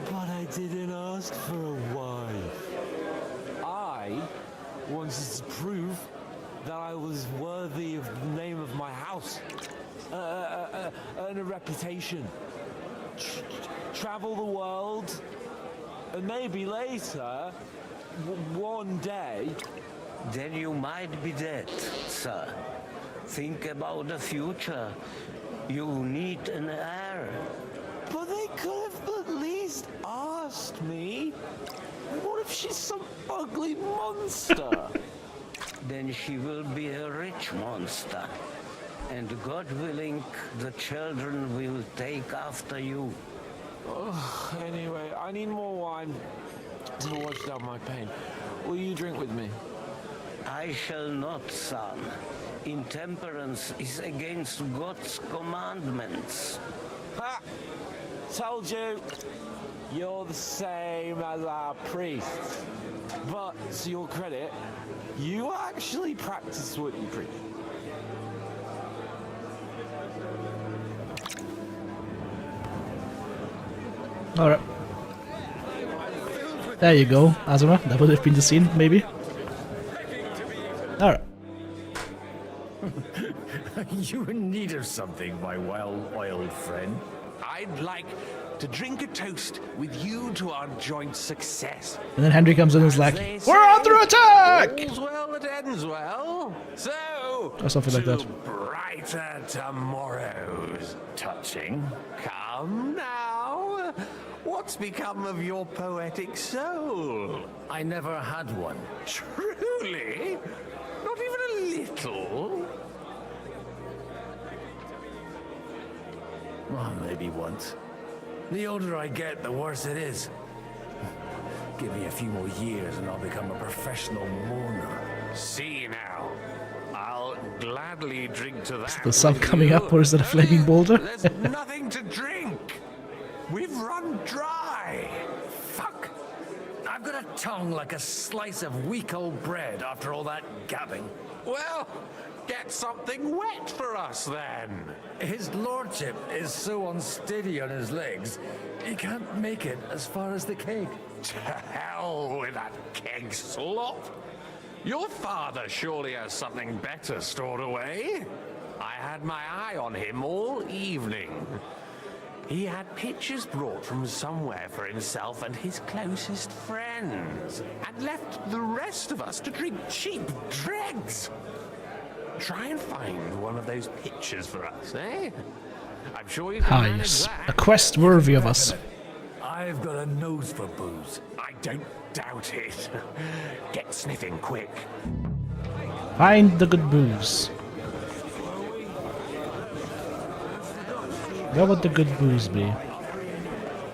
But I didn't ask for a wife. I wanted to prove that I was worthy of the name of my house. Earn a reputation. Travel the world. And maybe later, one day... Then you might be dead, sir. Think about the future. You need an heir. But they could have at least asked me. What if she's some ugly monster? Then she will be a rich monster. And God willing, the children will take after you. Anyway, I need more wine to wash down my pain. Will you drink with me? I shall not, son. Intemperance is against God's commandments. Ha! Told you! You're the same as our priests. But, to your credit, you actually practice what you preach. Alright. There you go, Azura. That would have been the scene, maybe. Alright. You in need of something, my well-oiled friend? I'd like to drink a toast with you to our joint success. And then Henry comes in and is like, "We're under attack!" All's well that ends well. So, Or something like that. to brighter tomorrows. Touching. Come now. What's become of your poetic soul? I never had one. Truly? Not even a little? Well, maybe once. The older I get, the worse it is. Give me a few more years and I'll become a professional mourner. See now. I'll gladly drink to that. Is the sun with coming you. up or is it a flaming boulder? There's nothing to drink. We've run dry. Fuck! I've got a tongue like a slice of weak old bread after all that gabbing. Well, get something wet for us then. His lordship is so unsteady on his legs, he can't make it as far as the keg. To hell with that keg slop. Your father surely has something better stored away. I had my eye on him all evening. He had pictures brought from somewhere for himself and his closest friends, and left the rest of us to drink cheap dregs. Try and find one of those pictures for us, eh? I'm sure you can Ah, manage yes. that. A quest worthy of us. I've got a nose for booze. I don't doubt it. Get sniffing quick. Find the good booze. Where would the good booze be?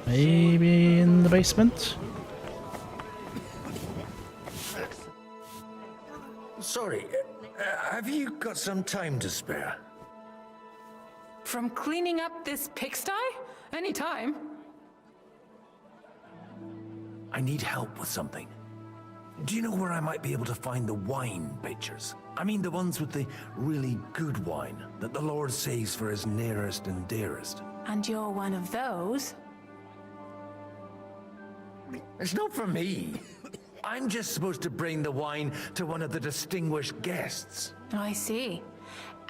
Maybe in the basement? Sorry, have you got some time to spare? From cleaning up this pigsty? Any time. I need help with something. Do you know where I might be able to find the wine pitchers? I mean the ones with the really good wine that the Lord saves for his nearest and dearest. And you're one of those? It's not for me. I'm just supposed to bring the wine to one of the distinguished guests. I see.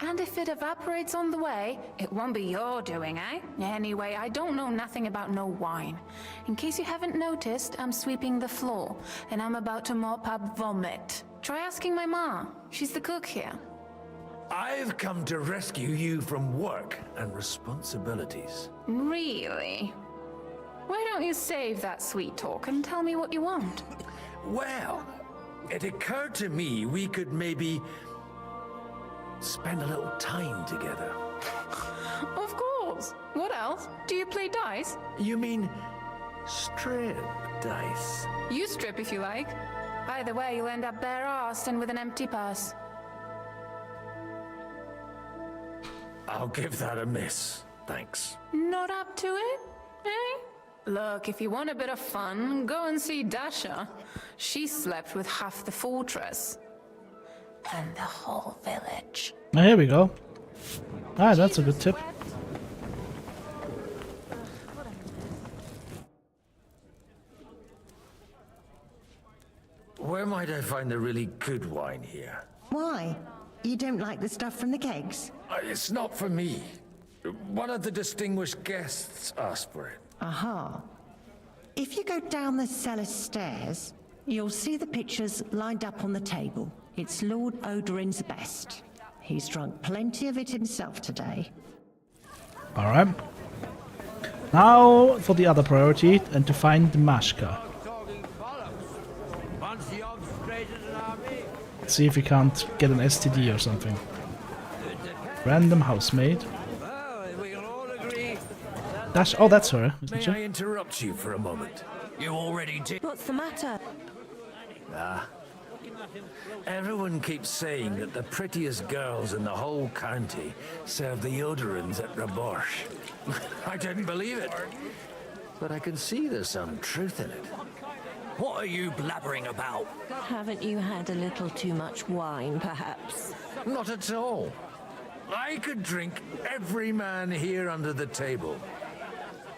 And if it evaporates on the way, it won't be your doing, eh? Anyway, I don't know nothing about no wine. In case you haven't noticed, I'm sweeping the floor, and I'm about to mop up vomit. Try asking my ma. She's the cook here. I've come to rescue you from work and responsibilities. Really? Why don't you save that sweet talk and tell me what you want? Well, it occurred to me we could maybe spend a little time together. Of course. marbles. What else? Do you play dice? You mean strip dice? You strip if you like. Either way, you'll end up bare-arsed and with an empty purse. I'll give that a miss, thanks. Not up to it, eh? Look, if you want a bit of fun, go and see Dasha. She slept with half the fortress. And the whole village. Oh, here we go. Ah, that's a good tip. Where might I find a really good wine here? Why? You don't like the stuff from the kegs? It's not for me. One of the distinguished guests asked for it. Aha. If you go down the cellar stairs, you'll see the pictures lined up on the table. It's Lord Odorin's best. He's drunk plenty of it himself today. Alright. Now for the other priority, and to find the Mashka. Let's see if we can't get an STD or something. Random housemaid. Dash. Oh, that's her, isn't she? May I interrupt you for a moment? You already did. What's the matter? Everyone keeps saying that the prettiest girls in the whole county serve the Odorins at Raborsh. I didn't believe it, but I can see there's some truth in it. What are you blabbering about? Haven't you had a little too much wine, perhaps? Not at all. I could drink every man here under the table.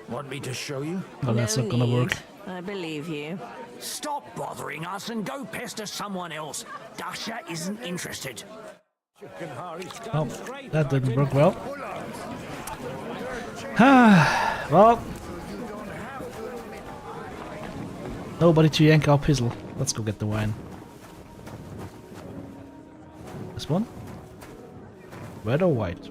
Want me to show you? Oh, that's not gonna work. I believe you. Stop bothering us and go pester someone else. Dasha isn't interested. Oh, that didn't work well. Well, nobody to yank our pizzle. Let's go get the wine. This one? Red or white?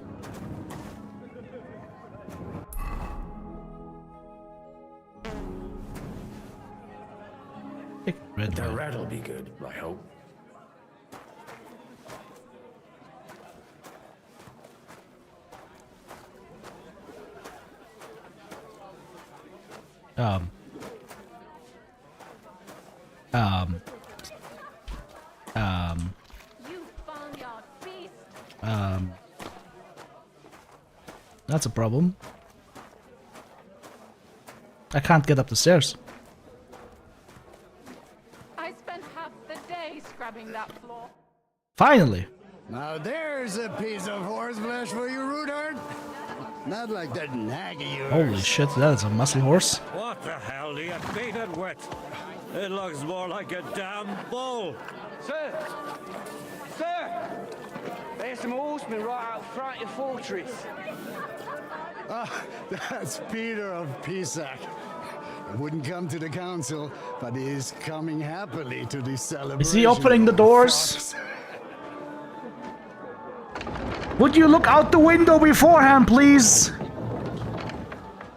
Red The wine. red'll be good, I hope. That's a problem. I can't get up the stairs. I spent half the day scrubbing that floor. Finally! Now there's a piece of horseflesh for you, Rudard. Not like that nag of yours. Holy shit, that is a muscle horse. What the hell do you beat it with? It looks more like a damn bull. Sir! Sir! There's some horsemen right out front of the fortress. Ah, that's Peter of Pisac. He wouldn't come to the council, but he is coming happily to the celebration. Is he opening the doors? Would you look out the window beforehand, please?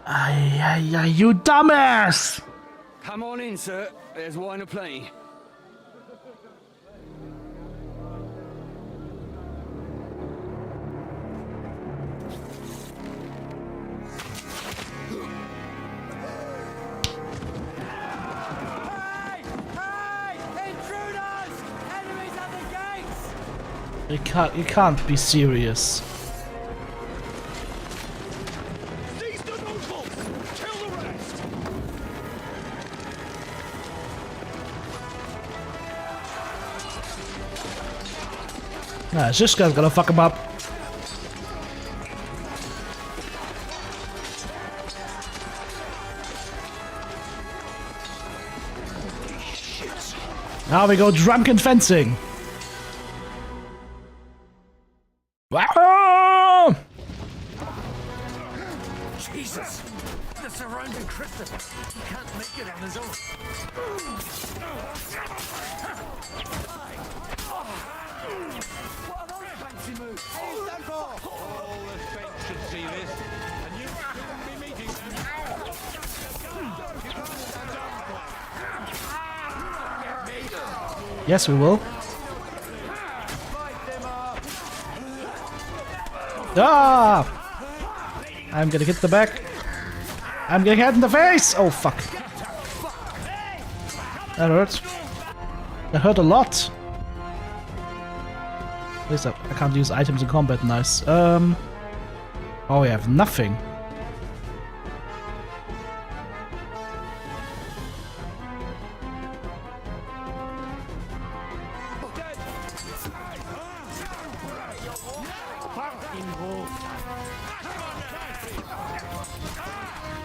Ay, you dumbass! Come on in, sir. There's wine aplenty. You can't be serious. Seize the nobles! Kill the rest! Nah, this guy's gonna fuck him up. Now we go drunken fencing. Wow! Jesus! The surrounding cryptic. He can't make it on his own. What are those fancy moves? Hey, stand for! All the bench should see this, and you shouldn't be meeting them. Yes, we will. Ah! I'm getting hit in the back. I'm getting hit in the face! Oh, fuck. That hurt. That hurt a lot. At least I can't use items in combat, nice. Oh, we have nothing.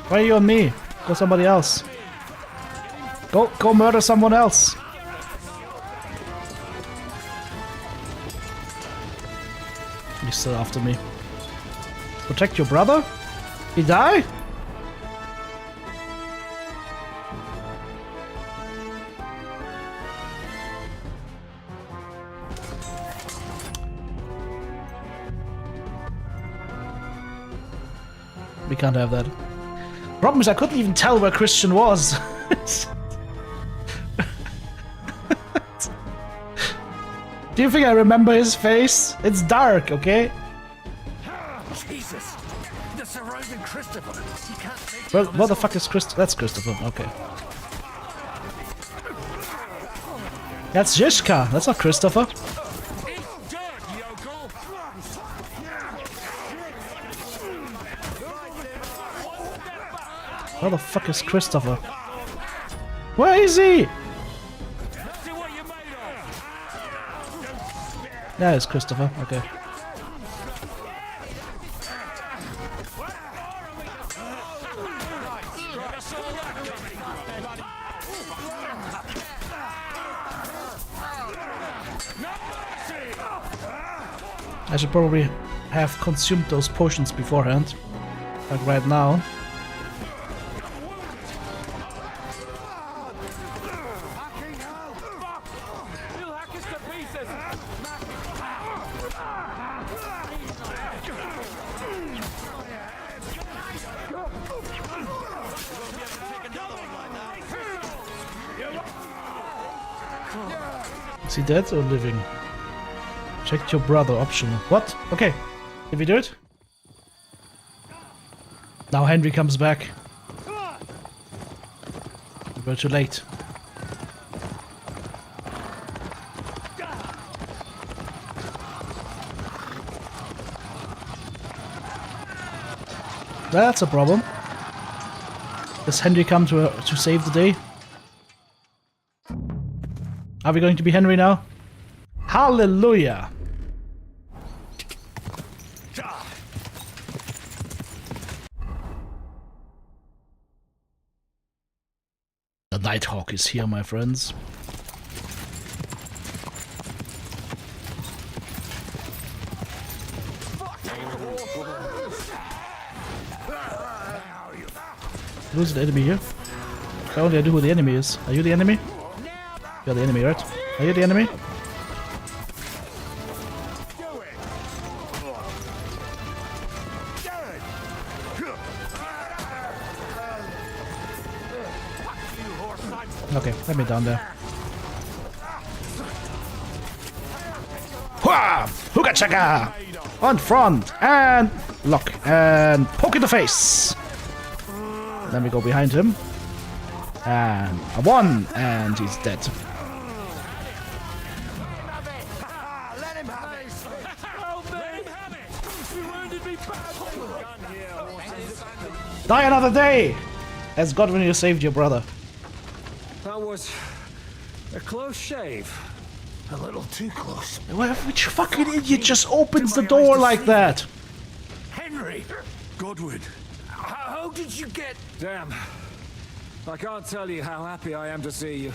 Why are you on me? Go somebody else. Go murder someone else. He's still after me. Protect your brother? He die? We can't have that. Problem is I couldn't even tell where Christian was. Do you think I remember his face? It's dark, okay? Jesus! The surrounding Christopher! He can't make Well, what the fuck is Christopher? That's Christopher, okay. That's Zizka, that's not Christopher. Where the fuck is Christopher? Where is he? Yeah, it's Christopher, okay. I should probably have consumed those potions beforehand. Like right now. Is he dead or living? Check your brother, optional. What? Okay. Did we do it? Now Henry comes back. We're too late. That's a problem. Does Henry come to save the day? Are we going to be Henry now? Hallelujah! The Nighthawk is here, my friends. Who's the enemy here? I only know who the enemy is. Are you the enemy? You're the enemy, right? Are you the enemy? Okay, let me down there. Hua! Hooga chaka! On front and lock and poke in the face. Then we go behind him. And a 1 and he's dead. Die another day! As God when you saved your brother. That was a close shave. A little too close. Which fucking idiot just opens the door like that? Henry! Godwin! How did you get... Damn. I can't tell you how happy I am to see you.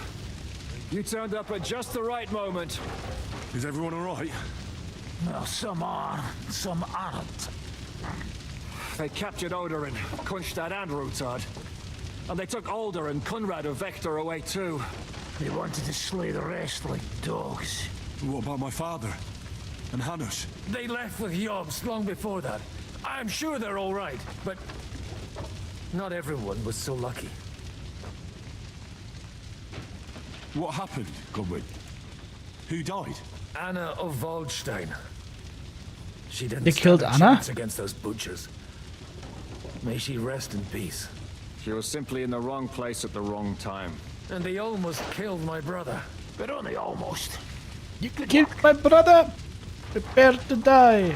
You turned up at just the right moment. Is everyone alright? Well, some are, some aren't. They captured Odorin, Kunstad and Rutard. And they took Alder and Kunrad of Vector away too. They wanted to slay the rest like dogs. What about my father? And Hanush? They left with Yobs long before that. I'm sure they're all right, but not everyone was so lucky. What happened, Godwin? Who died? Anna of Waldstein. She didn't They killed stand a Anna? chance against those butchers. May she rest in peace. She was simply in the wrong place at the wrong time. And they almost killed my brother. But only almost. You killed my brother! Prepare to die!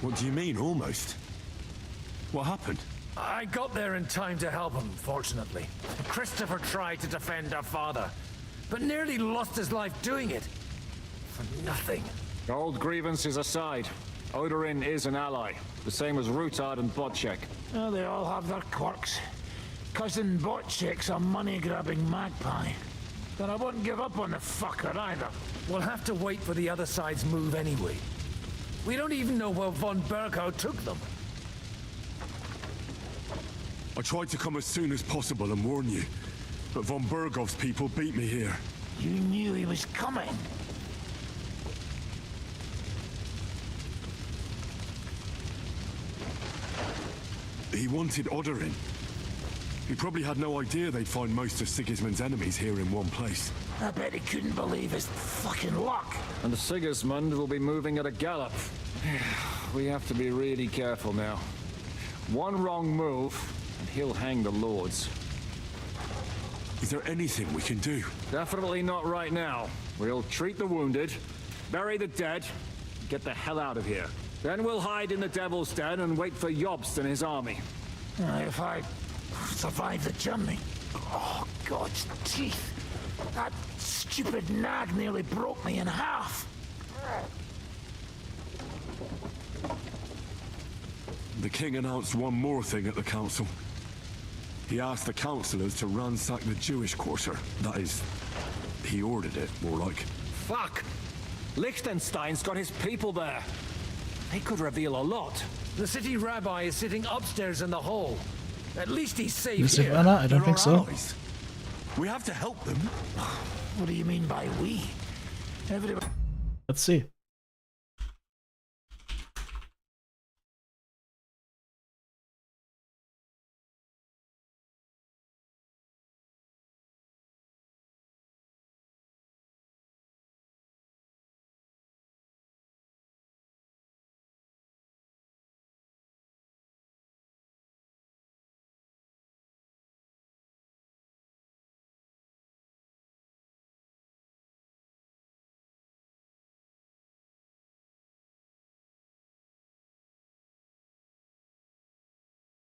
What do you mean, almost? What happened? I got there in time to help him, fortunately. Christopher tried to defend our father, but nearly lost his life doing it. For nothing. Old grievances aside, Odorin is an ally. The same as Rutard and Bocek. Well, they all have their quirks. Cousin Bocek's a money-grabbing magpie. But I wouldn't give up on the fucker either. We'll have to wait for the other side's move anyway. We don't even know where von Berghow took them. I tried to come as soon as possible and warn you, but von Bergov's people beat me here. You knew he was coming. He wanted Odorin. He probably had no idea they'd find most of Sigismund's enemies here in one place. I bet he couldn't believe his fucking luck. And Sigismund will be moving at a gallop. We have to be really careful now. One wrong move, and he'll hang the lords. Is there anything we can do? Definitely not right now. We'll treat the wounded, bury the dead, get the hell out of here. Then we'll hide in the Devil's Den and wait for Jobst and his army. If I survive the journey. Oh, God's teeth. That stupid nag nearly broke me in half. The king announced one more thing at the council. He asked the councillors to ransack the Jewish quarter. That is, he ordered it, more like. Fuck! Liechtenstein's got his people there. They could reveal a lot. The city rabbi is sitting upstairs in the hall. At least he's safe Miss here. Ivana? I don't think so. Allies. We have to help them. What do you mean by we? Everyone. Let's see.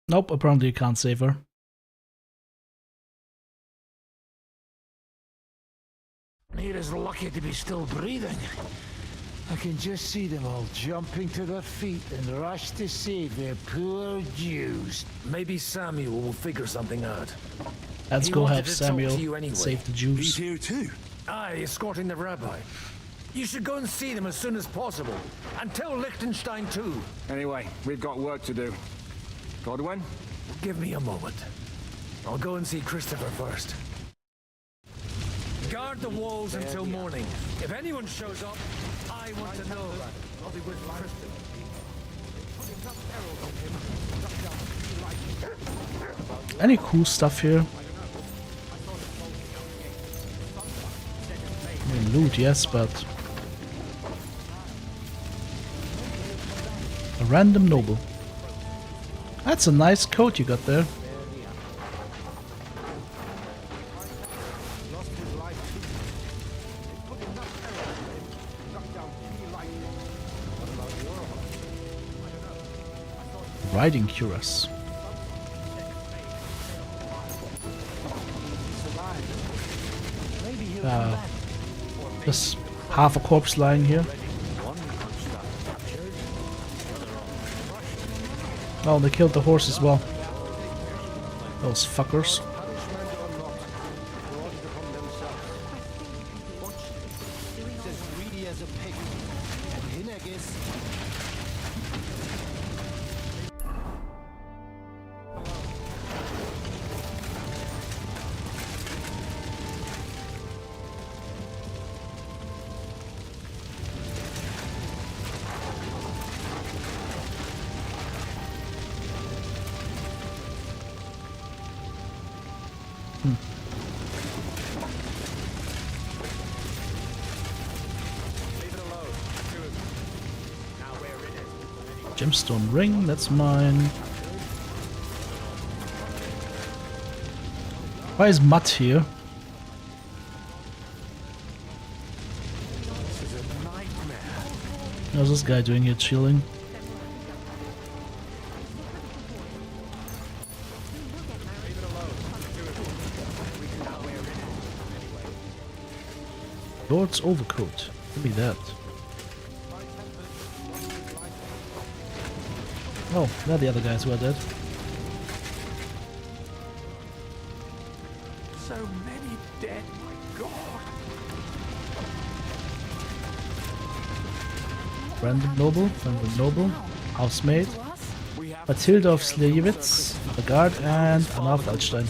Nope, apparently you can't save her. Neera's lucky to be still breathing. I can just see them all jumping to their feet and rush to save their poor Jews. Maybe Samuel will figure something out. Let's He go wanted have to talk Samuel to you anyway. save the Jews. He's here too. Aye, escorting the rabbi. You should go and see them as soon as possible. And tell Liechtenstein too. Anyway, we've got work to do. Godwin? Give me a moment. I'll go and see Christopher first. Guard the walls until morning. If anyone shows up, I want to know. I'll be with Christopher. Any cool stuff here? I mean, loot, yes, but... a random noble. That's a nice coat you got there. Riding cuirass. Just half a corpse lying here. Oh, they killed the horse as well. Those fuckers. Gemstone ring, that's mine. Why is Mutt here? This is a nightmare. How's this guy doing here, chilling? Lord's overcoat. Give me that. Oh, they're the other guys who are dead. So many dead, my god. Random Noble, Housemaid, Matilda of Slewitz, a guard, and Anna of Altstein.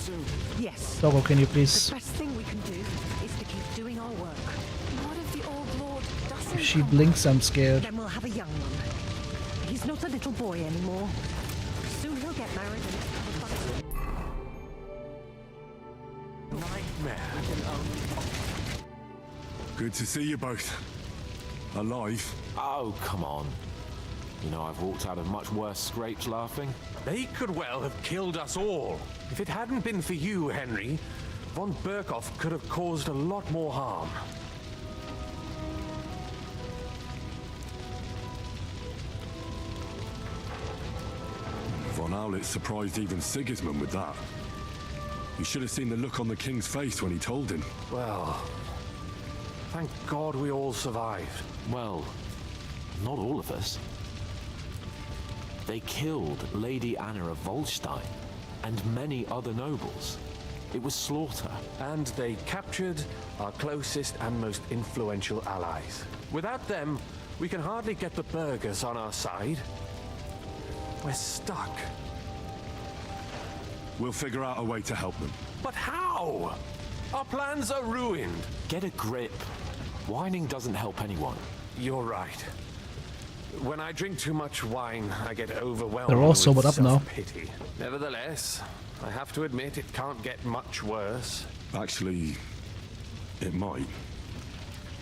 Yes. Doggo, can you please? The best thing we can do is to keep doing our work. What if the old lord doesn't If she blinks, I'm scared. Then we'll have a young one. He's not a little boy anymore. Soon he'll get married and have a fun. Nightmare. Good to see you both. Alive. Oh, come on. You know, I've walked out of much worse scrapes laughing. They could well have killed us all. If it hadn't been for you, Henry, von Berkhoff could have caused a lot more harm. Von Owlitz surprised even Sigismund with that. You should have seen the look on the king's face when he told him. Well, thank God we all survived. Well, not all of us. They killed Lady Anna of Volstein and many other nobles. It was slaughter. And they captured our closest and most influential allies. Without them, we can hardly get the burghers on our side. We're stuck. We'll figure out a way to help them. But how? Our plans are ruined. Get a grip. Whining doesn't help anyone. You're right. When I drink too much wine, I get overwhelmed They're all sobered up now. self-pity. Nevertheless, I have to admit it can't get much worse. Actually, it might.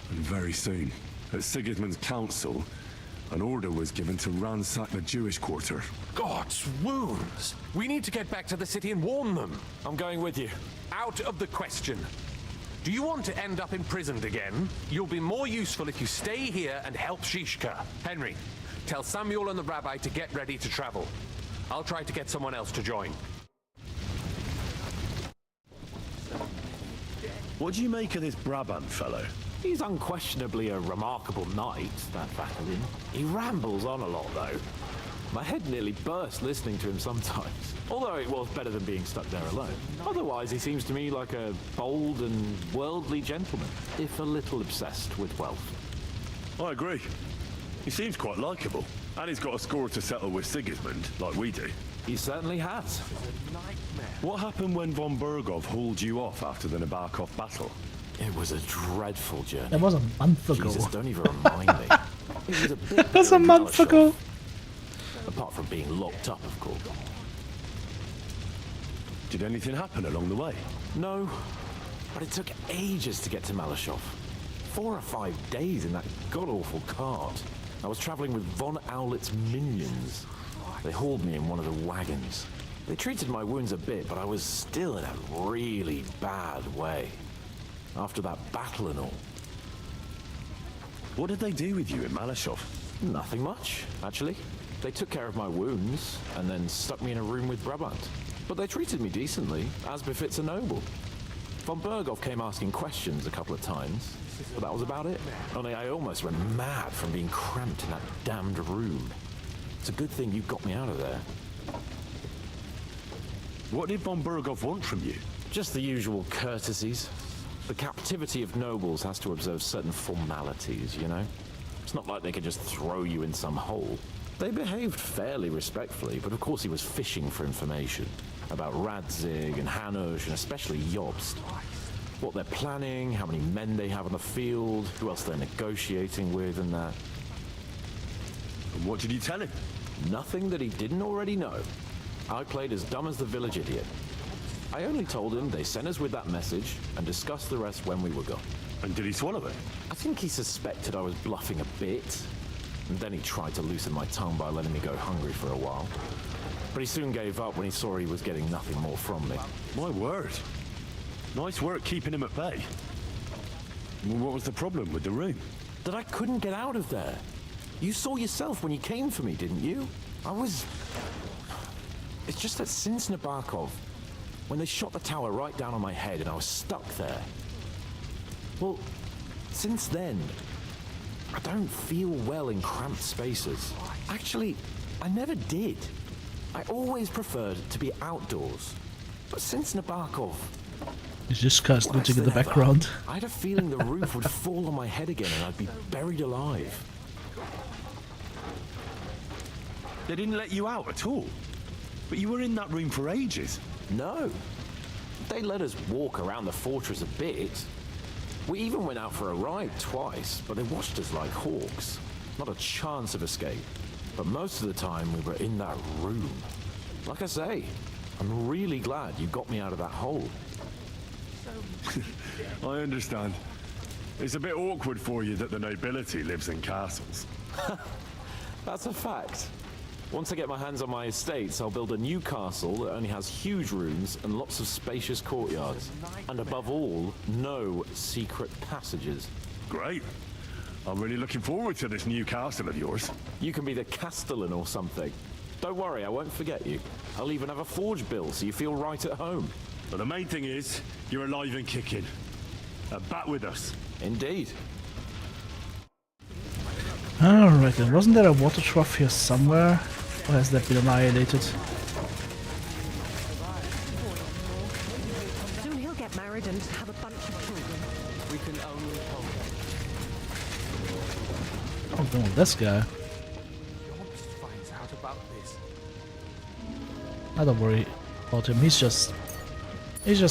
And very soon. At Sigismund's council, an order was given to ransack the Jewish quarter. God's wounds! We need to get back to the city and warn them. I'm going with you. Out of the question. Do you want to end up imprisoned again? You'll be more useful if you stay here and help Shishka. Henry, tell Samuel and the rabbi to get ready to travel. I'll try to get someone else to join. What do you make of this Brabant fellow? He's unquestionably a remarkable knight, that Vatalin. He rambles on a lot, though. My head nearly burst listening to him sometimes. Although it was better than being stuck there alone. Otherwise, he seems to me like a bold and worldly gentleman, if a little obsessed with wealth. I agree. He seems quite likable. And he's got a score to settle with Sigismund, like we do. He certainly has. What happened when von Berkhoff hauled you off after the Nabokov battle? It was a dreadful journey. That was a month ago. Jesus, don't even remind me. It was a bit That was a month ago. Apart from being locked up, of course. Did anything happen along the way? No, but it took ages to get to Malashov. 4 or 5 days in that god-awful cart. I was traveling with von Owlitz's minions. They hauled me in one of the wagons. They treated my wounds a bit, but I was still in a really bad way. After that battle and all. What did they do with you in Malashov? Nothing much, actually. They took care of my wounds, and then stuck me in a room with Brabant. But they treated me decently, as befits a noble. Von Berkhoff came asking questions a couple of times, but that was about it. Only I almost went mad from being cramped in that damned room. It's a good thing you got me out of there. What did von Berkhoff want from you? Just the usual courtesies. The captivity of nobles has to observe certain formalities, you know? It's not like they could just throw you in some hole. They behaved fairly respectfully, but of course he was fishing for information about Radzig and Hanush, and especially Jobst. What they're planning, how many men they have on the field, who else they're negotiating with, and that. And what did you tell him? Nothing that he didn't already know. I played as dumb as the village idiot. I only told him they sent us with that message and discussed the rest when we were gone. And did he swallow it? I think he suspected I was bluffing a bit. And then he tried to loosen my tongue by letting me go hungry for a while. But he soon gave up when he saw he was getting nothing more from me. My word. Nice work keeping him at bay. Well, what was the problem with the room? That I couldn't get out of there. You saw yourself when you came for me, didn't you? It's just that since Nabokov, when they shot the tower right down on my head and I was stuck there. Well, since then, I don't feel well in cramped spaces. Actually, I never did. I always preferred to be outdoors. But since Nabokov... It's just cast looting in the background. I had a feeling the roof would fall on my head again and I'd be buried alive. They didn't let you out at all? But you were in that room for ages. No. They let us walk around the fortress a bit. We even went out for a ride twice, but they watched us like hawks. Not a chance of escape. But most of the time we were in that room. Like I say, I'm really glad you got me out of that hole. I understand. It's a bit awkward for you that the nobility lives in castles. That's a fact. Once I get my hands on my estates, I'll build a new castle that only has huge rooms and lots of spacious courtyards. And above all, no secret passages. Great. I'm really looking forward to this new castle of yours. You can be the castellan or something. Don't worry, I won't forget you. I'll even have a forge built so you feel right at home. But the main thing is, you're alive and kicking. Back with us. Indeed. Alright then, wasn't there a water trough here somewhere? Or has that been annihilated? Soon he'll get married and have a bunch of children. We can only hope. Oh, no, this guy. Finds out about this. I don't worry about him, he's just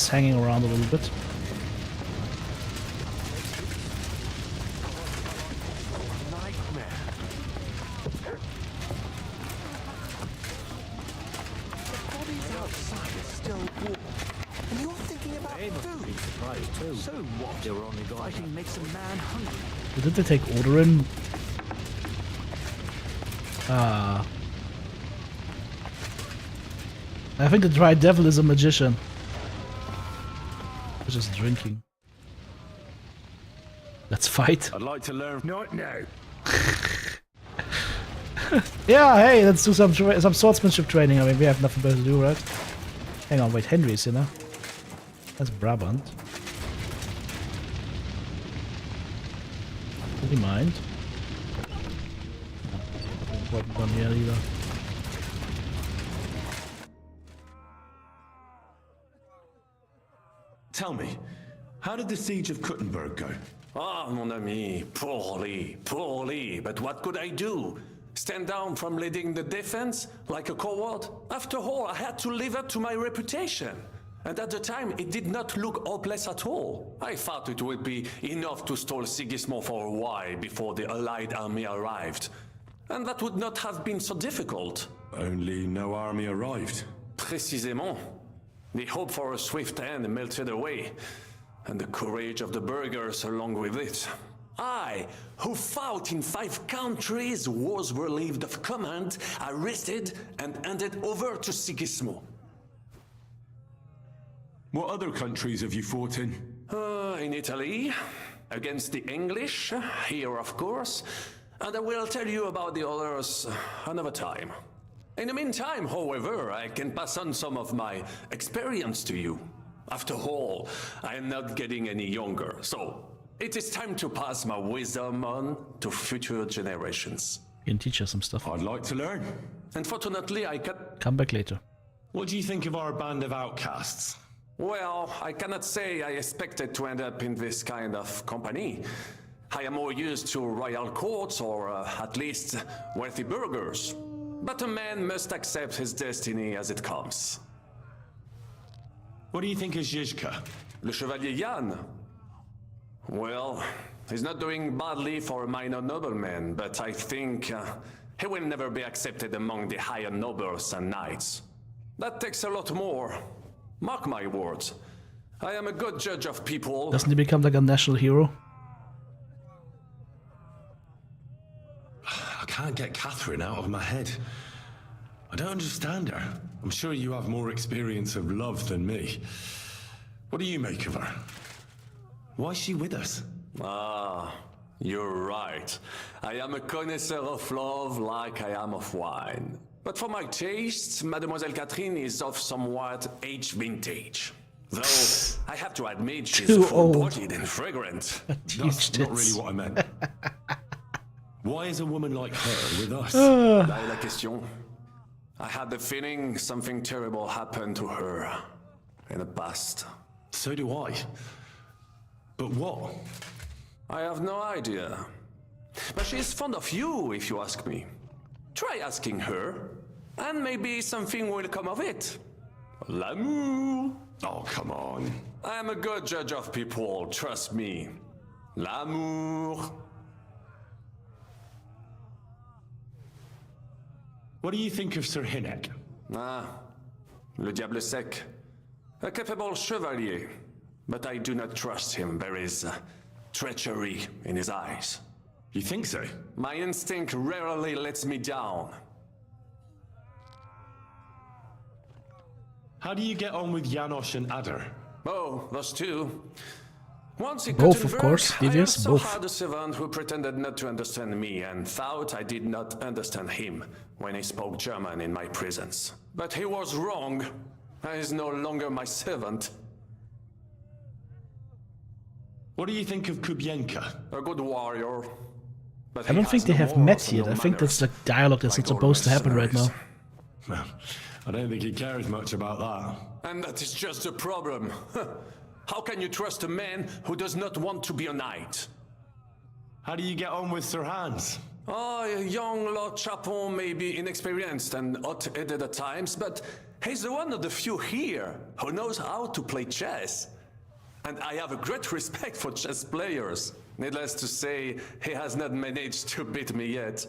hanging around a little bit. So what? They were only fighting makes a man hungry. Did they take Odorin? I think the Dry Devil is a magician. He's just drinking. Let's fight. I'd like to learn. Not now. Yeah, hey, let's do some swordsmanship training. I mean, we have nothing better to do, right? Hang on, wait, Henry's, you know? That's Brabant. Does he mind? Nothing done here either. Tell me, how did the siege of Kuttenberg go? Ah, mon ami, poorly, poorly. But what could I do? Stand down from leading the defense like a coward? After all, I had to live up to my reputation. And at the time, it did not look hopeless at all. I thought it would be enough to stall Sigismund for a while before the Allied army arrived. And that would not have been so difficult. Only no army arrived. Précisément. The hope for a swift end melted away, and the courage of the burghers along with it. I, who fought in 5 countries, was relieved of command, arrested, and handed over to Sigismund. What other countries have you fought in? In Italy, against the English, here of course, and I will tell you about the others another time. In the meantime, however, I can pass on some of my experience to you. After all, I am not getting any younger, so it is time to pass my wisdom on to future generations. You can teach us some stuff. I'd like to learn. Unfortunately, I can... Come back later. What do you think of our band of outcasts? Well, I cannot say I expected to end up in this kind of company. I am more used to royal courts or at least wealthy burghers. But a man must accept his destiny as it comes. What do you think of Zizka? Le Chevalier Jan? Well, he's not doing badly for a minor nobleman, but I think he will never be accepted among the higher nobles and knights. That takes a lot more. Mark my words. I am a good judge of people. Doesn't he become like a national hero? I can't get Catherine out of my head. I don't understand her. I'm sure you have more experience of love than me. What do you make of her? Why is she with us? Ah, you're right. I am a connoisseur of love like I am of wine. But for my tastes, Mademoiselle Catherine is of somewhat aged vintage. Though, I have to admit she's full-bodied and fragrant. That's not really what I meant. Why is a woman like her with us? Là est la question. I had the feeling something terrible happened to her in the past. So do I. But what? I have no idea. But she's fond of you, if you ask me. Try asking her, and maybe something will come of it. L'amour. Oh, come on. I am a good judge of people, trust me. L'amour. What do you think of Sir Hynek? Ah, le diable sec. A capable chevalier, but I do not trust him. There is treachery in his eyes. You think so? My instinct rarely lets me down. How do you get on with Janosch and Adder? Oh, those two. Once in Both, of Gothenburg, course, I Devious, also both. had a servant who pretended not to understand me and thought I did not understand him when he spoke German in my presence. But he was wrong. He is no longer my servant. What do you think of Kubienka? A good warrior. But I don't think they have met yet. I think that's the dialogue that's not supposed to happen right now. Well, I don't think he cares much about that. And that is just the problem. How can you trust a man who does not want to be a knight? How do you get on with Sir Hans? Oh, young Lord Chapon may be inexperienced and hot-headed at times, but he's one of the few here who knows how to play chess. And I have a great respect for chess players. Needless to say, he has not managed to beat me yet.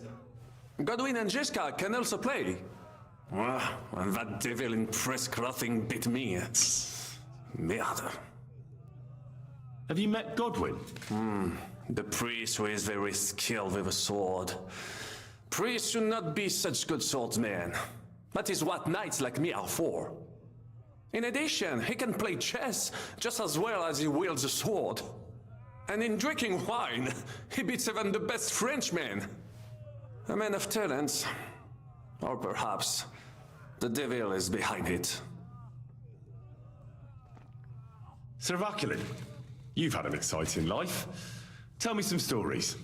Godwin and Jiska can also play. And that devil in press clothing beat me. Merde. Have you met Godwin? The priest who is very skilled with a sword. Priests should not be such good swordsmen. That is what knights like me are for. In addition, he can play chess just as well as he wields a sword. And in drinking wine, he beats even the best Frenchmen. A man of talents. Or perhaps the devil is behind it. Sir Vaculin, you've had an exciting life. Tell me some stories.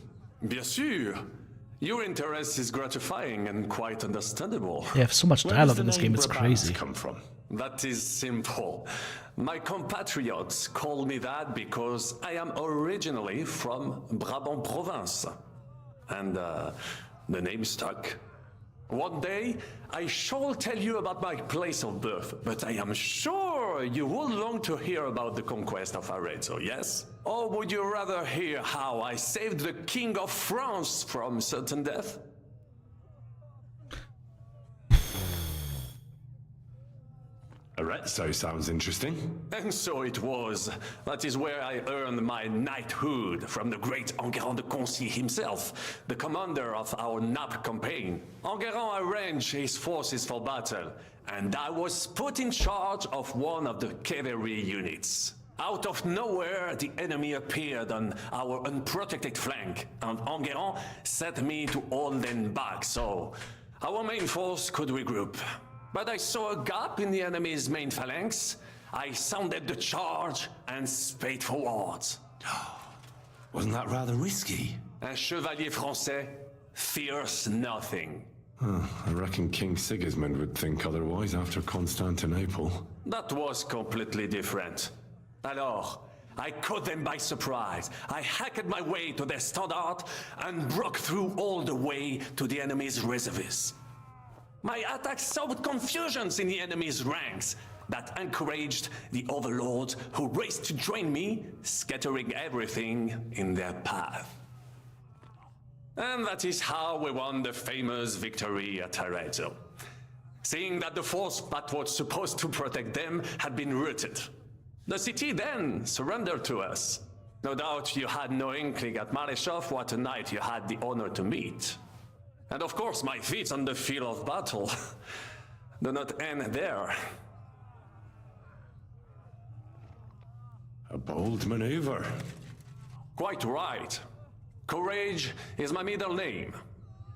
Bien sûr. Your interest is gratifying and quite understandable. They have so much dialogue in this game, it's crazy. Come from? That is simple. My compatriots call me that because I am originally from Brabant province. And the name stuck. One day, I shall tell you about my place of birth, but I am sure you would long to hear about the conquest of Arezzo, yes? Or would you rather hear how I saved the King of France from certain death? Arezzo sounds interesting. And so it was. That is where I earned my knighthood from the great Enguerrand de Concy himself, the commander of our Naples campaign. Enguerrand arranged his forces for battle, and I was put in charge of one of the cavalry units. Out of nowhere, the enemy appeared on our unprotected flank, and Enguerrand set me to hold them back so our main force could regroup. But I saw a gap in the enemy's main phalanx. I sounded the charge and sped forwards. Wasn't that rather risky? Un chevalier français fears nothing. I reckon King Sigismund would think otherwise after Constantinople. That was completely different. Alors, I caught them by surprise. I hacked my way to their standard and broke through all the way to the enemy's reservoirs. My attack sowed confusions in the enemy's ranks that encouraged the overlords who raced to join me, scattering everything in their path. And that is how we won the famous victory at Arezzo. Seeing that the force that was supposed to protect them had been routed. The city then surrendered to us. No doubt you had no inkling at Maleshov what a knight you had the honor to meet. And of course, my feats on the field of battle do not end there. A bold maneuver. Quite right. Courage is my middle name.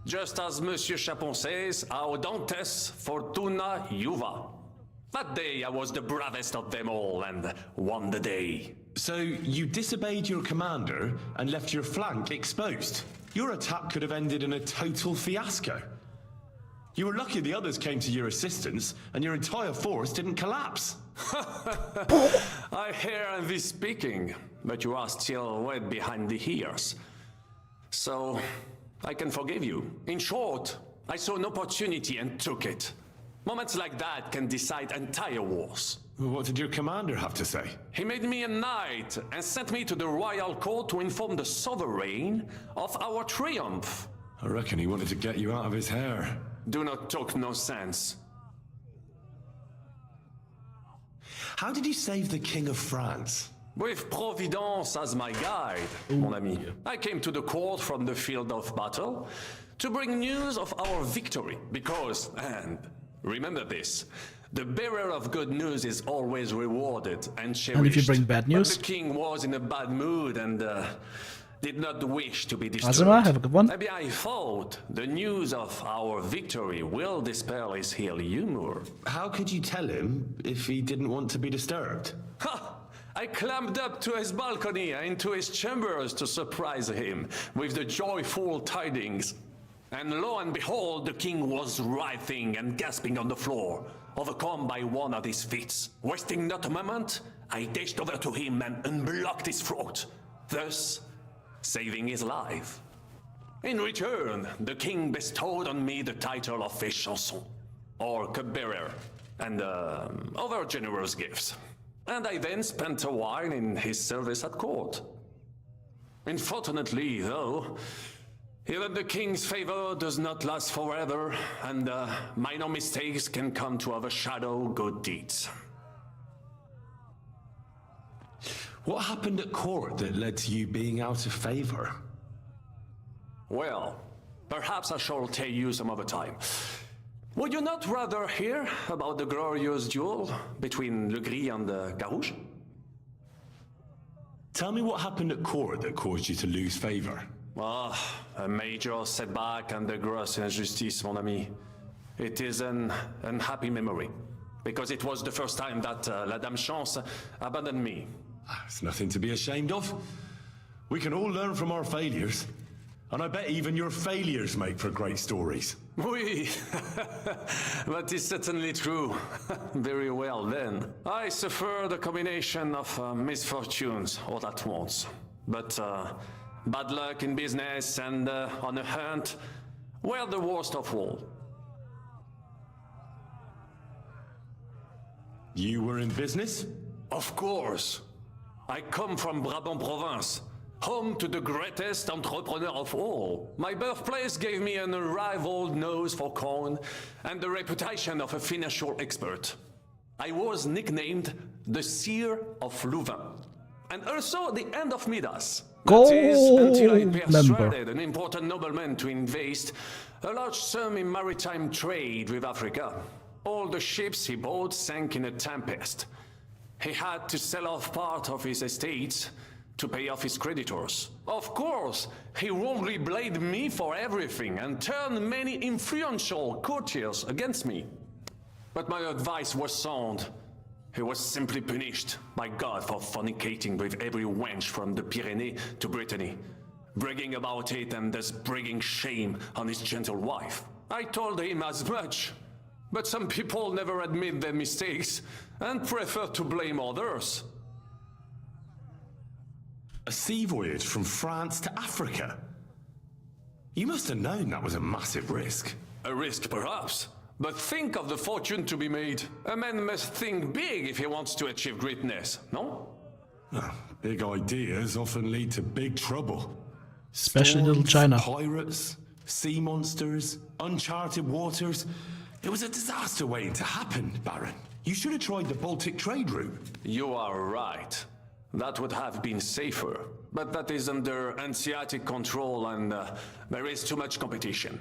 Just as Monsieur Chapon says, Audantes Fortuna Juva. That day I was the bravest of them all and won the day. So you disobeyed your commander and left your flank exposed. Your attack could have ended in a total fiasco. You were lucky the others came to your assistance and your entire force didn't collapse. I hear envy speaking, but you are still wet behind the ears. So, I can forgive you. In short, I saw an opportunity and took it. Moments like that can decide entire wars. What did your commander have to say? He made me a knight and sent me to the royal court to inform the sovereign of our triumph. I reckon he wanted to get you out of his hair. Do not talk nonsense. How did you save the King of France? With Providence as my guide, mon ami. I came to the court from the field of battle to bring news of our victory, because, and remember this, the bearer of good news is always rewarded and cherished. And if you bring bad news? But the king was in a bad mood and did not wish to be disturbed. Azuma, have a good one. Maybe I thought the news of our victory will dispel his ill humor. How could you tell him if he didn't want to be disturbed? Ha! I climbed up to his balcony and into his chambers to surprise him with the joyful tidings. And lo and behold, the king was writhing and gasping on the floor, overcome by one of his fits. Wasting not a moment, I dashed over to him and unblocked his throat, thus saving his life. In return, the king bestowed on me the title of Chanson, or cupbearer, and other generous gifts. And I then spent a while in his service at court. Unfortunately, though, even the king's favor does not last forever, and minor mistakes can come to overshadow good deeds. What happened at court that led to you being out of favor? Well, perhaps I shall tell you some other time. Would you not rather hear about the glorious duel between Le Gris and Carouge? Tell me what happened at court that caused you to lose favor. Ah, a major setback and a gross injustice, mon ami. It is an unhappy memory, because it was the first time that La Dame Chance abandoned me. It's nothing to be ashamed of. We can all learn from our failures. And I bet even your failures make for great stories. Oui, that is certainly true. Very well then. I suffered a combination of misfortunes all at once. But bad luck in business and on a hunt were the worst of all. You were in business? Of course. I come from Brabant province, home to the greatest entrepreneur of all. My birthplace gave me an unrivaled nose for coin and the reputation of a financial expert. I was nicknamed the Seer of Louvain, and also the End of Midas. That is, until I persuaded an important nobleman to invest a large sum in maritime trade with Africa. All the ships he bought sank in a tempest. He had to sell off part of his estates to pay off his creditors. Of course, he wrongly blamed me for everything and turned many influential courtiers against me. But my advice was sound. He was simply punished by God for fornicating with every wench from the Pyrenees to Brittany, bragging about it and thus bringing shame on his gentle wife. I told him as much, but some people never admit their mistakes and prefer to blame others. A sea voyage from France to Africa? You must have known that was a massive risk. A risk, perhaps. But think of the fortune to be made. A man must think big if he wants to achieve greatness, no? Big ideas often lead to big trouble. Especially Little China. Pirates, sea monsters, uncharted waters. It was a disaster waiting to happen, Baron. You should have tried the Baltic trade route. You are right. That would have been safer. But that is under Hanseatic control and there is too much competition.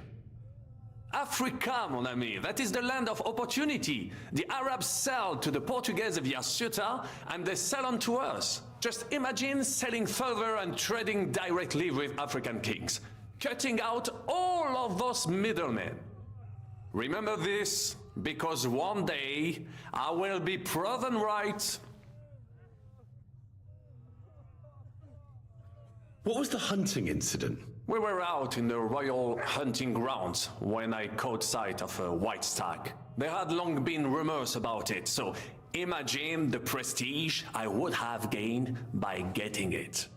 Africa, mon ami, that is the land of opportunity. The Arabs sell to the Portuguese via Ceuta, and they sell on to us. Just imagine selling further and trading directly with African kings, cutting out all of those middlemen. Remember this, because one day I will be proven right. What was the hunting incident? We were out in the royal hunting grounds when I caught sight of a white stag. There had long been rumors about it, so imagine the prestige I would have gained by getting it.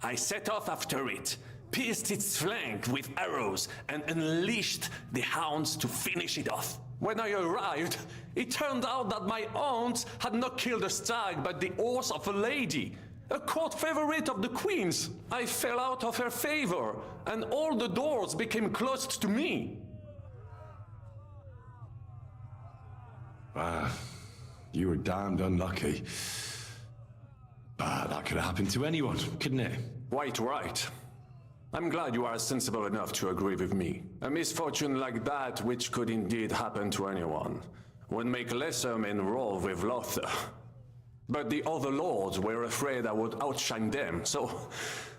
I set off after it, pierced its flank with arrows, and unleashed the hounds to finish it off. When I arrived, it turned out that my aunt had not killed a stag but the horse of a lady, a court favorite of the queen's. I fell out of her favor, and all the doors became closed to me. You were damned unlucky. But that could have happened to anyone, couldn't it? Quite right. I'm glad you are sensible enough to agree with me. A misfortune like that, which could indeed happen to anyone, would make lesser men roll with laughter. But the other lords were afraid I would outshine them, so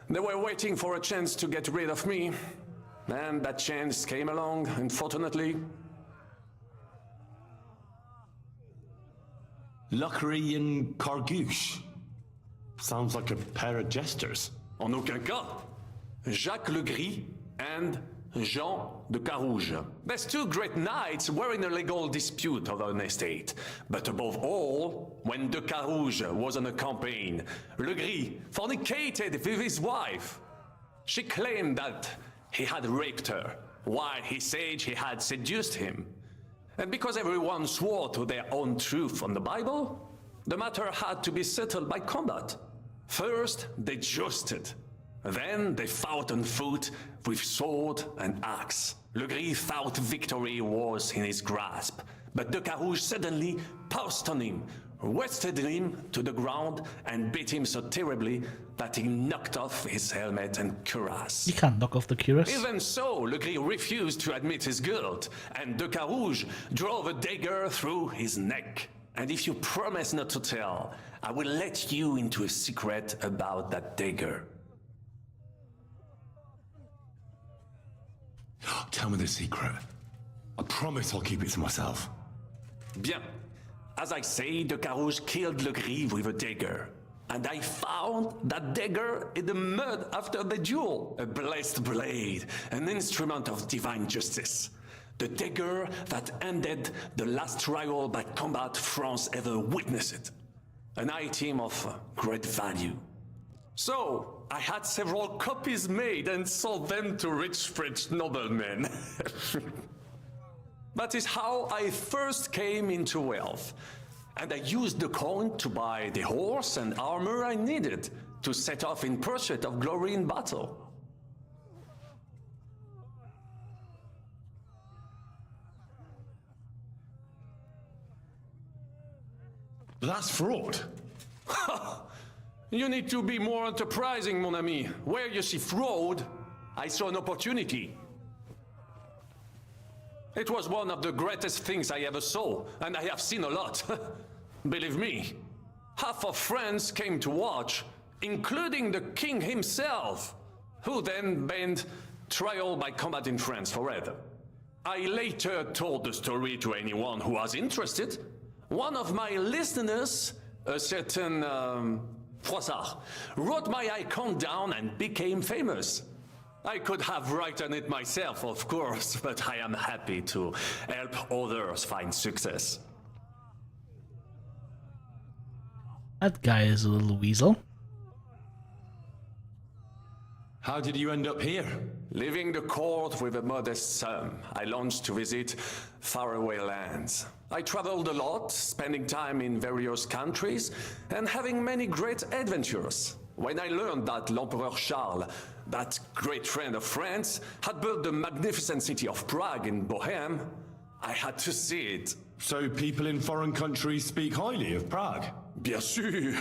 they were waiting for a chance to get rid of me. And that chance came along, unfortunately. Luckery and Cargouche. Sounds like a pair of jesters. En aucun cas. Jacques le Gris and Jean de Carouge. These two great knights were in a legal dispute over an estate. But above all, when de Carouge was on a campaign, Le Gris fornicated with his wife. She claimed that he had raped her, while he said he had seduced him. And because everyone swore to their own truth on the Bible, the matter had to be settled by combat. First, they jousted. Then they fought on foot with sword and axe. Le Gris thought victory was in his grasp, but de Carouge suddenly pounced on him, wrested him to the ground, and beat him so terribly that he knocked off his helmet and cuirass. You can't knock off the cuirass. Even so, Le Gris refused to admit his guilt, and de Carouge drove a dagger through his neck. And if you promise not to tell, I will let you into a secret about that dagger. Tell me the secret. I promise I'll keep it to myself. Bien. As I say, de Carouge killed Le Gris with a dagger. And I found that dagger in the mud after the duel. A blessed blade, an instrument of divine justice. The dagger that ended the last trial by combat France ever witnessed. An item of great value. So, I had several copies made and sold them to rich French noblemen. That is how I first came into wealth. And I used the coin to buy the horse and armor I needed to set off in pursuit of glory in battle. That's fraud. You need to be more enterprising, mon ami. Where you see fraud, I saw an opportunity. It was one of the greatest things I ever saw, and I have seen a lot. Believe me. Half of France came to watch, including the king himself, who then banned trial by combat in France forever. I later told the story to anyone who was interested. One of my listeners, a certain Froissart, wrote my icon down and became famous. I could have written it myself, of course, but I am happy to help others find success. That guy is a little weasel. How did you end up here? Leaving the court with a modest sum, I launched to visit faraway lands. I traveled a lot, spending time in various countries and having many great adventures. When I learned that l'Empereur Charles, that great friend of France, had built the magnificent city of Prague in Bohème, I had to see it. So people in foreign countries speak highly of Prague? Bien sûr!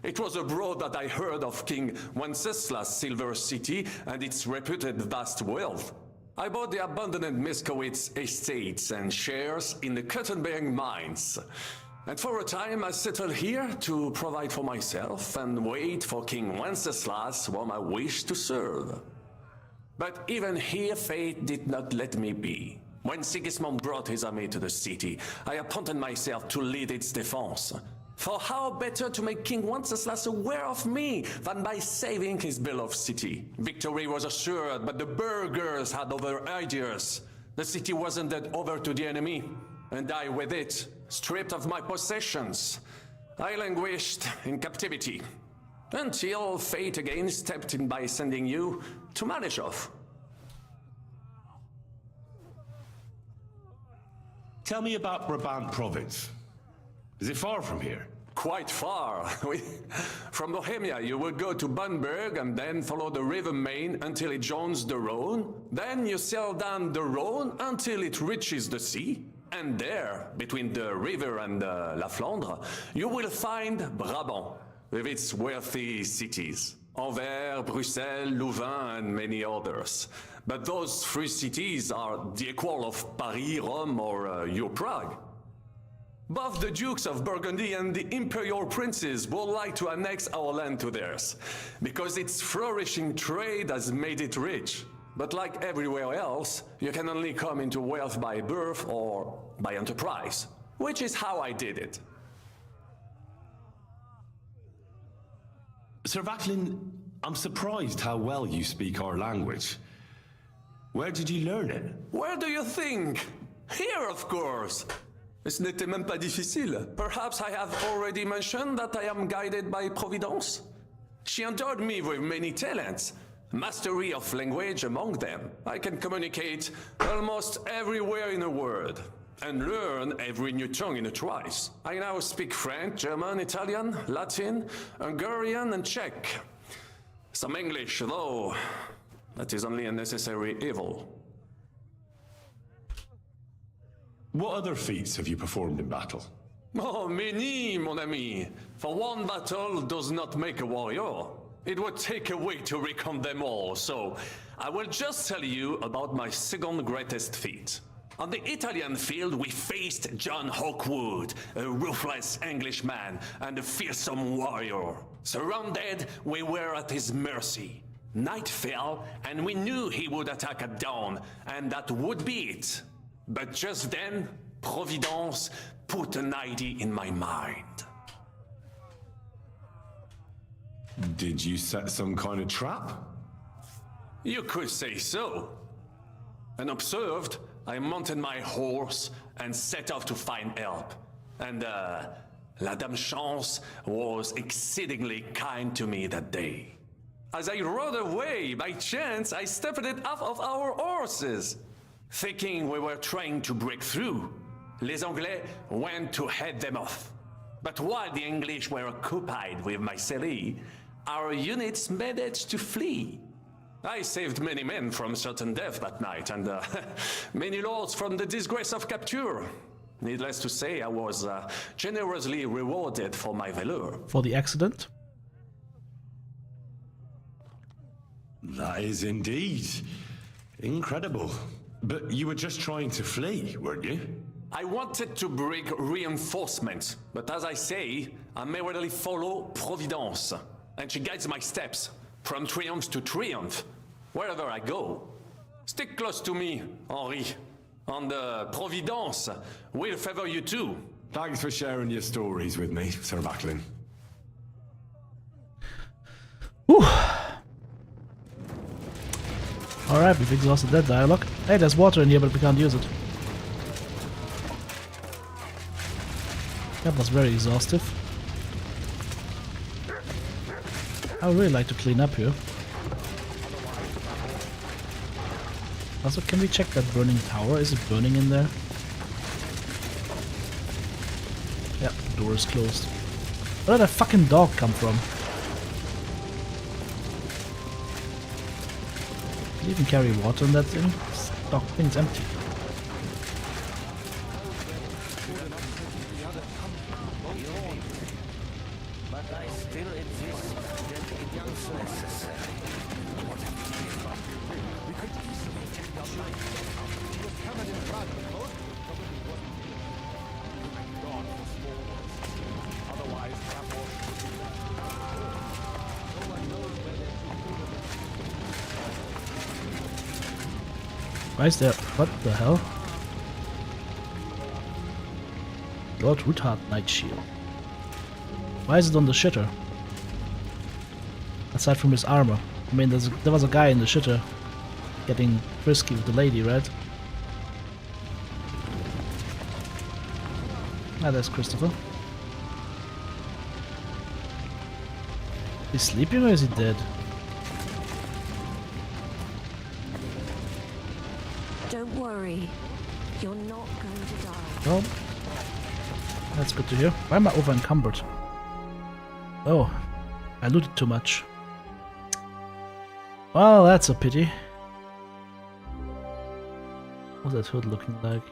It was abroad that I heard of King Wenceslas' Silver City and its reputed vast wealth. I bought the abandoned Miskowitz estates and shares in the Kuttenberg mines. And for a time I settled here to provide for myself and wait for King Wenceslas, whom I wish to serve. But even here fate did not let me be. When Sigismund brought his army to the city, I appointed myself to lead its defense. For how better to make King Wenceslas aware of me than by saving his beloved city? Victory was assured, but the burghers had other ideas. The city was handed over to the enemy, and I with it, stripped of my possessions. I languished in captivity, until fate again stepped in by sending you to Malishov. Tell me about Brabant province. Is it far from here? Quite far. From Bohemia, you will go to Bamberg and then follow the river Main until it joins the Rhone. Then you sail down the Rhone until it reaches the sea. And there, between the river and La Flandre, you will find Brabant, with its wealthy cities. Anvers, Bruxelles, Louvain, and many others. But those three cities are the equal of Paris, Rome, or your Prague. Both the Dukes of Burgundy and the Imperial Princes would like to annex our land to theirs, because its flourishing trade has made it rich. But like everywhere else, you can only come into wealth by birth or by enterprise, which is how I did it. Sir Vaclin, I'm surprised how well you speak our language. Where did you learn it? Where do you think? Here, of course. Ce n'était même pas difficile. Perhaps I have already mentioned that I am guided by Providence. She endowed me with many talents, mastery of language among them. I can communicate almost everywhere in a word, and learn every new tongue in a trice. I now speak French, German, Italian, Latin, Hungarian, and Czech. Some English, though that is only a necessary evil. What other feats have you performed in battle? Oh, many, mon ami. For one battle does not make a warrior. It would take a week to recount them all, so I will just tell you about my second greatest feat. On the Italian field, we faced John Hawkwood, a ruthless Englishman and a fearsome warrior. Surrounded, we were at his mercy. Night fell, and we knew he would attack at dawn, and that would be it. But just then, Providence put an idea in my mind. Did you set some kind of trap? You could say so. Unobserved, I mounted my horse and set off to find help. And, La Dame Chance was exceedingly kind to me that day. As I rode away, by chance, I stepped it off of our horses. Thinking we were trying to break through, les Anglais went to head them off. But while the English were occupied with my Marseille, our units managed to flee. I saved many men from certain death that night, and many lords from the disgrace of capture. Needless to say, I was generously rewarded for my valor. For the accident? That is indeed incredible. But you were just trying to flee, weren't you? I wanted to bring reinforcements, but as I say, I merely follow Providence, and she guides my steps, from triumph to triumph, wherever I go. Stick close to me, Henri, and Providence will favor you too. Thanks for sharing your stories with me, Sir Vaclin. Alright, we've exhausted that dialogue. Hey, there's water in here, but we can't use it. That was very exhaustive. I would really like to clean up here. Also, can we check that burning tower? Is it burning in there? Yep, the door is closed. Where did that fucking dog come from? Can you even carry water in that thing? This thing's empty. But I still exist, that it was necessary. Why is there... what the hell? Lord Ruthard Knight Shield. Why is it on the shitter? Aside from his armor. I mean, there was a guy in the shitter getting frisky with the lady, right? Ah, there's Christopher. He's sleeping or is he dead? Don't worry. You're not going to die. Well, that's good to hear. Why am I over encumbered? Oh, I looted too much. Well, that's a pity. What's that hood looking like?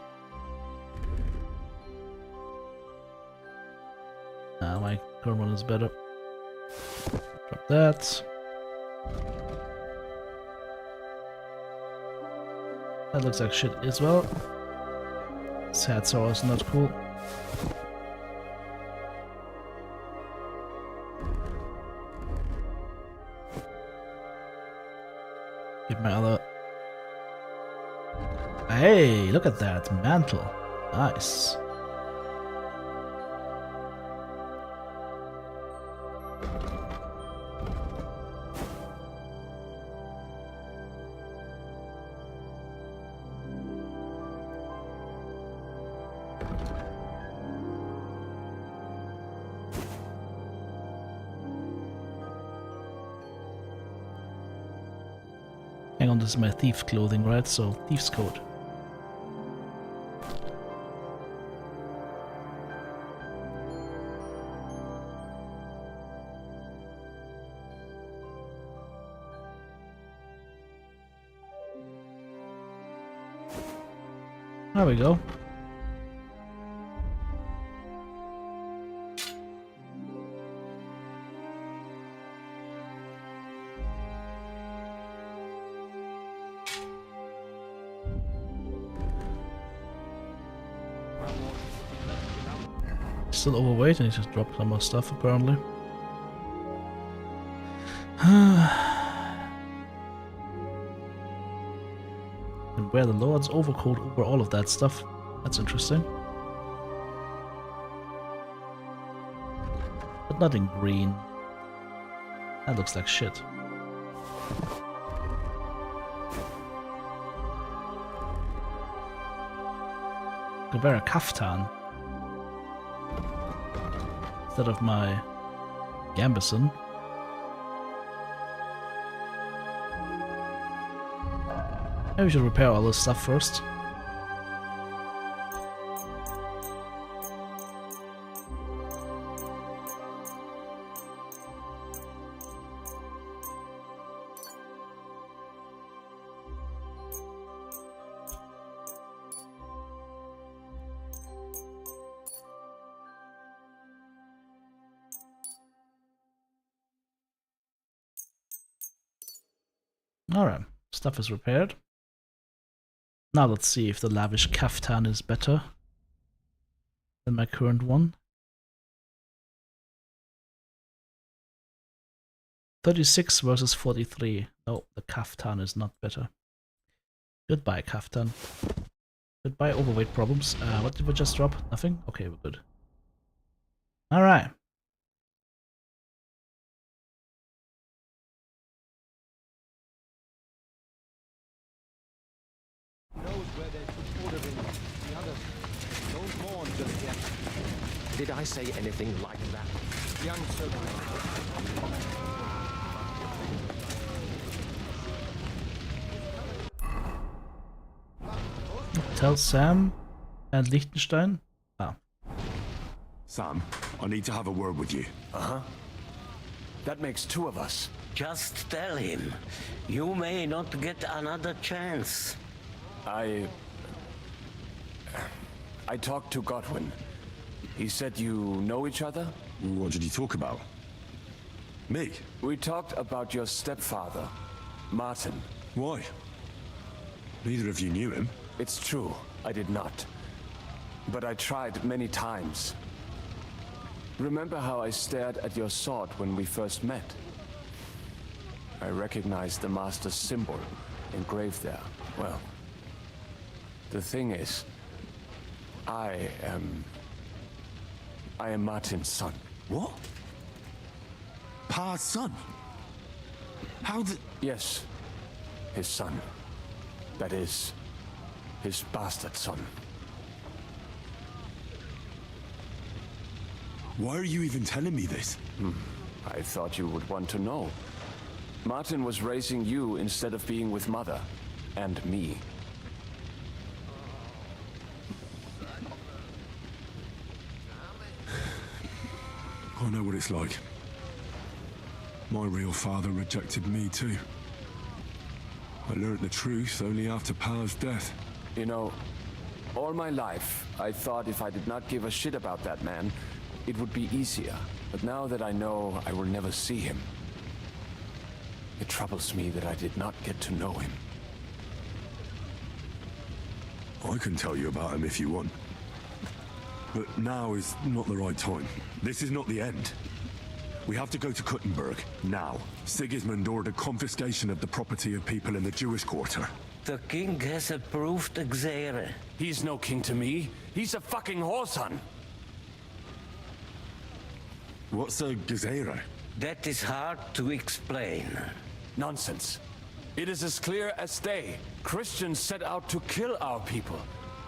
Nah, my current one is better. Drop that. That looks like shit as well. Sad Sorrow is not cool. Get my other... Hey, look at that mantle. Nice. Hang on, this is my thief clothing, right? So, thief's coat. There we go. Still overweight and he just dropped some more stuff apparently. And wear the Lord's overcoat over all of that stuff. That's interesting. But not in green. That looks like shit. Could wear a kaftan instead of my gambeson. Maybe we should repair all this stuff first. Alright, stuff is repaired. Now let's see if the lavish kaftan is better than my current one. 36 versus 43. No, the kaftan is not better. Goodbye, kaftan. Goodbye, overweight problems. What did we just drop? Nothing? Okay, we're good. Alright. Did I say anything like that? Young Tell Sam and Liechtenstein. Ah. Sam, I need to have a word with you. Uh-huh. That makes two of us. Just tell him. You may not get another chance. I talked to Godwin. He said you know each other? What did he talk about? Me? We talked about your stepfather, Martin. Why? Neither of you knew him. It's true, I did not. But I tried many times. Remember how I stared at your sword when we first met? I recognized the Master's symbol engraved there. Well, the thing is, I am Martin's son. What? Pa's son? How did... Yes, his son. That is, his bastard son. Why are you even telling me this? I thought you would want to know. Martin was raising you instead of being with Mother. And me. I know what it's like. My real father rejected me too. I learned the truth only after Pa's death. You know, all my life, I thought if I did not give a shit about that man, it would be easier. But now that I know I will never see him, it troubles me that I did not get to know him. I can tell you about him if you want. But now is not the right time. This is not the end. We have to go to Kuttenberg, now. Sigismund ordered confiscation of the property of people in the Jewish quarter. The king has approved Xere. He's no king to me. He's a fucking whoreson. What's a Gezerah? That is hard to explain. Nonsense. It is as clear as day. Christians set out to kill our people.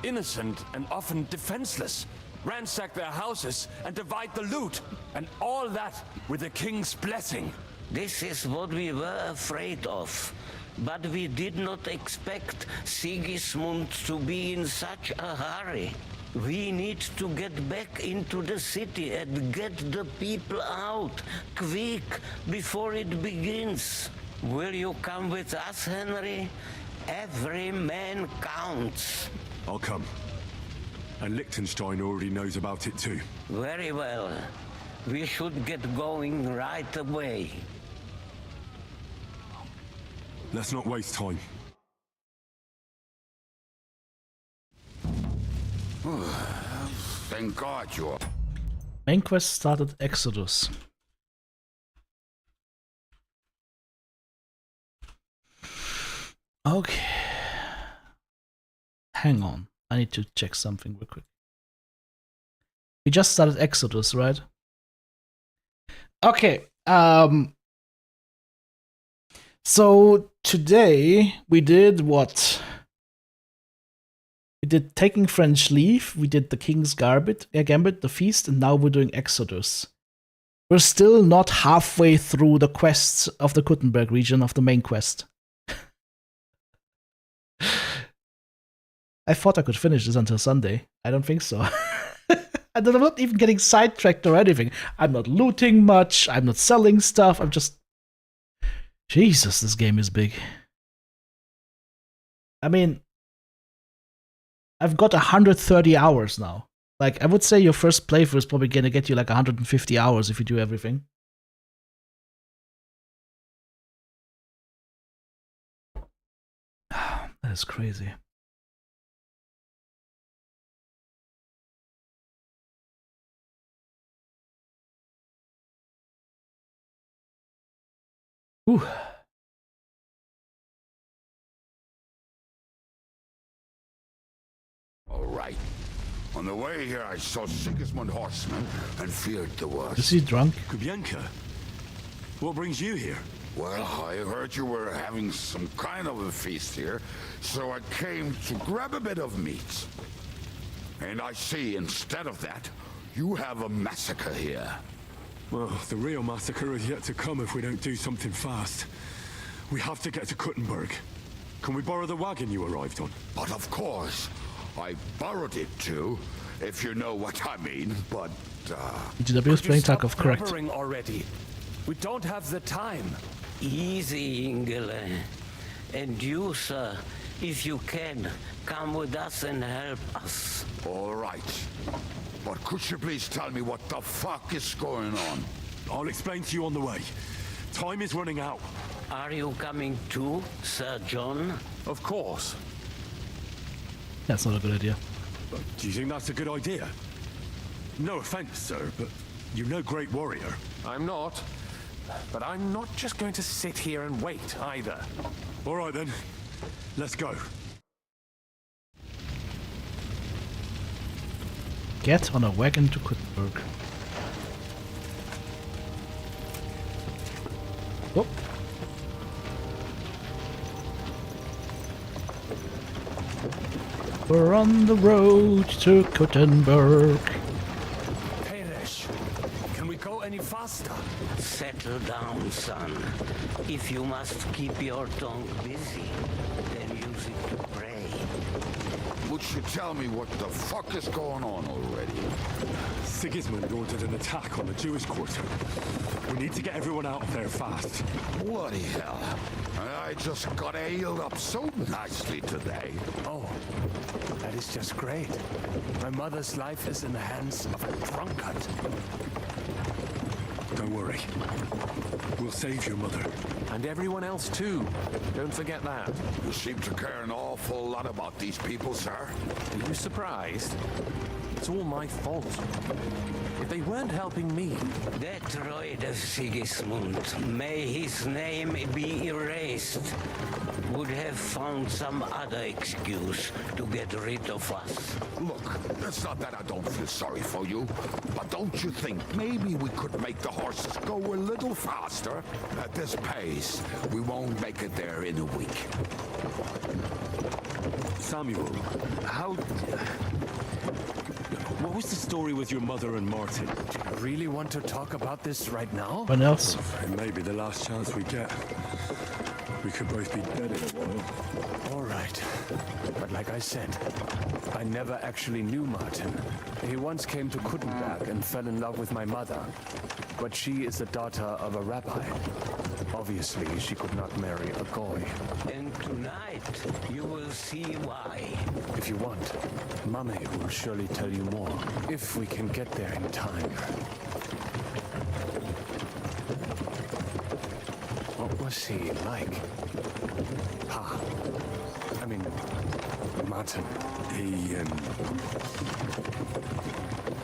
Innocent and often defenseless. Ransack their houses and divide the loot. And all that with the king's blessing. This is what we were afraid of. But we did not expect Sigismund to be in such a hurry. We need to get back into the city and get the people out, quick, before it begins. Will you come with us, Henry? Every man counts. I'll come. And Liechtenstein already knows about it too. Very well. We should get going right away. Let's not waste time. Thank God you're... Main quest started Exodus. Okay. Hang on. I need to check something real quick. We just started Exodus, right? Okay. So today we did what? We did Taking French Leave, we did the King's Gambit, the Feast, and now we're doing Exodus. We're still not halfway through the quests of the Kuttenberg region of the main quest. I thought I could finish this until Sunday. I don't think so. And I'm not even getting sidetracked or anything. I'm not looting much, I'm not selling stuff, I'm just... Jesus, this game is big. I mean... I've got 130 hours now. Like, I would say your first playthrough is probably gonna get you like 150 hours if you do everything. That is crazy. Whew. All right. On the way here, I saw Sigismund horsemen and feared the worst. Is he drunk? Kubienka, what brings you here? Well, I heard you were having some kind of a feast here, so I came to grab a bit of meat. And I see, instead of that, you have a massacre here. Well, the real massacre is yet to come if we don't do something fast. We have to get to Kuttenberg. Can we borrow the wagon you arrived on? But of course. I borrowed it too, if you know what I mean, but, TTB is playing Tarkov, correct. Already. We don't have the time. Easy, Ingele. And you, sir, if you can, come with us and help us. All right. But could you please tell me what the fuck is going on? I'll explain to you on the way. Time is running out. Are you coming too, Sir John? Of course. That's not a good idea. Do you think that's a good idea? No offense, sir, but you're no great warrior. I'm not. But I'm not just going to sit here and wait, either. All right, then. Let's go. Get on a wagon to Kuttenberg. Oh. We're on the road to Kuttenberg. Peresh, can we go any faster? Settle down, son. If you must keep your tongue busy, then use it to pray. Would you tell me what the fuck is going on already? Sigismund ordered an attack on the Jewish quarter. We need to get everyone out of there fast. Bloody hell. I just got ailed up so nicely today. Oh, that is just great. My mother's life is in the hands of a drunkard. Don't worry. We'll save your mother. And everyone else too. Don't forget that. You seem to care an awful lot about these people, sir. Are you surprised? It's all my fault. If they weren't helping me... That droid of Sigismund, may his name be erased, would have found some other excuse to get rid of us. Look, it's not that I don't feel sorry for you, but don't you think maybe we could make the horses go a little faster? At this pace, we won't make it there in a week. Samuel, how... What was the story with your mother and Martin? Do you really want to talk about this right now? What else? It may be the last chance we get. We could both be dead in a while. All right. But like I said, I never actually knew Martin. He once came to Kuttenberg and fell in love with my mother. But she is the daughter of a rabbi. Obviously, she could not marry a goy. And tonight, you will see why. If you want, Mummy will surely tell you more. If we can get there in time. What was he like? I mean, Martin.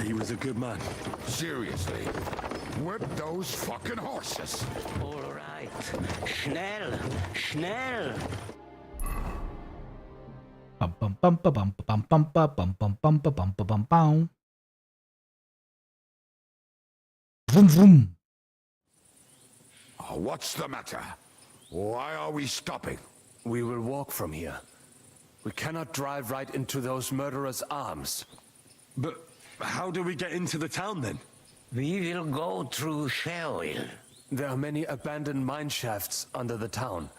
He was a good man. Seriously, whip those fucking horses. All right. Schnell! Schnell! Bum bum bum bum bum bum bum bum bum bum bum bum bum. Vroom vroom. What's the matter? Why are we stopping? We will walk from here. We cannot drive right into those murderers' arms. But how do we get into the town then? We will go through Sherwell. There are many abandoned mine shafts under the town.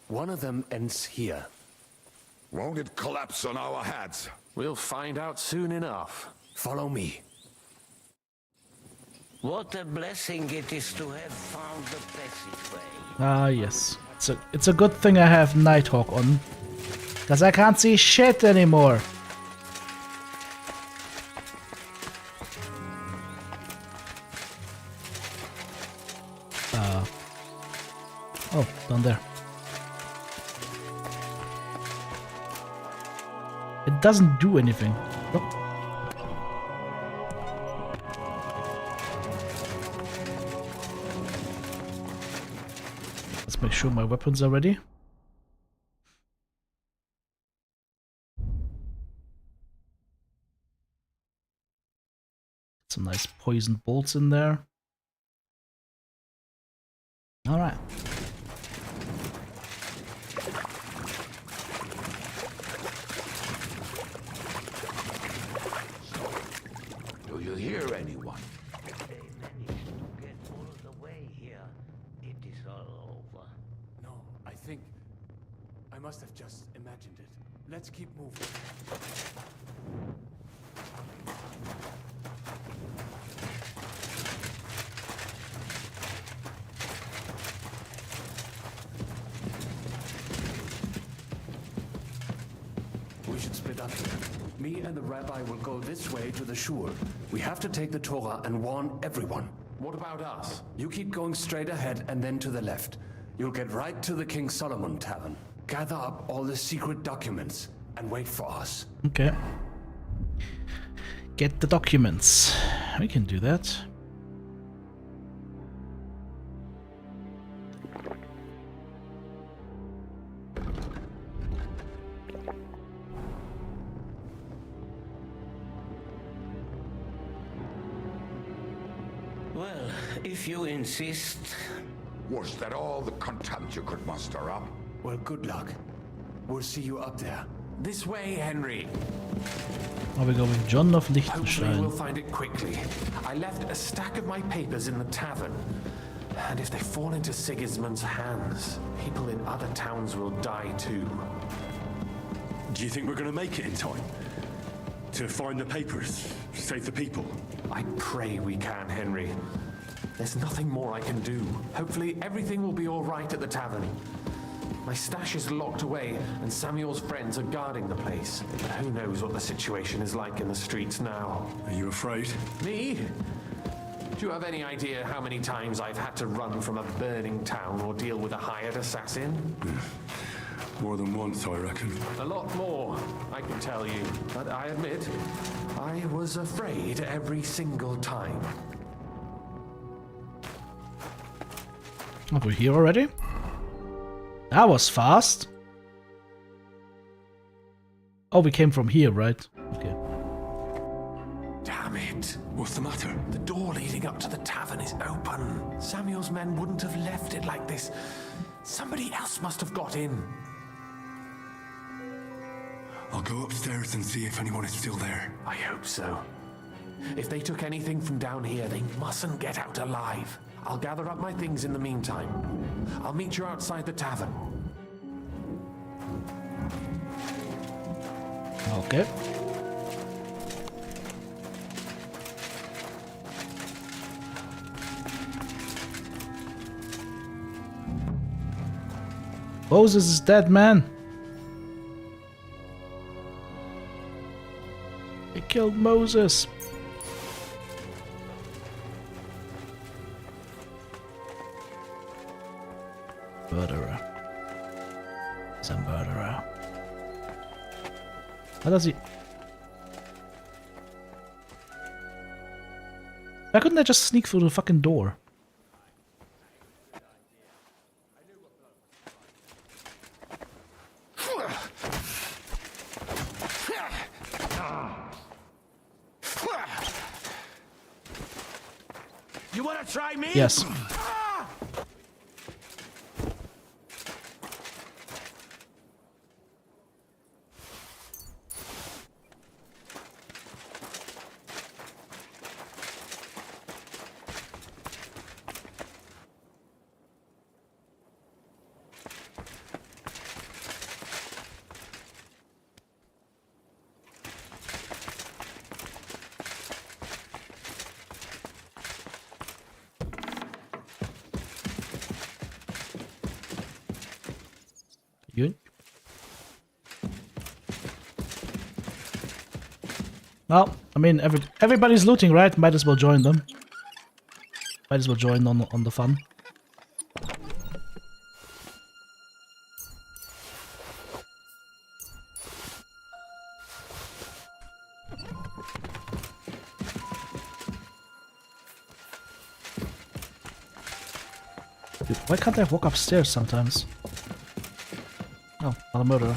One of them ends here. Won't it collapse on our heads? We'll find out soon enough. Follow me. What a blessing it is to have found the passageway. Ah, yes. It's a good thing I have Nighthawk on. Because I can't see shit anymore. Oh, down there. It doesn't do anything. Oh. Let's make sure my weapons are ready. Some nice poisoned bolts in there. All right. Do you hear anyone? If they manage to get all the way here, it is all over. No, I think I must have just imagined it. Let's keep moving. We should split up here. Me and the rabbi will go this way to the shul. We have to take the Torah and warn everyone. What about us? You keep going straight ahead and then to the left. You'll get right to the King Solomon Tavern. Gather up all the secret documents. and wait for us. Okay. Get the documents. We can do that. Well, if you insist. Was that all the content you could muster up? Well, good luck. We'll see you up there. This way, Henry. Are we going John of Hopefully Liechtenstein? we'll find it quickly. I left a stack of my papers in the tavern. And if they fall into Sigismund's hands, people in other towns will die too. Do you think we're going to make it in time? To find the papers? Save the people? I pray we can, Henry. There's nothing more I can do. Hopefully everything will be all right at the tavern. My stash is locked away, and Samuel's friends are guarding the place. But who knows what the situation is like in the streets now? Are you afraid? Me? Do you have any idea how many times I've had to run from a burning town or deal with a hired assassin? More than once, I reckon. A lot more, I can tell you. But I admit, I was afraid every single time. Are we here already? That was fast. Oh, we came from here, right? Okay. Damn it. What's the matter? The door leading up to the tavern is open. Samuel's men wouldn't have left it like this. Somebody else must have got in. I'll go upstairs and see if anyone is still there. I hope so. If they took anything from down here, they mustn't get out alive. I'll gather up my things in the meantime. I'll meet you outside the tavern. Okay. Moses is dead, man. They killed Moses. Murderer. He's a murderer. How does he... Why couldn't I just sneak through the fucking door? You wanna try me? Yes. Good. Well, I mean, everybody's looting, right? Might as well join them. Might as well join on the fun. Dude, why can't I walk upstairs sometimes? Oh, not a murderer.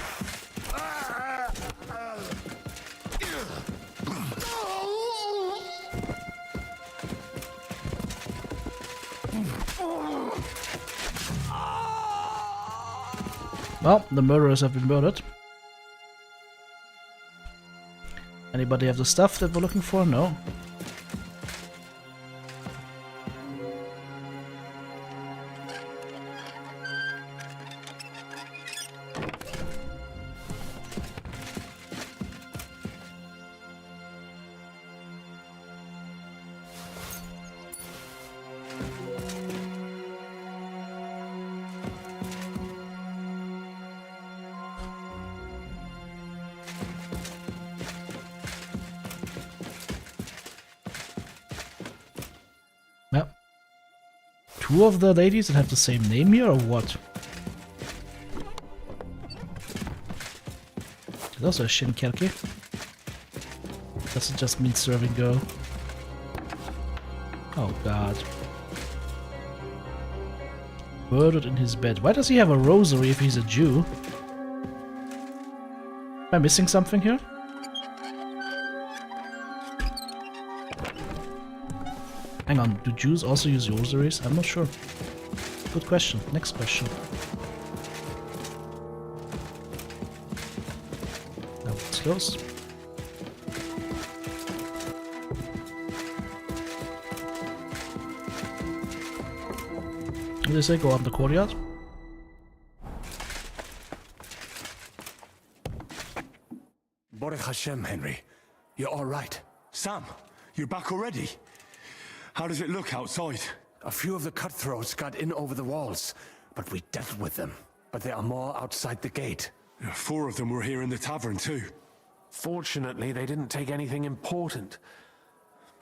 Well, the murderers have been murdered. Anybody have the stuff that we're looking for? No. Two of the ladies that have the same name here, or what? There's also a Shinkerke. Doesn't just mean serving girl. Oh god. Murdered in his bed. Why does he have a rosary if he's a Jew? Am I missing something here? Hang on, do Jews also use rosaries? I'm not sure. Good question. Next question. Now it's closed. What did they say? Go up the courtyard? Baruch Hashem, Henry. You're all right. Sam, you're back already? How does it look outside? A few of the cutthroats got in over the walls, but we dealt with them. But there are more outside the gate. 4 of them were here in the tavern too. Fortunately, they didn't take anything important.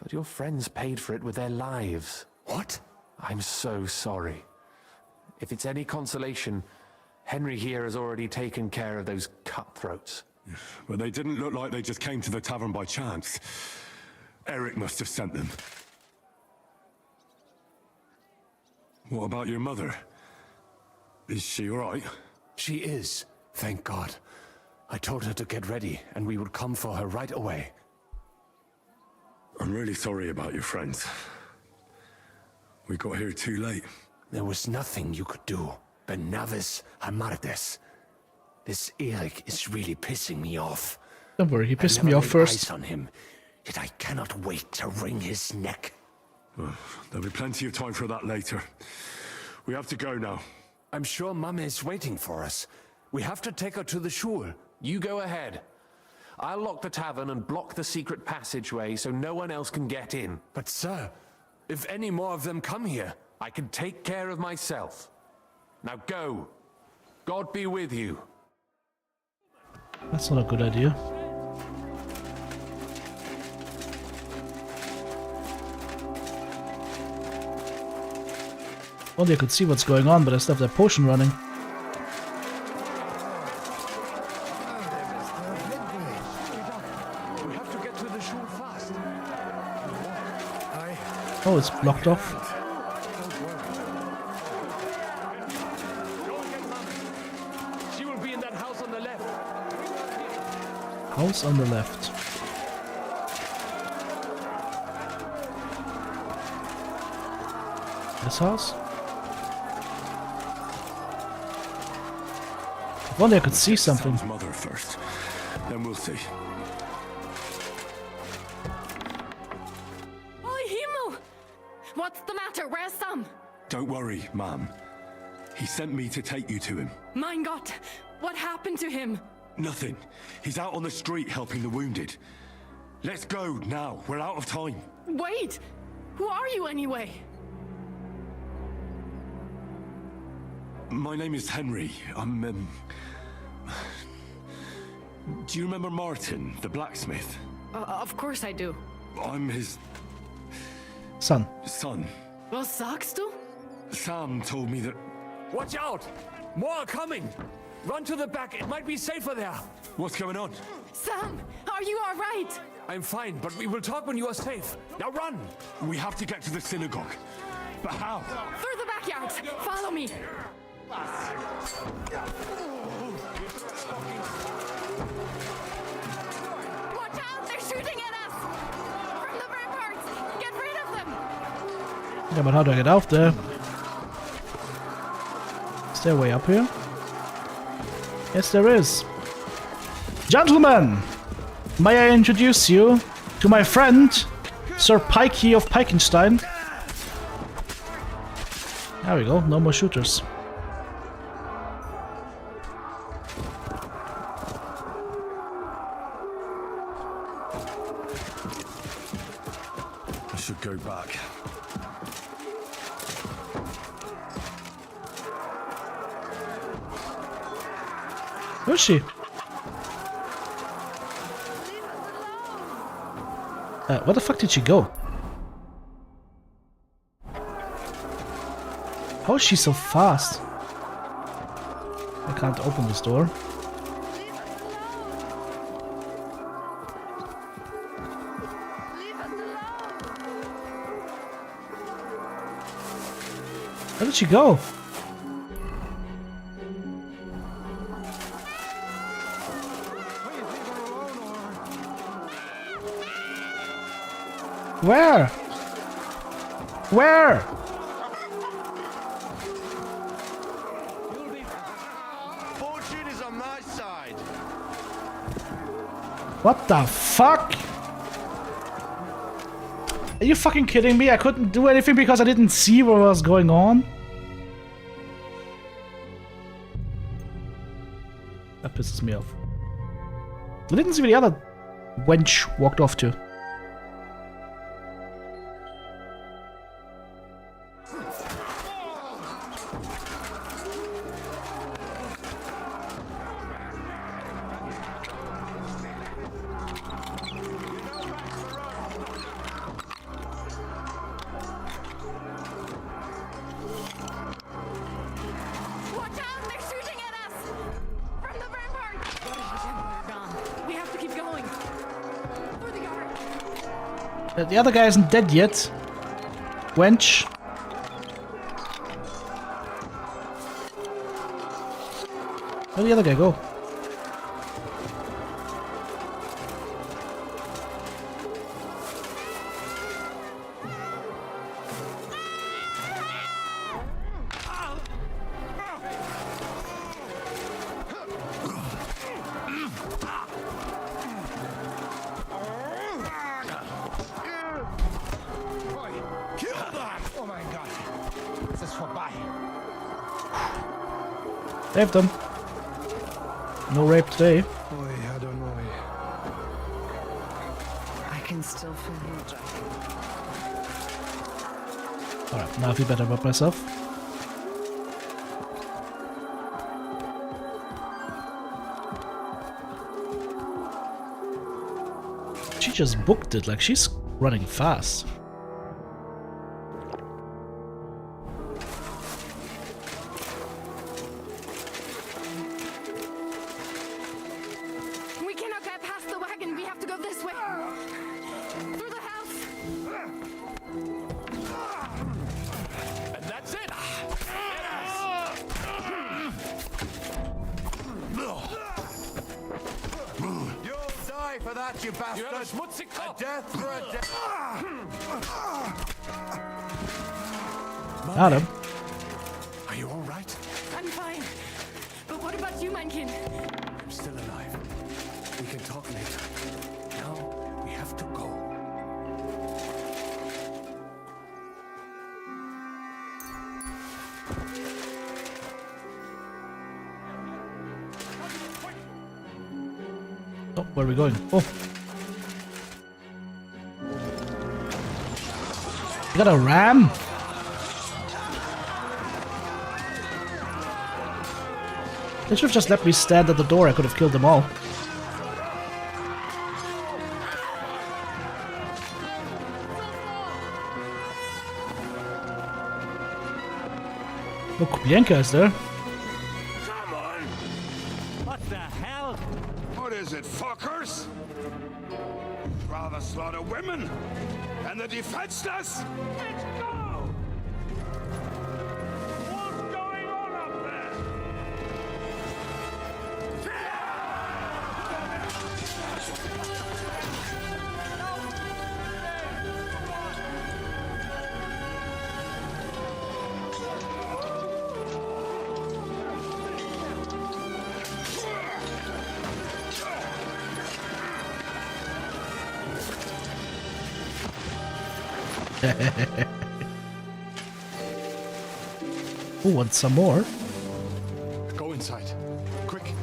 But your friends paid for it with their lives. What? I'm so sorry. If it's any consolation, Henry here has already taken care of those cutthroats. But they didn't look like they just came to the tavern by chance. Eric must have sent them. What about your mother? Is she all right? She is, thank God. I told her to get ready, and we would come for her right away. I'm really sorry about your friends. We got here too late. There was nothing you could do. Ben Navis Hamardes. This Eric is really pissing me off. Don't worry, he pissed I never me off laid first. eyes on him, yet I cannot wait to wring his neck. Well, there'll be plenty of time for that later. We have to go now. I'm sure Mama is waiting for us. We have to take her to the shul. You go ahead. I'll lock the tavern and block the secret passageway so no one else can get in. But sir, if any more of them come here, I can take care of myself. Now go. God be with you. That's not a good idea. Only I could see what's going on, but I still have that potion running. we have to get to the shul fast. Oh, it's blocked off. She will be in that house on the left. House on the left. This house? If only I could see something. Sam's mother first, then we'll see. Oh, Himmel! What's the matter? Where's Sam? Don't worry, ma'am. He sent me to take you to him. Mein Gott! What happened to him? Nothing. He's out on the street helping the wounded. Let's go now. We're out of time. Wait! Who are you anyway? My name is Henry. I'm, Do you remember Martin, the blacksmith? Of course I do. I'm his... Son. Was sagst du? Sam told me that... Watch out! More are coming! Run to the back, it might be safer there. What's going on? Sam, are you all right? I'm fine, but we will talk when you are safe. Now run! We have to get to the synagogue. But how? Through the backyard. Follow me. Watch out! They're shooting at us! From the ramparts! Get rid of them! Yeah, but how do I get out there? Is there a way up here? Yes, there is. Gentlemen! May I introduce you to my friend, Sir Pikey of Pikenstein? There we go, no more shooters. I should go back. Where is she? Where the fuck did she go? How is she so fast? I can't open this door. Where did she go? Where? Where? Fortune is on my side. What the fuck? Are you fucking kidding me? I couldn't do anything because I didn't see what was going on? That pisses me off. I didn't see where the other wench walked off to. Watch out! They're shooting at us! From the ramparts! We have to keep going. Through the yard. The other guy isn't dead yet. Wench. Where'd the other guy go? Kill them! Oh my god. Es ist vorbei. Saved them. No rape today. I don't know. I can still feel you, Jack. Alright, now I feel better about myself. She just booked it, like she's running fast. We cannot get past the wagon. We have to go this way. Through the house. And that's it! You'll die for that, you bastard! You're a schmutzig A death for a death! Adam. Are you alright? I'm fine. But what about you, mein Kind? I'm still alive. We can talk later. Now, we have to go. Oh, where are we going? Oh. You got a ram? They should have just let me stand at the door. I could have killed them all. Look, Bianca is there. What the hell? What is it, fuckers? Rather slaughter women and the defenseless? Let's go! What's going on up there? Who wants some more? Go inside. Quick.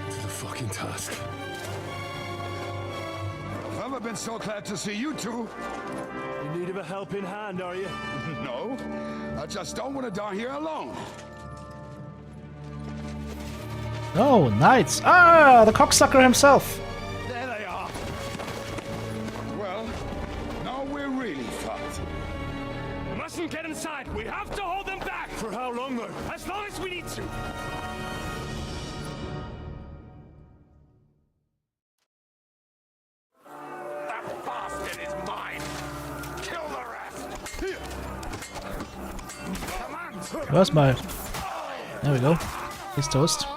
To the fucking task. I've never been so glad to see you two. In need of a helping hand, are you? No, I just don't want to die here alone. Oh, knights. Ah, the cocksucker himself. There they are. Well, now we're really fucked. We mustn't get inside. We have to hold them back. For how long, though? As long as we need to. Where's my... There we go. He's toast.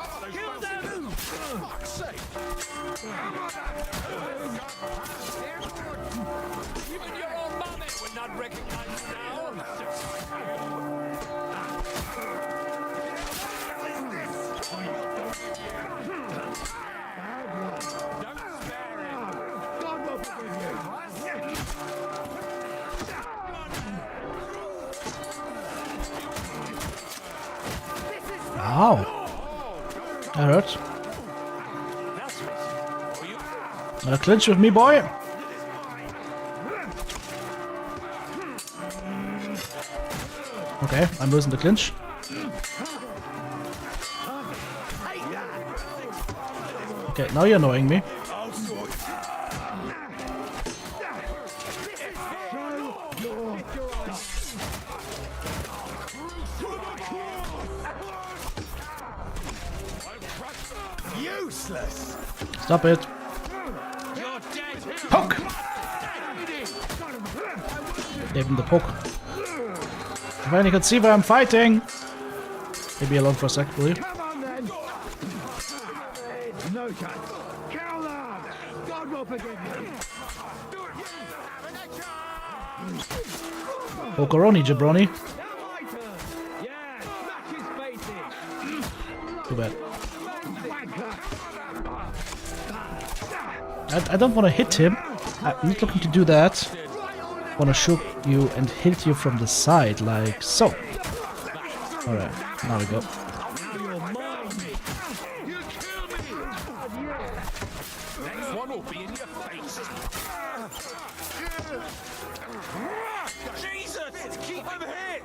Ow! That hurt. Wanna clinch with me, boy? Okay, I'm losing the clinch. Okay, now you're annoying me. Useless. Stop it. Poke! Gave him the poke. If only could see where I'm fighting. Maybe alone for a sec, will you? Come on then. No chance. Kill them. God will forgive you. Pokeroni, jabroni. Yeah, smash his face in. Too bad. I don't want to hit him. I'm not looking to do that. I want to shoot you and hit you from the side, like so. Alright, now we go. Next one will be in your face. Jesus! Keep him hit!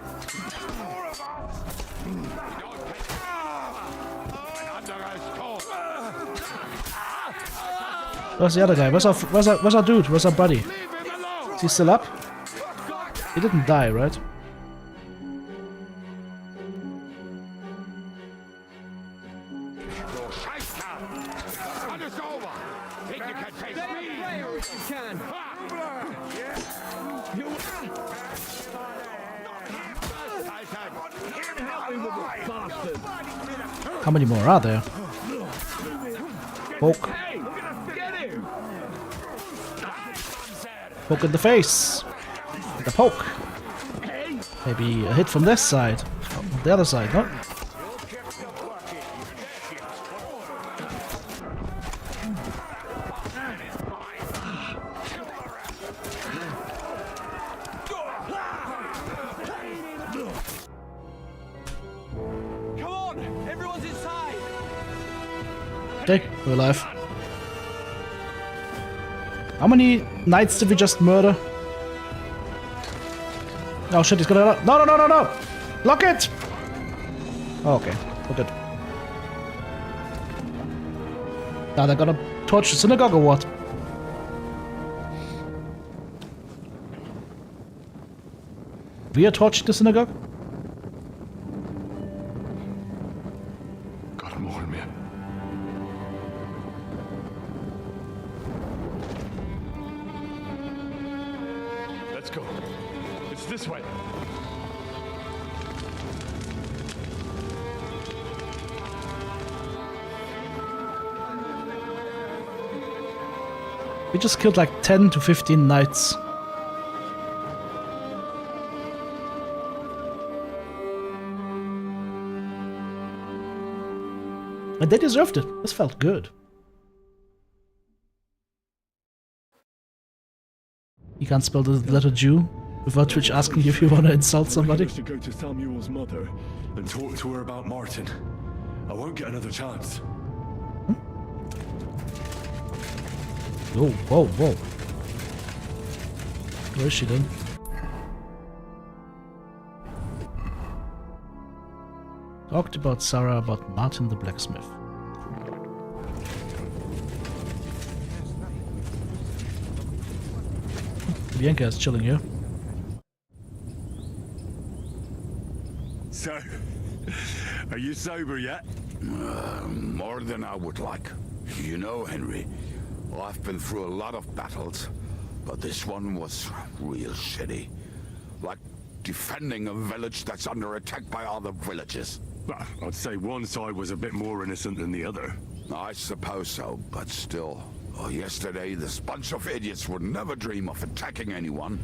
Where's the other guy? Where's our dude? Where's our buddy? Is he still up? He didn't die, right? How many more are there? Poke. Poke in the face. With a poke. Maybe a hit from this side. Oh, the other side, no? Come on! Everyone's inside! Okay, we're alive. How many knights did we just murder? Oh shit, he's gonna... No! Lock it! Oh, okay, we're good. Now they're gonna torch the synagogue or what? We are torching the synagogue? Let's go. It's this way. We just killed like 10 to 15 knights. And they deserved it. This felt good. You can't spell the letter Jew without Twitch asking you if you want to insult somebody. I should go to Samuel's mother and talk to her about Martin. I won't get another chance. Whoa. Where is she then? Talked about Sarah, about Martin the blacksmith. Bianca is chilling here. So, are you sober yet? More than I would like. You know, Henry, I've been through a lot of battles, but this one was real shitty. Like defending a village that's under attack by other villages. Well, I'd say one side was a bit more innocent than the other. I suppose so, but still. Yesterday, this bunch of idiots would never dream of attacking anyone.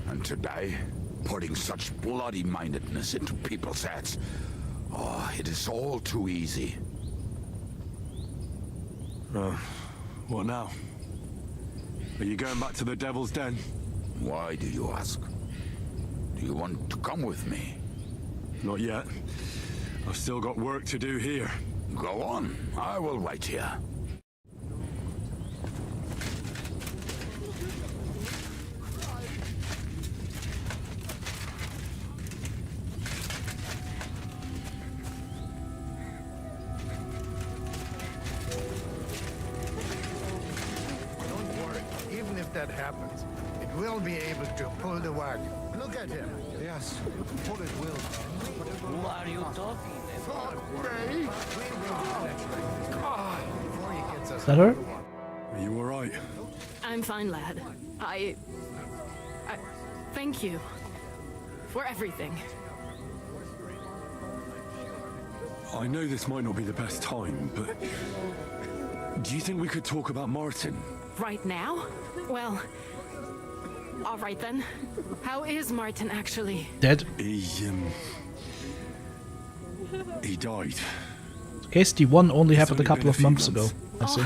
And today, putting such bloody-mindedness into people's heads. Oh, it is all too easy. What now? Are you going back to the Devil's Den? Why do you ask? Do you want to come with me? Not yet. I've still got work to do here. Go on. I will wait here. Don't worry. Even if that happens, it will be able to pull the wagon. Look at him. Yes, pull it will. Who are you talking about? Is that her? Are you alright? I'm fine, lad. I thank you for everything. I know this might not be the best time, but do you think we could talk about Martin? Right now? Well, all right then. How is Martin actually? Dead. He died. KSD1 only happened a couple of months ago. I see.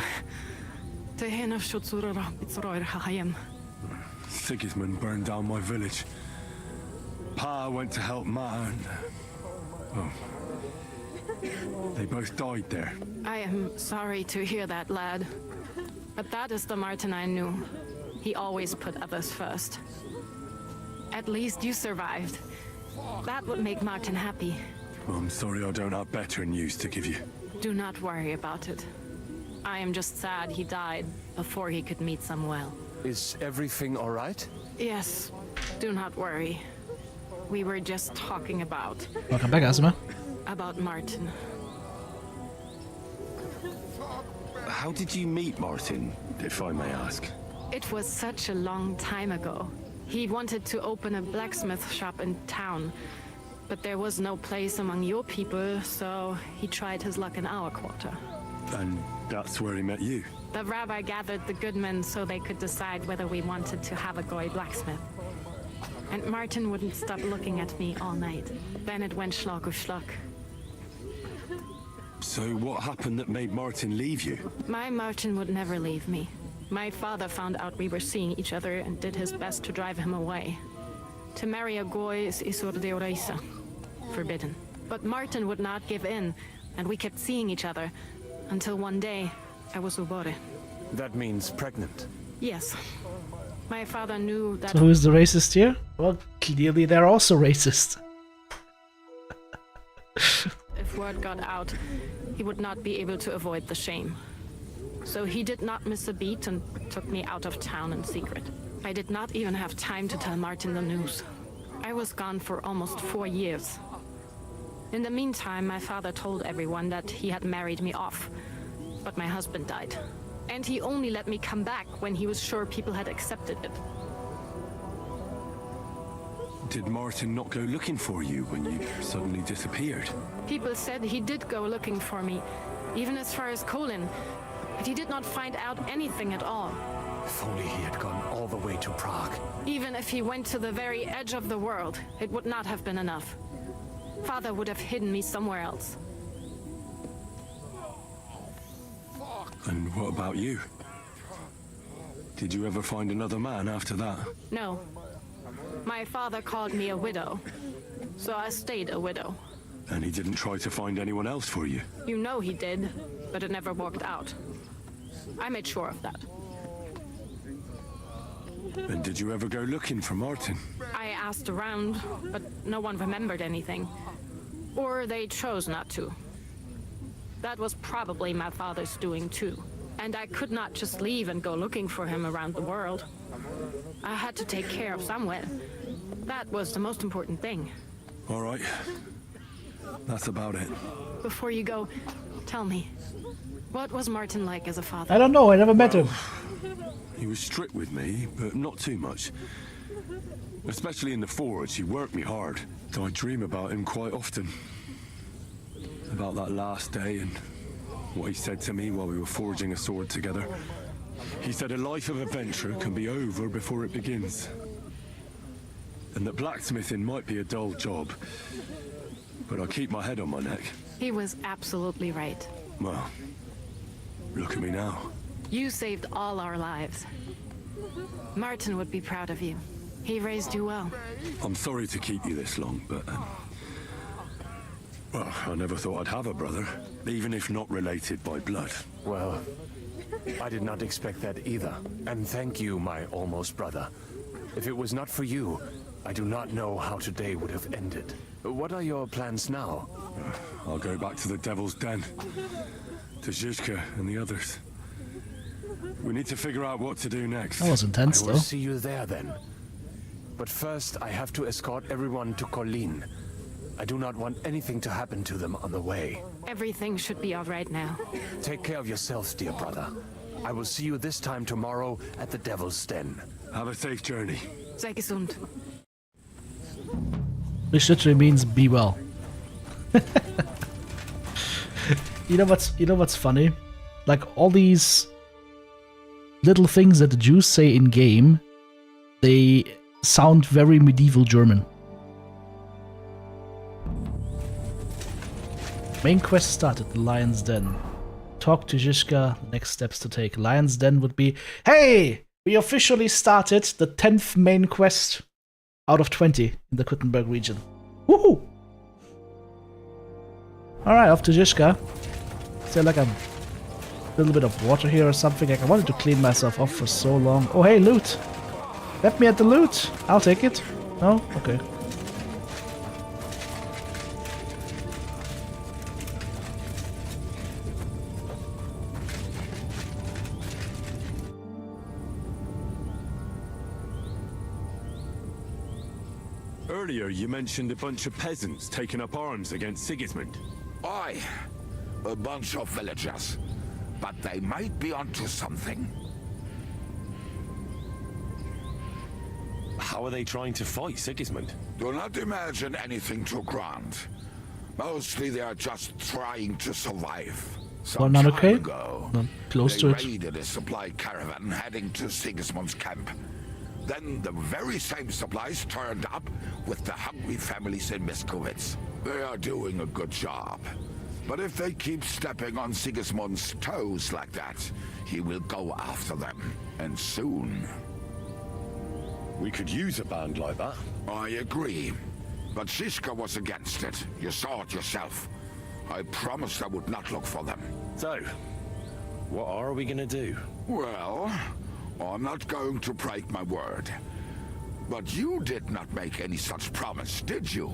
Sigismund burned down my village. Pa went to help Ma and... Oh. They both died there. I am sorry to hear that, lad. But that is the Martin I knew. He always put others first. At least you survived. That would make Martin happy. I'm sorry I don't have better news to give you. Do not worry about it. I am just sad he died before he could meet Samuel. Is everything all right? Yes, do not worry. We were just talking about... Welcome back, Asima. About Martin. How did you meet Martin, if I may ask? It was such a long time ago. He wanted to open a blacksmith shop in town, but there was no place among your people, so he tried his luck in our quarter. And that's where he met you? The rabbi gathered the good men so they could decide whether we wanted to have a goy blacksmith. And Martin wouldn't stop looking at me all night. Then it went schlock of schlock. So what happened that made Martin leave you? My Martin would never leave me. My father found out we were seeing each other and did his best to drive him away. To marry a goy is isur deoraisa, forbidden. But Martin would not give in, and we kept seeing each other, until one day I was ubore. That means pregnant. Yes. My father knew that... So who's the racist here? Well, clearly they're also racist. If word got out, he would not be able to avoid the shame. So he did not miss a beat and took me out of town in secret. I did not even have time to tell Martin the news. I was gone for almost 4 years. In the meantime, my father told everyone that he had married me off. But my husband died. And he only let me come back when he was sure people had accepted it. Did Martin not go looking for you when you suddenly disappeared? People said he did go looking for me, even as far as Colin. But he did not find out anything at all. If only he had gone all the way to Prague. Even if he went to the very edge of the world, it would not have been enough. Father would have hidden me somewhere else. And what about you? Did you ever find another man after that? No. My father called me a widow, so I stayed a widow. And he didn't try to find anyone else for you? You know he did, but it never worked out. I made sure of that. And did you ever go looking for Martin? I asked around, but no one remembered anything. Or they chose not to. That was probably my father's doing too. And I could not just leave and go looking for him around the world. I had to take care of Samuel. That was the most important thing. All right. That's about it. Before you go, tell me, what was Martin like as a father? I don't know, I never met him. He was strict with me, but not too much. Especially in the forge, he worked me hard. So I dream about him quite often. About that last day and what he said to me while we were forging a sword together. He said a life of adventure can be over before it begins. And that blacksmithing might be a dull job, but I'll keep my head on my neck. He was absolutely right. Well, look at me now. You saved all our lives. Martin would be proud of you. He raised you well. I'm sorry to keep you this long, but... well, I never thought I'd have a brother, even if not related by blood. Well, I did not expect that either. And thank you, my almost brother. If it was not for you, I do not know how today would have ended. What are your plans now? I'll go back to the Devil's Den. To Zizka and the others. We need to figure out what to do next. That was intense, I though. will see you there, then. But first, I have to escort everyone to Colleen. I do not want anything to happen to them on the way. Everything should be all right now. Take care of yourselves, dear brother. I will see you this time tomorrow at the Devil's Den. Have a safe journey. Sei gesund. Which literally means be well. You know what's funny? Like all these little things that the Jews say in game, they sound very medieval German. Main quest started, the Lion's Den. Talk to Zizka, next steps to take. Lion's Den would be, hey! We officially started the 10th main quest out of 20 in the Kuttenberg region. Woohoo! Alright, off to Zizka. Is there like a little bit of water here or something? Like I wanted to clean myself off for so long. Oh hey, loot! Let me at the loot! I'll take it. No? Okay. Earlier, you mentioned a bunch of peasants taking up arms against Sigismund. Aye, a bunch of villagers. But they might be onto something. How are they trying to fight Sigismund? Do not imagine anything too grand. Mostly they are just trying to survive. Well, not okay. Ago, Not close to it. They raided a supply caravan heading to Sigismund's camp. Then the very same supplies turned up with the hungry families in Miskovitz. They are doing a good job. But if they keep stepping on Sigismund's toes like that, he will go after them. And soon. We could use a band like that. I agree. But Zizka was against it. You saw it yourself. I promised I would not look for them. So, what are we gonna do? Well, I'm not going to break my word. But you did not make any such promise, did you?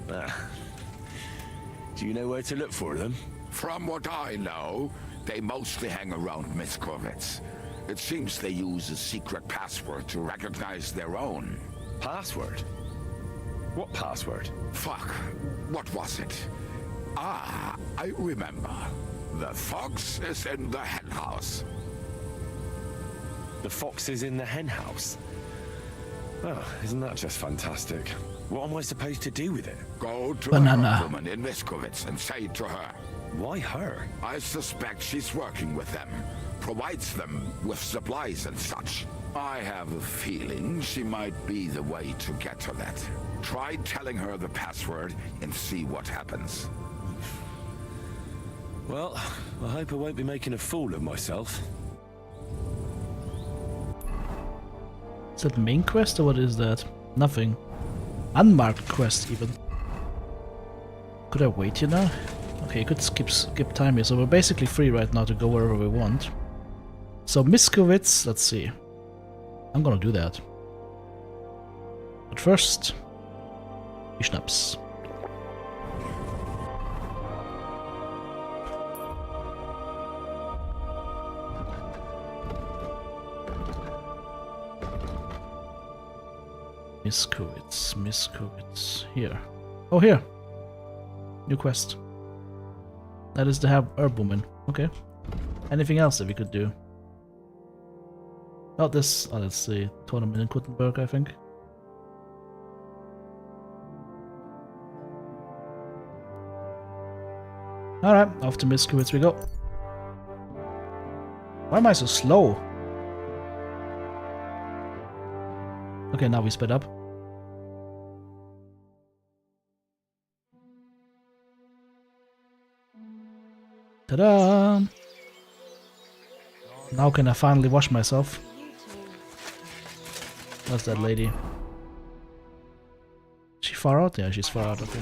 Do you know where to look for them? From what I know, they mostly hang around Miskovitz. It seems they use a secret password to recognize their own. Password? What password? Fuck. What was it? Ah, I remember. The fox is in the henhouse. The fox is in the henhouse? Oh, isn't that just fantastic? What am I supposed to do with it? Go to Banana. a woman in Miskovitz and say to her. Why her? I suspect she's working with them. Provides them with supplies and such. I have a feeling she might be the way to get to that. Try telling her the password and see what happens. Well, I hope I won't be making a fool of myself. Is that the main quest or what is that? Nothing. Unmarked quest even. Could I wait you now? Okay, you could skip time here, so we're basically free right now to go wherever we want. So Miskovitz, let's see. I'm gonna do that. But first, Schnaps. Miskovitz. Here. Oh, here. New quest. That is to have herb woman. Okay. Anything else that we could do? Oh, this. Oh, that's the tournament in Kuttenberg, I think. Alright, off to Miskowitz we go. Why am I so slow? Okay, now we sped up. Ta-da! Now can I finally wash myself? Where's that lady? Is she far out? Yeah, she's far out, okay.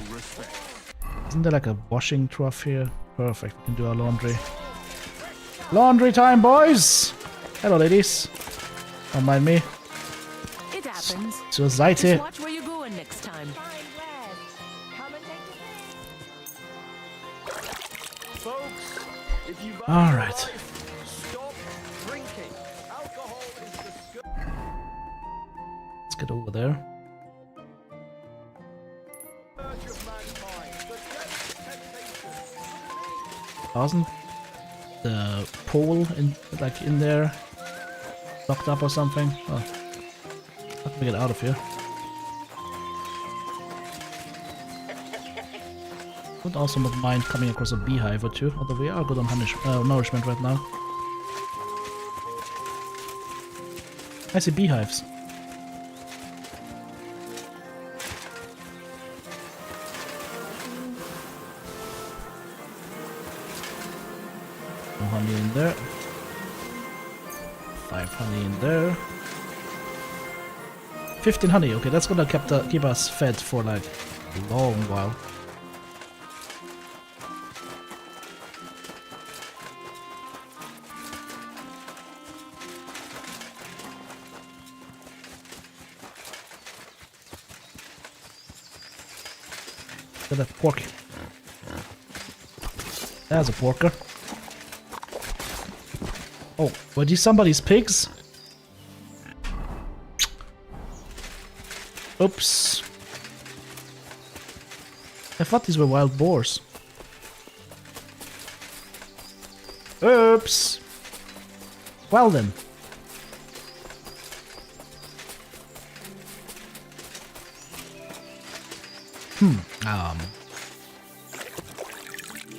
Isn't there like a washing trough here? Perfect, we can do our laundry. Laundry time, boys! Hello, ladies. Don't mind me. It happens. Zur Seite. Just watch where you're going next time. Alright. Stop drinking. Alcohol is the Let's get over there. Wasn't the pole in there locked up or something? Oh, how can we get out of here? Would also not mind coming across a beehive or two, although we are good on nourishment right now. I see beehives. No honey in there. 5 honey in there. 15 honey, okay, that's gonna keep us fed for like a long while. Look at that pork. There's a porker. Oh, were these somebody's pigs? Oops. I thought these were wild boars. Oops. Well then.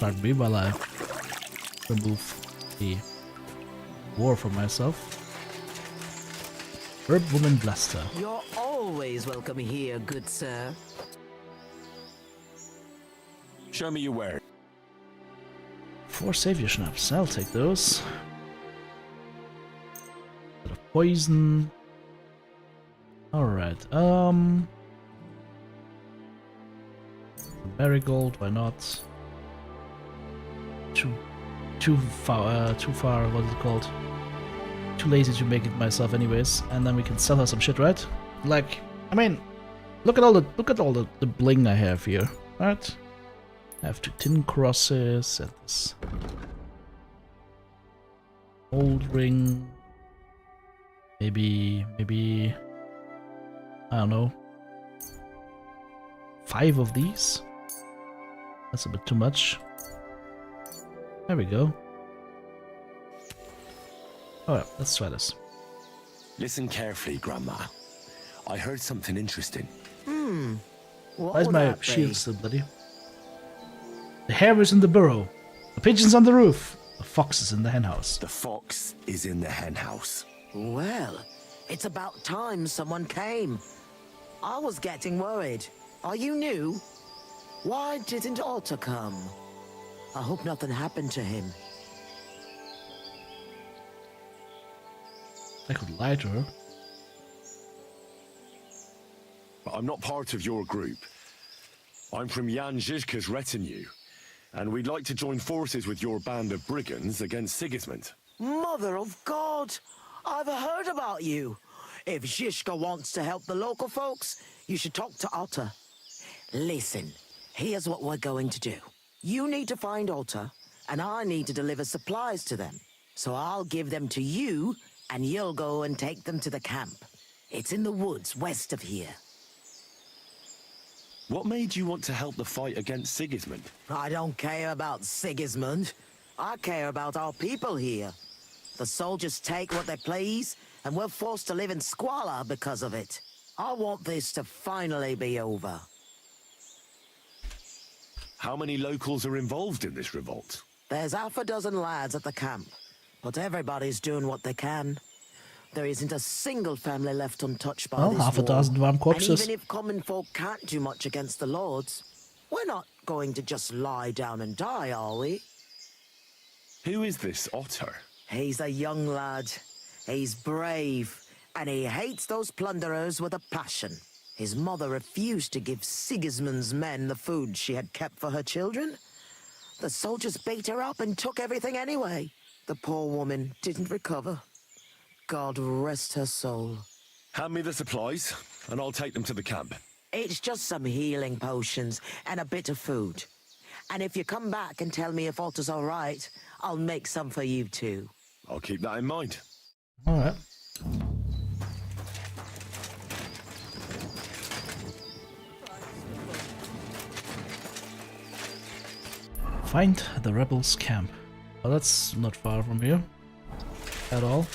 Pardon me while I remove the war from myself. Herb Woman Blaster. You're always welcome here, good sir. Show me your where. 4 savior schnapps. I'll take those. Bit of poison. Alright, marigold, why not? Too far, what is it called? Too lazy to make it myself anyways, and then we can sell her some shit, right? Like, I mean, look at all the bling I have here, right? I have 2 tin crosses and this old ring. Maybe, I don't know, 5 of these? That's a bit too much. There we go. Alright, let's try this. Listen carefully, Grandma. I heard something interesting. Why is my shield still bloody? The hare is in the burrow. The pigeon's on the roof. The fox is in the henhouse. The fox is in the henhouse. Well, it's about time someone came. I was getting worried. Are you new? Why didn't Otto come? I hope nothing happened to him. I could lie to her. But I'm not part of your group. I'm from Jan Žižka's retinue, and we'd like to join forces with your band of brigands against Sigismund. Mother of God! I've heard about you. If Žižka wants to help the local folks, you should talk to Otto. Listen, here's what we're going to do. You need to find Otto, and I need to deliver supplies to them. So I'll give them to you, and you'll go and take them to the camp. It's in the woods west of here. What made you want to help the fight against Sigismund? I don't care about Sigismund. I care about our people here. The soldiers take what they please, and we're forced to live in squalor because of it. I want this to finally be over. How many locals are involved in this revolt? There's half a dozen lads at the camp, but everybody's doing what they can. There isn't a single family left untouched by Well, this half a war. dozen warm And corpses. even if common folk can't do much against the lords, we're not going to just lie down and die, are we? Who is this Otter? He's a young lad. He's brave, and he hates those plunderers with a passion. His mother refused to give Sigismund's men the food she had kept for her children. The soldiers beat her up and took everything anyway. The poor woman didn't recover. God rest her soul. Hand me the supplies, and I'll take them to the camp. It's just some healing potions and a bit of food. And if you come back and tell me if Otter's all right, I'll make some for you too. I'll keep that in mind. All right. Find the rebels' camp. Well, that's not far from here at all.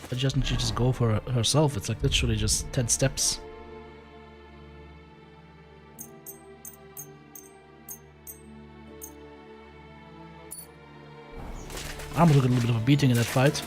But doesn't she just go for herself? It's like literally just 10 steps. Armor took a little bit of a beating in that fight.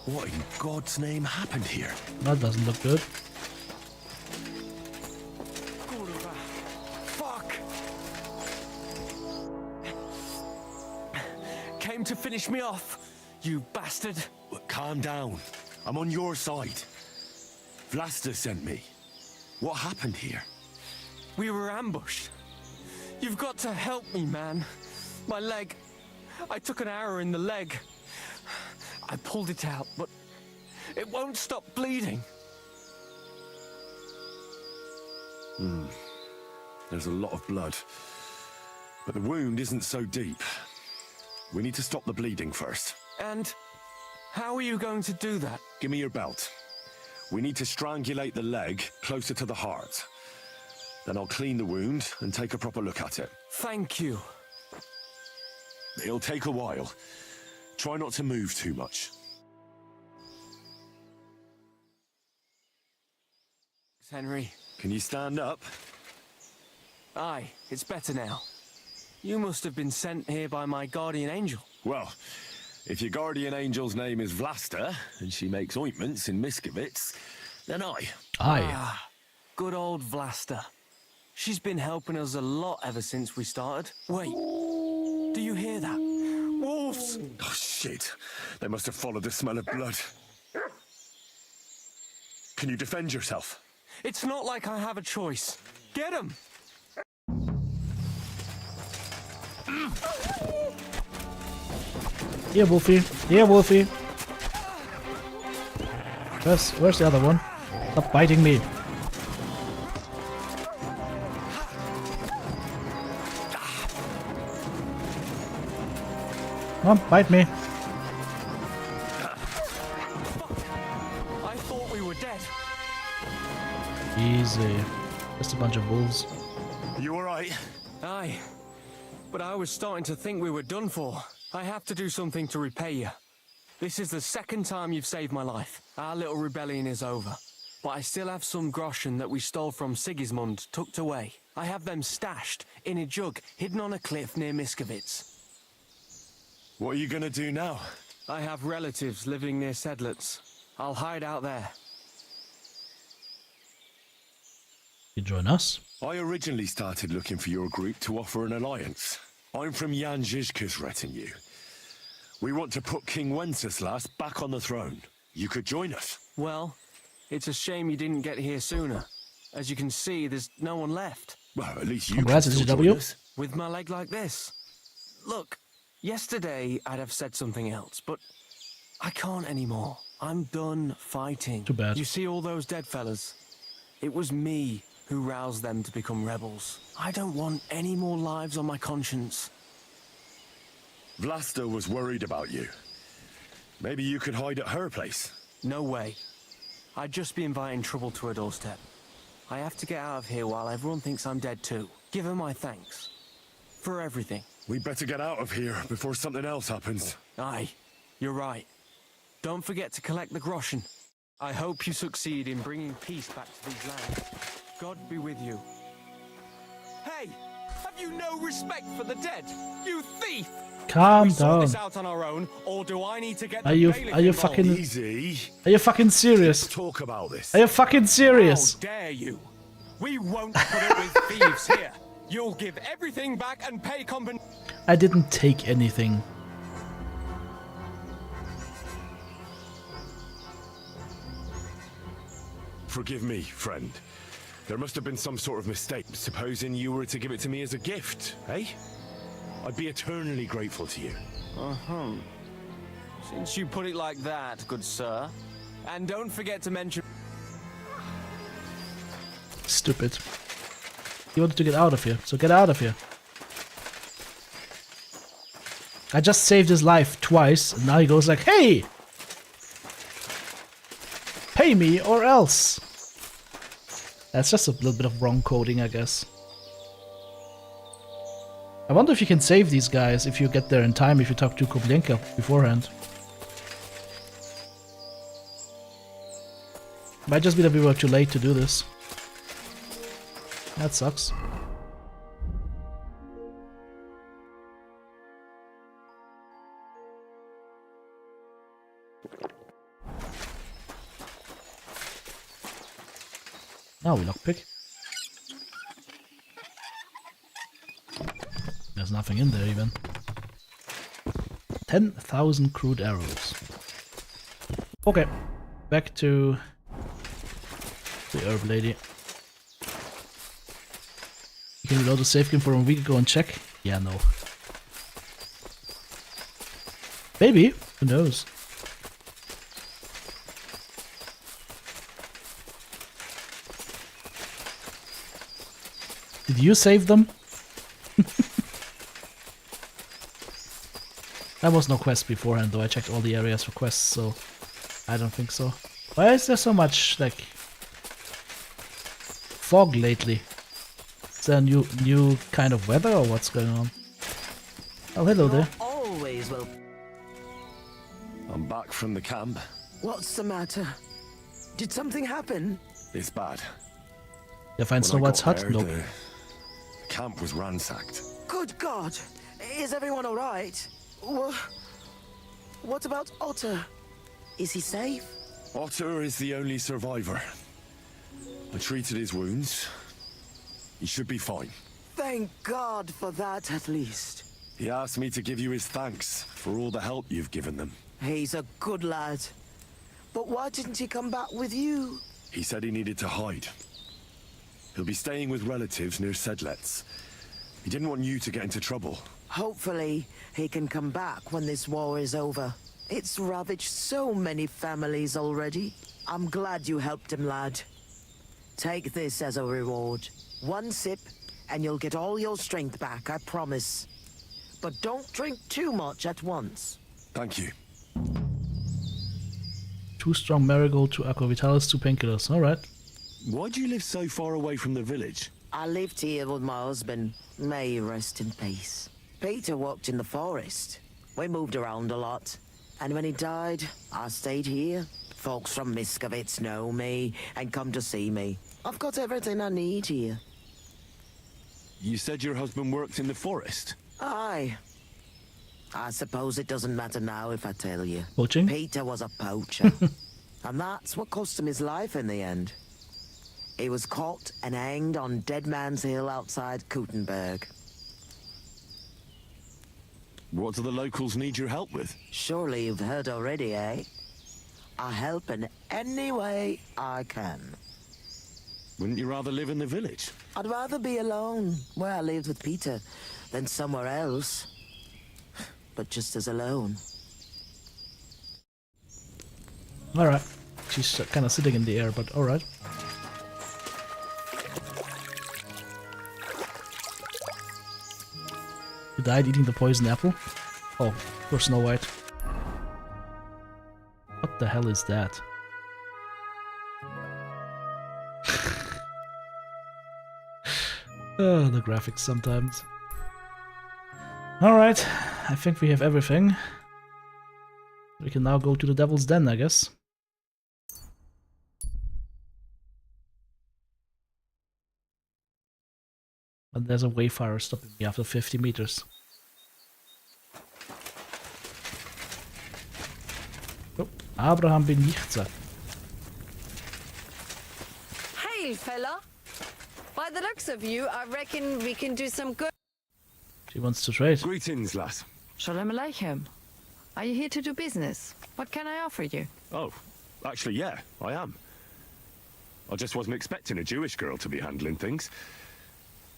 What in God's name happened here? That doesn't look good. Fuck! Came to finish me off, you bastard. Calm down. I'm on your side. Vlasta sent me. What happened here? We were ambushed. You've got to help me, man. My leg. I took an arrow in the leg. I pulled it out, but it won't stop bleeding. There's a lot of blood. But the wound isn't so deep. We need to stop the bleeding first. And how are you going to do that? Give me your belt. We need to strangulate the leg closer to the heart. Then I'll clean the wound and take a proper look at it. Thank you. It'll take a while. Try not to move too much. Henry. Can you stand up? Aye, it's better now. You must have been sent here by my guardian angel. Well, if your guardian angel's name is Vlasta, and she makes ointments in Miskovitz, then Aye. Ah, good old Vlasta. She's been helping us a lot ever since we started. Wait, do you hear that? Wolves! Oh, shit. They must have followed the smell of blood. Can you defend yourself? It's not like I have a choice. Get him! Here, Wolfie. Here, Wolfie. Where's the other one? Stop biting me. Come on, bite me. I thought we were dead. Easy. Just a bunch of wolves. You alright? Aye. But I was starting to think we were done for. I have to do something to repay you. This is the second time you've saved my life. Our little rebellion is over. But I still have some groschen that we stole from Sigismund tucked away. I have them stashed in a jug hidden on a cliff near Miskovitz. What are you gonna do now? I have relatives living near Sedlitz. I'll hide out there. You join us? I originally started looking for your group to offer an alliance. I'm from Jan Žižka's retinue. We want to put King Wenceslas back on the throne. You could join us. Well, it's a shame you didn't get here sooner. As you can see, there's no one left. Well, at least you Congrats, can still TTB. join us. With my leg like this. Look, yesterday I'd have said something else, but I can't anymore. I'm done fighting. Too bad. You see all those dead fellas? It was me who roused them to become rebels. I don't want any more lives on my conscience. Vlasta was worried about you. Maybe you could hide at her place. No way. I'd just be inviting trouble to her doorstep. I have to get out of here while everyone thinks I'm dead too. Give her my thanks. For everything. We better get out of here before something else happens. Aye, you're right. Don't forget to collect the groschen. I hope you succeed in bringing peace back to these lands. God be with you. Hey! Have you no respect for the dead? You thief! Calm we sort down. this out on our own, or do I need to get Are the you bailiff fucking involved? Easy. Are you fucking serious? Let's talk about this. Are you fucking serious? How dare you? We won't put it with thieves here. You'll give everything back and pay compensation. I didn't take anything. Forgive me, friend. There must have been some sort of mistake. Supposing you were to give it to me as a gift, eh? I'd be eternally grateful to you. Uh-huh. Since you put it like that, good sir. And don't forget to mention... Stupid. You wanted to get out of here, so get out of here. I just saved his life twice, and now he goes like, hey! Pay me or else! That's just a little bit of wrong coding, I guess. I wonder if you can save these guys if you get there in time, if you talk to Koblenka beforehand. Might just be that we were too late to do this. That sucks. Now we lockpick. There's nothing in there even. 10,000 crude arrows. Okay, back to the herb lady. You can reload the save game from a week ago and check? Yeah, no. Maybe, who knows? Did you save them? There was no quest beforehand, though. I checked all the areas for quests, so I don't think so. Why is there so much, like, fog lately? Is there a new kind of weather, or what's going on? Oh, hello there. Always will. I'm back from the camp. What's the matter? Did something happen? It's bad. You find Snow White's hut? Nope. The camp was ransacked. Good God! Is everyone alright? What about Otter? Is he safe? Otter is the only survivor. I treated his wounds. He should be fine. Thank God for that, at least. He asked me to give you his thanks for all the help you've given them. He's a good lad. But why didn't he come back with you? He said he needed to hide. He'll be staying with relatives near Sedlets. He didn't want you to get into trouble. Hopefully, he can come back when this war is over. It's ravaged so many families already. I'm glad you helped him, lad. Take this as a reward. One sip, and you'll get all your strength back, I promise. But don't drink too much at once. Thank you. 2 strong marigold, 2 aqua vitalis, 2 painkillers. Alright. Why do you live so far away from the village? I lived here with my husband. May he rest in peace. Peter worked in the forest. We moved around a lot. And when he died, I stayed here. Folks from Miskovitz know me and come to see me. I've got everything I need here. You said your husband worked in the forest? Aye. I suppose it doesn't matter now if I tell you. Poaching? Peter was a poacher. And that's what cost him his life in the end. He was caught and hanged on Dead Man's Hill outside Kuttenberg. What do the locals need your help with? Surely you've heard already, eh? I help in any way I can. Wouldn't you rather live in the village? I'd rather be alone, where I lived with Peter, than somewhere else. But just as alone. Alright. She's kind of sitting in the air, but alright. You died eating the poison apple? Oh, poor Snow White. What the hell is that? Oh, the graphics sometimes. Alright, I think we have everything. We can now go to the Devil's Den, I guess. But there's a wayfarer stopping me after 50 meters. Oh, Abraham bin Yichtza. Hey, fella. By the looks of you, I reckon we can do some good. She wants to trade. Greetings, lass. Shalom Aleichem. Are you here to do business? What can I offer you? Oh, actually, yeah, I am. I just wasn't expecting a Jewish girl to be handling things.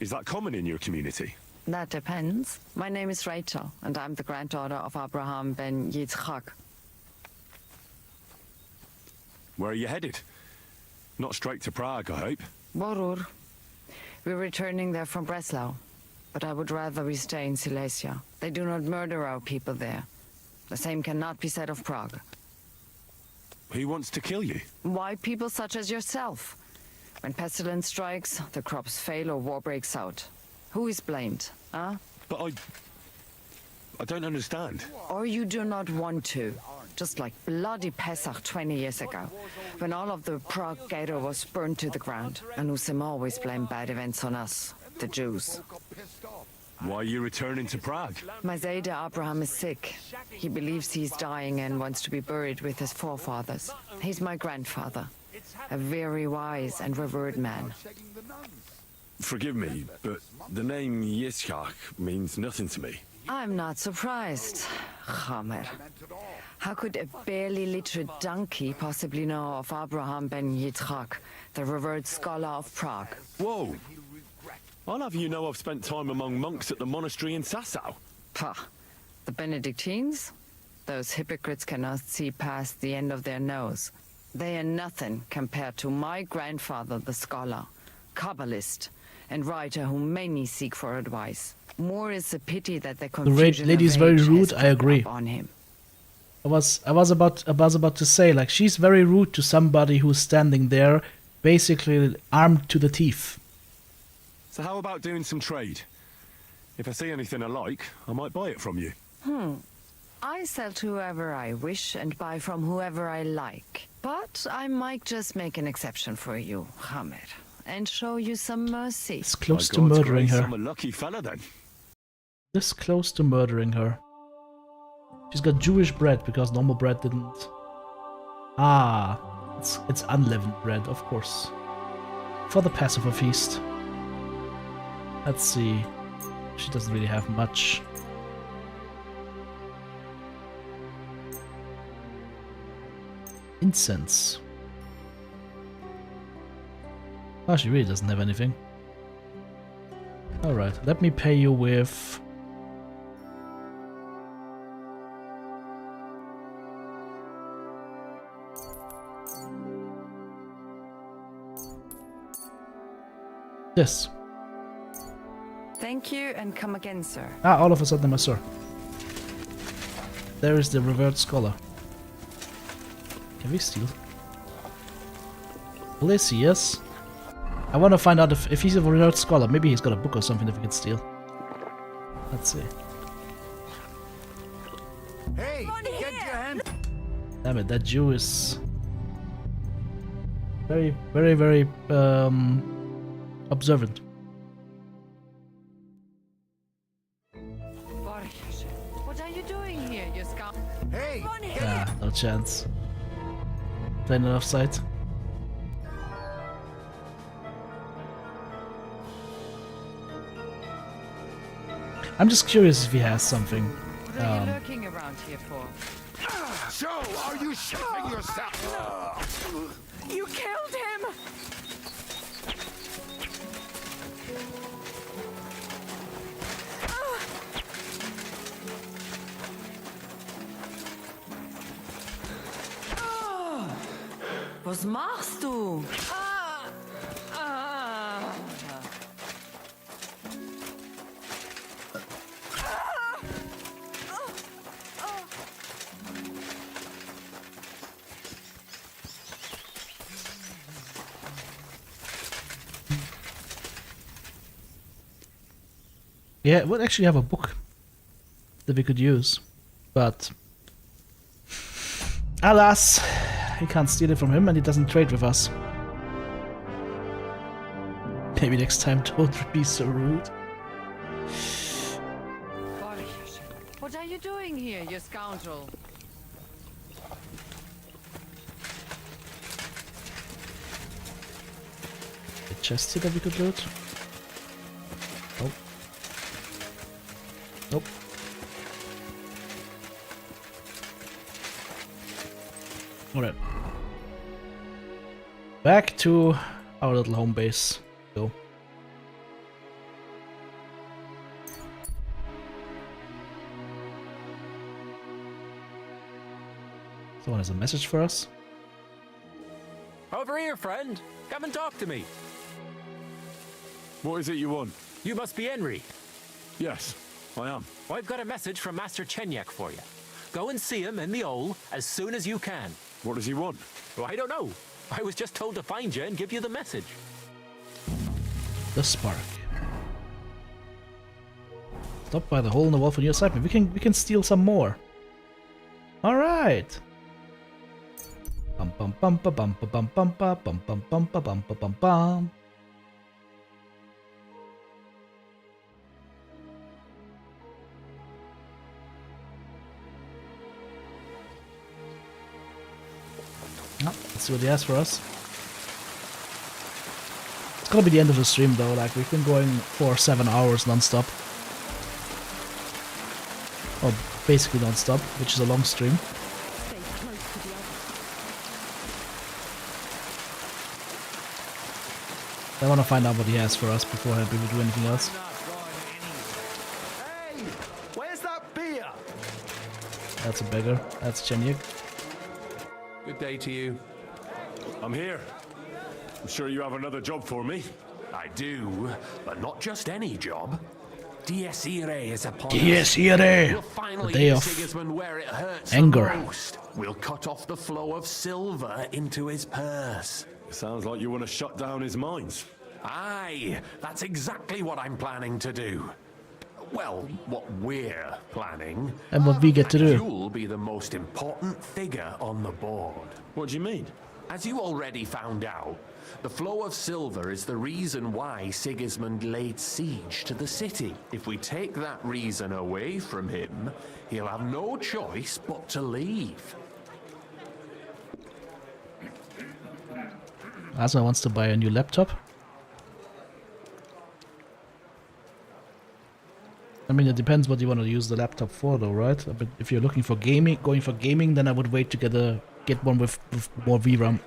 Is that common in your community? That depends. My name is Rachel, and I'm the granddaughter of Abraham ben Yitzchak. Where are you headed? Not straight to Prague, I hope. Borur. We're returning there from Breslau, but I would rather we stay in Silesia. They do not murder our people there. The same cannot be said of Prague. Who wants to kill you? Why people such as yourself? When pestilence strikes, the crops fail or war breaks out. Who is blamed, huh? But I don't understand. Or you do not want to. Just like bloody Pesach 20 years ago, when all of the Prague ghetto was burned to the ground. And Usim always blamed bad events on us, the Jews. Why are you returning to Prague? My Zayda Abraham is sick. He believes he's dying and wants to be buried with his forefathers. He's my grandfather, a very wise and revered man. Forgive me, but the name Yitzchak means nothing to me. I'm not surprised, Chamer. How could a barely literate donkey possibly know of Abraham ben Yitzchak, the revered scholar of Prague? Whoa! I'll have you know I've spent time among monks at the monastery in Sassau. Pah! The Benedictines? Those hypocrites cannot see past the end of their nose. They are nothing compared to my grandfather, the scholar, Kabbalist, and writer whom many seek for advice. More is a pity that the confusion lady is of very age rude. has I agree. come on him. I was about to say, like, she's very rude to somebody who's standing there, basically armed to the teeth. So how about doing some trade? If I see anything I like, I might buy it from you. I sell to whoever I wish and buy from whoever I like. But I might just make an exception for you, Hamer, and show you some mercy. It's close to murdering her. I'm a lucky fella then. This close to murdering her. She's got Jewish bread because normal bread didn't. Ah, it's unleavened bread, of course. For the Passover feast. Let's see. She doesn't really have much. Incense. Oh, she really doesn't have anything. Alright, let me pay you with... this. Thank you, and come again, sir. Ah, all of a sudden, my sir. There is the revered scholar. Can we steal? Elysius. I want to find out if he's a revered scholar. Maybe he's got a book or something that we can steal. Let's see. Hey, get your hand. Damn it, that Jew is very, very, very observant. What are you doing here, you scum? Hey! Ah, no chance. Playing it offside. I'm just curious if he has something. What are you lurking around here for? So, are you shitting yourself? You killed him! Was machst du? Yeah, we'll actually have a book that we could use, but alas, we can't steal it from him and he doesn't trade with us. Maybe next time don't be so rude. What are you doing here, you scoundrel? The chest here that we could loot. Nope. Nope. Alright. Back to our little home base. Go. Someone has a message for us. Over here, friend. Come and talk to me. What is it you want? You must be Henry. Yes, I am. Well, I've got a message from Master Chenyak for you. Go and see him in the Ole as soon as you can. What does he want? Well, I don't know. I was just told to find you and give you the message. The spark. Stop by the hole in the wall for your assignment. We can steal some more. All right. Bum bum bum ba bum ba bum bum ba bum bum bum ba bum ba bum bum. Oh, let's see what he has for us. It's gonna be the end of the stream though, like we've been going for 7 hours non-stop. Or basically non-stop, which is a long stream. I want to find out what he has for us before we do anything else. Hey, where's that beer? That's a beggar. That's Chenyak. Good day to you. I'm here. I'm sure you have another job for me. I do, but not just any job. Dies Irae is upon Dies us. Irae, We'll finally the day hit of Sigismund where it hurts anger. the most. We'll cut off the flow of silver into his purse. Sounds like you want to shut down his mines. Aye, that's exactly what I'm planning to do. Well, what we're planning. And what we get to do. You'll be the most important figure on the board. What do you mean? As you already found out, the flow of silver is the reason why Sigismund laid siege to the city. If we take that reason away from him, he'll have no choice but to leave. Asma wants to buy a new laptop. I mean, it depends what you want to use the laptop for, though, right? But if you're looking for gaming, going for gaming, then I would wait to get one with more VRAM.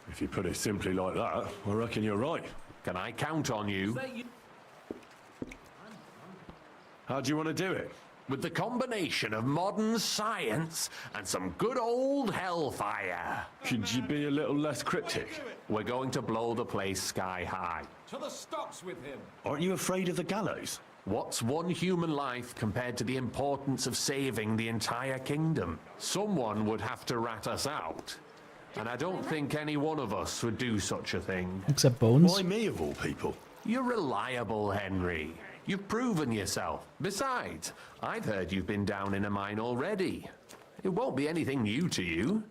If you put it simply like that, I reckon you're right. Can I count on you? How do you want to do it? With the combination of modern science and some good old hellfire. Could you be a little less cryptic? We're going to blow the place sky high. To the stocks with him. Aren't you afraid of the gallows? What's one human life compared to the importance of saving the entire kingdom? Someone would have to rat us out. And I don't think any one of us would do such a thing. Except Bones. Why me of all people? You're reliable, Henry. You've proven yourself. Besides, I've heard you've been down in a mine already. It won't be anything new to you.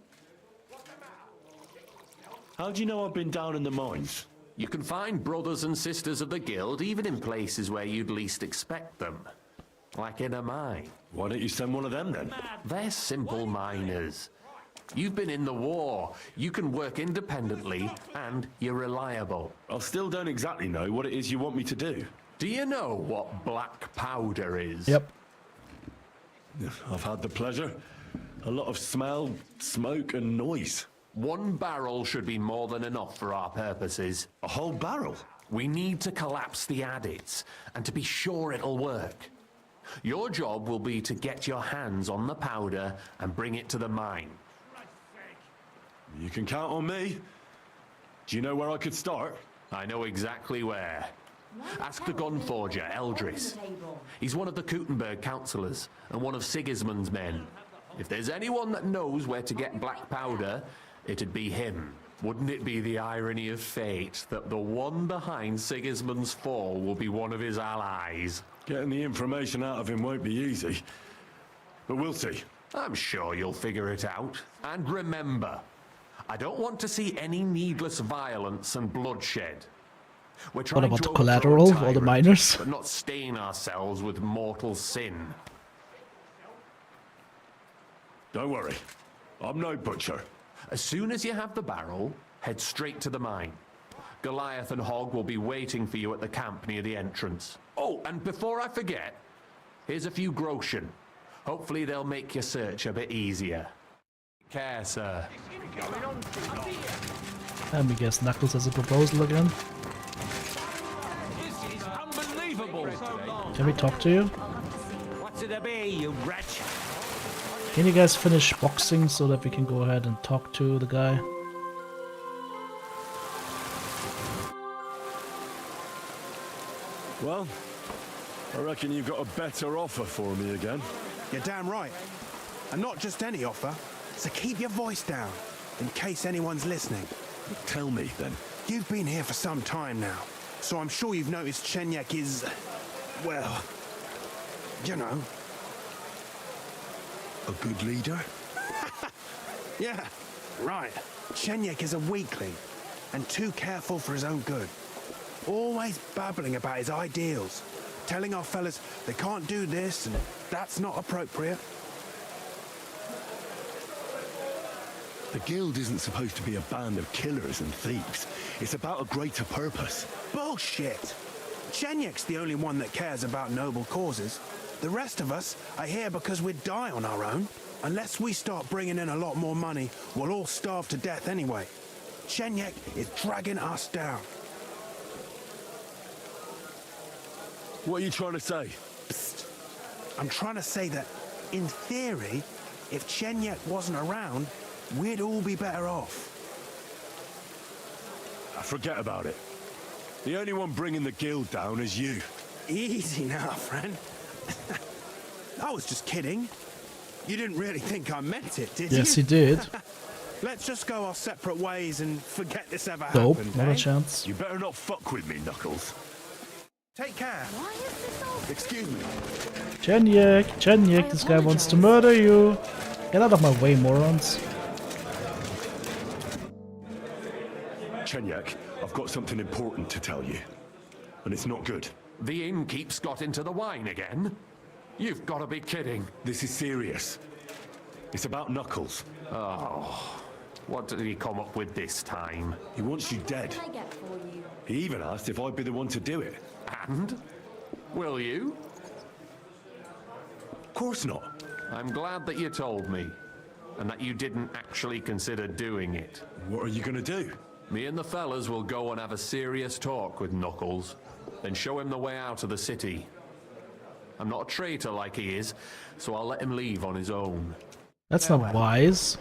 How do you know I've been down in the mines? You can find brothers and sisters of the guild even in places where you'd least expect them. Like in a mine. Why don't you send one of them then? They're simple miners. You've been in the war. You can work independently, and you're reliable. I still don't exactly know what it is you want me to do. Do you know what black powder is? Yep. I've had the pleasure. A lot of smell, smoke, and noise. 1 barrel should be more than enough for our purposes. A whole barrel? We need to collapse the adits, and to be sure it'll work. Your job will be to get your hands on the powder and bring it to the mine. You can count on me. Do you know where I could start? I know exactly where. Ask the gun forger, Eldris. He's one of the Kuttenberg councillors and one of Sigismund's men. If there's anyone that knows where to get black powder, it'd be him. Wouldn't it be the irony of fate that the one behind Sigismund's fall will be one of his allies? Getting the information out of him won't be easy, but we'll see. I'm sure you'll figure it out. And remember, I don't want to see any needless violence and bloodshed. We're What trying about to the overthrow collateral, a all the tyrant, miners? but not stain ourselves with mortal sin. Don't worry, I'm no butcher. As soon as you have the barrel, head straight to the mine. Goliath and Hogg will be waiting for you at the camp near the entrance. Oh, and before I forget, here's a few groschen. Hopefully they'll make your search a bit easier. Take care, sir. Let me guess, Knuckles has a proposal again. This is unbelievable. Can we talk to you? What's it to be, you wretch? Can you guys finish boxing so that we can go ahead and talk to the guy? Well, I reckon you've got a better offer for me again. You're damn right. And not just any offer, so keep your voice down, in case anyone's listening. Tell me, then. You've been here for some time now, so I'm sure you've noticed Chenyek is, well, you know. A good leader? Yeah, right. Chenyek is a weakling, and too careful for his own good. Always babbling about his ideals, telling our fellas they can't do this and that's not appropriate. The guild isn't supposed to be a band of killers and thieves. It's about a greater purpose. Bullshit! Chenyek's the only one that cares about noble causes. The rest of us are here because we'd die on our own. Unless we start bringing in a lot more money, we'll all starve to death anyway. Chenyek is dragging us down. What are you trying to say? Psst. I'm trying to say that, in theory, if Chenyek wasn't around, we'd all be better off. Forget about it. The only one bringing the guild down is you. Easy now, friend. I was just kidding. You didn't really think I meant it, did you? Yes, he did. Let's just go our separate ways and forget this ever Nope, happened, not eh? a chance. You better not fuck with me, Knuckles. Take care. Excuse me. Chenyek, this guy wants to murder you. Get out of my way, morons. Chenyek, I've got something important to tell you. And it's not good. The innkeep's got into the wine again? You've got to be kidding. This is serious. It's about Knuckles. Oh, what did he come up with this time? He wants you dead. What can I get for you? He even asked if I'd be the one to do it. And? Will you? Of course not. I'm glad that you told me, and that you didn't actually consider doing it. What are you gonna do? Me and the fellas will go and have a serious talk with Knuckles, then show him the way out of the city. I'm not a traitor like he is, so I'll let him leave on his own. That's not wise.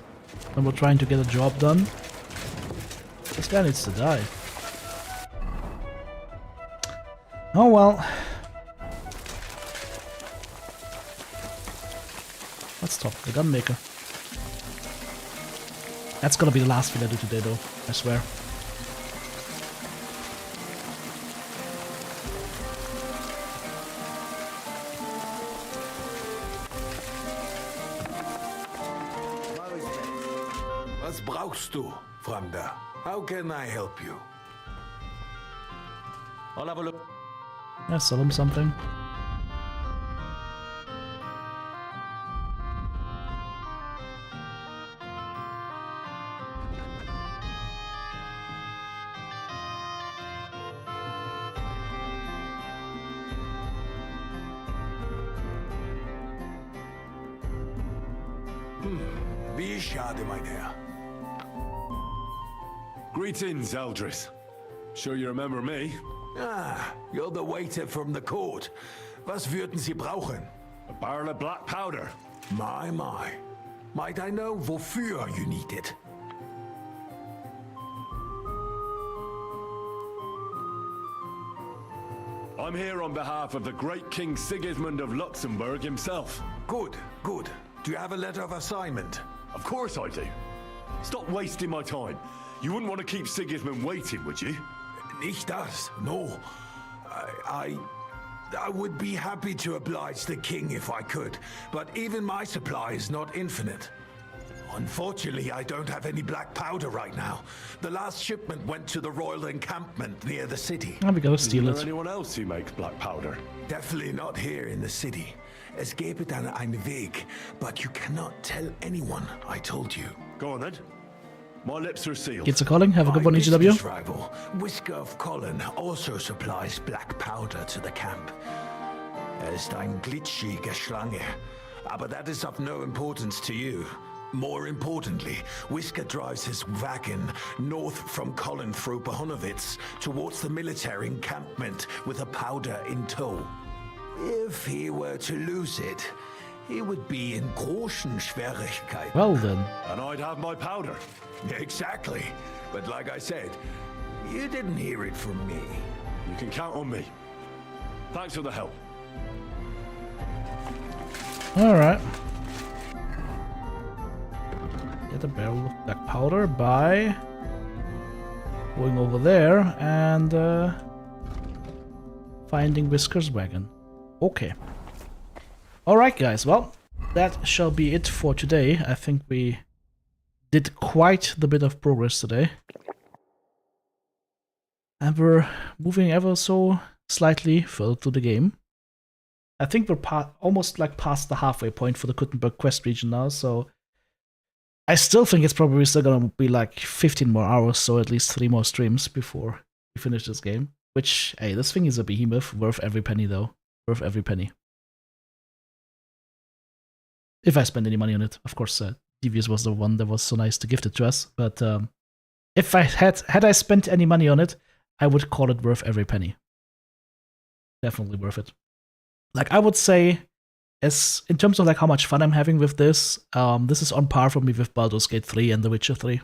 When we're trying to get a job done. This guy needs to die. Oh well. Let's talk to the gunmaker. That's gonna be the last thing I do today though, I swear. Was brauchst du, Fremder? How can I help you? I'll have a look. Yeah, sell him something. Wie schade, mein Herr. Greetings, Eldris. Sure you remember me? Ah, you're the waiter from the court. Was würden Sie brauchen? A barrel of black powder. My. Might I know wofür you need it? I'm here on behalf of the great King Sigismund of Luxembourg himself. Good. Do you have a letter of assignment? Of course I do. Stop wasting my time. You wouldn't want to keep Sigismund waiting, would you? Nicht das. No. I would be happy to oblige the king if I could, but even my supply is not infinite. Unfortunately, I don't have any black powder right now. The last shipment went to the royal encampment near the city. We gotta steal it. Is there anyone else who makes black powder? Definitely not here in the city. Es gäbe dann einen Weg, but you cannot tell anyone I told you. Go on then. My lips are sealed. Geht's calling? Have a good one, EGW. My rival, Whisker of Colin, also supplies black powder to the camp. Ist ein glitschige Schlange, aber that is of no importance to you. More importantly, Whisker drives his wagon north from Colin through Bohunowitz towards the military encampment with a powder in tow. If he were to lose it, he would be in großen Schwierigkeiten. Well then. And I'd have my powder. Exactly. But like I said, you didn't hear it from me. You can count on me. Thanks for the help. Alright. Get a barrel of black powder by going over there and finding Whisker's wagon. Okay. Alright guys, well, that shall be it for today. I think we did quite the bit of progress today. And we're moving ever so slightly further through the game. I think we're almost like past the halfway point for the Kuttenberg quest region now, so I still think it's probably still gonna be like 15 more hours, so at least 3 more streams before we finish this game. Which, hey, this thing is a behemoth, worth every penny though. Worth every penny. If I spend any money on it, of course. Devious was the one that was so nice to gift it to us, but if I had I spent any money on it, I would call it worth every penny. Definitely worth it. Like I would say, as in terms of like how much fun I'm having with this, this is on par for me with Baldur's Gate 3 and The Witcher 3.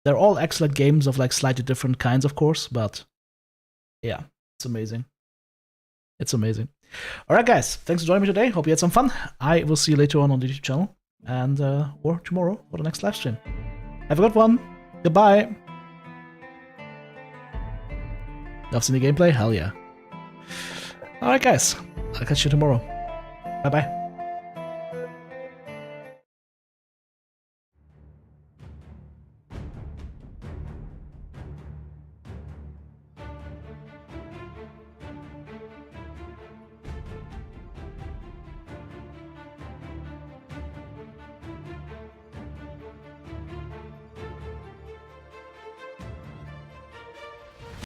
They're all excellent games of like slightly different kinds, of course, but yeah, it's amazing. It's amazing. Alright guys, thanks for joining me today. Hope you had some fun. I will see you later on the YouTube channel and or tomorrow for the next live stream. Have a good one. Goodbye. Love seeing the gameplay? Hell yeah. Alright guys, I'll catch you tomorrow. Bye bye.